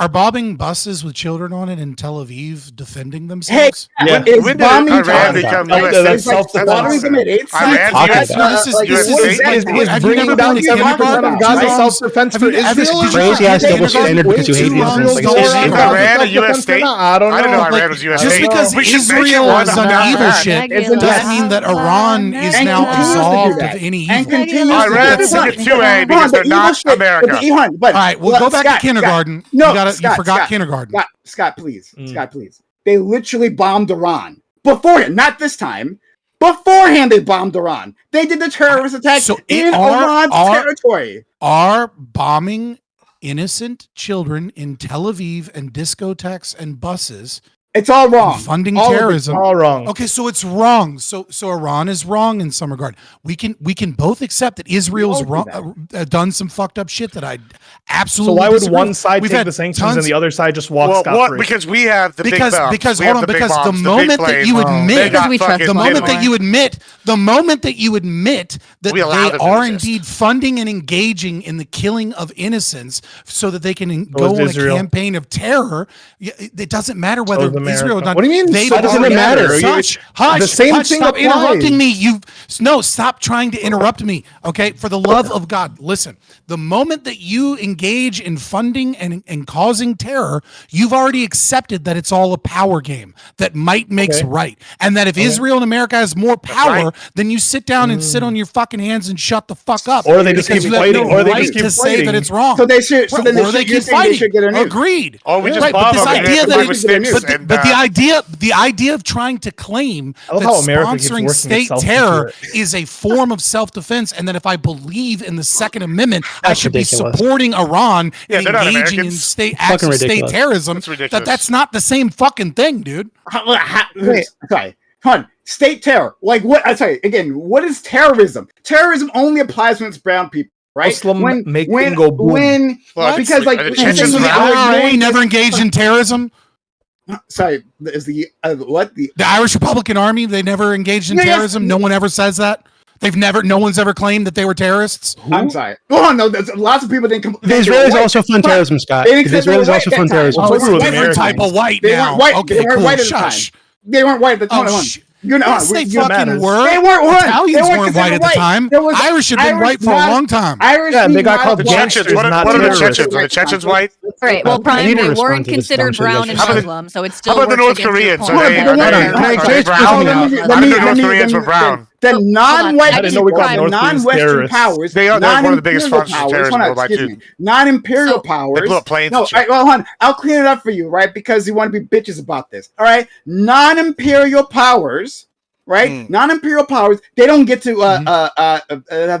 Are bombing buses with children on it in Tel Aviv defending Hey, themselves? Yeah. is When did bombing Iran terrorism? become Like, US that's it's like self-defense. slaughtering them at 8 Iran, talking US, about? No, this is like, this what is is that like, now? is have you bringing never been down to 70% kindergarten? of Gaza Two wrongs- self-defense have for you- have you- Israel? did you Crazy not ass get double kindergarten? standard because you hate Two Muslims. wrongs Like, don't Is make a Iran right. a US state? I don't I didn't know know. Iran was US Just state. because We should make it Israel one is on an that evil fact. shit Isn't doesn't that- mean that Iran is And now continues to do absolved that. of any And evil. continues to do Iran that. is a But 2A because they're not America. But All right, we'll go back to kindergarten. No, you Scott, forgot Scott, kindergarten. Scott, please. Mm. Scott, please. They literally bombed Iran beforehand, not this time. Beforehand, they bombed Iran. They did the terrorist attack So in Iran's territory. Are bombing innocent children in Tel Aviv and discotheques and buses It's all wrong. and funding All of it's terrorism? All wrong. Okay, so it's wrong. So Iran is wrong in some regard. We can both accept that Israel's We all do wrong, done some fucked up shit that I So absolutely. why would disagree one with. side We've take had the sanctions tons- and the other side just walk Well, scot what? free? Because we have the because big bombs. because We hold have on, the big because the bombs, big moment that planes. you Oh. admit They got Because we trust fucking the them. moment that planes. you admit that We allow they them to are exist. indeed funding and engaging in the killing of innocents so that they can So go is on a Israel. campaign of terror, it doesn't matter So whether is America. Israel or not. What do you mean, They've so doesn't already- it matter? Hush, The same hush, thing stop applies. interrupting me. Stop trying to interrupt me. Okay, for the love of God, listen. The moment that you engage in funding and causing terror, you've already accepted that it's all a power game, that might makes Okay. right, and that if Israel and America has more power, right. then you sit down and sit on your fucking hands and shut the fuck up. Or they just because keep you have fighting, no or they right just keep to say that fighting. it's wrong. So they should. So then or they you're keep saying fighting. they should get a nuke. Agreed. Or we just Right, but bomb this them and idea hit that them with sticks but and, the idea of trying to claim I love that how America keeps sponsoring working state itself terror into it. is a form of self-defense, and that if I believe in the Second Amendment, I That's should ridiculous. be supporting Iran Yeah, and they're not engaging in Americans. state acts Fucking of state ridiculous. terrorism. That's ridiculous. That's not the same fucking thing, dude. Wait, sorry. Hold on. State terror. Like what? I tell you again. What is terrorism? Terrorism only applies when it's brown people, right? Muslim make thing go boom. Well, Because like are the the Chechens thing with brown? IRA never engaged in terrorism. Sorry, is the what the The Irish Republican Army, they never engaged in Yeah, yes. terrorism. No one ever says that. No one's ever claimed that they were terrorists. I'm sorry. Oh no, there's lots of people didn't come. The Israelis also fund terrorism, Scott. They The didn't say they were Israelis white also that fund time. terrorism. Oh, What's it's with white Different Americans. type of white They now. weren't white. Okay, They weren't cool. white at the Shush. time. They weren't white at the time. Oh, Hold on. sh- You know, yes, they you fucking matters. were. They weren't white. Italians They weren't white at the considered time. There was Irish have been Irish white for a non- long time. Irish Yeah, they being got not called The white. Chechens. What not are the terrorists. Chechens? Are the Chechens white? All right. Well, I Prime, need to they respond weren't to this considered dumb shit you brown guys in just said. Muslim, so it still How about the works North against your Koreans? point Are they, that are they're they, Can I are they just- brown? let me- I didn't know North Koreans were brown. The hold on. non-white, I didn't know we called North Koreans non-Western terrorists. powers. They are- they're one of the biggest non-imperial sponsors of powers, terrorism hold on, worldwide, excuse too. me, non-imperial So- powers. They blew up planes No, and shit. well, hold on. I'll clean it up for you, right? Because you want to be bitches about this. All right, non-imperial powers, right? Mm. Non-imperial powers. They don't get to have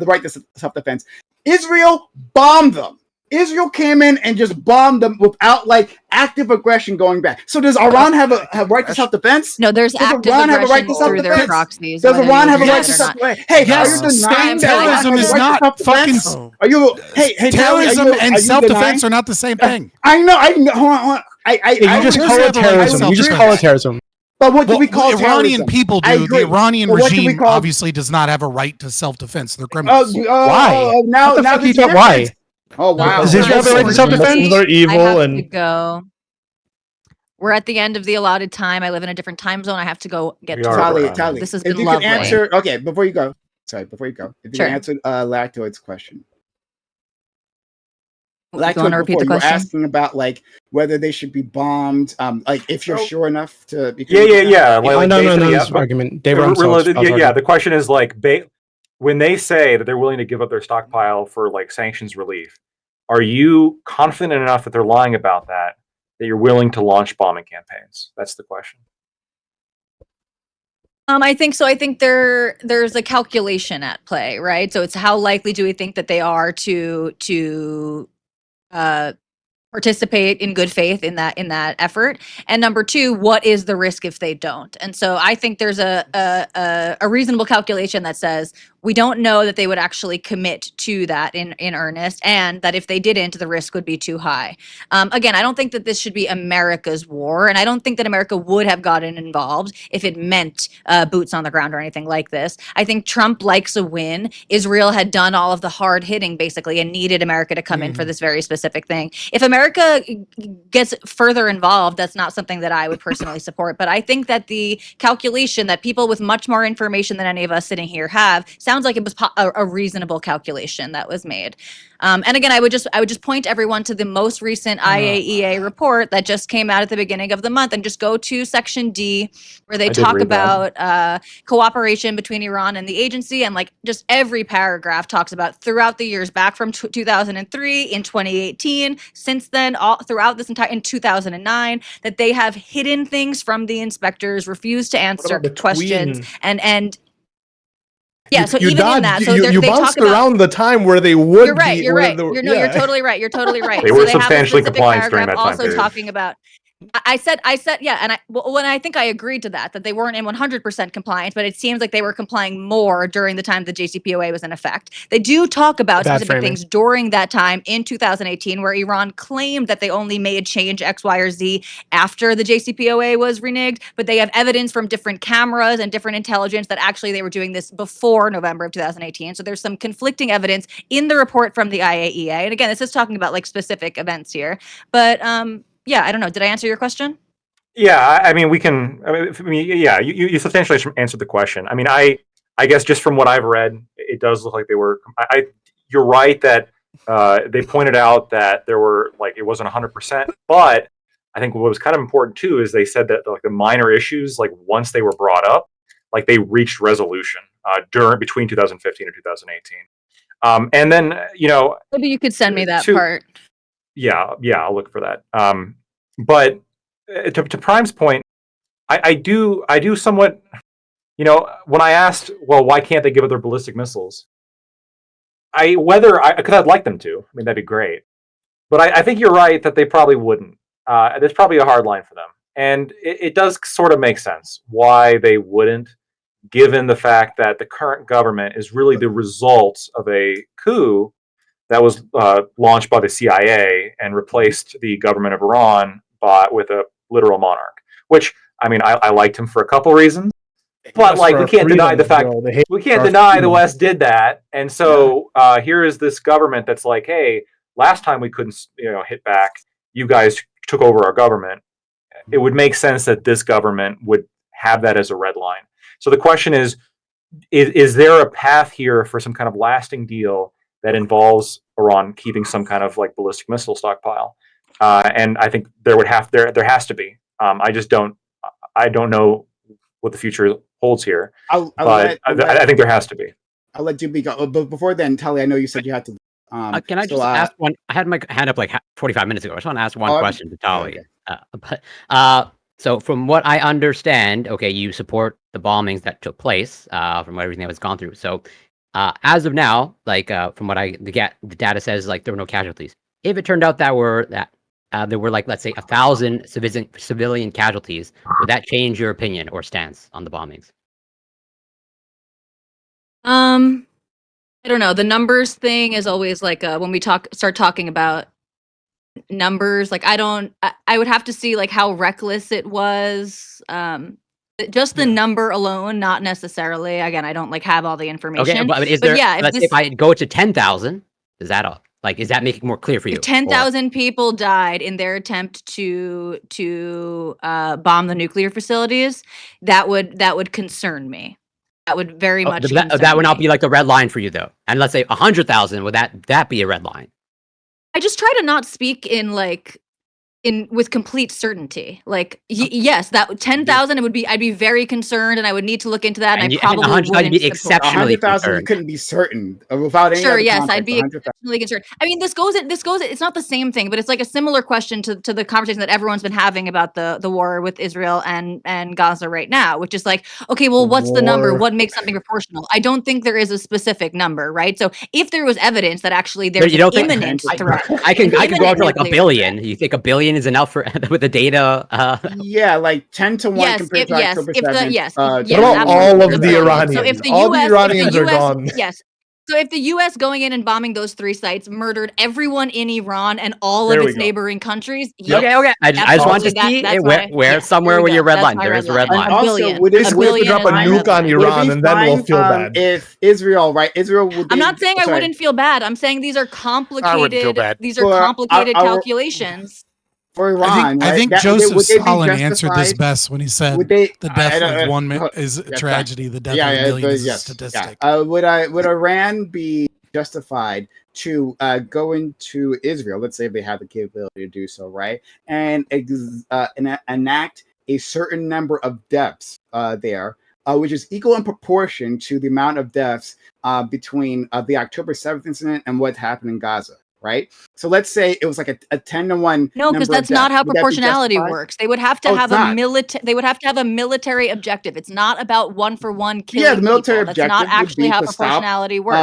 the right to self-defense. Israel bombed them. Israel came in and just bombed them without like active aggression going back. So does Iran have a right to self-defense? No, there's Does active Iran have a right aggression to through their self-defense? proxies. Does whether Iran you have a agree right with to it or not. self-defense? Hey, Yes, are you state denying that terrorism Iran has is a right to not fucking. self-defense? Are you? Hey, Terrorism and are you self-defense denying? are not the same thing. I know. Hold on. Yeah, you just I call agree. it terrorism. You just call it terrorism. But what do Well, we call Iranian terrorism? people I do. agree. The Iranian But what do we regime call- obviously does not have a right to self-defense. They're Oh, criminals. Why? now, What the now fuck are you there's a talking? Why? difference. Oh wow! Does Israel have a right to self-defense? Muslims are I evil have to and go. We're at the end of the allotted time. I live in a different time zone. I have to go get We to are. work. Tali, This has if been you lovely. can answer, okay, before you go, if you Sure. can answer Lactoid's question. You want to repeat the you were question? asking about like whether they should be bombed, like if you're Oh. sure enough to. Yeah. Oh, Like, no, basically, this but- argument. They were Re- on Saul's yeah. The question is like, when they say that they're willing to give up their stockpile for like sanctions relief, are you confident enough that they're lying about that you're willing to launch bombing campaigns? That's the question. I think so. I think there's a calculation at play, right? So it's how likely do we think that they are to participate in good faith in that effort, and number two, what is the risk if they don't? And so I think there's a reasonable calculation that says we don't know that they would actually commit to that in earnest, and that if they didn't, the risk would be too high. Again, I don't think that this should be America's war, and I don't think that America would have gotten involved if it meant boots on the ground or anything like this. I think Trump likes a win. Israel had done all of the hard hitting basically and needed America to come in for this very specific thing. If America gets further involved, that's not something that I would personally support. But I think that the calculation that people with much more information than any of us sitting here have sounds like it was a reasonable calculation that was made. And again, I would just point everyone to the most recent IAEA report that just came out at the beginning of the month, and just go to Section D, where they talk about cooperation between Iran and the agency, and like just every paragraph talks about throughout the years back from 2003, in 2018, since then, all throughout this entire in 2009, that they have hidden things from the inspectors, refused to answer questions, and yeah, so even in that, so you they bounced talk about, around the time where they would. you're right. be, You're where right. the- You're yeah. totally right. You're totally right. They So were they have a substantially specific compliant during paragraph that time also period. talking about. I said, yeah, and when I think I agreed to that they weren't in 100% compliance, but it seems like they were complying more during the time the JCPOA was in effect. They do talk about Bad specific framing. things during that time in 2018, where Iran claimed that they only made change X, Y, or Z after the JCPOA was reneged, but they have evidence from different cameras and different intelligence that actually they were doing this before November of 2018. So there's some conflicting evidence in the report from the IAEA. And again, this is talking about like specific events here, but yeah, I don't know. Did I answer your question? Yeah, I mean, we can. I mean, yeah, you substantially answered the question. I mean, I guess just from what I've read, it does look like they were. You're right that they pointed out that there were it wasn't 100%, but I think what was kind of important too is they said that like the minor issues, like once they were brought up, like they reached resolution between 2015 and 2018. And then Maybe you could send me that to- part. yeah, I'll look for that. But to Prime's point, I do somewhat, when I asked, well, why can't they give up their ballistic missiles? Because I'd like them to. I mean, that'd be great. But I think you're right that they probably wouldn't. There's probably a hard line for them, and it does sort of make sense why they wouldn't, given the fact that the current government is really the result of a coup that was launched by the CIA and replaced the government of Iran with a literal monarch. Which, I mean, I liked him for a couple reasons, but we can't deny the fact we can't deny the West did that. And so here is this government that's like, hey, last time we couldn't hit back, you guys took over our government. It would make sense that this government would have that as a red line. So the question is there a path here for some kind of lasting deal that involves Iran keeping some kind of ballistic missile stockpile? And I think there has to be. I don't know what the future holds here, but I think there has to be. I'll let Jimmy go. But before then, Tully, I know you said you had to. Can I just ask one? I had my hand up 45 minutes ago. I just want to ask one question to Tully. Okay. So from what I understand, okay, you support the bombings that took place from everything that was gone through. So as of now, from what the data says, there were no casualties. If it turned out there were let's say 1,000 civilian casualties, would that change your opinion or stance on the bombings? I don't know. The numbers thing is always when we start talking about numbers, I would have to see how reckless it was. Just the number alone, not necessarily. Again, I don't have all the information. Okay, but is there? If I go to 10,000, is that all? Is that making more clear for you? If 10,000 people died in their attempt to bomb the nuclear facilities, that would concern me. That would very much. That would not be the red line for you, though. And let's say 100,000, would that be a red line? I just try to not speak in with complete certainty. Yes, that 10,000 I'd be very concerned, and I would need to look into that, and I probably wouldn't be exceptionally 100,000 you couldn't be certain without any Sure, yes, context, I'd be exceptionally concerned. I mean, this goes it's not the same thing, but it's a similar question to the conversation that everyone's been having about the war with Israel and Gaza right now, which is okay, well, what's the number? What makes something proportional? I don't think there is a specific number, right? So if there was evidence that actually there's an imminent threat. I can go up to a billion. You think a billion is enough for with the data. Yeah, like 10-1 Yes, compared if, to yes, October if the 7th. yes, uh, yes, What about absolutely, all of the civilians. So if Iranians? the All the U.S. Iranians are if the U.S. gone. Yes. So if the U.S. going in and bombing those 3 sites murdered everyone in Iran and all There of we its go. neighboring countries, Yep. Okay, okay. I just want to absolutely, see that's where my where yes, somewhere there we where your go. red That's line. my There red is a red line. And line. A also, billion. would it A Basically, would if we it billion drop be a is my fine? red nuke on line. Would it be Iran, and then we'll fine feel bad. if Israel, right? Israel would I'm they? not saying I Sorry, wouldn't feel bad. I'm saying these are feel complicated. bad. These are for complicated our calculations. for I think Iran, I right? think That Joseph would they be Stalin answered this justified? best when he said Would they? the death of one Uh, is a yes, fine. tragedy, the death Yeah, of a yeah, million is a yes, yeah. statistic. Would Iran be justified to go into Israel? Let's say if they have the capability to do so, right? And enact a certain number of deaths there, which is equal in proportion to the amount of deaths between the October 7th incident and what happened in Gaza, right? So let's say it was like a 10-1 No, because number of that's not deaths. how Would that be proportionality justified? works. They would have to Oh, it's have a not. They would have to have a military objective. It's not about one for one killing Yeah, the military people. That's not objective would actually be how to stop proportionality works.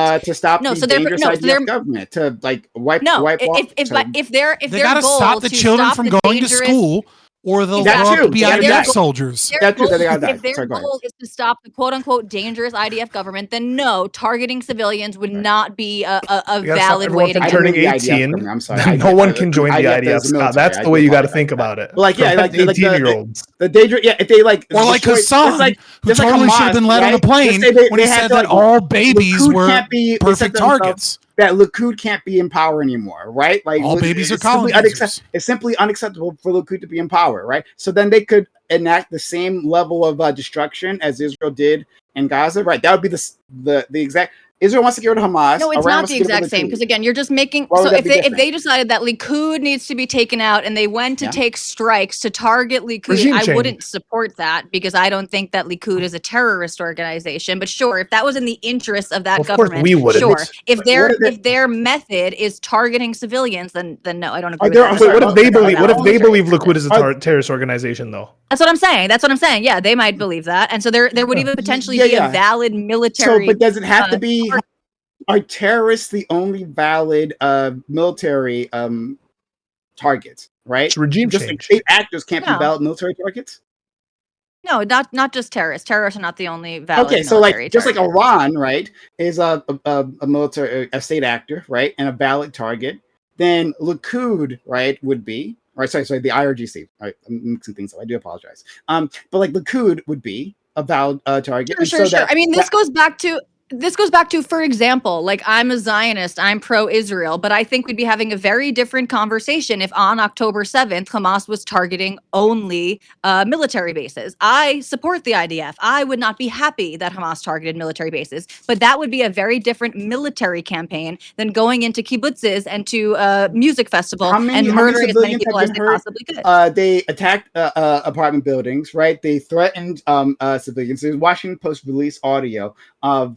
No, the so they're dangerous no, so they're IDF government, to like wipe no. off. If their They got to goal stop the to children stop from the going to dangerous school, or they'll That grow up to too. be They gotta IDF die. soldiers. That too. That they gotta die. if their Sorry, go ahead. goal is to stop the quote unquote dangerous IDF government, then no, targeting civilians would Right. not be a You gotta stop valid everyone way to from I get. don't turning mean the IDF 18. government. I'm sorry. Then no one can join the IDF, the Scott. military. That's I the do way you got to apologize. think about it. But like, yeah, Prevent like 18-year-olds. the danger. Yeah, if they like Or like destroy- Hassan, just like who just like totally should have Hamas, been led on a right? plane Let's say when he they had said to, that like, all babies Likud were can't be. They said perfect to themselves targets. that Likud can't be in power anymore, right? Like All babies are it's simply colonizers. It's simply unacceptable for Likud to be in power, right? So then they could enact the same level of destruction as Israel did in Gaza, right? That would be the exact. Israel wants to get rid of Hamas. No, it's Iran not wants the to get rid exact of same Likud. because again, you're just making. Why would So that if be they different? decided that Likud needs to be taken out and they went to Yeah. take strikes to target Likud, Regime I change. wouldn't support that because I don't think that Likud is a terrorist organization. But sure, if that was in the interest of that Of course, government, we wouldn't. sure. If What are the- their method is targeting civilians, then no, I don't agree Are with there- that. I'm That's Wait, sorry, what not if they a believe? What if valid they military believe Likud is a Are- terrorist organization, though? That's what I'm saying. That's what I'm saying. Yeah, they might believe that, and so there would even potentially be yeah. a valid So, military. but does it have to be? target. Are terrorists the only valid military targets? Right? It's regime Just like change. state actors can't be No. valid military targets. No, not just terrorists. Terrorists are not the only valid Okay, so military like just like target. Iran, right, is a military a state actor, right, and a valid target. Then Likud, right, would be right. Sorry, the IRGC. Right, I'm mixing things up. I do apologize. But like Likud would be a valid target. And Sure. so that, I mean, this goes back to, for example, like I'm a Zionist, I'm pro-Israel, but I think we'd be having a very different conversation if on October 7th, Hamas was targeting only military bases. I support the IDF. I would not be happy that Hamas targeted military bases, but that would be a very different military campaign than going into kibbutzes and to a music festival how many and murdering as many civilians people have as been they hurt? possibly could. They attacked apartment buildings, right? They threatened civilians. There's Washington Post released audio of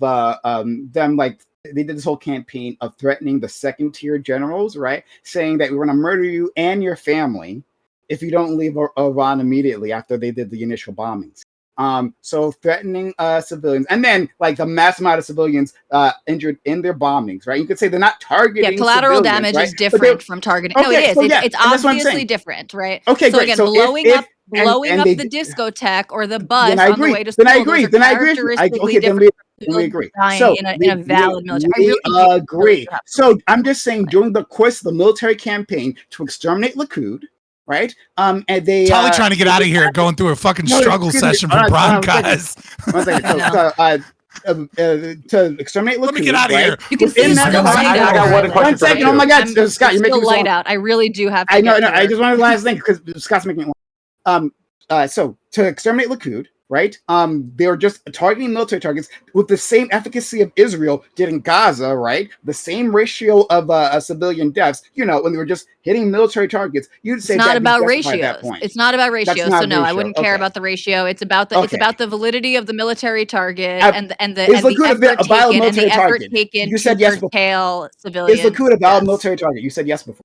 them, like they did this whole campaign of threatening the second tier generals, right? Saying that we're going to murder you and your family if you don't leave Iran immediately after they did the initial bombings. So threatening civilians, and then like the mass amount of civilians injured in their bombings, right? You could say they're not targeting. Yeah, collateral civilians, damage right? is But different from targeting. No, okay, it is. so yeah, It's and that's what I'm obviously saying. different, right? Okay, So great. again, So blowing if up the discotheque or the bus then I on the agree. way to Then I school, agree. those are Then I agree. characteristically Okay, then different we from agree. dying So in a valid military. I we really do agree. have So I'm just saying, during the course of the military campaign to exterminate Likud, right? And they Totally trying to get out of here, going through a fucking No, struggle excuse me. session from Prime guys. One second. To exterminate Likud. Let me get out of right? here. You can see Within this that- light I out. got one question One for second. you. Oh my God, I'm Scott, you're making still me so light out. I really do have to. I know. get No, to I work. just wanted to last thing because Scott's making it. So to exterminate Likud, right? They were just targeting military targets with the same efficacy of Israel did in Gaza, right? The same ratio of civilian deaths. You know, when they were just hitting military targets, you'd say It's not that'd be about justified at that ratios. point. It's not about ratios. not So no, I ratio. wouldn't care Okay. about the ratio. It's about the validity of the military target Ab- and the Is Likud effort a valid taken and the military effort target? taken You to said yes before. curtail Is civilians. Likud a valid Yes. military target? You said yes before,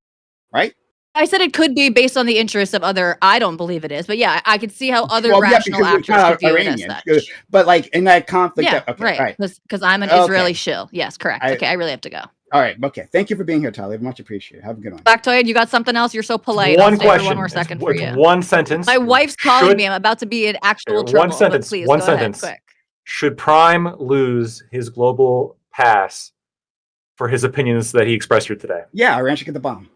right? I said it could be based on the interests of other. I don't believe it is, but yeah, I could see how other Well, yeah, rational because you're actors kind could of view it as Iranian. such. But like in that conflict, Yeah, okay, right. all right. Because I'm an Okay. Israeli shill. Yes, correct. I- Okay, I really have to go. All right. Okay. Thank you for being here, Tyler. Much appreciated. Have a good one. Factoid, you got something else? You're so polite. One I'll stay question. for one more second for It's you. one sentence. My wife's calling Should- me. I'm about to be in actual one trouble. sentence. But please One go sentence. ahead, quick. Should Prime lose his global pass for his opinions that he expressed here today? Yeah, Iran should get the bomb.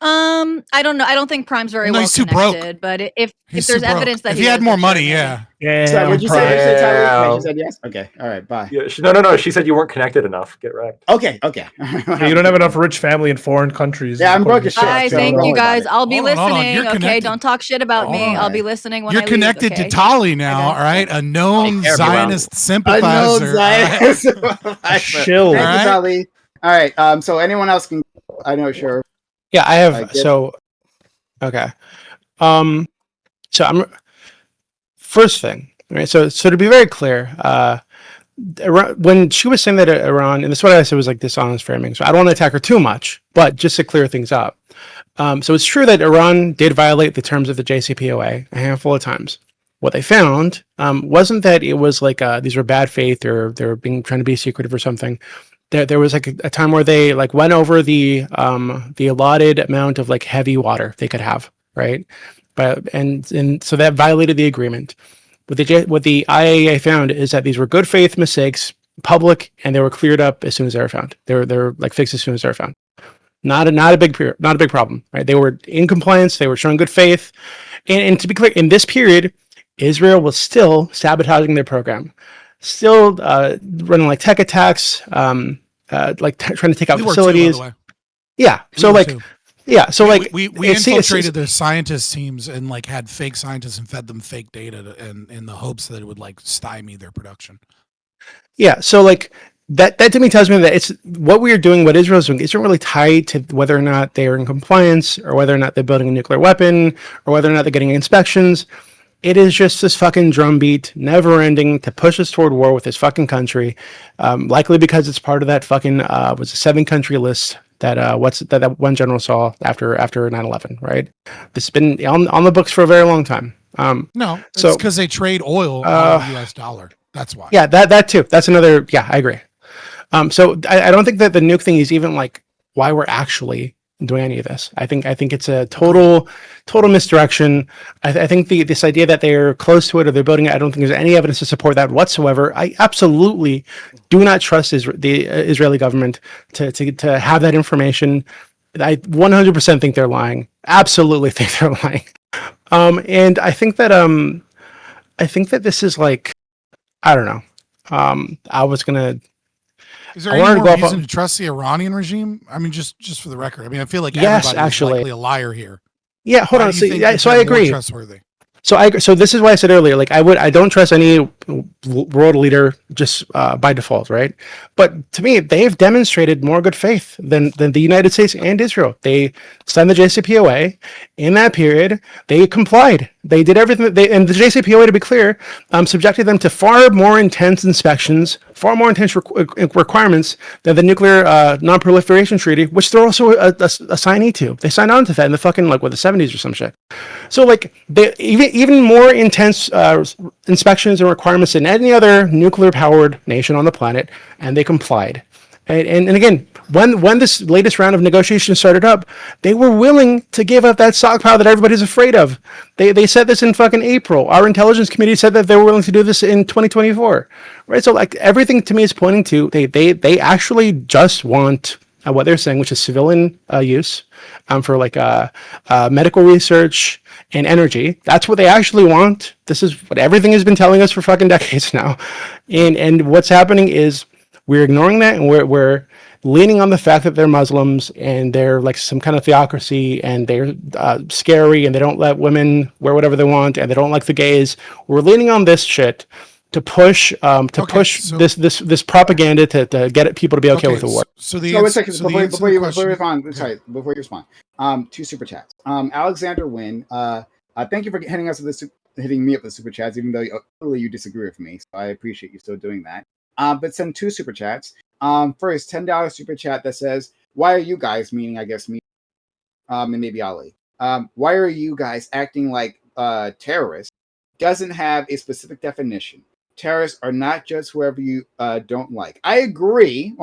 I don't know. I don't think Prime's very No, well he's too broke. connected. But if He's there's too broke. evidence that if he had is, more then money, sure, maybe. yeah. Yeah, So what'd you say? Prime. You said, Tyler? Yeah, Yeah. she said yes. Okay. All right. Bye. Yeah, no. She said you weren't connected enough. Get wrecked. Okay. Okay. Yeah, you don't have enough rich family in foreign countries. Yeah, I'm broke as shit. Bye. so Thank don't you worry about guys. it. I'll be Hold on. listening. You're Okay, connected. don't talk shit about me. Hold I'll on. be listening when You're I leave, connected okay? to Tali now, guys. all right? A known Take care, everyone. Zionist sympathizer. Unknown all right? Zionist. Shill. Thank you, Alright. Tali. All right. So anyone else can? I know. Sure. Yeah, I have. I get- So, okay. So I'm first thing, right? So to be very clear, when she was saying that Iran, and this is what I said was like dishonest framing. So I don't want to attack her too much, but just to clear things up. So it's true that Iran did violate the terms of the JCPOA a handful of times. What they found wasn't that it was like these were bad faith or they were trying to be secretive or something. There was like a time where they like went over the allotted amount of like heavy water they could have, right? But and so that violated the agreement. What the IAEA found is that these were good faith mistakes, public, and they were cleared up as soon as they were found. They're like fixed as soon as they were found. Not a big problem, right? They were in compliance. They were showing good faith, and to be clear, in this period, Israel was still sabotaging their program, still running like tech attacks, trying to take out We were too, by facilities. the way. Yeah. We So were like, too. yeah. So like, we it's- infiltrated their scientist teams and like had fake scientists and fed them fake data in the hopes that it would like stymie their production. Yeah, so like that to me tells me that it's what we are doing, what Israel's doing, isn't really tied to whether or not they are in compliance or whether or not they're building a nuclear weapon or whether or not they're getting inspections. It is just this fucking drumbeat, never ending, to push us toward war with this fucking country. Likely because it's part of that fucking was a 7-country list that that one general saw after 9/11, right? This has been on the books for a very long time. No, it's So, because they trade oil on the U.S. dollar. That's why. Yeah, that too. That's another. Yeah, I agree. So I don't think that the nuke thing is even like why we're actually doing any of this. I think it's a total misdirection. I think this idea that they're close to it or they're building it, I don't think there's any evidence to support that whatsoever. I absolutely do not trust the Israeli government to have that information. I 100% think they're lying. Absolutely think they're lying. And I think that this is like, I don't know. I was gonna. Is there I any wanted to more go off reason on- to trust the Iranian regime? I mean, just for the record. I mean, I feel like Yes, everybody actually. is likely a liar here. Yeah, hold Why on. do you So, think yeah, that so I they're more agree. Trustworthy. So I agree. So this is why I said earlier, like I don't trust any world leader just by default, right? But to me, they've demonstrated more good faith than the United States and Israel. They signed the JCPOA in that period. They complied. They did everything that and the JCPOA, to be clear, subjected them to far more intense inspections, far more intense requirements than the Nuclear Non-Proliferation Treaty, which they're also a signee to. They signed on to that in the fucking the 70s or some shit. So like they even more intense inspections and requirements than any other nuclear powered nation on the planet, and they complied. And again, when this latest round of negotiations started up, they were willing to give up that stockpile that everybody's afraid of. They said this in fucking April. Our intelligence committee said that they were willing to do this in 2024. Right? So like everything to me is pointing to they actually just want what they're saying, which is civilian use for like medical research and energy. That's what they actually want. This is what everything has been telling us for fucking decades now. And what's happening is we're ignoring that, and we're leaning on the fact that they're Muslims and they're like some kind of theocracy and they're scary and they don't let women wear whatever they want and they don't like the gays. We're leaning on this shit to push so- this propaganda to get people to be okay with the war. So the So one answer, second so the before answer to you the question- respond. Sorry, before you respond. 2 super chats. Alexander Wynn. Thank you for hitting us with hitting me up with super chats, even though clearly you disagree with me. So I appreciate you still doing that. But send 2 super chats. First, $10 super chat that says, "Why are you guys?" Meaning, I guess me, and maybe Ali. Why are you guys acting like terrorists? Doesn't have a specific definition. Terrorists are not just whoever you don't like. I agree.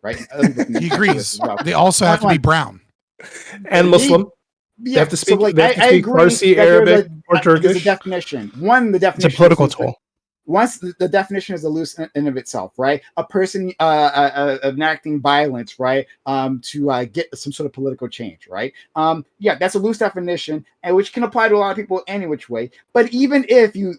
right? And other people can He attest to this agrees. as well. They also have to be Hold on. brown. And Muslim. They Yeah, have to speak. so like They have to I speak agree Farsi, that Arabic, or there's a Turkish. definition. One, the It's a definition political is tool. once the definition is a loose in of itself, right? A person enacting violence, right, to get some sort of political change, right? Yeah, that's a loose definition, and which can apply to a lot of people any which way. But even if you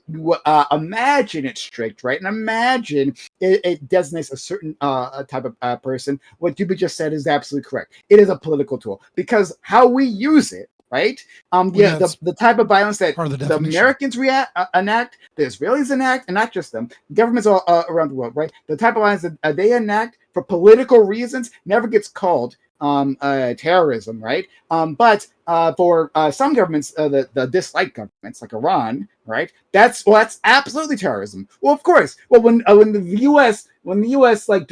imagine it's strict, right, and imagine it designates a certain type of person, what Duby just said is absolutely correct. It is a political tool because how we use it. Right. yeah, The type of violence that part of the the definition. Americans enact, the Israelis enact, and not just them, governments all around the world, right? The type of violence that they enact for political reasons never gets called terrorism, right? But for some governments, the dislike governments like Iran, right? That's absolutely terrorism. Well, of course. Well, when the U.S. like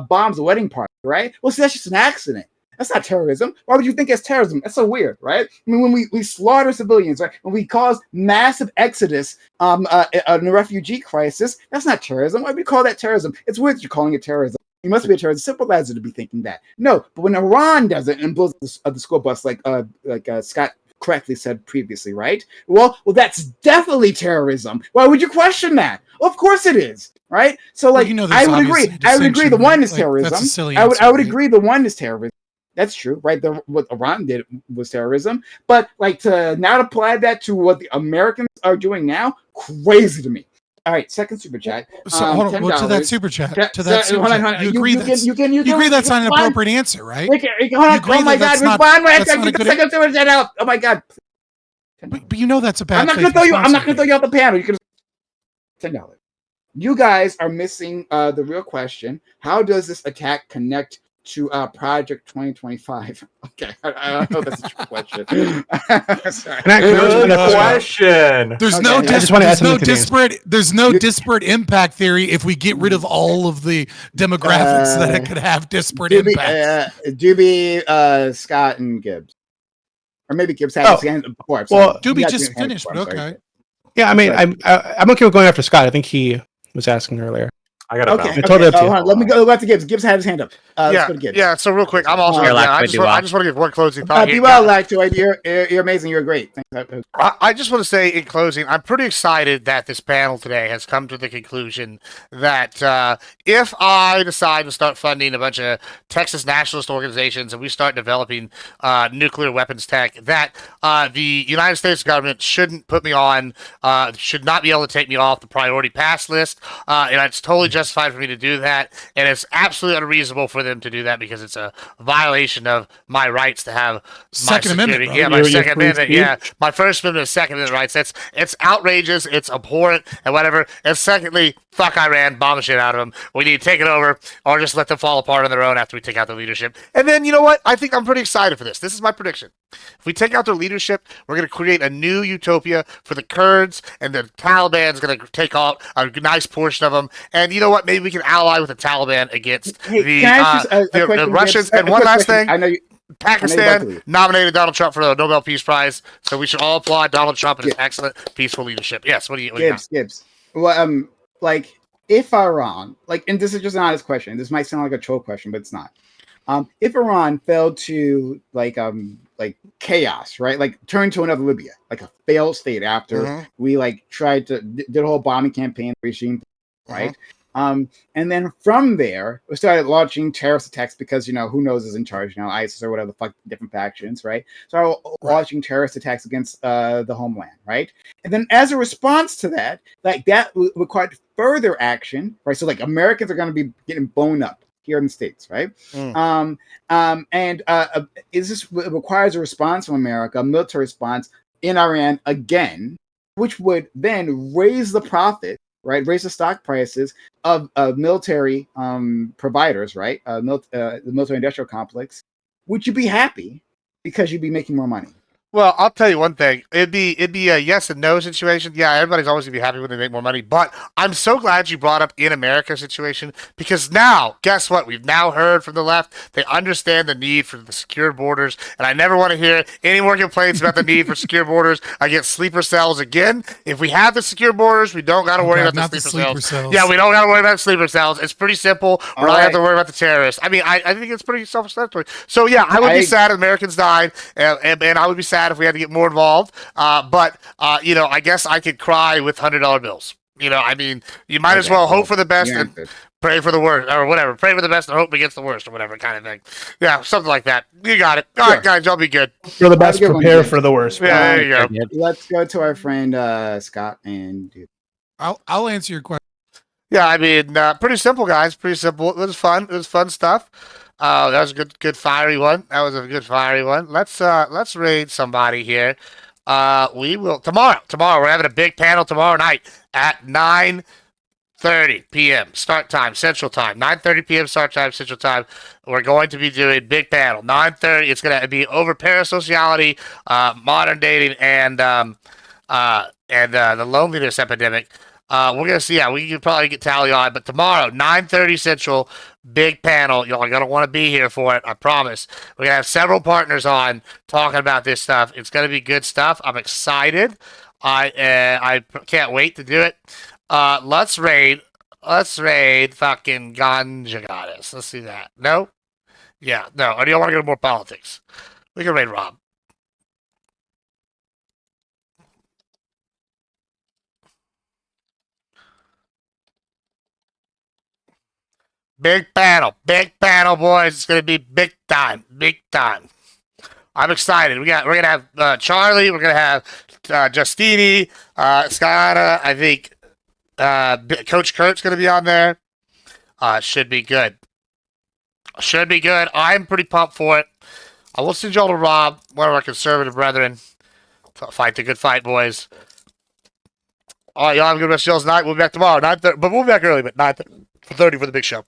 bombs a wedding party, right? Well, see, that's just an accident. That's not terrorism. Why would you think it's terrorism? That's so weird, right? I mean, when we slaughter civilians, right? When we cause massive exodus in a refugee crisis, that's not terrorism. Why would we call that terrorism? It's weird that you're calling it terrorism. You must be a terrorist sympathizer to be thinking that. No, but when Iran does it and blows the school bus, like Scott correctly said previously, right? Well, that's definitely terrorism. Why would you question that? Well, of course it is, right? So, like, Well, I would agree. I would agree. The one is Like, terrorism. that's a silly I would answer, right? agree. The one is terrorism. That's true, right? What Iran did was terrorism, but like to not apply that to what the Americans are doing now, crazy to me. All right, second super chat. So hold on. Well, to that $10. super chat. Te- To that te- super hold on, chat. hold on. You agree You agree that's not an respond? appropriate answer, right? Hold You on. agree Oh my that God! that's not- Respond right that's after not a the good second super chat out. Oh my God! But you know that's a bad. I'm not going to throw you. I'm not going to throw you off the panel. You can $10. You guys are missing the real question. How does this attack connect to Project 2025? Okay, I don't know if that's a true question. Sorry. Good question. There's Okay, no I just wanna add something to the there's no disparate impact theory if we get rid of all of the demographics that it could have disparate impacts. Doobie, Scott, and Gibbs. Or maybe Gibbs had his hand before. I'm well, sorry. Doobie You guys just didn't have it finished, before, but I'm sorry. okay. yeah, I mean, Sorry. I'm okay with going after Scott. I think he was asking earlier. I got a Okay, It's totally up to you. hold on. Let me go back to Gibbs. Gibbs had his hand up. Let's go to Gibbs. Yeah. So real quick, I'm also. You're Yeah, allowed I to just do want. well. I just want to give one closing thought Be here. well, Lactoid. You're amazing. You're great. Thanks. I just want to say in closing, I'm pretty excited that this panel today has come to the conclusion that if I decide to start funding a bunch of Texas nationalist organizations and we start developing nuclear weapons tech, that the United States government shouldn't put me on, should not be able to take me off the priority pass list, and it's totally justified for me to do that, and it's absolutely unreasonable for them to do that because it's a violation of my rights to have Second my Amendment, security. bro. Yeah, my Your Second free Amendment. Yeah, speech. my First Amendment is Second Amendment rights. It's outrageous. It's abhorrent and whatever. And secondly, fuck Iran, bomb the shit out of them. We need to take it over or just let them fall apart on their own after we take out their leadership. And then you know what? I think I'm pretty excited for this. This is my prediction. If we take out their leadership, we're going to create a new utopia for the Kurds, and the Taliban's going to take out a nice portion of them. And you know what? Maybe we can ally with the Taliban against Hey, can I ask you a the question, Russians. Gibbs? And A one quick last question. thing. I know you. Pakistan nominated Donald Trump for the Nobel Peace Prize, so we should all applaud Donald Trump and his excellent peaceful leadership. Yes, what do you got? Gibbs. Well, like if Iran, like, and this is just an honest question. This might sound like a troll question, but it's not. If Iran failed to like chaos, right? Like turn to another Libya, like a failed state after we like tried to did a whole bombing campaign regime, right? And then from there, we started launching terrorist attacks because, who knows is in charge now, ISIS or whatever the fuck, different factions, right? So launching terrorist attacks against the homeland, right? And then as a response to that, like that required further action, right? So like Americans are going to be getting blown up here in the States, right? This requires a response from America, a military response in Iran again, which would then raise the profit, right? Raise the stock prices of military providers, right? The military industrial complex. Would you be happy because you'd be making more money? Well, I'll tell you one thing. It'd be a yes and no situation. Yeah, everybody's always gonna be happy when they make more money. But I'm so glad you brought up in America situation because now, guess what? We've now heard from the left. They understand the need for the secure borders, and I never want to hear any more complaints about the need for secure borders against sleeper cells again. If we have the secure borders, we don't got to worry God, about not the the sleeper sleeper cells. cells. Yeah, we don't got to worry about sleeper cells. It's pretty simple. We're All not gonna have to right. worry about the terrorists. I mean, I think it's pretty self-explanatory. So yeah, I would be sad if Americans died, and I would be sad if we had to get more involved. But I guess I could cry with $100 bills. I mean, you might as Okay, well well, hope for the best you and answered. pray for the worst, or whatever. Pray for the best and hope against the worst, or whatever kind of thing. Yeah, something like that. You got it. All Sure. right, guys, y'all be good. For the Have a best, good one, prepare Jim. for the worst. Yeah, there you go. Let's go to our friend Scott and I'll answer your question. Yeah, I mean, pretty simple, guys. Pretty simple. It was fun. It was fun stuff. That was a good fiery one. That was a good fiery one. Let's raid somebody here. We will tomorrow. Tomorrow we're having a big panel tomorrow night at 9:30 p.m. start time Central Time. 9:30 p.m. start time Central Time. We're going to be doing big panel. 9:30. It's going to be over parasociality, modern dating, and the loneliness epidemic. We're gonna see. Yeah, we can probably get tally on, but tomorrow, 9:30 Central, big panel. Y'all are gonna want to be here for it. I promise. We're gonna have several partners on talking about this stuff. It's gonna be good stuff. I'm excited. I can't wait to do it. Let's raid. Let's raid fucking Ganja Goddess. Let's see that. No. Yeah. No. Or do you want to go to more politics? We can raid Rob. Big panel, boys. It's gonna be big time. I'm excited. We're gonna have Charlie. We're gonna have Justini, Skyana. I think Coach Kurt's gonna be on there. Should be good. Should be good. I'm pretty pumped for it. I will send y'all to Rob, one of our conservative brethren. Fight the good fight, boys. All right, y'all have a good rest of y'all's night. We'll be back tomorrow, 9:30. But we'll be back early, but 9:30 for the big show.